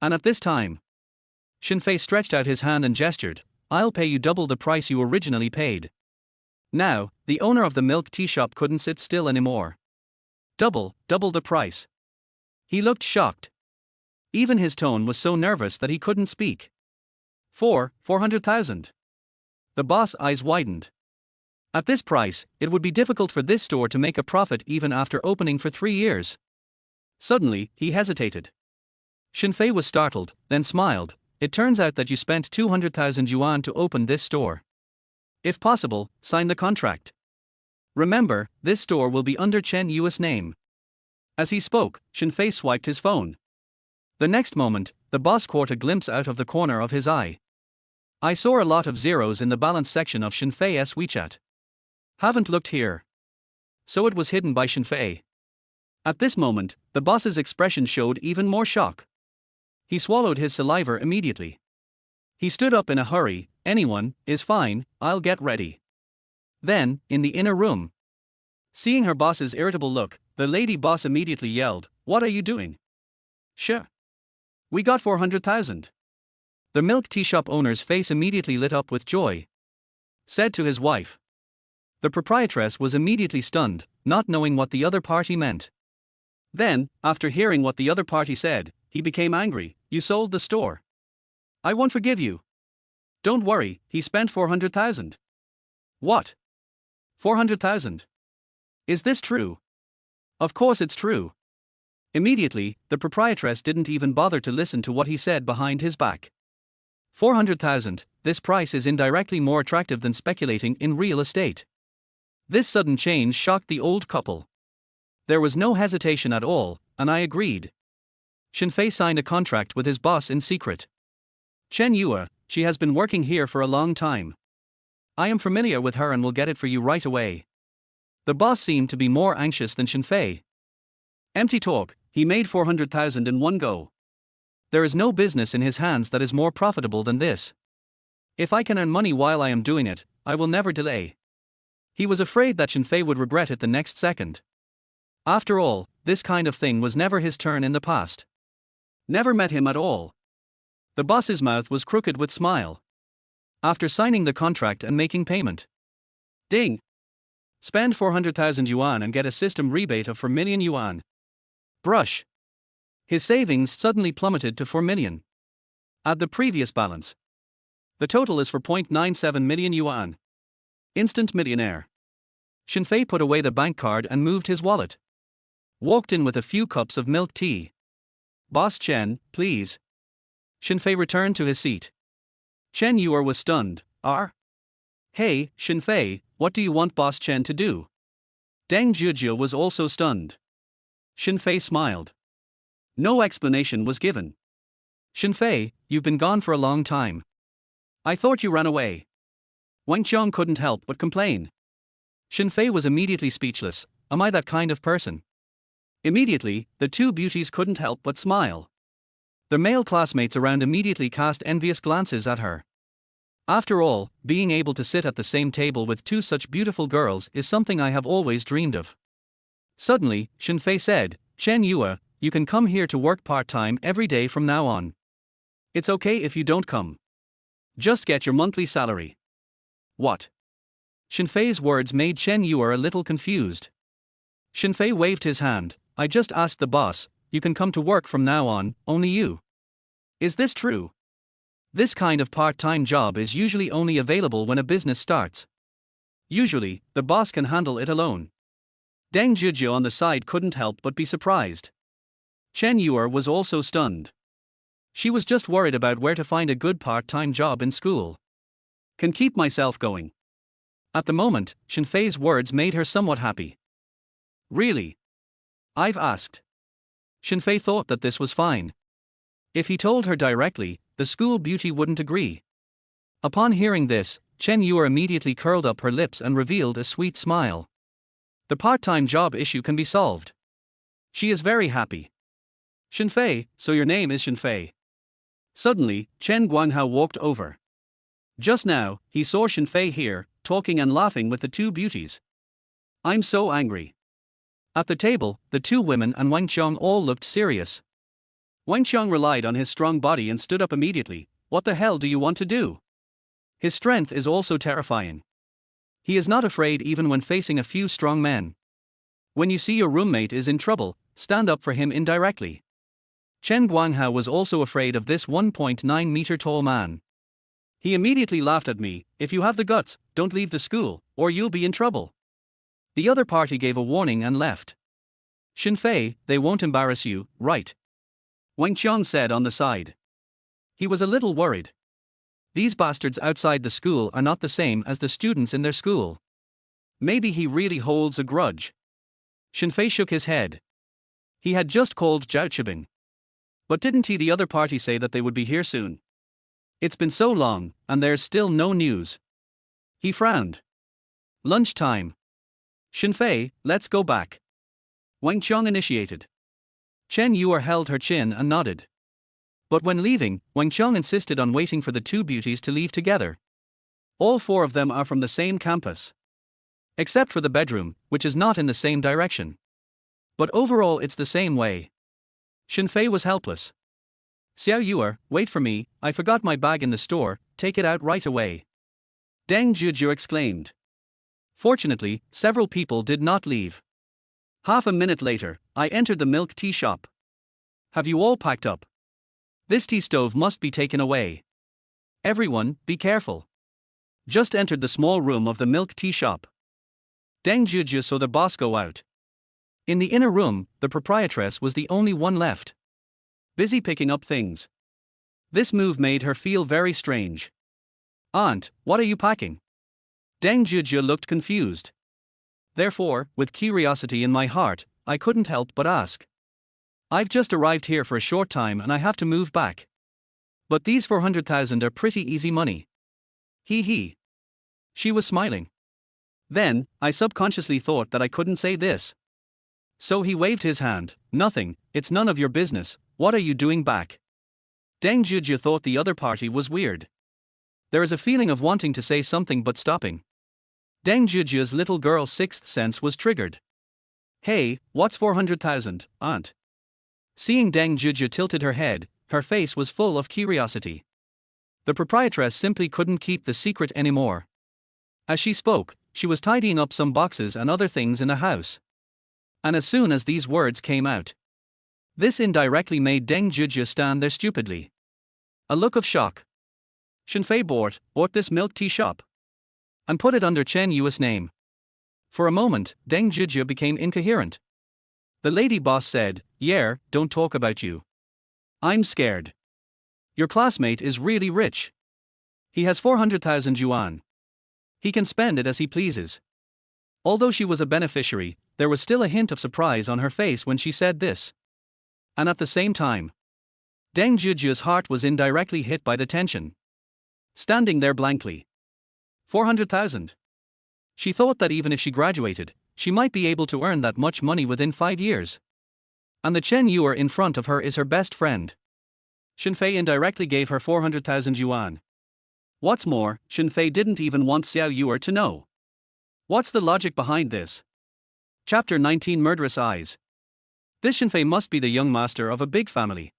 And at this time, Shen Fei stretched out his hand and gestured, I'll pay you double the price you originally paid. Now, the owner of the milk tea shop couldn't sit still anymore. Double the price. He looked shocked. Even his tone was so nervous that he couldn't speak. 400,000. The boss' eyes widened. At this price, it would be difficult for this store to make a profit even after opening for 3 years. Suddenly, he hesitated. Shen Fei was startled, then smiled. It turns out that you spent 200,000 yuan to open this store. If possible, sign the contract. Remember, this store will be under Chen Yue's name. As he spoke, Shen Fei swiped his phone. The next moment, the boss caught a glimpse out of the corner of his eye. I saw a lot of zeros in the balance section of Shen Fei's WeChat. Haven't looked here. So it was hidden by Shen Fei. At this moment, the boss's expression showed even more shock. He swallowed his saliva immediately. He stood up in a hurry. Anyone is fine, I'll get ready. Then, in the inner room, seeing her boss's irritable look, the lady boss immediately yelled, What are you doing? Sure. We got 400,000. The milk tea shop owner's face immediately lit up with joy. Said to his wife. The proprietress was immediately stunned, not knowing what the other party meant. Then, after hearing what the other party said, he became angry. You sold the store. I won't forgive you. Don't worry, he spent 400,000. What? 400,000? Is this true? Of course it's true. Immediately, the proprietress didn't even bother to listen to what he said behind his back. 400,000, this price is indirectly more attractive than speculating in real estate. This sudden change shocked the old couple. There was no hesitation at all, and I agreed. Shen Fei signed a contract with his boss in secret. Chen Yue, she has been working here for a long time. I am familiar with her and will get it for you right away. The boss seemed to be more anxious than Shen Fei. Empty talk, he made 400,000 in one go. There is no business in his hands that is more profitable than this. If I can earn money while I am doing it, I will never delay. He was afraid that Shen Fei would regret it the next second. After all, this kind of thing was never his turn in the past. Never met him at all. The boss's mouth was crooked with smile. After signing the contract and making payment. Ding! Spend 400,000 yuan and get a system rebate of 4 million yuan. Brush. His savings suddenly plummeted to 4 million. Add the previous balance. The total is 4.97 million yuan. Instant millionaire. Shen Fei put away the bank card and moved his wallet. Walked in with a few cups of milk tea. Boss Chen, please. Shen Fei returned to his seat. Chen Yue was stunned. Hey, Shen Fei, what do you want Boss Chen to do? Deng Zhizhi was also stunned. Shen Fei smiled. No explanation was given. Shen Fei, you've been gone for a long time. I thought you ran away. Wang Qiang couldn't help but complain. Shen Fei was immediately speechless. Am I that kind of person? Immediately, the two beauties couldn't help but smile. Their male classmates around immediately cast envious glances at her. After all, being able to sit at the same table with two such beautiful girls is something I have always dreamed of. Suddenly, Shen Fei said, Chen Yue, you can come here to work part-time every day from now on. It's okay if you don't come. Just get your monthly salary. What? Shen Fei's words made Chen Yue a little confused. Shen Fei waved his hand. I just asked the boss, you can come to work from now on, only you. Is this true? This kind of part-time job is usually only available when a business starts. Usually, the boss can handle it alone. Deng Zhizhi on the side couldn't help but be surprised. Chen Yue was also stunned. She was just worried about where to find a good part-time job in school. Can keep myself going. At the moment, Shen Fei's words made her somewhat happy. Really? I've asked. Shen Fei thought that this was fine. If he told her directly, the school beauty wouldn't agree. Upon hearing this, Chen Yue immediately curled up her lips and revealed a sweet smile. The part-time job issue can be solved. She is very happy. Shen Fei, so your name is Shen Fei. Suddenly, Chen Guanghao walked over. Just now, he saw Shen Fei here. talking and laughing with the two beauties. I'm so angry. At the table, the two women and Wang Qiang all looked serious. Wang Qiang relied on his strong body and stood up immediately. What the hell do you want to do? His strength is also terrifying. He is not afraid even when facing a few strong men. When you see your roommate is in trouble, stand up for him indirectly. Chen Guanghao was also afraid of this 1.9-meter tall man. He immediately laughed at me. If you have the guts, don't leave the school, or you'll be in trouble. The other party gave a warning and left. Shen Fei, they won't embarrass you, right? Wang Qiang said on the side. He was a little worried. These bastards outside the school are not the same as the students in their school. Maybe he really holds a grudge. Shen Fei shook his head. He had just called Zhao Qibing. But didn't the other party say that they would be here soon? It's been so long, and there's still no news. He frowned. Lunchtime. Shen Fei, let's go back. Wang Qiang initiated. Chen Yue held her chin and nodded. But when leaving, Wang Qiang insisted on waiting for the two beauties to leave together. All four of them are from the same campus. Except for the bedroom, which is not in the same direction. But overall it's the same way. Shen Fei was helpless. Xiao Yue, wait for me, I forgot my bag in the store, take it out right away. Deng Zhizhu exclaimed. Fortunately, several people did not leave. Half a minute later, I entered the milk tea shop. Have you all packed up? This tea stove must be taken away. Everyone, be careful. Just entered the small room of the milk tea shop. Deng Zhizhu saw the boss go out. In the inner room, the proprietress was the only one left. Busy picking up things. This move made her feel very strange. Aunt, what are you packing? Deng Zhizhu looked confused. Therefore, with curiosity in my heart, I couldn't help but ask. I've just arrived here for a short time and I have to move back. But these 400,000 are pretty easy money. He. She was smiling. Then, I subconsciously thought that I couldn't say this. So he waved his hand. Nothing, it's none of your business, what are you doing back? Deng Zhizhu thought the other party was weird. There is a feeling of wanting to say something but stopping. Deng Zhizhu's little girl's sixth sense was triggered. Hey, what's 400,000, aunt? Seeing Deng Zhizhu tilted her head, her face was full of curiosity. The proprietress simply couldn't keep the secret anymore. As she spoke, she was tidying up some boxes and other things in the house. And as soon as these words came out, this indirectly made Deng Zhizhu stand there stupidly. A look of shock. Shen Fei bought this milk tea shop. And put it under Chen Yue's name. For a moment, Deng Zhizhu became incoherent. The lady boss said, "Yeah, don't talk about you. I'm scared. Your classmate is really rich. He has 400,000 yuan. He can spend it as he pleases." Although she was a beneficiary, there was still a hint of surprise on her face when she said this. And at the same time, Deng Zhizhu's heart was indirectly hit by the tension. Standing there blankly. 400,000. She thought that even if she graduated, she might be able to earn that much money within 5 years. And the Chen Yue in front of her is her best friend. Shen Fei indirectly gave her 400,000 yuan. What's more, Shen Fei didn't even want Xiao Yue to know. What's the logic behind this? Chapter 19 Murderous Eyes. This Shen Fei must be the young master of a big family.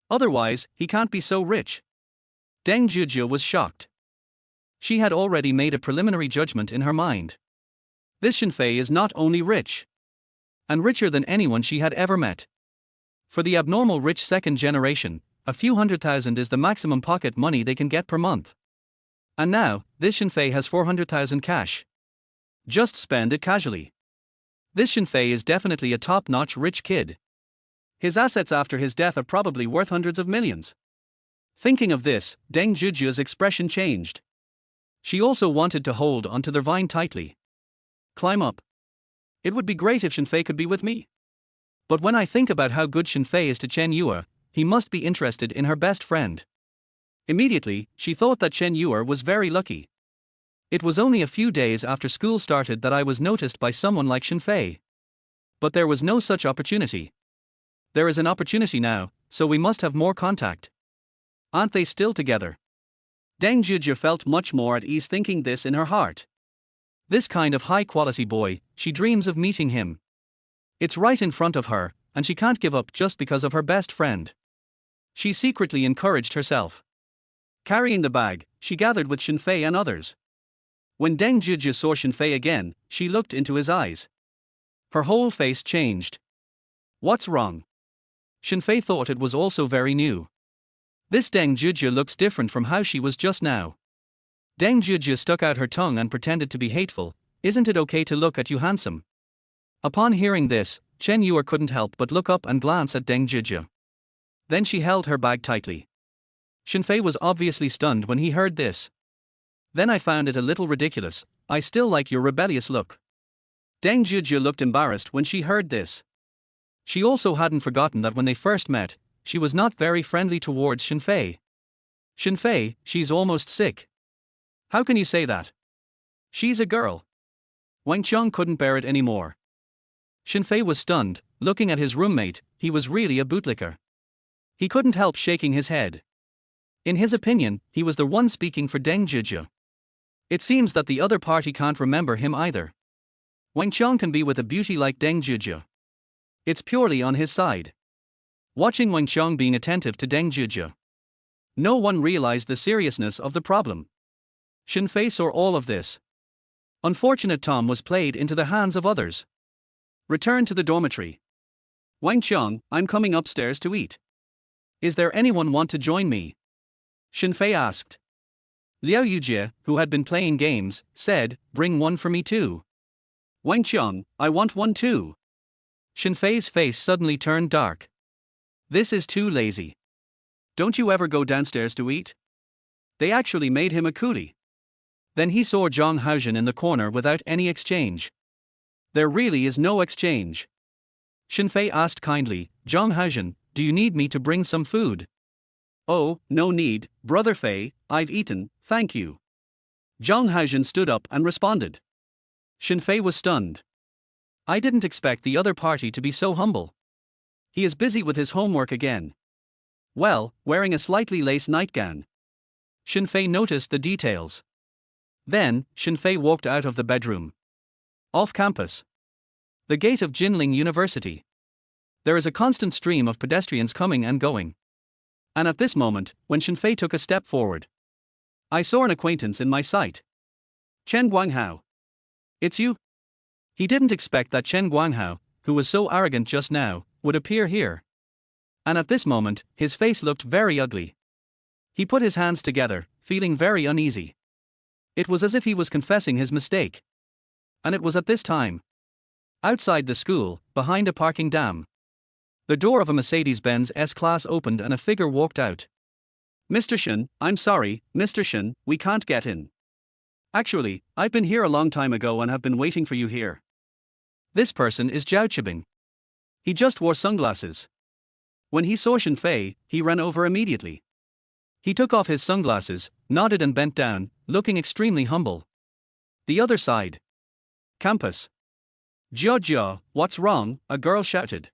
Otherwise, he can't be so rich. Deng Zhizhu was shocked. She had already made a preliminary judgment in her mind. This Shen Fei is not only rich, and richer than anyone she had ever met. For the abnormal rich second generation, a few 100,000 is the maximum pocket money they can get per month. And now, this Shen Fei has 400,000 cash. Just spend it casually. This Shen Fei is definitely a top-notch rich kid. His assets after his death are probably worth hundreds of millions. Thinking of this, Deng Zhizhu's expression changed. She also wanted to hold onto the vine tightly. Climb up. It would be great if Shen Fei could be with me. But when I think about how good Shen Fei is to Chen Yue, he must be interested in her best friend. Immediately, she thought that Chen Yue was very lucky. It was only a few days after school started that I was noticed by someone like Shen Fei. But there was no such opportunity. There is an opportunity now, so we must have more contact. Aren't they still together? Deng Zhizhu felt much more at ease thinking this in her heart. This kind of high-quality boy, she dreams of meeting him. It's right in front of her, and she can't give up just because of her best friend. She secretly encouraged herself. Carrying the bag, she gathered with Shen Fei and others. When Deng Zhizhi saw Shen Fei again, she looked into his eyes. Her whole face changed. What's wrong? Shen Fei thought it was also very new. This Deng Zhizhi looks different from how she was just now. Deng Zhizhi stuck out her tongue and pretended to be hateful. Isn't it okay to look at you handsome? Upon hearing this, Chen Yuer couldn't help but look up and glance at Deng Zhizhi. Then she held her bag tightly. Shen Fei was obviously stunned when he heard this. Then I found it a little ridiculous. I still like your rebellious look. Deng Zhizhi looked embarrassed when she heard this. She also hadn't forgotten that when they first met, she was not very friendly towards Shen Fei. Shen Fei, she's almost sick. How can you say that? She's a girl. Wang Qiang couldn't bear it anymore. Shen Fei was stunned, looking at his roommate. He was really a bootlicker. He couldn't help shaking his head. In his opinion, he was the one speaking for Deng Zhizhi. It seems that the other party can't remember him either. Wang Qiang can be with a beauty like Deng Zhizhi. It's purely on his side. Watching Wang Qiang being attentive to Deng Zhizhi, no one realized the seriousness of the problem. Shen Fei saw all of this. Unfortunate Tom was played into the hands of others. Return to the dormitory. Wang Qiang, I'm coming upstairs to eat. Is there anyone want to join me? Shen Fei asked. Liao Yujie, who had been playing games, said, bring one for me too. Wang Qiang, I want one too. Shen Fei's face suddenly turned dark. This is too lazy. Don't you ever go downstairs to eat? They actually made him a coolie. Then he saw Zhang Haojin in the corner without any exchange. There really is no exchange. Shen Fei asked kindly, Zhang Haojin, do you need me to bring some food? Oh, no need, Brother Fei, I've eaten, thank you. Zhang Haojin stood up and responded. Shen Fei was stunned. I didn't expect the other party to be so humble. He is busy with his homework again. Well, wearing a slightly laced nightgown. Shen Fei noticed the details. Then, Shen Fei walked out of the bedroom. Off campus. The gate of Jinling University. There is a constant stream of pedestrians coming and going. And at this moment, when Shen Fei took a step forward, I saw an acquaintance in my sight. Chen Guanghao. It's you? He didn't expect that Chen Guanghao, who was so arrogant just now, would appear here. And at this moment, his face looked very ugly. He put his hands together, feeling very uneasy. It was as if he was confessing his mistake. And it was at this time. Outside the school, behind a parking dam. The door of a Mercedes-Benz S-Class opened and a figure walked out. Mr. Shen, I'm sorry, Mr. Shen, we can't get in. Actually, I've been here a long time ago and have been waiting for you here. This person is Zhao Qibing. He just wore sunglasses. When he saw Shen Fei, he ran over immediately. He took off his sunglasses, nodded and bent down, looking extremely humble. The other side. Campus. Jia Jia, what's wrong? A girl shouted.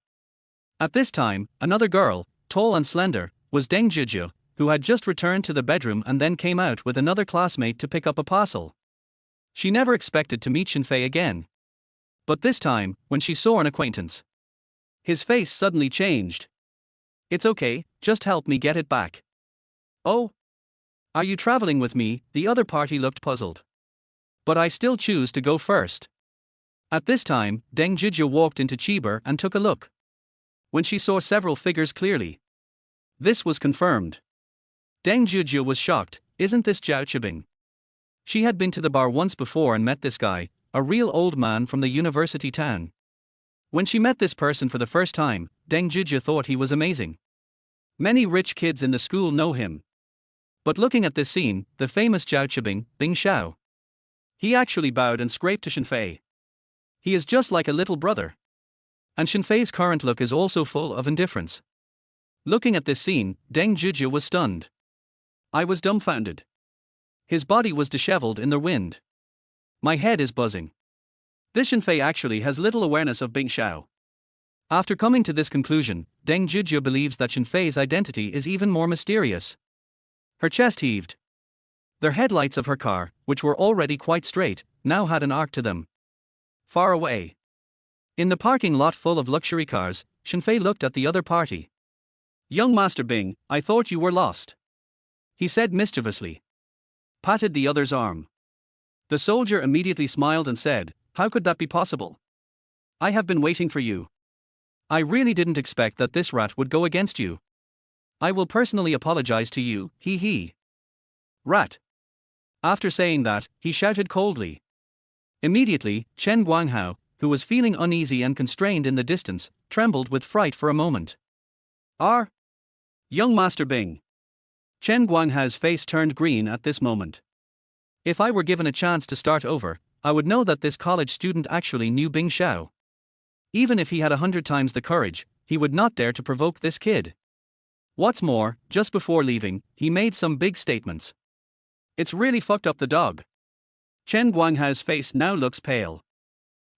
At this time, another girl, tall and slender, was Deng Zhizhi, who had just returned to the bedroom and then came out with another classmate to pick up a parcel. She never expected to meet Shen Fei again. But this time, when she saw an acquaintance, his face suddenly changed. It's okay, just help me get it back. Oh? Are you traveling with me? The other party looked puzzled. But I still choose to go first. At this time, Deng Zhizhi walked into Chiba and took a look. When she saw several figures clearly, this was confirmed. Deng Zhizhi was shocked. Isn't this Zhao Qibing? She had been to the bar once before and met this guy, a real old man from the university town. When she met this person for the first time, Deng Zhizhi thought he was amazing. Many rich kids in the school know him. But looking at this scene, the famous Zhao Qibing, Bing Xiao. He actually bowed and scraped to Shen Fei. He is just like a little brother. And Shen Fei's current look is also full of indifference. Looking at this scene, Deng Zhizhi was stunned. I was dumbfounded. His body was disheveled in the wind. My head is buzzing. This Shen Fei actually has little awareness of Bing Xiao. After coming to this conclusion, Deng Zhizhi believes that Shen Fei's identity is even more mysterious. Her chest heaved. The headlights of her car, which were already quite straight, now had an arc to them. Far away, in the parking lot full of luxury cars, Shen Fei looked at the other party. "Young Master Bing, I thought you were lost," he said mischievously. Patted the other's arm. The soldier immediately smiled and said, "How could that be possible? I have been waiting for you. I really didn't expect that this rat would go against you. I will personally apologize to you, he. Rat." After saying that, he shouted coldly. Immediately, Chen Guanghao, who was feeling uneasy and constrained in the distance, trembled with fright for a moment. Young Master Bing." Chen Guanghao's face turned green at this moment. If I were given a chance to start over, I would know that this college student actually knew Bing Xiao. Even if he had 100 times the courage, he would not dare to provoke this kid. What's more, just before leaving, he made some big statements. It's really fucked up the dog. Chen Guanghao's face now looks pale.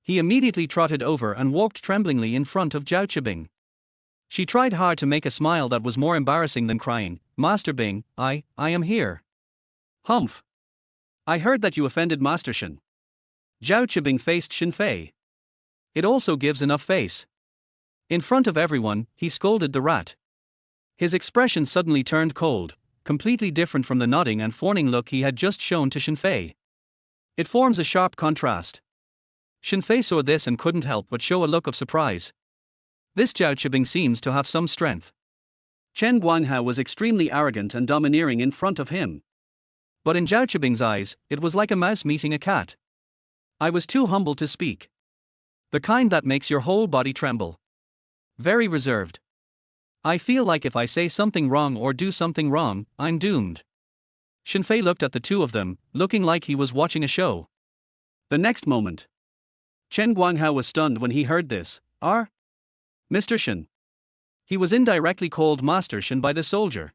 He immediately trotted over and walked tremblingly in front of Zhao Qibing. She tried hard to make a smile that was more embarrassing than crying. "Master Bing, I am here." "Humph. I heard that you offended Master Shen." Zhao Qibing faced Shen Fei. "It also gives enough face." In front of everyone, he scolded the rat. His expression suddenly turned cold, completely different from the nodding and fawning look he had just shown to Shen Fei. It forms a sharp contrast. Shen Fei saw this and couldn't help but show a look of surprise. This Zhao Qibing seems to have some strength. Chen Guanghao was extremely arrogant and domineering in front of him. But in Zhao Qibing's eyes, it was like a mouse meeting a cat. "I was too humble to speak. The kind that makes your whole body tremble. Very reserved. I feel like if I say something wrong or do something wrong, I'm doomed." Shen Fei looked at the two of them, looking like he was watching a show. The next moment, Chen Guanghao was stunned when he heard this. Mr. Shen." He was indirectly called Master Shen by the soldier.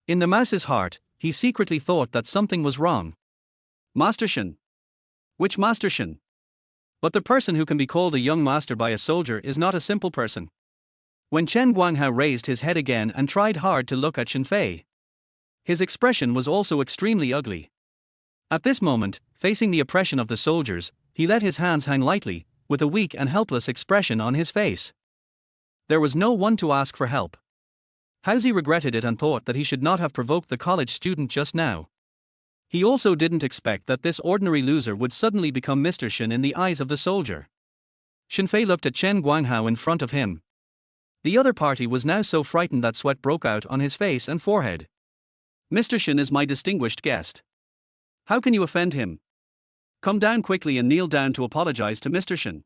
In the mouse's heart, he secretly thought that something was wrong. Master Shen? Which Master Shen? But the person who can be called a young master by a soldier is not a simple person. When Chen Guanghao raised his head again and tried hard to look at Shen Fei, his expression was also extremely ugly. At this moment, facing the oppression of the soldiers, he let his hands hang lightly, with a weak and helpless expression on his face. There was no one to ask for help. Housie regretted it and thought that he should not have provoked the college student just now. He also didn't expect that this ordinary loser would suddenly become Mr. Shen in the eyes of the soldier. Shen Fei looked at Chen Guanghao in front of him. The other party was now so frightened that sweat broke out on his face and forehead. "Mr. Shen is my distinguished guest. How can you offend him? Come down quickly and kneel down to apologize to Mr. Shen."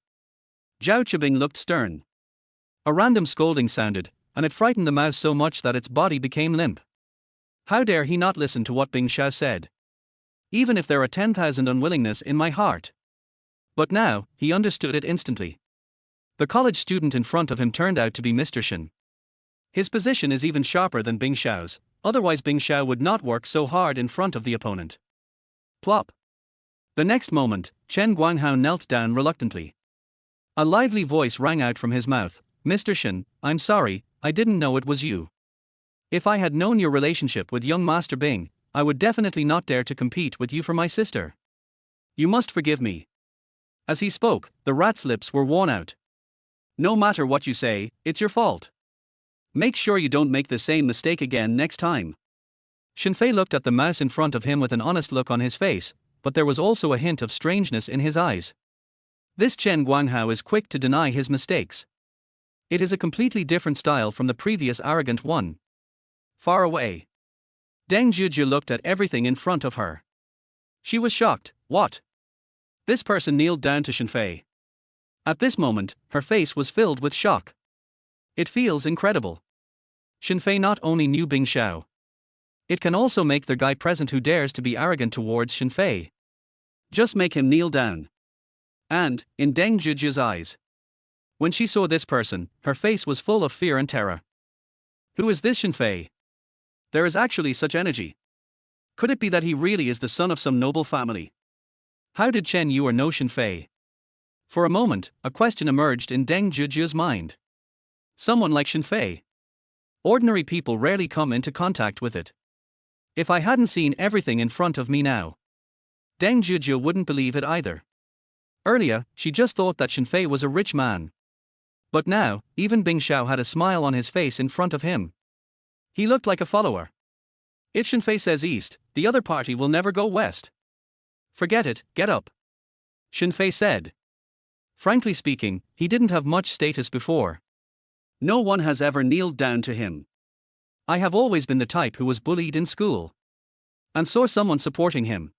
Zhao Qibing looked stern. A random scolding sounded, and it frightened the mouse so much that its body became limp. How dare he not listen to what Bing Xiao said? Even if there are 10,000 unwillingness in my heart. But now, he understood it instantly. The college student in front of him turned out to be Mr. Shen. His position is even sharper than Bing Xiao's, otherwise Bing Xiao would not work so hard in front of the opponent. Plop. The next moment, Chen Guanghao knelt down reluctantly. A lively voice rang out from his mouth. "Mr. Shen, I'm sorry, I didn't know it was you. If I had known your relationship with young Master Bing, I would definitely not dare to compete with you for my sister. You must forgive me." As he spoke, the rat's lips were worn out. "No matter what you say, it's your fault. Make sure you don't make the same mistake again next time." Shen Fei looked at the mouse in front of him with an honest look on his face, but there was also a hint of strangeness in his eyes. This Chen Guanghao is quick to deny his mistakes. It is a completely different style from the previous arrogant one. Far away, Deng Zhuzhi looked at everything in front of her. She was shocked. What? This person kneeled down to Shen Fei. At this moment, her face was filled with shock. It feels incredible. Shen Fei not only knew Bing Xiao. It can also make the guy present who dares to be arrogant towards Shen Fei. Just make him kneel down. And, in Deng Zhuzhi's eyes, when she saw this person, her face was full of fear and terror. Who is this Shen Fei? There is actually such energy. Could it be that he really is the son of some noble family? How did Chen Yuer know Shen Fei? For a moment, a question emerged in Deng Zhuzhi's mind. Someone like Shen Fei. Ordinary people rarely come into contact with it. If I hadn't seen everything in front of me now. Deng Zhuzhe wouldn't believe it either. Earlier, she just thought that Shen Fei was a rich man. But now, even Bing Xiao had a smile on his face in front of him. He looked like a follower. If Shen Fei says east, the other party will never go west. Forget it, get up. Shen Fei said. Frankly speaking, he didn't have much status before. No one has ever kneeled down to him. I have always been the type who was bullied in school. And saw someone supporting him.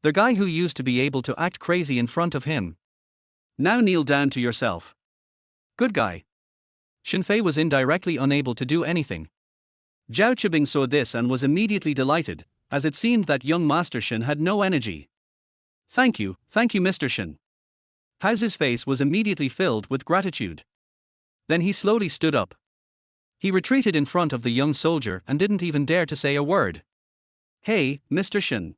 The guy who used to be able to act crazy in front of him. Now kneel down to yourself. Good guy. Shen Fei was indirectly unable to do anything. Zhao Qibing saw this and was immediately delighted, as it seemed that young Master Shen had no energy. Thank you, Mr. Shen. Hao's face was immediately filled with gratitude. Then he slowly stood up. He retreated in front of the young soldier and didn't even dare to say a word. Hey, Mr. Shen.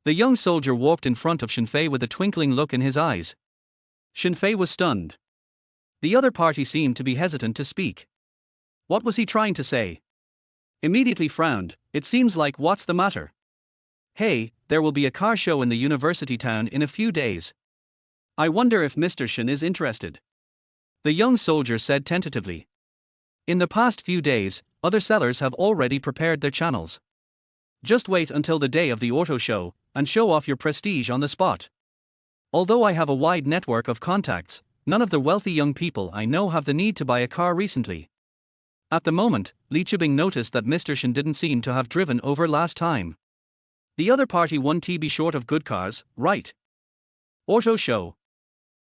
The young soldier walked in front of Shen Fei with a twinkling look in his eyes. Shen Fei was stunned. The other party seemed to be hesitant to speak. What was he trying to say? Immediately frowned. It seems like, what's the matter? Hey, there will be a car show in the university town in a few days. I wonder if Mr. Shen is interested. The young soldier said tentatively. In the past few days, other sellers have already prepared their channels. Just wait until the day of the auto show, and show off your prestige on the spot. Although I have a wide network of contacts, none of the wealthy young people I know have the need to buy a car recently. At the moment, Li Qibing noticed that Mr. Shen didn't seem to have driven over last time. The other party won't be short of good cars, right? Auto show.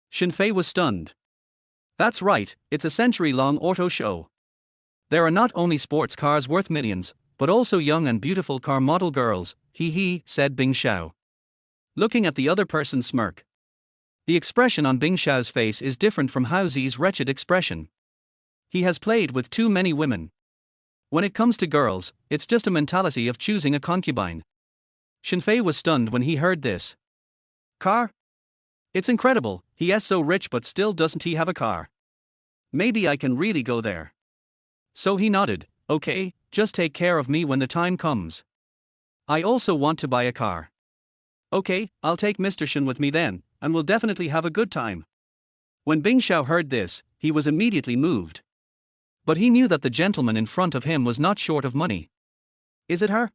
Shen Fei was stunned. That's right, it's a century-long auto show. There are not only sports cars worth millions, but also young and beautiful car model girls, said Bing Xiao. Looking at the other person's smirk. The expression on Bing Xiao's face is different from Hao's wretched expression. He has played with too many women. When it comes to girls, it's just a mentality of choosing a concubine. Shen Fei was stunned when he heard this. Car? It's incredible, he is so rich but still doesn't he have a car? Maybe I can really go there. So he nodded, okay, just take care of me when the time comes. I also want to buy a car. Okay, I'll take Mr. Shen with me then, and we'll definitely have a good time. When Bing Xiao heard this, he was immediately moved. But he knew that the gentleman in front of him was not short of money. Is it her?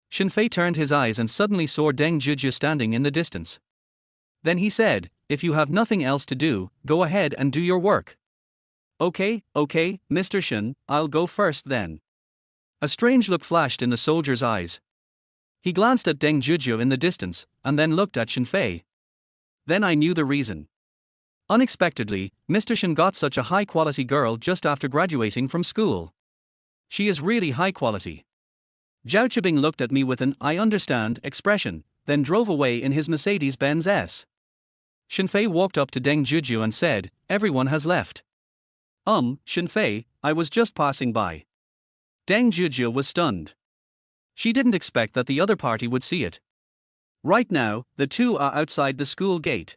Shen Fei turned his eyes and suddenly saw Deng Zhuzhe standing in the distance. Then he said, if you have nothing else to do, go ahead and do your work. Okay, Mr. Shen, I'll go first then. A strange look flashed in the soldier's eyes. He glanced at Deng Zhuzhe in the distance, and then looked at Shen Fei. Then I knew the reason. Unexpectedly, Mr. Shen got such a high-quality girl just after graduating from school. She is really high quality. Zhao Qibing looked at me with an I understand expression, then drove away in his Mercedes-Benz S. Shen Fei walked up to Deng Zhuzhe and said, everyone has left. Shen Fei, I was just passing by. Deng Zhuzhe was stunned. She didn't expect that the other party would see it. Right now, the two are outside the school gate.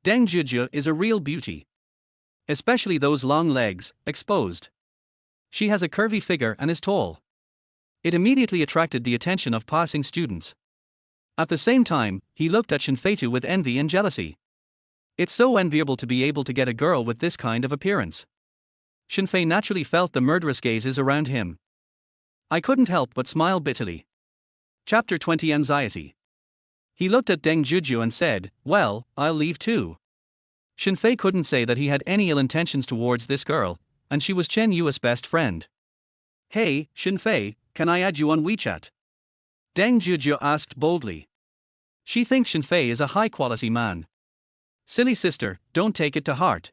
Deng Zhuzhe is a real beauty. Especially those long legs, exposed. She has a curvy figure and is tall. It immediately attracted the attention of passing students. At the same time, he looked at Shen Fei with envy and jealousy. It's so enviable to be able to get a girl with this kind of appearance. Shen Fei naturally felt the murderous gazes around him. I couldn't help but smile bitterly. Chapter 20 Anxiety. He looked at Deng Zhuzhe and said, well, I'll leave too. Shen Fei couldn't say that he had any ill intentions towards this girl, and she was Chen Yu's best friend. Hey, Shen Fei, can I add you on WeChat? Deng Zhuzhe asked boldly. She thinks Shen Fei is a high-quality man. Silly sister, don't take it to heart.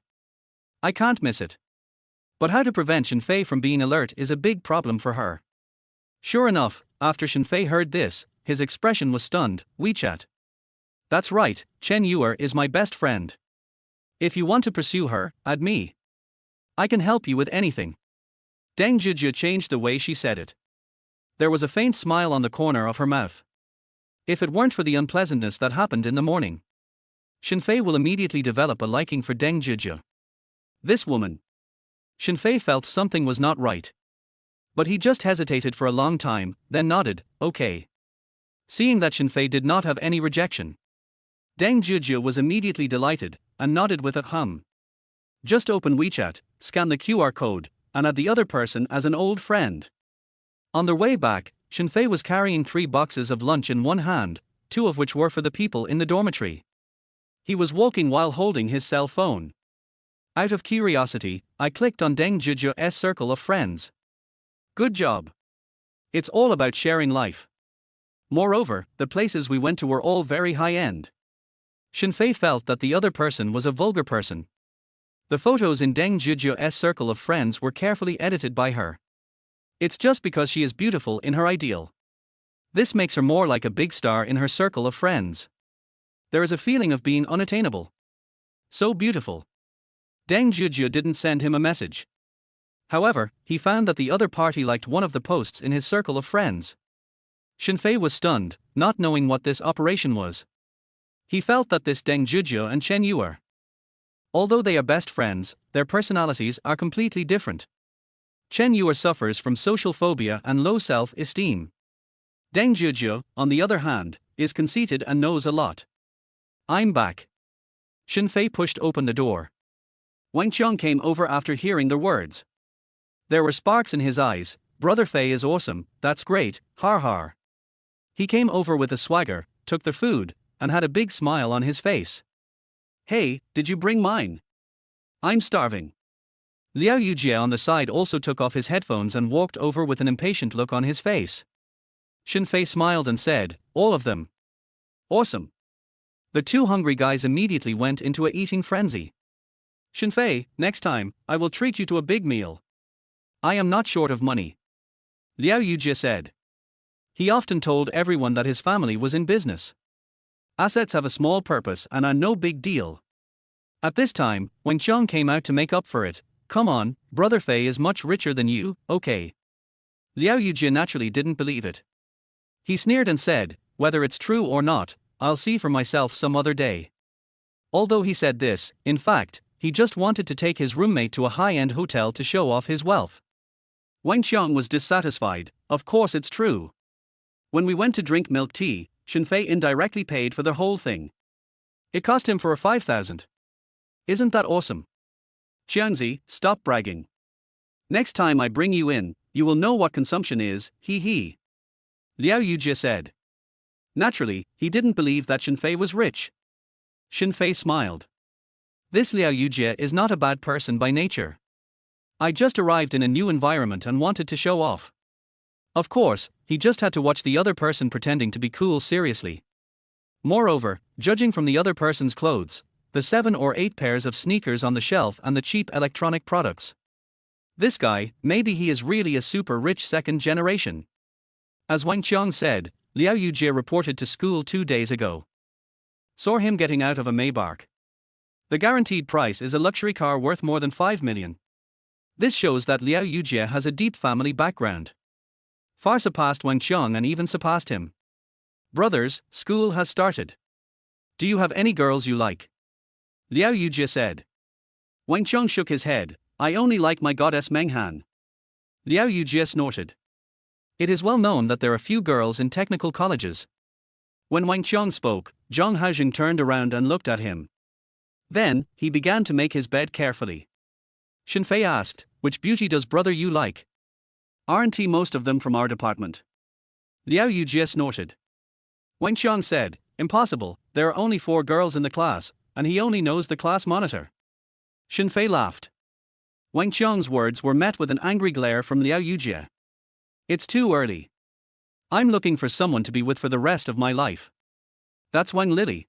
I can't miss it. But how to prevent Shen Fei from being alert is a big problem for her. Sure enough, after Shen Fei heard this, his expression was stunned. WeChat. That's right, Chen Yu is my best friend. If you want to pursue her, add me. I can help you with anything. Deng Zhuzhe changed the way she said it. There was a faint smile on the corner of her mouth. If it weren't for the unpleasantness that happened in the morning, Shen Fei will immediately develop a liking for Deng Zhuzhe. This woman. Shen Fei felt something was not right. But he just hesitated for a long time, then nodded, okay. Seeing that Shen Fei did not have any rejection, Deng Zhizhi was immediately delighted, and nodded with a hum. Just open WeChat, scan the QR code, and add the other person as an old friend. On their way back, Shen Fei was carrying 3 boxes of lunch in one hand, 2 of which were for the people in the dormitory. He was walking while holding his cell phone. Out of curiosity, I clicked on Deng Zhizhi's circle of friends. Good job. It's all about sharing life. Moreover, the places we went to were all very high-end. Shen Fei felt that the other person was a vulgar person. The photos in Deng Zhizhi's circle of friends were carefully edited by her. It's just because she is beautiful in her ideal. This makes her more like a big star in her circle of friends. There is a feeling of being unattainable. So beautiful. Deng Zhizhi didn't send him a message. However, he found that the other party liked one of the posts in his circle of friends. Shen Fei was stunned, not knowing what this operation was. He felt that this Deng Zhizhi and Chen Yue, although they are best friends, their personalities are completely different. Chen Yue suffers from social phobia and low self-esteem. Deng Zhizhi, on the other hand, is conceited and knows a lot. I'm back. Shen Fei pushed open the door. Wang Qiang came over after hearing the words. There were sparks in his eyes. Brother Fei is awesome, that's great, har har. He came over with a swagger, took the food, and had a big smile on his face. Hey, did you bring mine? I'm starving. Liao Yujie on the side also took off his headphones and walked over with an impatient look on his face. Shen Fei smiled and said, all of them. Awesome. The 2 hungry guys immediately went into a eating frenzy. Shen Fei, next time, I will treat you to a big meal. I am not short of money. Liao Yujie said. He often told everyone that his family was in business. Assets have a small purpose and are no big deal. At this time, Wang Qiang came out to make up for it. Come on, Brother Fei is much richer than you, okay. Liao Yujie naturally didn't believe it. He sneered and said, whether it's true or not, I'll see for myself some other day. Although he said this, in fact, he just wanted to take his roommate to a high-end hotel to show off his wealth. Wang Qiang was dissatisfied. Of course it's true. When we went to drink milk tea, Shen Fei indirectly paid for the whole thing. It cost him for a 5,000. Isn't that awesome? Qiangzi, stop bragging. Next time I bring you in, you will know what consumption is, hee hee. Liao Yujie said. Naturally, he didn't believe that Shen Fei was rich. Shen Fei smiled. This Liao Yujie is not a bad person by nature. I just arrived in a new environment and wanted to show off. Of course, he just had to watch the other person pretending to be cool seriously. Moreover, judging from the other person's clothes, the 7 or 8 pairs of sneakers on the shelf and the cheap electronic products. This guy, maybe he is really a super rich second generation. As Wang Qiang said, Liao Yujie reported to school 2 days ago. Saw him getting out of a Maybach. The guaranteed price is a luxury car worth more than 5 million. This shows that Liao Yujie has a deep family background. Far surpassed Wang Qiang and even surpassed him. Brothers, school has started. Do you have any girls you like? Liao Yujie said. Wang Qiang shook his head. I only like my goddess Menghan. Liao Yujie snorted. It is well known that there are few girls in technical colleges. When Wang Qiang spoke, Zhang Haojing turned around and looked at him. Then, he began to make his bed carefully. Shen Fei asked, which beauty does brother you like? Aren't he most of them from our department? Liao Yujie snorted. Wang Qiang said, impossible, there are only 4 girls in the class, and he only knows the class monitor. Shen Fei laughed. Wang Qiang's words were met with an angry glare from Liao Yujie. It's too early. I'm looking for someone to be with for the rest of my life. That's Wang Lily.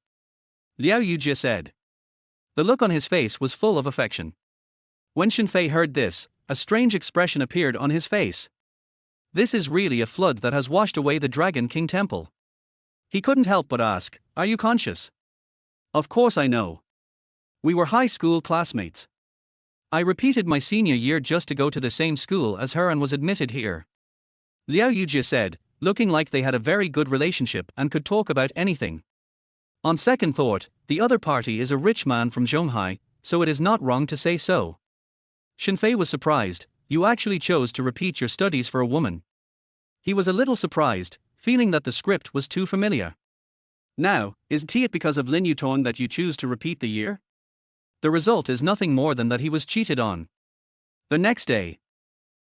Liao Yujie said. The look on his face was full of affection. When Shen Fei heard this, a strange expression appeared on his face. This is really a flood that has washed away the Dragon King Temple. He couldn't help but ask, are you conscious? Of course I know. We were high school classmates. I repeated my senior year just to go to the same school as her and was admitted here. Liao Yujie said, looking like they had a very good relationship and could talk about anything. On second thought, the other party is a rich man from Zhonghai, so it is not wrong to say so. Shen Fei was surprised. you actually chose to repeat your studies for a woman. He was a little surprised, feeling that the script was too familiar. Now, isn't it because of Lin Yutong that you choose to repeat the year? The result is nothing more than that he was cheated on. The next day,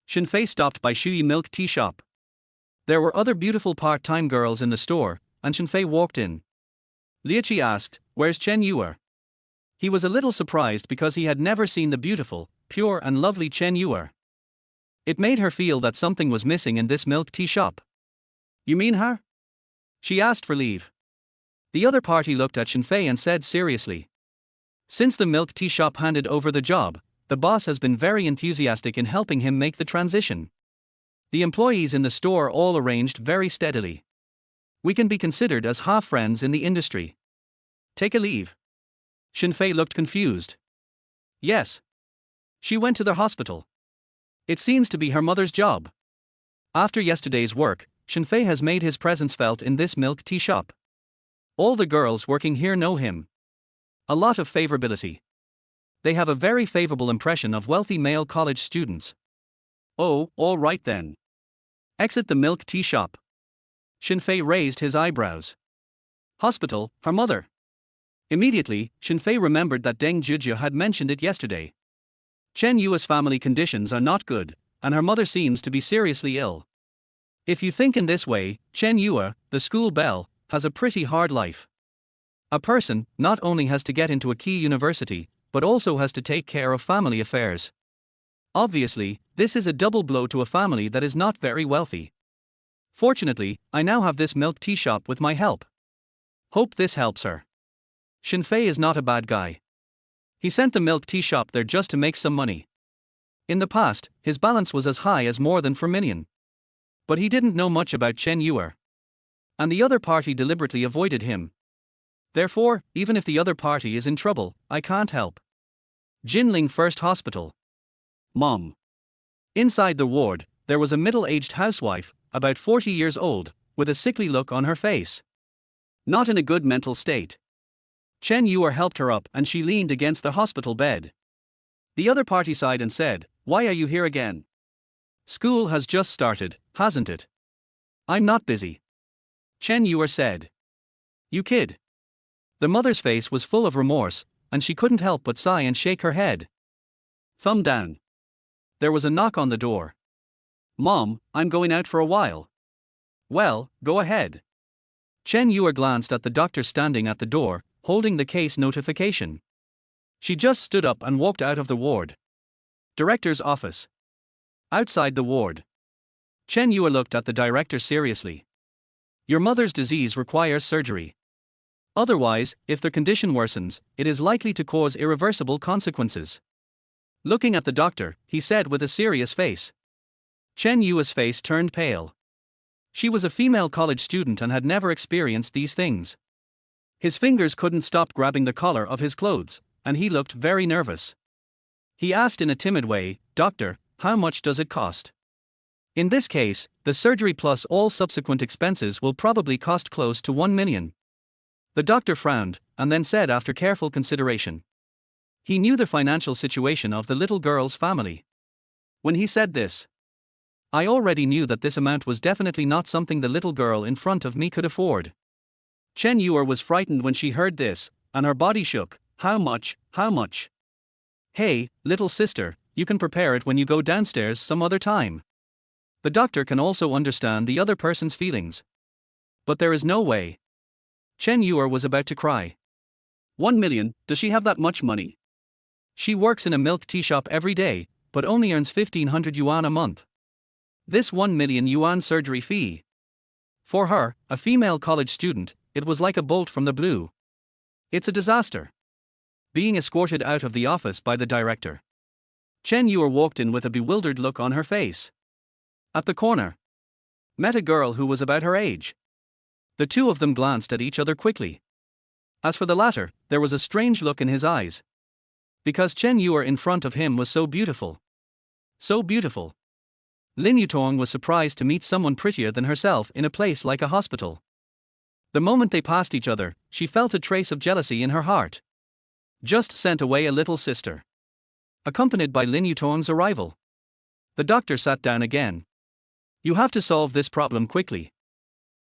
Shen Fei stopped by Shui Milk Tea Shop. There were other beautiful part-time girls in the store, and Shen Fei walked in. Liachi asked, "Where's Chen Yuer?" He was a little surprised because he had never seen the beautiful, pure and lovely Chen Yuer. It made her feel that something was missing in this milk tea shop. "You mean her?" She asked for leave. The other party looked at Shen Fei and said seriously, "Since the milk tea shop handed over the job, the boss has been very enthusiastic in helping him make the transition. The employees in the store all arranged very steadily. We can be considered as half friends in the industry. Take a leave." Shen Fei looked confused. "Yes. She went to the hospital. It seems to be her mother's job." After yesterday's work, Shen Fei has made his presence felt in this milk tea shop. All the girls working here know him. A lot of favorability. They have a very favorable impression of wealthy male college students. "Oh, all right then. Exit the milk tea shop." Shen Fei raised his eyebrows. "Hospital, her mother." Immediately, Shen Fei remembered that Deng Zhizhi had mentioned it yesterday. Chen Yue's family conditions are not good, and her mother seems to be seriously ill. If you think in this way, Chen Yue, the school belle, has a pretty hard life. A person not only has to get into a key university, but also has to take care of family affairs. Obviously, this is a double blow to a family that is not very wealthy. Fortunately, I now have this milk tea shop with my help. Hope this helps her. Shen Fei is not a bad guy. He sent the milk tea shop there just to make some money. In the past, his balance was as high as more than 4 million. But he didn't know much about Chen Yue. And the other party deliberately avoided him. Therefore, even if the other party is in trouble, I can't help. Jinling First Hospital. Mom. Inside the ward, there was a middle-aged housewife, about 40 years old, with a sickly look on her face. Not in a good mental state. Chen Yue helped her up and she leaned against the hospital bed. The other party sighed and said, "Why are you here again? School has just started, hasn't it?" "I'm not busy." Chen Yue said. "You kid." The mother's face was full of remorse, and she couldn't help but sigh and shake her head. Thumb down. There was a knock on the door. "Mom, I'm going out for a while." "Well, go ahead." Chen Yue glanced at the doctor standing at the door, holding the case notification. She just stood up and walked out of the ward. Director's office. Outside the ward. Chen Yue looked at the director seriously. "Your mother's disease requires surgery. Otherwise, if their condition worsens, it is likely to cause irreversible consequences." Looking at the doctor, he said with a serious face. Chen Yue's face turned pale. She was a female college student and had never experienced these things. His fingers couldn't stop grabbing the collar of his clothes, and he looked very nervous. He asked in a timid way, "Doctor, how much does it cost?" "In this case, the surgery plus all subsequent expenses will probably cost close to 1 million. The doctor frowned, and then said after careful consideration. He knew the financial situation of the little girl's family. When he said this, I already knew that this amount was definitely not something the little girl in front of me could afford. Chen Yue was frightened when she heard this, and her body shook. "How much, how much?" "Hey, little sister, you can prepare it when you go downstairs some other time." The doctor can also understand the other person's feelings. But there is no way. Chen Yue was about to cry. 1 million, does she have that much money? She works in a milk tea shop every day, but only earns 1,500 yuan a month. This 1 million yuan surgery fee. For her, a female college student, it was like a bolt from the blue. It's a disaster. Being escorted out of the office by the director. Chen Yue walked in with a bewildered look on her face. At the corner. Met a girl who was about her age. The two of them glanced at each other quickly. As for the latter, there was a strange look in his eyes. Because Chen Yue in front of him was so beautiful. So beautiful. Lin Yutong was surprised to meet someone prettier than herself in a place like a hospital. The moment they passed each other, she felt a trace of jealousy in her heart. Just sent away a little sister. Accompanied by Lin Yutong's arrival. The doctor sat down again. You have to solve this problem quickly.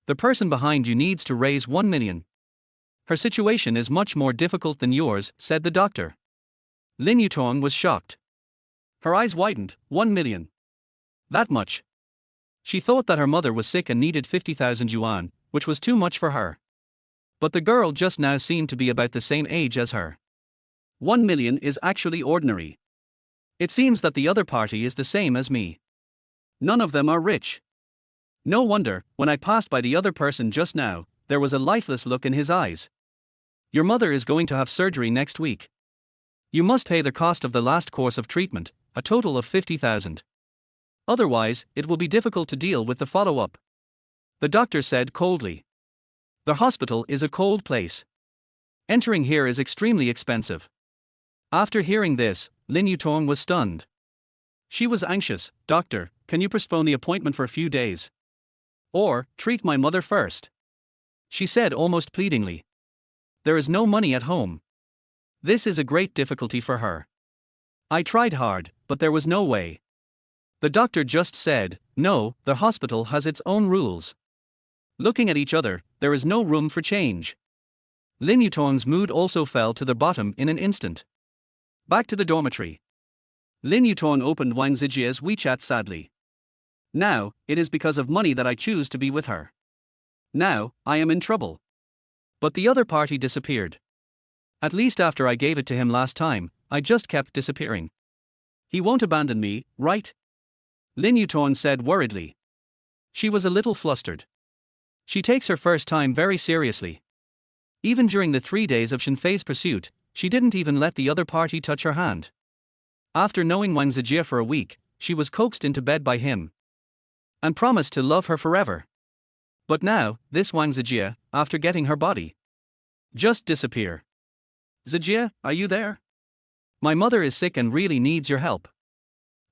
The person behind you needs to raise 1 million. Her situation is much more difficult than yours, said the doctor. Lin Yutong was shocked. Her eyes widened. 1 million. That much. She thought that her mother was sick and needed 50,000 yuan, which was too much for her. But the girl just now seemed to be about the same age as her. 1 million is actually ordinary. It seems that the other party is the same as me. None of them are rich. No wonder, when I passed by the other person just now, there was a lifeless look in his eyes. Your mother is going to have surgery next week. You must pay the cost of the last course of treatment, a total of 50,000. Otherwise, it will be difficult to deal with the follow-up. The doctor said coldly. The hospital is a cold place. Entering here is extremely expensive. After hearing this, Lin Yutong was stunned. She was anxious. Doctor, can you postpone the appointment for a few days? Or, treat my mother first? She said almost pleadingly. There is no money at home. This is a great difficulty for her. I tried hard, but there was no way. The doctor just said, no, the hospital has its own rules. Looking at each other, there is no room for change. Lin Yutong's mood also fell to the bottom in an instant. Back to the dormitory. Lin Yutong opened Wang Zijie's WeChat sadly. Now, it is because of money that I choose to be with her. Now, I am in trouble. But the other party disappeared. At least after I gave it to him last time, I just kept disappearing. He won't abandon me, right? Lin Yutong said worriedly. She was a little flustered. She takes her first time very seriously. Even during the 3 days of Shen Fei's pursuit, she didn't even let the other party touch her hand. After knowing Wang Zijie for a week, she was coaxed into bed by him and promised to love her forever. But now, this Wang Zijie, after getting her body, just disappear. Zijie, are you there? My mother is sick and really needs your help.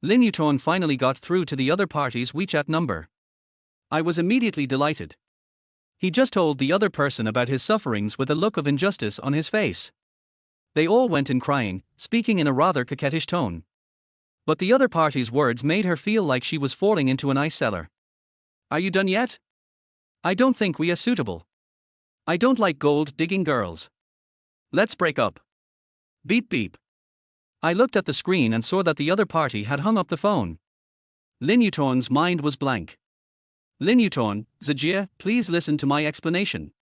Lin Yutong finally got through to the other party's WeChat number. I was immediately delighted. He just told the other person about his sufferings with a look of injustice on his face. They all went in crying, speaking in a rather coquettish tone. But the other party's words made her feel like she was falling into an ice cellar. Are you done yet? I don't think we are suitable. I don't like gold-digging girls. Let's break up. Beep beep. I looked at the screen and saw that the other party had hung up the phone. Lin Yutong's mind was blank. Lin Yutong, Zijie, please listen to my explanation.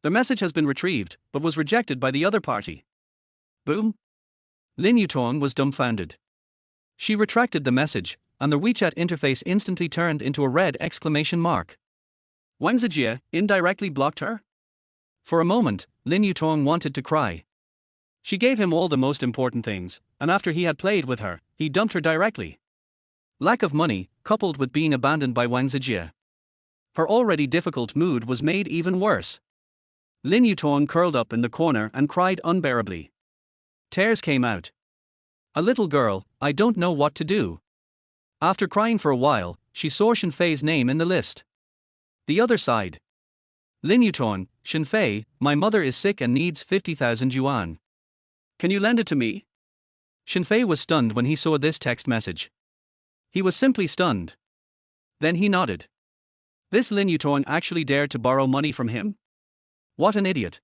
The message has been retrieved, but was rejected by the other party. Boom. Lin Yutong was dumbfounded. She retracted the message, and the WeChat interface instantly turned into a red exclamation mark. Wang Zijie indirectly blocked her? For a moment, Lin Yutong wanted to cry. She gave him all the most important things, and after he had played with her, he dumped her directly. Lack of money, coupled with being abandoned by Wang Zijie. Her already difficult mood was made even worse. Lin Yutong curled up in the corner and cried unbearably. Tears came out. A little girl, I don't know what to do. After crying for a while, she saw Shen Fei's name in the list. The other side. Lin Yutong, Shen Fei, my mother is sick and needs 50,000 yuan. Can you lend it to me? Shen Fei was stunned when he saw this text message. He was simply stunned. Then he nodded. This Lin Yutong actually dared to borrow money from him? What an idiot.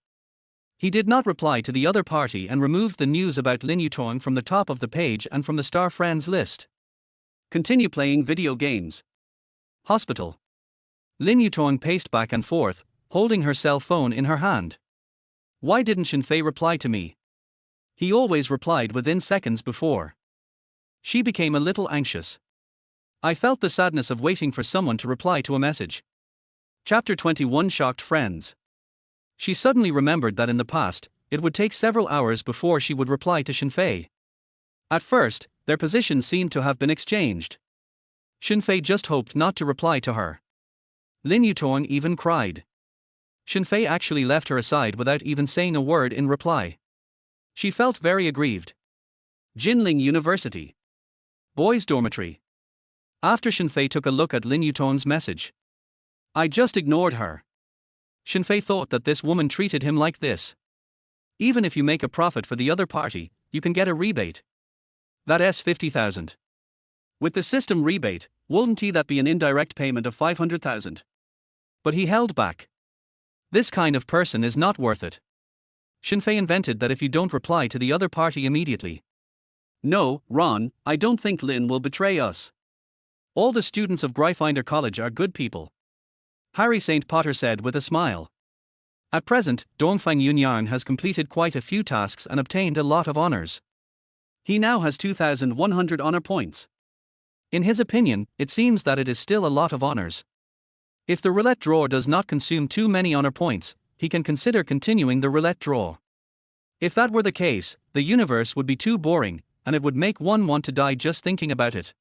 He did not reply to the other party and removed the news about Lin Yutong from the top of the page and from the star friends list. Continue playing video games. Hospital. Lin Yutong paced back and forth, holding her cell phone in her hand. Why didn't Shen Fei reply to me? He always replied within seconds before. She became a little anxious. I felt the sadness of waiting for someone to reply to a message. Chapter 21 Shocked Friends. She suddenly remembered that in the past, it would take several hours before she would reply to Shen Fei. At first, their positions seemed to have been exchanged. Shen Fei just hoped not to reply to her. Lin Yutong even cried. Shen Fei actually left her aside without even saying a word in reply. She felt very aggrieved. Jinling University. Boys' dormitory. After Shen Fei took a look at Lin Yutong's message. I just ignored her. Shen Fei thought that this woman treated him like this. Even if you make a profit for the other party, you can get a rebate. That's 50,000. With the system rebate, wouldn't that be an indirect payment of 500,000? But he held back. This kind of person is not worth it. Shen Fei invented that if you don't reply to the other party immediately. No, Ron, I don't think Lin will betray us. All the students of Gryffindor College are good people. Harry St. Potter said with a smile. At present, Dongfang Yunyang has completed quite a few tasks and obtained a lot of honors. He now has 2,100 honor points. In his opinion, it seems that it is still a lot of honors. If the roulette draw does not consume too many honor points, he can consider continuing the roulette draw. If that were the case, the universe would be too boring, and it would make one want to die just thinking about it.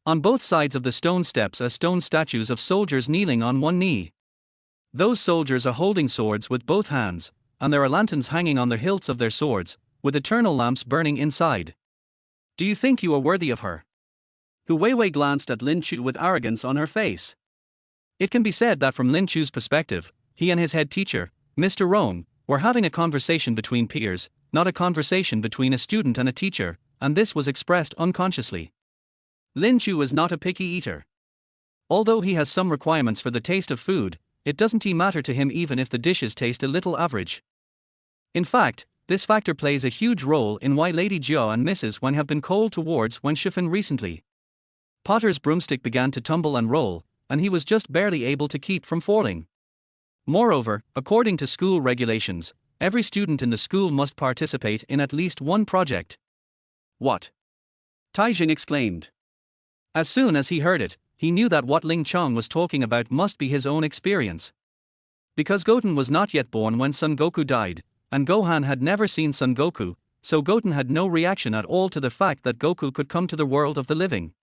On both sides of the stone steps are stone statues of soldiers kneeling on one knee. Those soldiers are holding swords with both hands, and there are lanterns hanging on the hilts of their swords, with eternal lamps burning inside. Do you think you are worthy of her? Hu Weiwei glanced at Lin Chu with arrogance on her face. It can be said that from Lin Chu's perspective, he and his head teacher, Mr. Rong, were having a conversation between peers, not a conversation between a student and a teacher, and this was expressed unconsciously. Lin Chu is not a picky eater. Although he has some requirements for the taste of food, it doesn't matter to him even if the dishes taste a little average. In fact, this factor plays a huge role in why Lady Jiao and Mrs. Wen have been cold towards Wen Shifen recently. Potter's broomstick began to tumble and roll, and he was just barely able to keep from falling. Moreover, according to school regulations, every student in the school must participate in at least one project. What? Taijing exclaimed. As soon as he heard it, he knew that what Ling Chong was talking about must be his own experience. Because Goten was not yet born when Son Goku died, and Gohan had never seen Son Goku, so Goten had no reaction at all to the fact that Goku could come to the world of the living.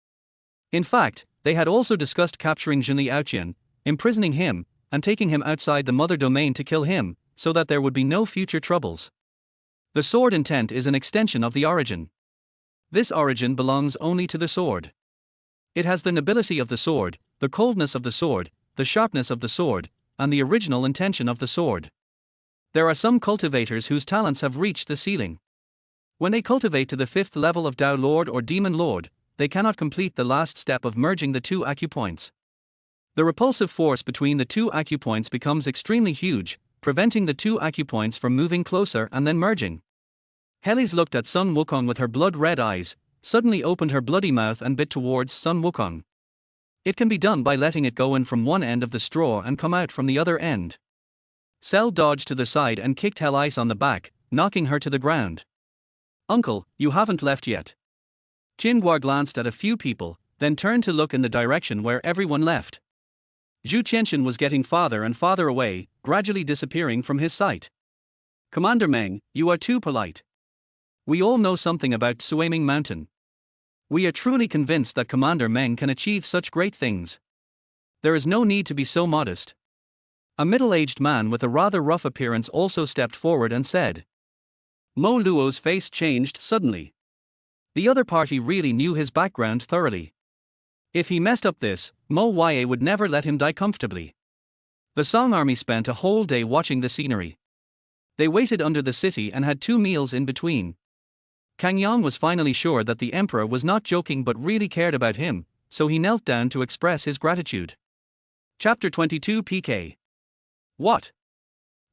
In fact, they had also discussed capturing Zhenli Aoqian, imprisoning him, and taking him outside the mother domain to kill him, so that there would be no future troubles. The sword intent is an extension of the origin. This origin belongs only to the sword. It has the nobility of the sword, the coldness of the sword, the sharpness of the sword, and the original intention of the sword. There are some cultivators whose talents have reached the ceiling. When they cultivate to the 5th level of Tao Lord or Demon Lord, they cannot complete the last step of merging the two acupoints. The repulsive force between the two acupoints becomes extremely huge, preventing the two acupoints from moving closer and then merging. Helis looked at Sun Wukong with her blood-red eyes, suddenly opened her bloody mouth and bit towards Sun Wukong. It can be done by letting it go in from one end of the straw and come out from the other end. Cell dodged to the side and kicked Helis on the back, knocking her to the ground. Uncle, you haven't left yet. Qinghua glanced at a few people, then turned to look in the direction where everyone left. Zhu Qianxian was getting farther and farther away, gradually disappearing from his sight. Commander Meng, you are too polite. We all know something about Suaming Mountain. We are truly convinced that Commander Meng can achieve such great things. There is no need to be so modest. A middle-aged man with a rather rough appearance also stepped forward and said. Mo Luo's face changed suddenly. The other party really knew his background thoroughly. If he messed up this, Mo Ye would never let him die comfortably. The Song army spent a whole day watching the scenery. They waited under the city and had 2 meals in between. Kang Yang was finally sure that the emperor was not joking but really cared about him, so he knelt down to express his gratitude. Chapter 22 PK. What?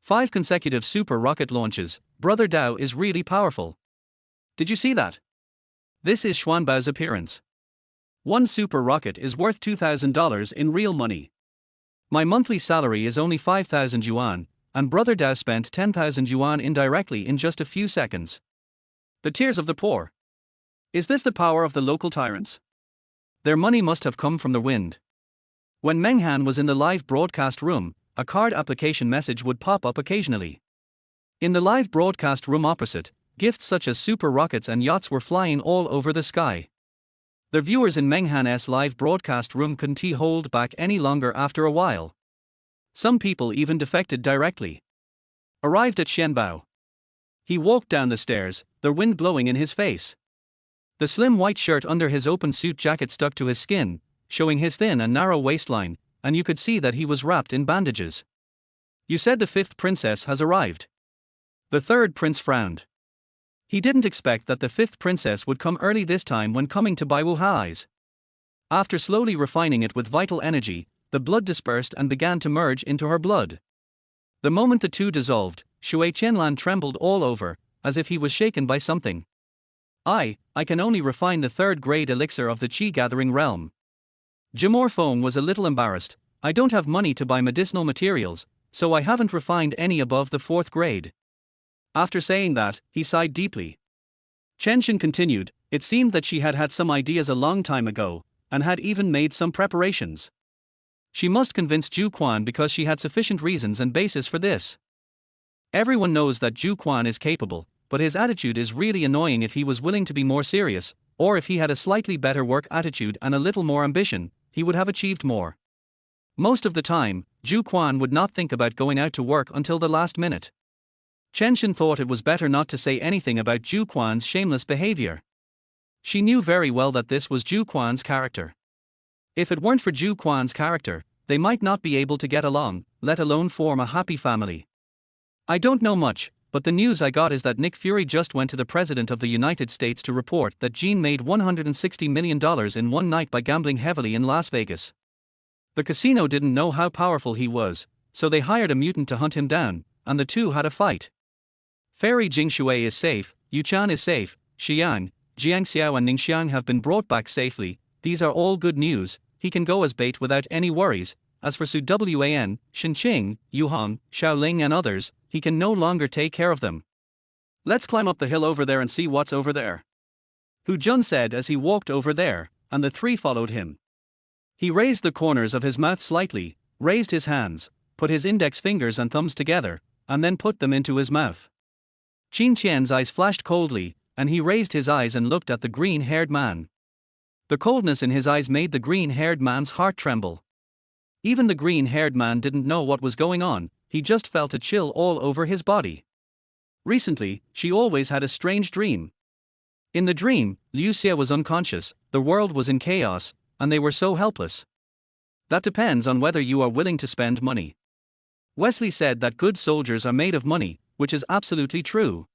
5 consecutive super rocket launches. Brother Dao is really powerful. Did you see that? This is Xuanbao's appearance. 1 super rocket is worth $2,000 in real money. My monthly salary is only 5,000 yuan, and Brother Dao spent 10,000 yuan indirectly in just a few seconds. The tears of the poor. Is this the power of the local tyrants? Their money must have come from the wind. When Meng Han was in the live broadcast room, a card application message would pop up occasionally. In the live broadcast room opposite, gifts such as super rockets and yachts were flying all over the sky. The viewers in Meng Han's live broadcast room couldn't hold back any longer after a while. Some people even defected directly. Arrived at Shenbao. He walked down the stairs, the wind blowing in his face. The slim white shirt under his open suit jacket stuck to his skin, showing his thin and narrow waistline, and you could see that he was wrapped in bandages. You said the 5th princess has arrived. The 3rd prince frowned. He didn't expect that the 5th princess would come early this time when coming to Baiwu Hai's. After slowly refining it with vital energy, the blood dispersed and began to merge into her blood. The moment the two dissolved, Shui Qianlan trembled all over, as if he was shaken by something. I can only refine the third-grade elixir of the qi-gathering realm. Jimor Fong was a little embarrassed. I don't have money to buy medicinal materials, so I haven't refined any above the 4th grade. After saying that, he sighed deeply. Chen Shen continued, it seemed that she had had some ideas a long time ago, and had even made some preparations. She must convince Zhu Quan because she had sufficient reasons and basis for this. Everyone knows that Zhu Quan is capable, but his attitude is really annoying. If he was willing to be more serious, or if he had a slightly better work attitude and a little more ambition, he would have achieved more. Most of the time, Zhu Quan would not think about going out to work until the last minute. Chen Shen thought it was better not to say anything about Zhu Quan's shameless behavior. She knew very well that this was Zhu Quan's character. If it weren't for Zhu Quan's character, they might not be able to get along, let alone form a happy family. I don't know much, but the news I got is that Nick Fury just went to the President of the United States to report that Gene made $160 million in one night by gambling heavily in Las Vegas. The casino didn't know how powerful he was, so they hired a mutant to hunt him down, and the two had a fight. Fairy Jingshui is safe, Yuchan is safe, Xiang, Jiangxiao and Ningxiang have been brought back safely. These are all good news. He can go as bait without any worries. As for Su Wan, Shenqing, Yuhong, Xiaoling and others, he can no longer take care of them. Let's climb up the hill over there and see what's over there, Hu Jun said as he walked over there, and the three followed him. He raised the corners of his mouth slightly, raised his hands, put his index fingers and thumbs together, and then put them into his mouth. Qin Qian's eyes flashed coldly, and he raised his eyes and looked at the green-haired man. The coldness in his eyes made the green-haired man's heart tremble. Even the green-haired man didn't know what was going on, he just felt a chill all over his body. Recently, she always had a strange dream. In the dream, Liu Xie was unconscious, the world was in chaos, and they were so helpless. That depends on whether you are willing to spend money. Wesley said that good soldiers are made of money, which is absolutely true.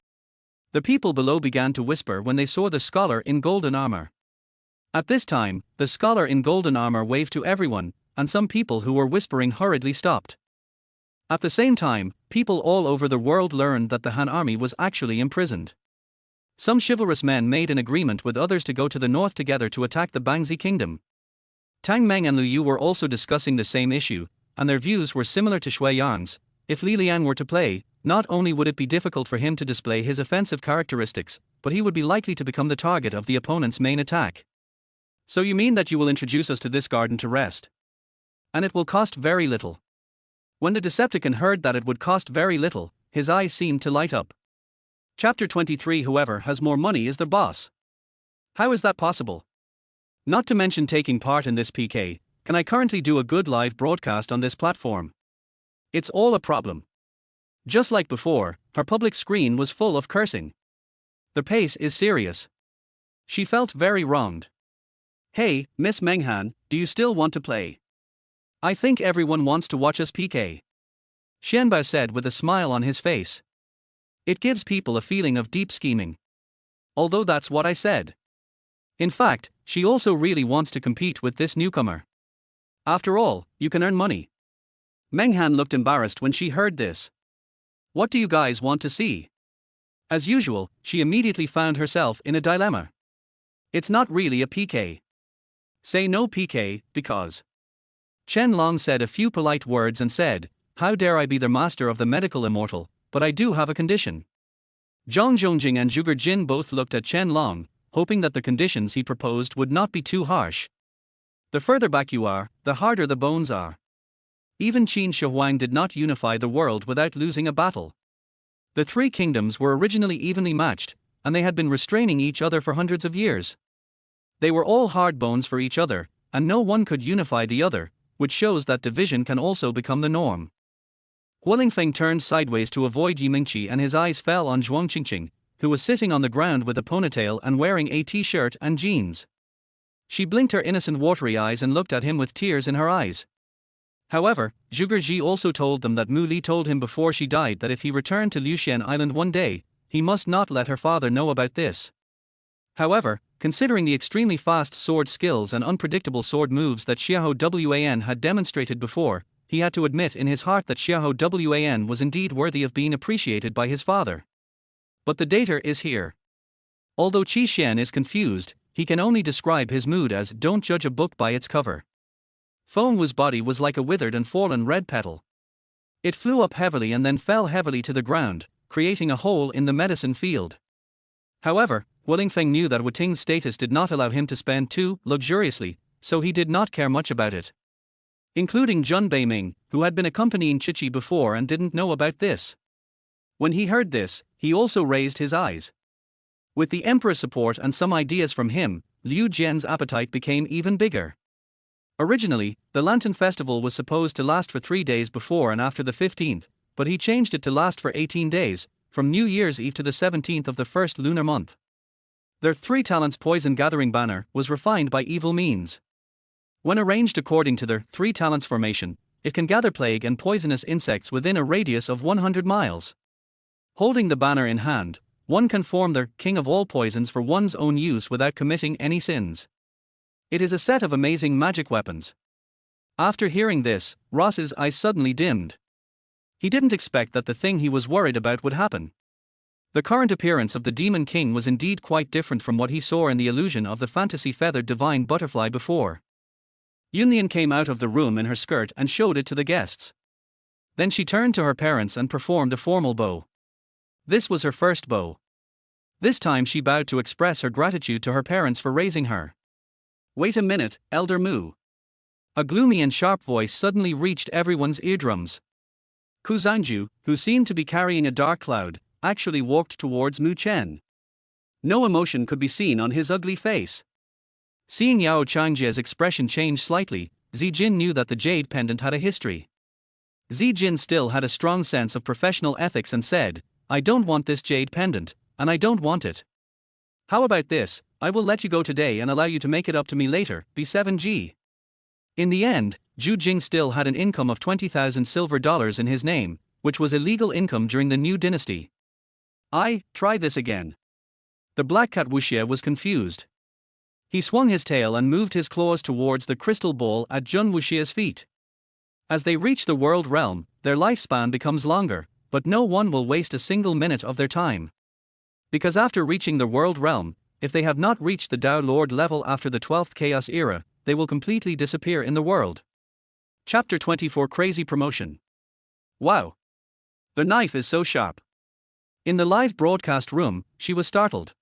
The people below began to whisper when they saw the scholar in golden armor. At this time, the scholar in golden armor waved to everyone, and some people who were whispering hurriedly stopped. At the same time, people all over the world learned that the Han army was actually imprisoned. Some chivalrous men made an agreement with others to go to the north together to attack the Bangzi kingdom. Tang Meng and Lu Yu were also discussing the same issue, and their views were similar to Shui Yang's. If Li Liang were to play, not only would it be difficult for him to display his offensive characteristics, but he would be likely to become the target of the opponent's main attack. So you mean that you will introduce us to this garden to rest? And it will cost very little. When the Decepticon heard that it would cost very little, his eyes seemed to light up. Chapter 23. Whoever has more money is the boss. How is that possible? Not to mention taking part in this PK, can I currently do a good live broadcast on this platform? It's all a problem. Just like before, her public screen was full of cursing. The pace is serious. She felt very wronged. Hey, Miss Menghan, do you still want to play? I think everyone wants to watch us PK. Xianbao said with a smile on his face. It gives people a feeling of deep scheming. Although that's what I said. In fact, she also really wants to compete with this newcomer. After all, you can earn money. Menghan looked embarrassed when she heard this. What do you guys want to see? As usual, she immediately found herself in a dilemma. It's not really a PK. Say no PK, because. Chen Long said a few polite words and said, how dare I be the master of the medical immortal, but I do have a condition. Zhang Zhongjing and Zhuge Jin both looked at Chen Long, hoping that the conditions he proposed would not be too harsh. The further back you are, the harder the bones are. Even Qin Shi Huang did not unify the world without losing a battle. The three kingdoms were originally evenly matched, and they had been restraining each other for hundreds of years. They were all hard bones for each other, and no one could unify the other, which shows that division can also become the norm. Huo Lingfeng turned sideways to avoid Yimingqi and his eyes fell on Zhuang Qingqing, who was sitting on the ground with a ponytail and wearing a t-shirt and jeans. She blinked her innocent watery eyes and looked at him with tears in her eyes. However, Zhuge Ji also told them that Mu Li told him before she died that if he returned to Liuxian Island one day, he must not let her father know about this. However, Considering the extremely fast sword skills and unpredictable sword moves that Xiahou Wan had demonstrated before, he had to admit in his heart that Xiahou Wan was indeed worthy of being appreciated by his father. But the data is here. Although Qi Xian is confused, he can only describe his mood as "don't judge a book by its cover." Feng Wu's body was like a withered and fallen red petal. It flew up heavily and then fell heavily to the ground, creating a hole in the medicine field. However, Wu Lingfeng knew that Wu Ting's status did not allow him to spend too luxuriously, so he did not care much about it. Including Zhun Beiming, who had been accompanying Chichi before and didn't know about this. When he heard this, he also raised his eyes. With the emperor's support and some ideas from him, Liu Jian's appetite became even bigger. Originally, the Lantern Festival was supposed to last for 3 days before and after the 15th, but he changed it to last for 18 days, from New Year's Eve to the 17th of the first lunar month. Their 3 talents poison gathering banner was refined by evil means. When arranged according to their 3 talents formation, it can gather plague and poisonous insects within a radius of 100 miles. Holding the banner in hand, one can form their king of all poisons for one's own use without committing any sins. It is a set of amazing magic weapons. After hearing this, Ross's eyes suddenly dimmed. He didn't expect that the thing he was worried about would happen. The current appearance of the Demon King was indeed quite different from what he saw in the illusion of the fantasy-feathered divine butterfly before. Yunlian came out of the room in her skirt and showed it to the guests. Then she turned to her parents and performed a formal bow. This was her first bow. This time she bowed to express her gratitude to her parents for raising her. "Wait a minute, Elder Mu." A gloomy and sharp voice suddenly reached everyone's eardrums. Ku Zhangju, who seemed to be carrying a dark cloud, actually walked towards Mu Chen. No emotion could be seen on his ugly face. Seeing Yao Changjie's expression change slightly, Zijin knew that the jade pendant had a history. Zijin still had a strong sense of professional ethics and said, "I don't want this jade pendant, and I don't want it. How about this, I will let you go today and allow you to make it up to me later, B7G." In the end, Zhu Jing still had an income of 20,000 silver dollars in his name, which was illegal income during the new dynasty. Try this again. The black cat Wuxia was confused. He swung his tail and moved his claws towards the crystal ball at Jun Wuxia's feet. As they reach the world realm, their lifespan becomes longer, but no one will waste a single minute of their time. Because after reaching the world realm, if they have not reached the Tao Lord level after the 12th Chaos Era, they will completely disappear in the world. Chapter 24 Crazy Promotion. Wow! The knife is so sharp. In the live broadcast room, she was startled.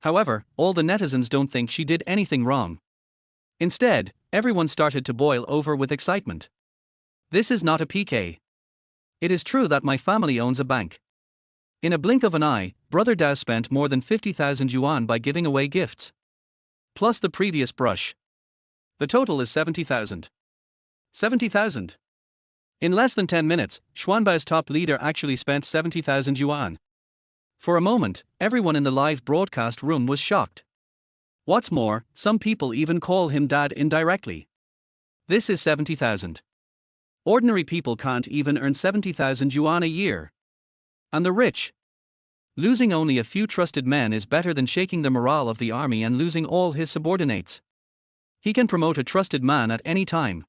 However, all the netizens don't think she did anything wrong. Instead, everyone started to boil over with excitement. This is not a PK. It is true that my family owns a bank. In a blink of an eye, Brother Dao spent more than 50,000 yuan by giving away gifts. Plus the previous brush. The total is 70,000. 70,000. In less than 10 minutes, Xuanbao's top leader actually spent 70,000 yuan. For a moment, everyone in the live broadcast room was shocked. What's more, some people even call him dad indirectly. This is 70,000. Ordinary people can't even earn 70,000 yuan a year. And the rich? Losing only a few trusted men is better than shaking the morale of the army and losing all his subordinates. He can promote a trusted man at any time.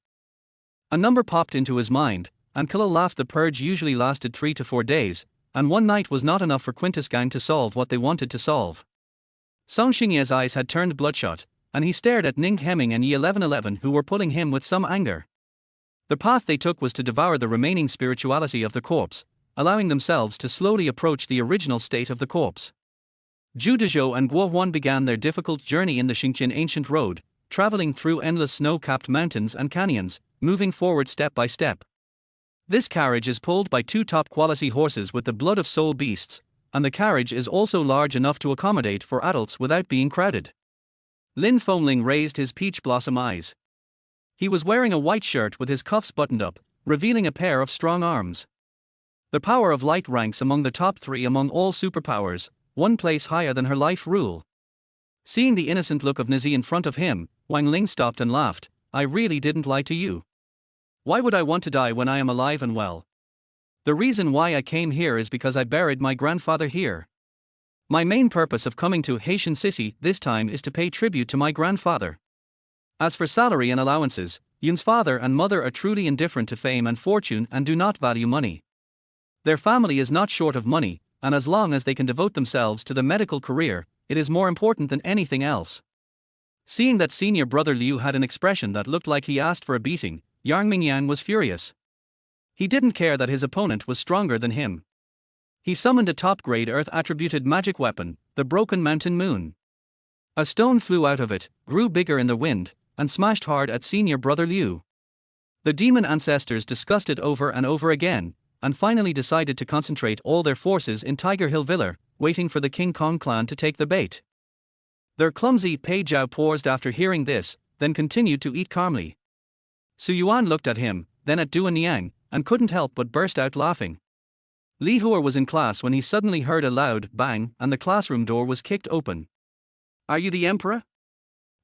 A number popped into his mind, and Kala laughed. The purge usually lasted 3 to 4 days, and one night was not enough for Quintus Gang to solve what they wanted to solve. Song Xingye's eyes had turned bloodshot, and he stared at Ning Hemming and Yi 1111 who were pulling him with some anger. The path they took was to devour the remaining spirituality of the corpse, allowing themselves to slowly approach the original state of the corpse. Zhu Dezhou and Guo Huan began their difficult journey in the Xingqian ancient road, traveling through endless snow-capped mountains and canyons, moving forward step by step. This carriage is pulled by 2 top-quality horses with the blood of soul beasts, and the carriage is also large enough to accommodate for adults without being crowded. Lin Fengling raised his peach blossom eyes. He was wearing a white shirt with his cuffs buttoned up, revealing a pair of strong arms. The power of light ranks among the top 3 among all superpowers, 1 place higher than her life rule. Seeing the innocent look of Nazi in front of him, Wang Ling stopped and laughed. "I really didn't lie to you. Why would I want to die when I am alive and well? The reason why I came here is because I buried my grandfather here." My main purpose of coming to Haitian City this time is to pay tribute to my grandfather. As for salary and allowances, Yun's father and mother are truly indifferent to fame and fortune and do not value money. Their family is not short of money, and as long as they can devote themselves to the medical career, it is more important than anything else. Seeing that senior brother Liu had an expression that looked like he asked for a beating, Yang Mingyang was furious. He didn't care that his opponent was stronger than him. He summoned a top-grade Earth-attributed magic weapon, the Broken Mountain Moon. A stone flew out of it, grew bigger in the wind, and smashed hard at senior brother Liu. The demon ancestors discussed it over and over again, and finally decided to concentrate all their forces in Tiger Hill Villa, waiting for the King Kong clan to take the bait. Their clumsy Pei Jiao paused after hearing this, then continued to eat calmly. Su Yuan looked at him, then at Duan Yang, and couldn't help but burst out laughing. Li Huo was in class when he suddenly heard a loud bang and the classroom door was kicked open. "Are you the emperor?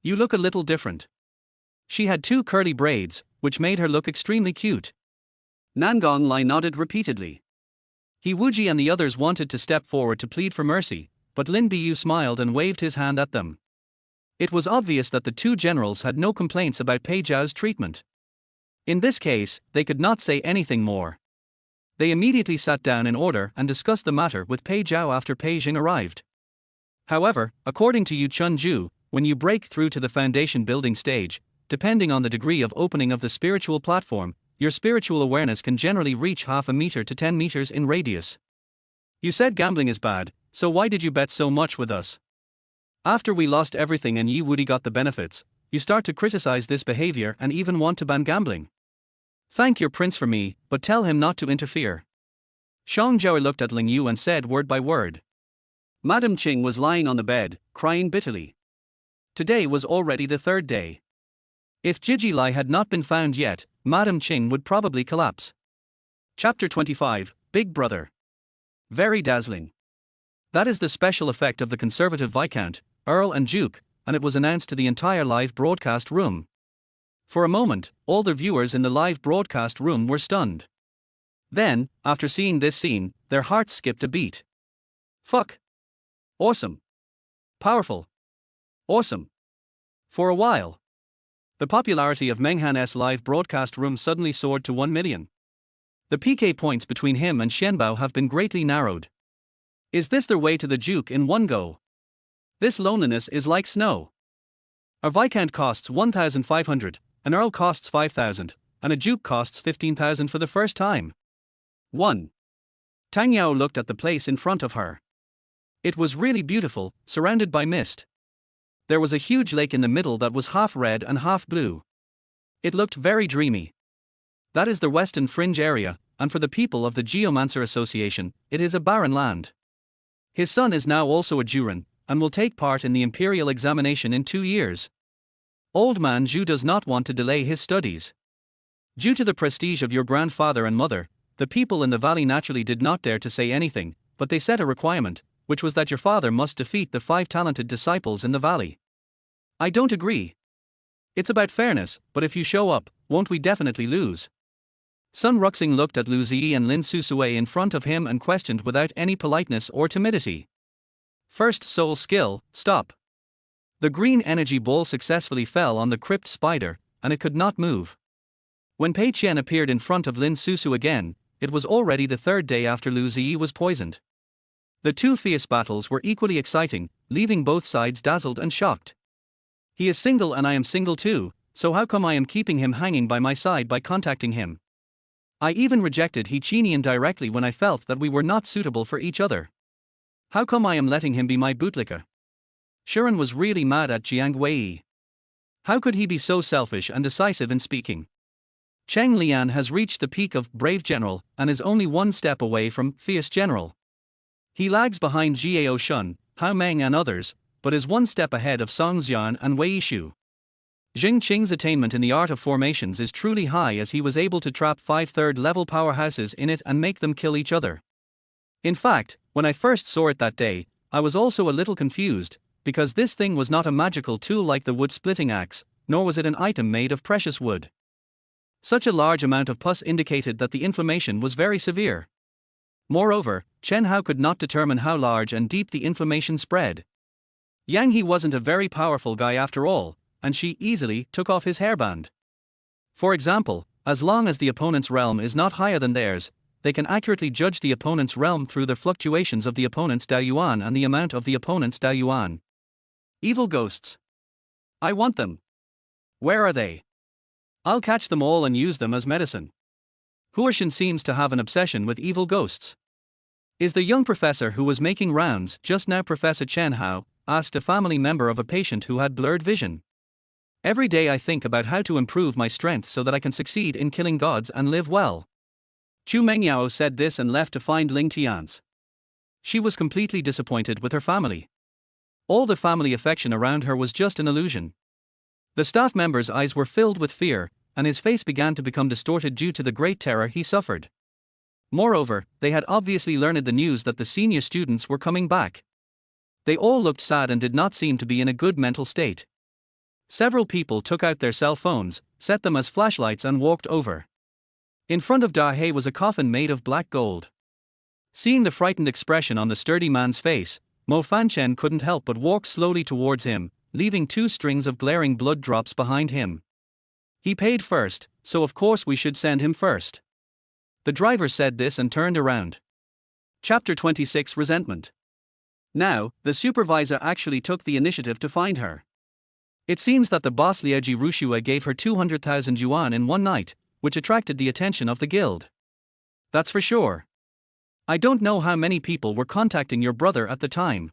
You look a little different." She had 2 curly braids, which made her look extremely cute. Nangong Lai nodded repeatedly. He Wuji and the others wanted to step forward to plead for mercy, but Lin Biu smiled and waved his hand at them. It was obvious that the 2 generals had no complaints about Pei Jiao's treatment. In this case, they could not say anything more. They immediately sat down in order and discussed the matter with Pei Jiao after Pei Jing arrived. However, according to Yu Chunju, when you break through to the foundation building stage, depending on the degree of opening of the spiritual platform, your spiritual awareness can generally reach half a meter to 10 meters in radius. You said gambling is bad, so why did you bet so much with us? After we lost everything and Yi Wudi got the benefits, you start to criticize this behavior and even want to ban gambling. Thank your prince for me, but tell him not to interfere. Shang Zhao looked at Ling Yu and said word by word. Madame Qing was lying on the bed, crying bitterly. Today was already the 3rd day. If Jiji Lai had not been found yet, Madame Qing would probably collapse. Chapter 25, Big Brother. Very dazzling. That is the special effect of the conservative Viscount, Earl and Duke, and it was announced to the entire live broadcast room. For a moment, all the viewers in the live broadcast room were stunned. Then, after seeing this scene, their hearts skipped a beat. Fuck. Awesome. Powerful. Awesome. For a while, the popularity of Meng Han's live broadcast room suddenly soared to 1 million. The PK points between him and Shenbao have been greatly narrowed. Is this their way to the Duke in one go? This loneliness is like snow. A Viscount costs 1,500, an Earl costs 5,000, and a Duke costs 15,000 for the first time. 1. Tang Yao looked at the place in front of her. It was really beautiful, surrounded by mist. There was a huge lake in the middle that was half red and half blue. It looked very dreamy. That is the Western Fringe area, and for the people of the Geomancer Association, it is a barren land. His son is now also a Juren, and will take part in the imperial examination in 2 years. Old man Zhu does not want to delay his studies. Due to the prestige of your grandfather and mother, the people in the valley naturally did not dare to say anything, but they set a requirement, which was that your father must defeat the 5 talented disciples in the valley. I don't agree. It's about fairness, but if you show up, won't we definitely lose? Sun Ruxing looked at Lu Ziyi and Lin Susue in front of him and questioned without any politeness or timidity. First soul skill, stop. The green energy ball successfully fell on the crypt spider, and it could not move. When Pei Qian appeared in front of Lin Susu again, it was already the 3rd day after Lu Ziyi was poisoned. The 2 fierce battles were equally exciting, leaving both sides dazzled and shocked. He is single and I am single too, so how come I am keeping him hanging by my side by contacting him? I even rejected He Chinian directly when I felt that we were not suitable for each other. How come I am letting him be my bootlicker? Shuren was really mad at Jiang Wei. How could he be so selfish and decisive in speaking? Cheng Lian has reached the peak of brave general and is only 1 step away from fierce general. He lags behind Jiao Shun, Hao Meng and others, but is 1 step ahead of Song Xian and Wei Yishu. Jing Qing's attainment in the art of formations is truly high, as he was able to trap 5 third-level powerhouses in it and make them kill each other. In fact, when I first saw it that day, I was also a little confused, because this thing was not a magical tool like the wood-splitting axe, nor was it an item made of precious wood. Such a large amount of pus indicated that the inflammation was very severe. Moreover, Chen Hao could not determine how large and deep the inflammation spread. Yang He wasn't a very powerful guy after all, and she easily took off his hairband. For example, as long as the opponent's realm is not higher than theirs, they can accurately judge the opponent's realm through the fluctuations of the opponent's Daoyuan and the amount of the opponent's Daoyuan. Evil ghosts. I want them. Where are they? I'll catch them all and use them as medicine. Huorshan seems to have an obsession with evil ghosts. Is the young professor who was making rounds just now Professor Chen Hao? Asked a family member of a patient who had blurred vision. Every day I think about how to improve my strength so that I can succeed in killing gods and live well. Chu Mengyao said this and left to find Ling Tian's. She was completely disappointed with her family. All the family affection around her was just an illusion. The staff member's eyes were filled with fear, and his face began to become distorted due to the great terror he suffered. Moreover, they had obviously learned the news that the senior students were coming back. They all looked sad and did not seem to be in a good mental state. Several people took out their cell phones, set them as flashlights and walked over. In front of Da He was a coffin made of black gold. Seeing the frightened expression on the sturdy man's face, Mo Fanchen couldn't help but walk slowly towards him, leaving 2 strings of glaring blood drops behind him. He paid first, so of course we should send him first. The driver said this and turned around. Chapter 26 Resentment. Now, the supervisor actually took the initiative to find her. It seems that the boss Liaoji Rushua gave her 200,000 yuan in one night, which attracted the attention of the guild. That's for sure. I don't know how many people were contacting your brother at the time.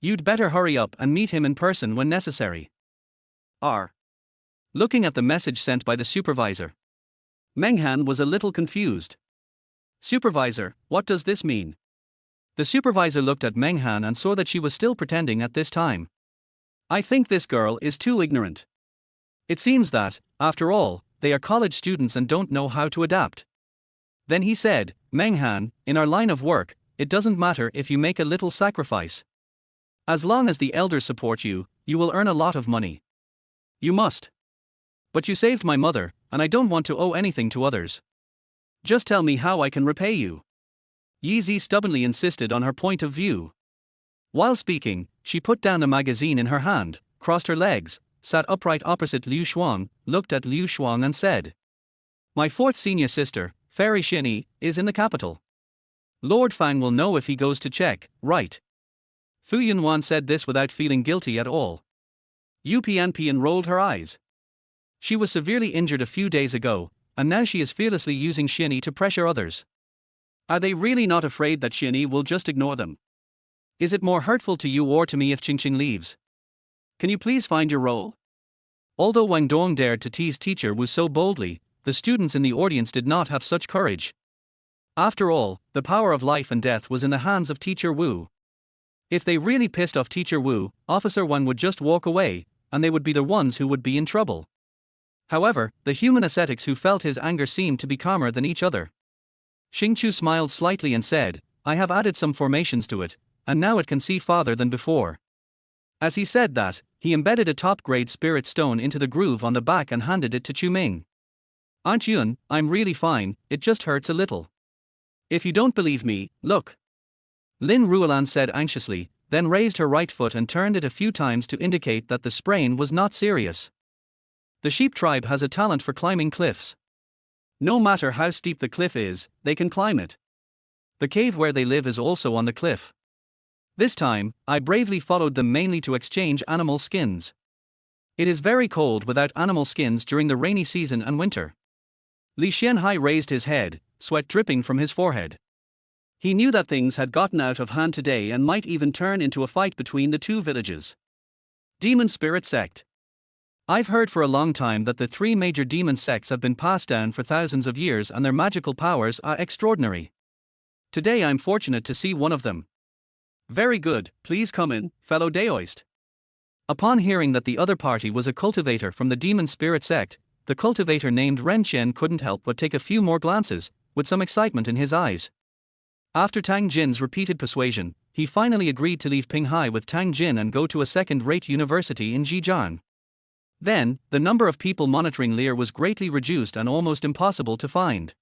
You'd better hurry up and meet him in person when necessary. R. Looking at the message sent by the supervisor, Meng Han was a little confused. Supervisor, what does this mean? The supervisor looked at Meng Han and saw that she was still pretending at this time. I think this girl is too ignorant. It seems that, after all, they are college students and don't know how to adapt. Then he said, Meng Han, in our line of work, it doesn't matter if you make a little sacrifice. As long as the elders support you, you will earn a lot of money. You must. But you saved my mother, and I don't want to owe anything to others. Just tell me how I can repay you. Yi Zi stubbornly insisted on her point of view. While speaking, she put down a magazine in her hand, crossed her legs, sat upright opposite Liu Shuang, looked at Liu Shuang and said, My 4th senior sister, Fairy Xinyi, is in the capital. Lord Fang will know if he goes to check, right? Fu Yunwan said this without feeling guilty at all. Yu Pianpian rolled her eyes. She was severely injured a few days ago, and now she is fearlessly using Xinyi to pressure others. Are they really not afraid that Xinyi will just ignore them? Is it more hurtful to you or to me if Qingqing leaves? Can you please find your role? Although Wang Dong dared to tease Teacher Wu so boldly, the students in the audience did not have such courage. After all, the power of life and death was in the hands of Teacher Wu. If they really pissed off Teacher Wu, Officer Wang would just walk away, and they would be the ones who would be in trouble. However, the human ascetics who felt his anger seemed to be calmer than each other. Xingqiu smiled slightly and said, I have added some formations to it, and now it can see farther than before. As he said that, he embedded a top-grade spirit stone into the groove on the back and handed it to Chu Ming. Aunt Yun, I'm really fine, it just hurts a little. If you don't believe me, look. Lin Ruolan said anxiously, then raised her right foot and turned it a few times to indicate that the sprain was not serious. The sheep tribe has a talent for climbing cliffs. No matter how steep the cliff is, they can climb it. The cave where they live is also on the cliff. This time, I bravely followed them mainly to exchange animal skins. It is very cold without animal skins during the rainy season and winter. Li Xianhai raised his head, sweat dripping from his forehead. He knew that things had gotten out of hand today and might even turn into a fight between the two villages. Demon Spirit Sect. I've heard for a long time that the 3 major demon sects have been passed down for thousands of years and their magical powers are extraordinary. Today I'm fortunate to see one of them. Very good, please come in, fellow Daoist. Upon hearing that the other party was a cultivator from the demon spirit sect, the cultivator named Ren Chen couldn't help but take a few more glances, with some excitement in his eyes. After Tang Jin's repeated persuasion, he finally agreed to leave Pinghai with Tang Jin and go to a second-rate university in Zhejiang. Then, the number of people monitoring Lear was greatly reduced and almost impossible to find.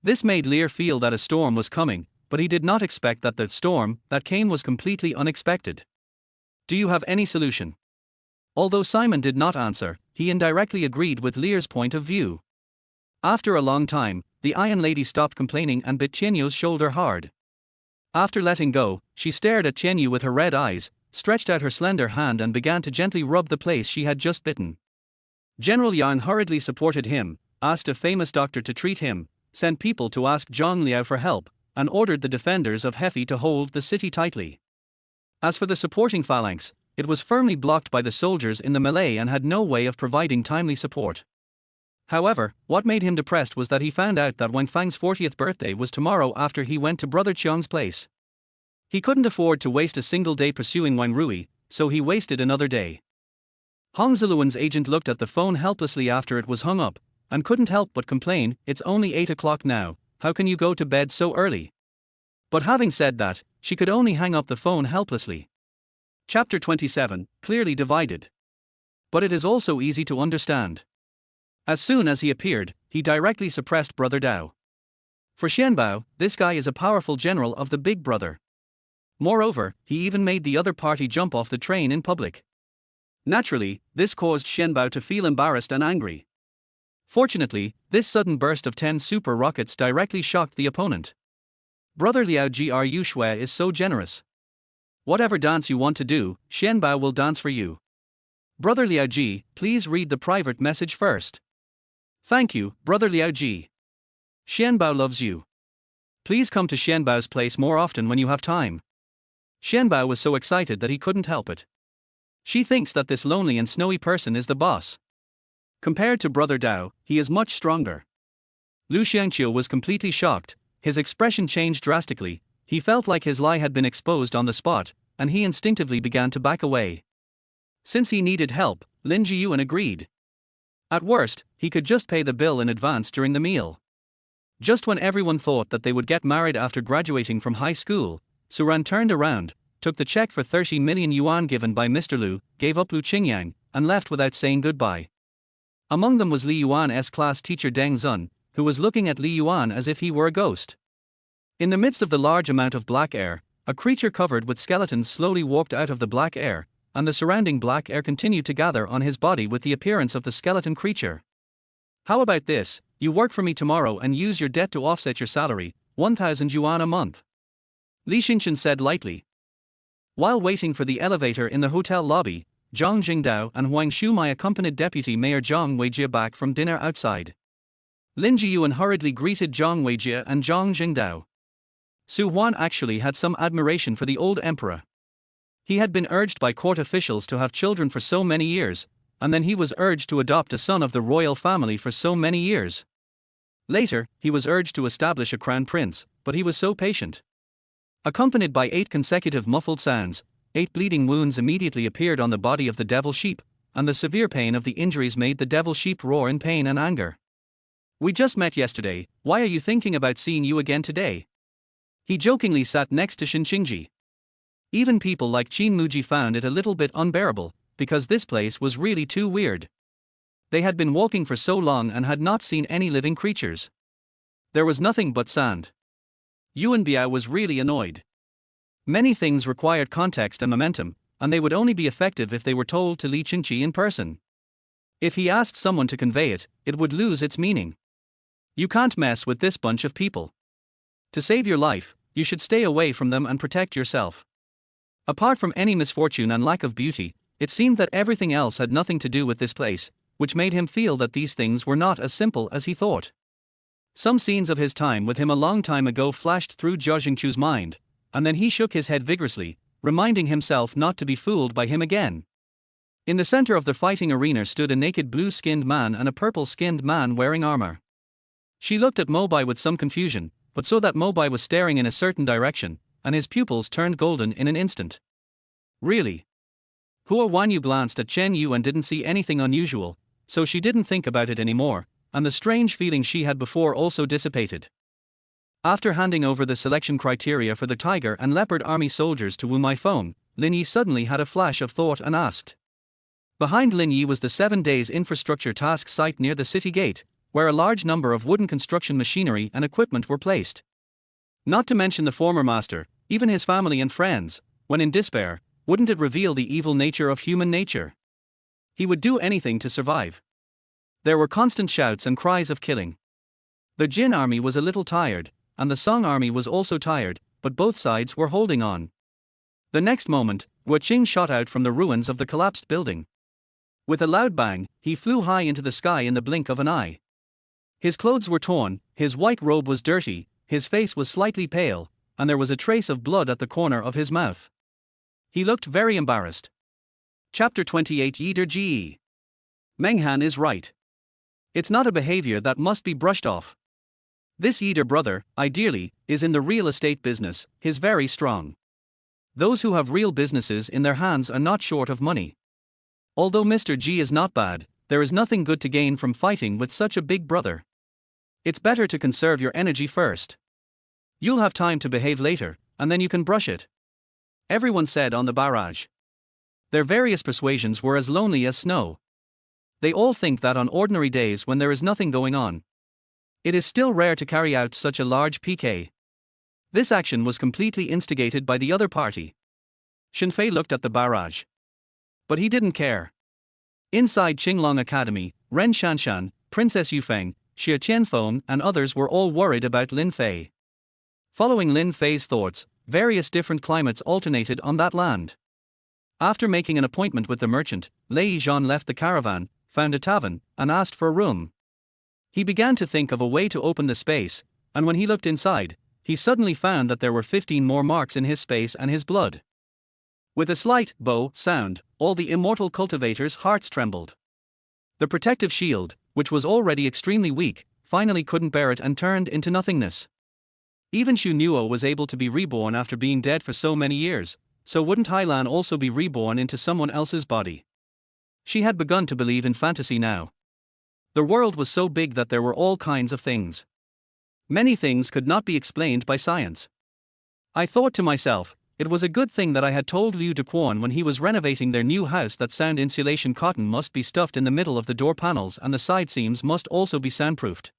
This made Lear feel that a storm was coming, but he did not expect that the storm that came was completely unexpected. Do you have any solution? Although Simon did not answer, he indirectly agreed with Lear's point of view. After a long time, the Iron Lady stopped complaining and bit Qianyu's shoulder hard. After letting go, she stared at Qianyu with her red eyes, stretched out her slender hand and began to gently rub the place she had just bitten. General Yang hurriedly supported him, asked a famous doctor to treat him, sent people to ask Zhang Liao for help, and ordered the defenders of Hefei to hold the city tightly. As for the supporting phalanx, it was firmly blocked by the soldiers in the melee and had no way of providing timely support. However, what made him depressed was that he found out that Wang Fang's 40th birthday was tomorrow after he went to Brother Qiang's place. He couldn't afford to waste a single day pursuing Wang Rui, so he wasted another day. Hong Ziluan's agent looked at the phone helplessly after it was hung up, and couldn't help but complain, "It's only 8 o'clock now, how can you go to bed so early?" But having said that, she could only hang up the phone helplessly. Chapter 27, Clearly Divided. But it is also easy to understand. As soon as he appeared, he directly suppressed Brother Dao. For Xianbao, this guy is a powerful general of the Big Brother. Moreover, he even made the other party jump off the train in public. Naturally, this caused Xianbao to feel embarrassed and angry. Fortunately, this sudden burst of 10 super rockets directly shocked the opponent. Brother Liao Gru Shui is so generous. Whatever dance you want to do, Xianbao will dance for you. Brother Liao Ji, please read the private message first. Thank you, Brother Liao Ji. Xianbao loves you. Please come to Xianbao's place more often when you have time. Xianbao was so excited that he couldn't help it. She thinks that this lonely and snowy person is the boss. Compared to Brother Dao, he is much stronger. Lu Xiangqiu was completely shocked, his expression changed drastically, he felt like his lie had been exposed on the spot, and he instinctively began to back away. Since he needed help, Lin Jiyuan agreed. At worst, he could just pay the bill in advance during the meal. Just when everyone thought that they would get married after graduating from high school, Suran turned around, took the check for 30 million yuan given by Mr. Lu, gave up Lu Qingyang, and left without saying goodbye. Among them was Li Yuan's class teacher Deng Zun, who was looking at Li Yuan as if he were a ghost. In the midst of the large amount of black air, a creature covered with skeletons slowly walked out of the black air, and the surrounding black air continued to gather on his body with the appearance of the skeleton creature. How about this, you work for me tomorrow and use your debt to offset your salary, 1,000 yuan a month. Li Xingchen said lightly. While waiting for the elevator in the hotel lobby, Zhang Jingdao and Huang Shumai accompanied Deputy Mayor Zhang Weijie back from dinner outside. Lin Jiyuan hurriedly greeted Zhang Weijie and Zhang Jingdao. Su Huan actually had some admiration for the old emperor. He had been urged by court officials to have children for so many years, and then he was urged to adopt a son of the royal family for so many years. Later, he was urged to establish a crown prince, but he was so patient. Accompanied by 8 consecutive muffled sounds, 8 bleeding wounds immediately appeared on the body of the devil sheep, and the severe pain of the injuries made the devil sheep roar in pain and anger. We just met yesterday, why are you thinking about seeing you again today? He jokingly sat next to Shen Qingji. Even people like Qin Muji found it a little bit unbearable, because this place was really too weird. They had been walking for so long and had not seen any living creatures. There was nothing but sand. Yuan Biao was really annoyed. Many things required context and momentum, and they would only be effective if they were told to Li Qingji in person. If he asked someone to convey it, it would lose its meaning. You can't mess with this bunch of people. To save your life, you should stay away from them and protect yourself. Apart from any misfortune and lack of beauty, it seemed that everything else had nothing to do with this place, which made him feel that these things were not as simple as he thought. Some scenes of his time with him a long time ago flashed through Jia Jingchu's mind, and then he shook his head vigorously, reminding himself not to be fooled by him again. In the center of the fighting arena stood a naked blue-skinned man and a purple-skinned man wearing armor. She looked at Mobai with some confusion, but saw that Mobai was staring in a certain direction, and his pupils turned golden in an instant. Really? Hua Wanyu glanced at Chen Yu and didn't see anything unusual, so she didn't think about it anymore, and the strange feeling she had before also dissipated. After handing over the selection criteria for the Tiger and Leopard Army soldiers to Wu Maifeng, Lin Yi suddenly had a flash of thought and asked. Behind Lin Yi was the 7 days infrastructure task site near the city gate, where a large number of wooden construction machinery and equipment were placed. Not to mention the former master, even his family and friends, when in despair, wouldn't it reveal the evil nature of human nature? He would do anything to survive. There were constant shouts and cries of killing. The Jin army was a little tired, and the Song army was also tired, but both sides were holding on. The next moment, Wu Qing shot out from the ruins of the collapsed building. With a loud bang, he flew high into the sky in the blink of an eye. His clothes were torn, his white robe was dirty, his face was slightly pale, and there was a trace of blood at the corner of his mouth. He looked very embarrassed. Chapter 28 Yider Ge. Meng Han is right. It's not a behavior that must be brushed off. This Yider brother, ideally, is in the real estate business, he's very strong. Those who have real businesses in their hands are not short of money. Although Mr. G is not bad, there is nothing good to gain from fighting with such a big brother. It's better to conserve your energy first. You'll have time to behave later, and then you can brush it. Everyone said on the barrage. Their various persuasions were as lonely as snow. They all think that on ordinary days when there is nothing going on, it is still rare to carry out such a large PK. This action was completely instigated by the other party. Shen Fei looked at the barrage. But he didn't care. Inside Qinglong Academy, Ren Shanshan, Princess Yufeng, Xie Tianfeng and others were all worried about Lin Fei. Following Lin Fei's thoughts, various different climates alternated on that land. After making an appointment with the merchant, Lei Zhan left the caravan, found a tavern, and asked for a room. He began to think of a way to open the space, and when he looked inside, he suddenly found that there were 15 more marks in his space and his blood. With a slight bow sound, all the immortal cultivators' hearts trembled. The protective shield, which was already extremely weak, finally couldn't bear it and turned into nothingness. Even Xu Nuo was able to be reborn after being dead for so many years, so wouldn't Hailan also be reborn into someone else's body? She had begun to believe in fantasy now. The world was so big that there were all kinds of things. Many things could not be explained by science. I thought to myself, it was a good thing that I had told Liu Dequan when he was renovating their new house that sound insulation cotton must be stuffed in the middle of the door panels and the side seams must also be soundproofed.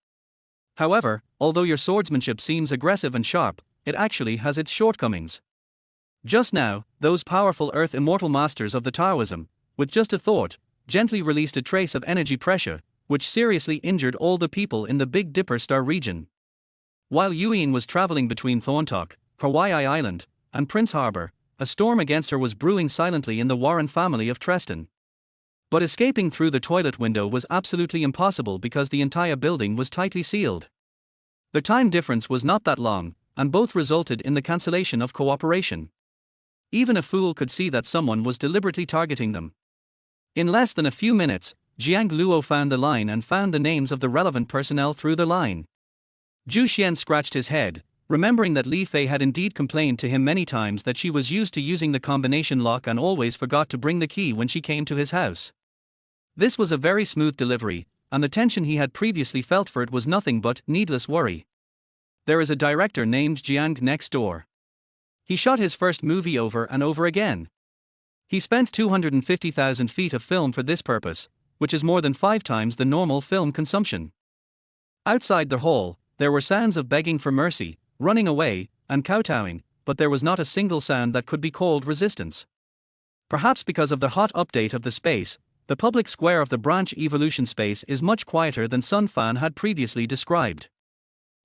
However, although your swordsmanship seems aggressive and sharp, it actually has its shortcomings. Just now, those powerful Earth Immortal Masters of the Taoism, with just a thought, gently released a trace of energy pressure, which seriously injured all the people in the Big Dipper Star region. While Yuyin was traveling between Thorntalk, Hawaii Island, and Prince Harbor, a storm against her was brewing silently in the Warren family of Treston. But escaping through the toilet window was absolutely impossible because the entire building was tightly sealed. The time difference was not that long, and both resulted in the cancellation of cooperation. Even a fool could see that someone was deliberately targeting them. In less than a few minutes, Jiang Luo found the line and found the names of the relevant personnel through the line. Zhu Xian scratched his head, remembering that Li Fei had indeed complained to him many times that she was used to using the combination lock and always forgot to bring the key when she came to his house. This was a very smooth delivery, and the tension he had previously felt for it was nothing but needless worry. There is a director named Jiang next door. He shot his first movie over and over again. He spent 250,000 feet of film for this purpose, which is more than 5 times the normal film consumption. Outside the hall, there were sounds of begging for mercy, running away, and kowtowing, but there was not a single sound that could be called resistance. Perhaps because of the hot update of the space, the public square of the branch evolution space is much quieter than Sun Fan had previously described.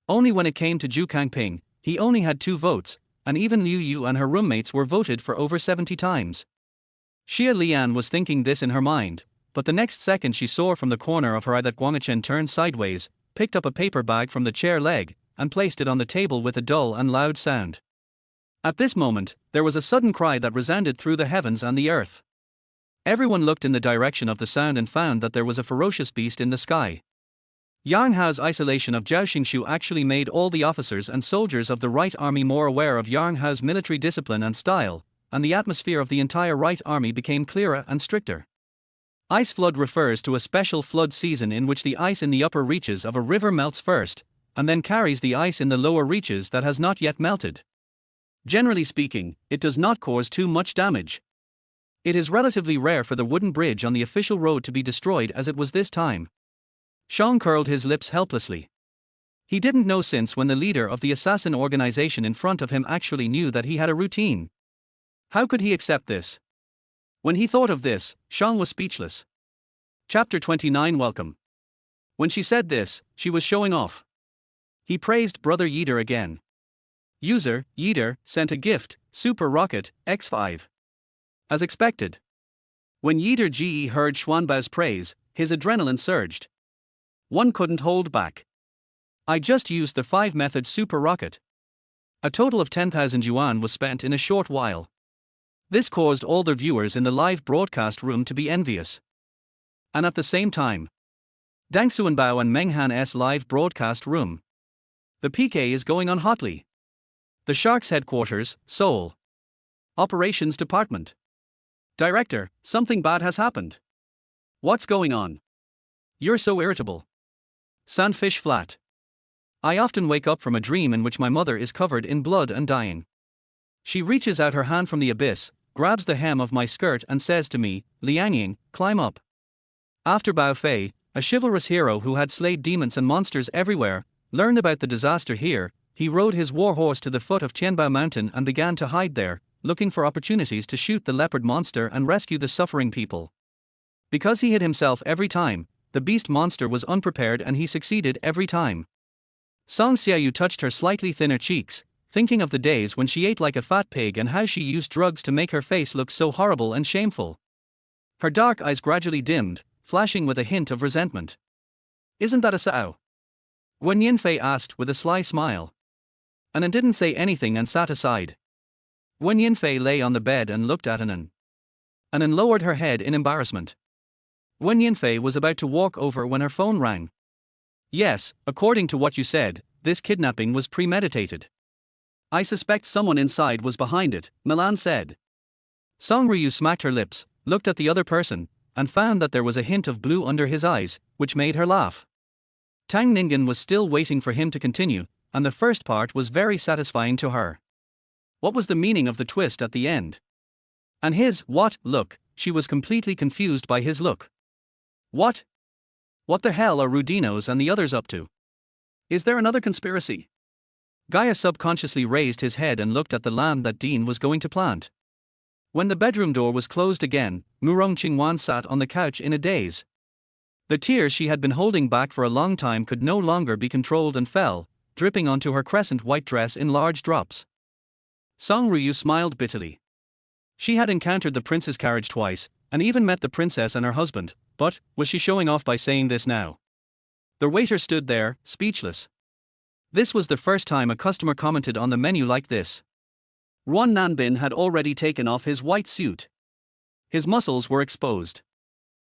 Only when it came to Zhu Kangping, he only had 2 votes, and even Liu Yu and her roommates were voted for over 70 times. Xia Lian was thinking this in her mind, but the next second she saw from the corner of her eye that Guangchen turned sideways, picked up a paper bag from the chair leg, and placed it on the table with a dull and loud sound. At this moment, there was a sudden cry that resounded through the heavens and the earth. Everyone looked in the direction of the sound and found that there was a ferocious beast in the sky. Yang Hao's isolation of Zhao Xingshu actually made all the officers and soldiers of the Right Army more aware of Yang Hao's military discipline and style, and the atmosphere of the entire Right Army became clearer and stricter. Ice flood refers to a special flood season in which the ice in the upper reaches of a river melts first, and then carries the ice in the lower reaches that has not yet melted. Generally speaking, it does not cause too much damage. It is relatively rare for the wooden bridge on the official road to be destroyed as it was this time. Shang curled his lips helplessly. He didn't know since when the leader of the assassin organization in front of him actually knew that he had a routine. How could he accept this? When he thought of this, Shang was speechless. Chapter 29 Welcome. When she said this, she was showing off. He praised Brother Yeater again. User, Yeater, sent a gift, Super Rocket, X5. As expected. When Yeater GE heard Xuanbao's praise, his adrenaline surged. One couldn't hold back. I just used the 5-method Super Rocket. A total of 10,000 yuan was spent in a short while. This caused all the viewers in the live broadcast room to be envious. And at the same time, Dang Xuanbao and Meng Han's live broadcast room. The PK is going on hotly. The Shark's headquarters, Seoul. Operations Department. Director, something bad has happened. What's going on? You're so irritable. Sandfish flat. I often wake up from a dream in which my mother is covered in blood and dying. She reaches out her hand from the abyss, grabs the hem of my skirt and says to me, Lianying, climb up. After Bao Fei, a chivalrous hero who had slayed demons and monsters everywhere, learned about the disaster here, he rode his war horse to the foot of Tianbao Mountain and began to hide there, looking for opportunities to shoot the leopard monster and rescue the suffering people. Because he hid himself every time, the beast monster was unprepared and he succeeded every time. Song Xiaoyu touched her slightly thinner cheeks, thinking of the days when she ate like a fat pig and how she used drugs to make her face look so horrible and shameful. Her dark eyes gradually dimmed, flashing with a hint of resentment. Isn't that a sao? Wen Yinfei asked with a sly smile. Anan didn't say anything and sat aside. Wen Yinfei lay on the bed and looked at Anan. Anan lowered her head in embarrassment. Wen Yinfei was about to walk over when her phone rang. Yes, according to what you said, this kidnapping was premeditated. I suspect someone inside was behind it, Milan said. Song Ryu smacked her lips, looked at the other person, and found that there was a hint of blue under his eyes, which made her laugh. Tang Ningen was still waiting for him to continue, and the first part was very satisfying to her. What was the meaning of the twist at the end? And his, what, look, she was completely confused by his look. What? What the hell are Rudinos and the others up to? Is there another conspiracy? Gaia subconsciously raised his head and looked at the land that Dean was going to plant. When the bedroom door was closed again, Murong Qingwan sat on the couch in a daze. The tears she had been holding back for a long time could no longer be controlled and fell, dripping onto her crescent white dress in large drops. Song Ryu smiled bitterly. She had encountered the prince's carriage twice, and even met the princess and her husband, but, was she showing off by saying this now? The waiter stood there, speechless. This was the first time a customer commented on the menu like this. Ruan Nanbin had already taken off his white suit. His muscles were exposed.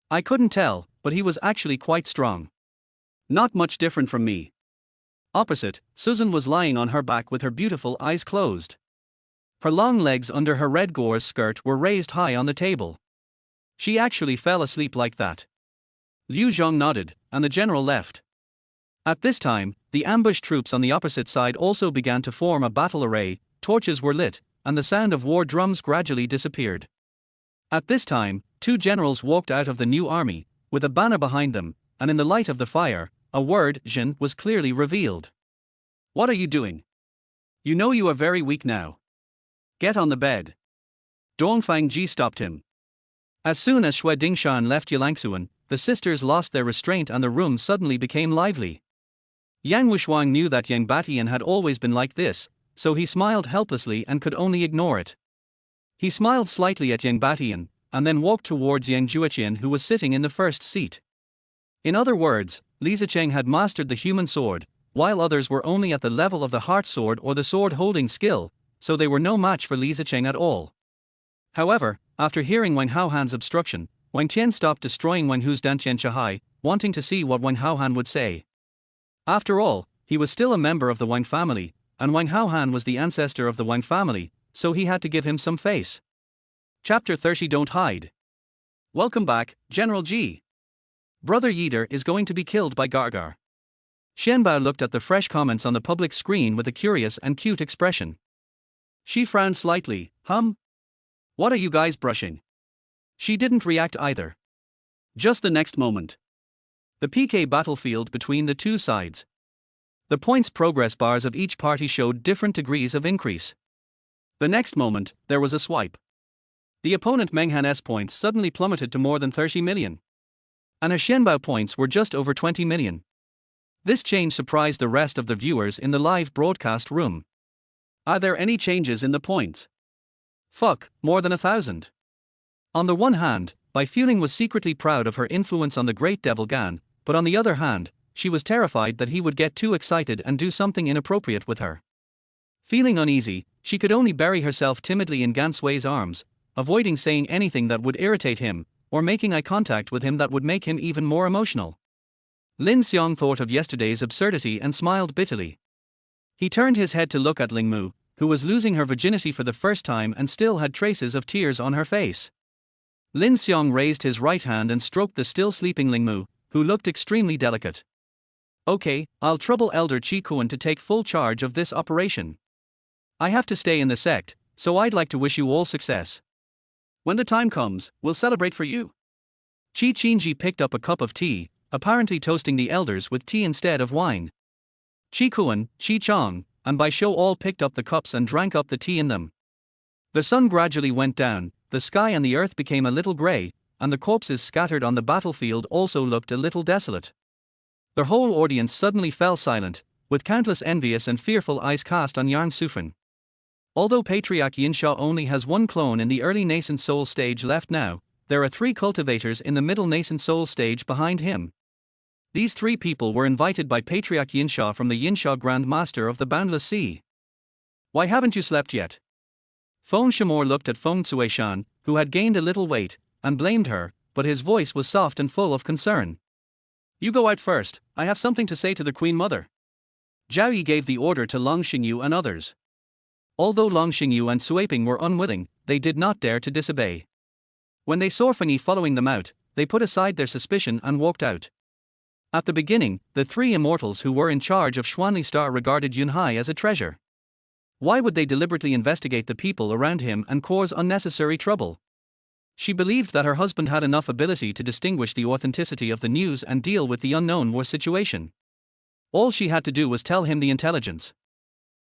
I couldn't tell, but he was actually quite strong. Not much different from me. Opposite, Susan was lying on her back with her beautiful eyes closed. Her long legs under her red gauze skirt were raised high on the table. She actually fell asleep like that. Liu Zhong nodded, and the general left. At this time, the ambush troops on the opposite side also began to form a battle array, torches were lit, and the sound of war drums gradually disappeared. At this time, two generals walked out of the new army, with a banner behind them, and in the light of the fire, a word, Jin, was clearly revealed. What are you doing? You know you are very weak now. Get on the bed. Dongfang Ji stopped him. As soon as Xue Dingshan left Yilangsuan, the sisters lost their restraint and the room suddenly became lively. Yang Wushuang knew that Yang Batian had always been like this, so he smiled helplessly and could only ignore it. He smiled slightly at Yang Batian, and then walked towards Yang Jueqian who was sitting in the first seat. In other words, Li Zicheng had mastered the human sword, while others were only at the level of the heart sword or the sword-holding skill, so they were no match for Li Zicheng at all. However, after hearing Wang Haohan's obstruction, Wang Tian stopped destroying Wang Hu's Dantian Chahai, wanting to see what Wang Haohan would say. After all, he was still a member of the Wang family, and Wang Haohan was the ancestor of the Wang family, so he had to give him some face. Chapter 30 Don't Hide. Welcome back, General G. Brother Yeater is going to be killed by Gargar. Shenbao looked at the fresh comments on the public screen with a curious and cute expression. She frowned slightly. What are you guys brushing? She didn't react either. Just the next moment. The PK battlefield between the two sides. The points progress bars of each party showed different degrees of increase. The next moment, there was a swipe. The opponent Meng Han's points suddenly plummeted to more than 30 million. And her Shenbao points were just over 20 million. This change surprised the rest of the viewers in the live broadcast room. Are there any changes in the points? Fuck, more than 1,000. On the one hand, Bai Fuling was secretly proud of her influence on the great devil Gan, but on the other hand, she was terrified that he would get too excited and do something inappropriate with her. Feeling uneasy, she could only bury herself timidly in Gan Sui's arms, avoiding saying anything that would irritate him, or making eye contact with him that would make him even more emotional. Lin Xiong thought of yesterday's absurdity and smiled bitterly. He turned his head to look at Ling Mu, who was losing her virginity for the first time and still had traces of tears on her face. Lin Xiong raised his right hand and stroked the still sleeping Ling Mu, who looked extremely delicate. Okay, I'll trouble Elder Tycoon to take full charge of this operation. I have to stay in the sect, so I'd like to wish you all success. When the time comes, we'll celebrate for you. Qi Qinji picked up a cup of tea, apparently toasting the elders with tea instead of wine. Qi Kuan, Qi Chong, and Bai Shou all picked up the cups and drank up the tea in them. The sun gradually went down, the sky and the earth became a little grey, and the corpses scattered on the battlefield also looked a little desolate. The whole audience suddenly fell silent, with countless envious and fearful eyes cast on Yang Sufren. Although Patriarch Yinsha only has one clone in the early nascent soul stage left now, there are 3 cultivators in the middle nascent soul stage behind him. These 3 people were invited by Patriarch Yinsha from the Yinsha Grand Master of the Boundless Sea. Why haven't you slept yet? Feng Shamor looked at Feng Cuishan, who had gained a little weight, and blamed her, but his voice was soft and full of concern. You go out first, I have something to say to the Queen Mother. Zhao Yi gave the order to Long Xingyu and others. Although Long Xingyu and Suiping were unwilling, they did not dare to disobey. When they saw Feng Yi following them out, they put aside their suspicion and walked out. At the beginning, the 3 immortals who were in charge of Xuanli Star regarded Yunhai as a treasure. Why would they deliberately investigate the people around him and cause unnecessary trouble? She believed that her husband had enough ability to distinguish the authenticity of the news and deal with the unknown war situation. All she had to do was tell him the intelligence.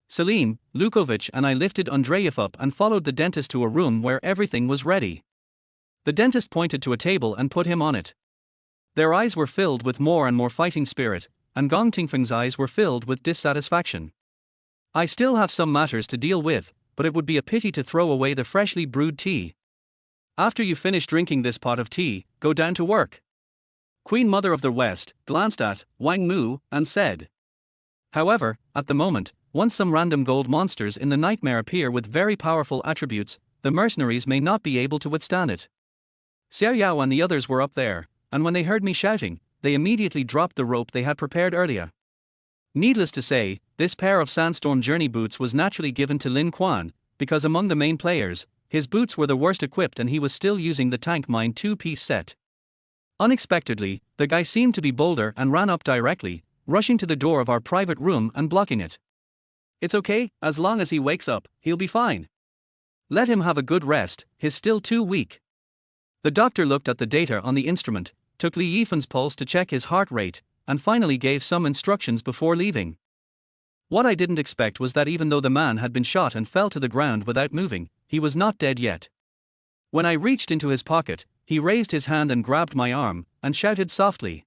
Selim, Lukovic and I lifted Andreev up and followed the dentist to a room where everything was ready. The dentist pointed to a table and put him on it. Their eyes were filled with more and more fighting spirit, and Gong Tingfeng's eyes were filled with dissatisfaction. I still have some matters to deal with, but it would be a pity to throw away the freshly brewed tea. After you finish drinking this pot of tea, go down to work. Queen Mother of the West glanced at Wang Mu and said. However, at the moment, once some random gold monsters in the nightmare appear with very powerful attributes, the mercenaries may not be able to withstand it. Xiao Yao and the others were up there, and when they heard me shouting, they immediately dropped the rope they had prepared earlier. Needless to say, this pair of sandstorm journey boots was naturally given to Lin Quan, because among the main players, his boots were the worst equipped and he was still using the tank mine 2-piece set. Unexpectedly, the guy seemed to be bolder and ran up directly, rushing to the door of our private room and blocking it. It's okay, as long as he wakes up, he'll be fine. Let him have a good rest, he's still too weak. The doctor looked at the data on the instrument, took Li Yifen's pulse to check his heart rate, and finally gave some instructions before leaving. What I didn't expect was that even though the man had been shot and fell to the ground without moving, he was not dead yet. When I reached into his pocket, he raised his hand and grabbed my arm, and shouted softly.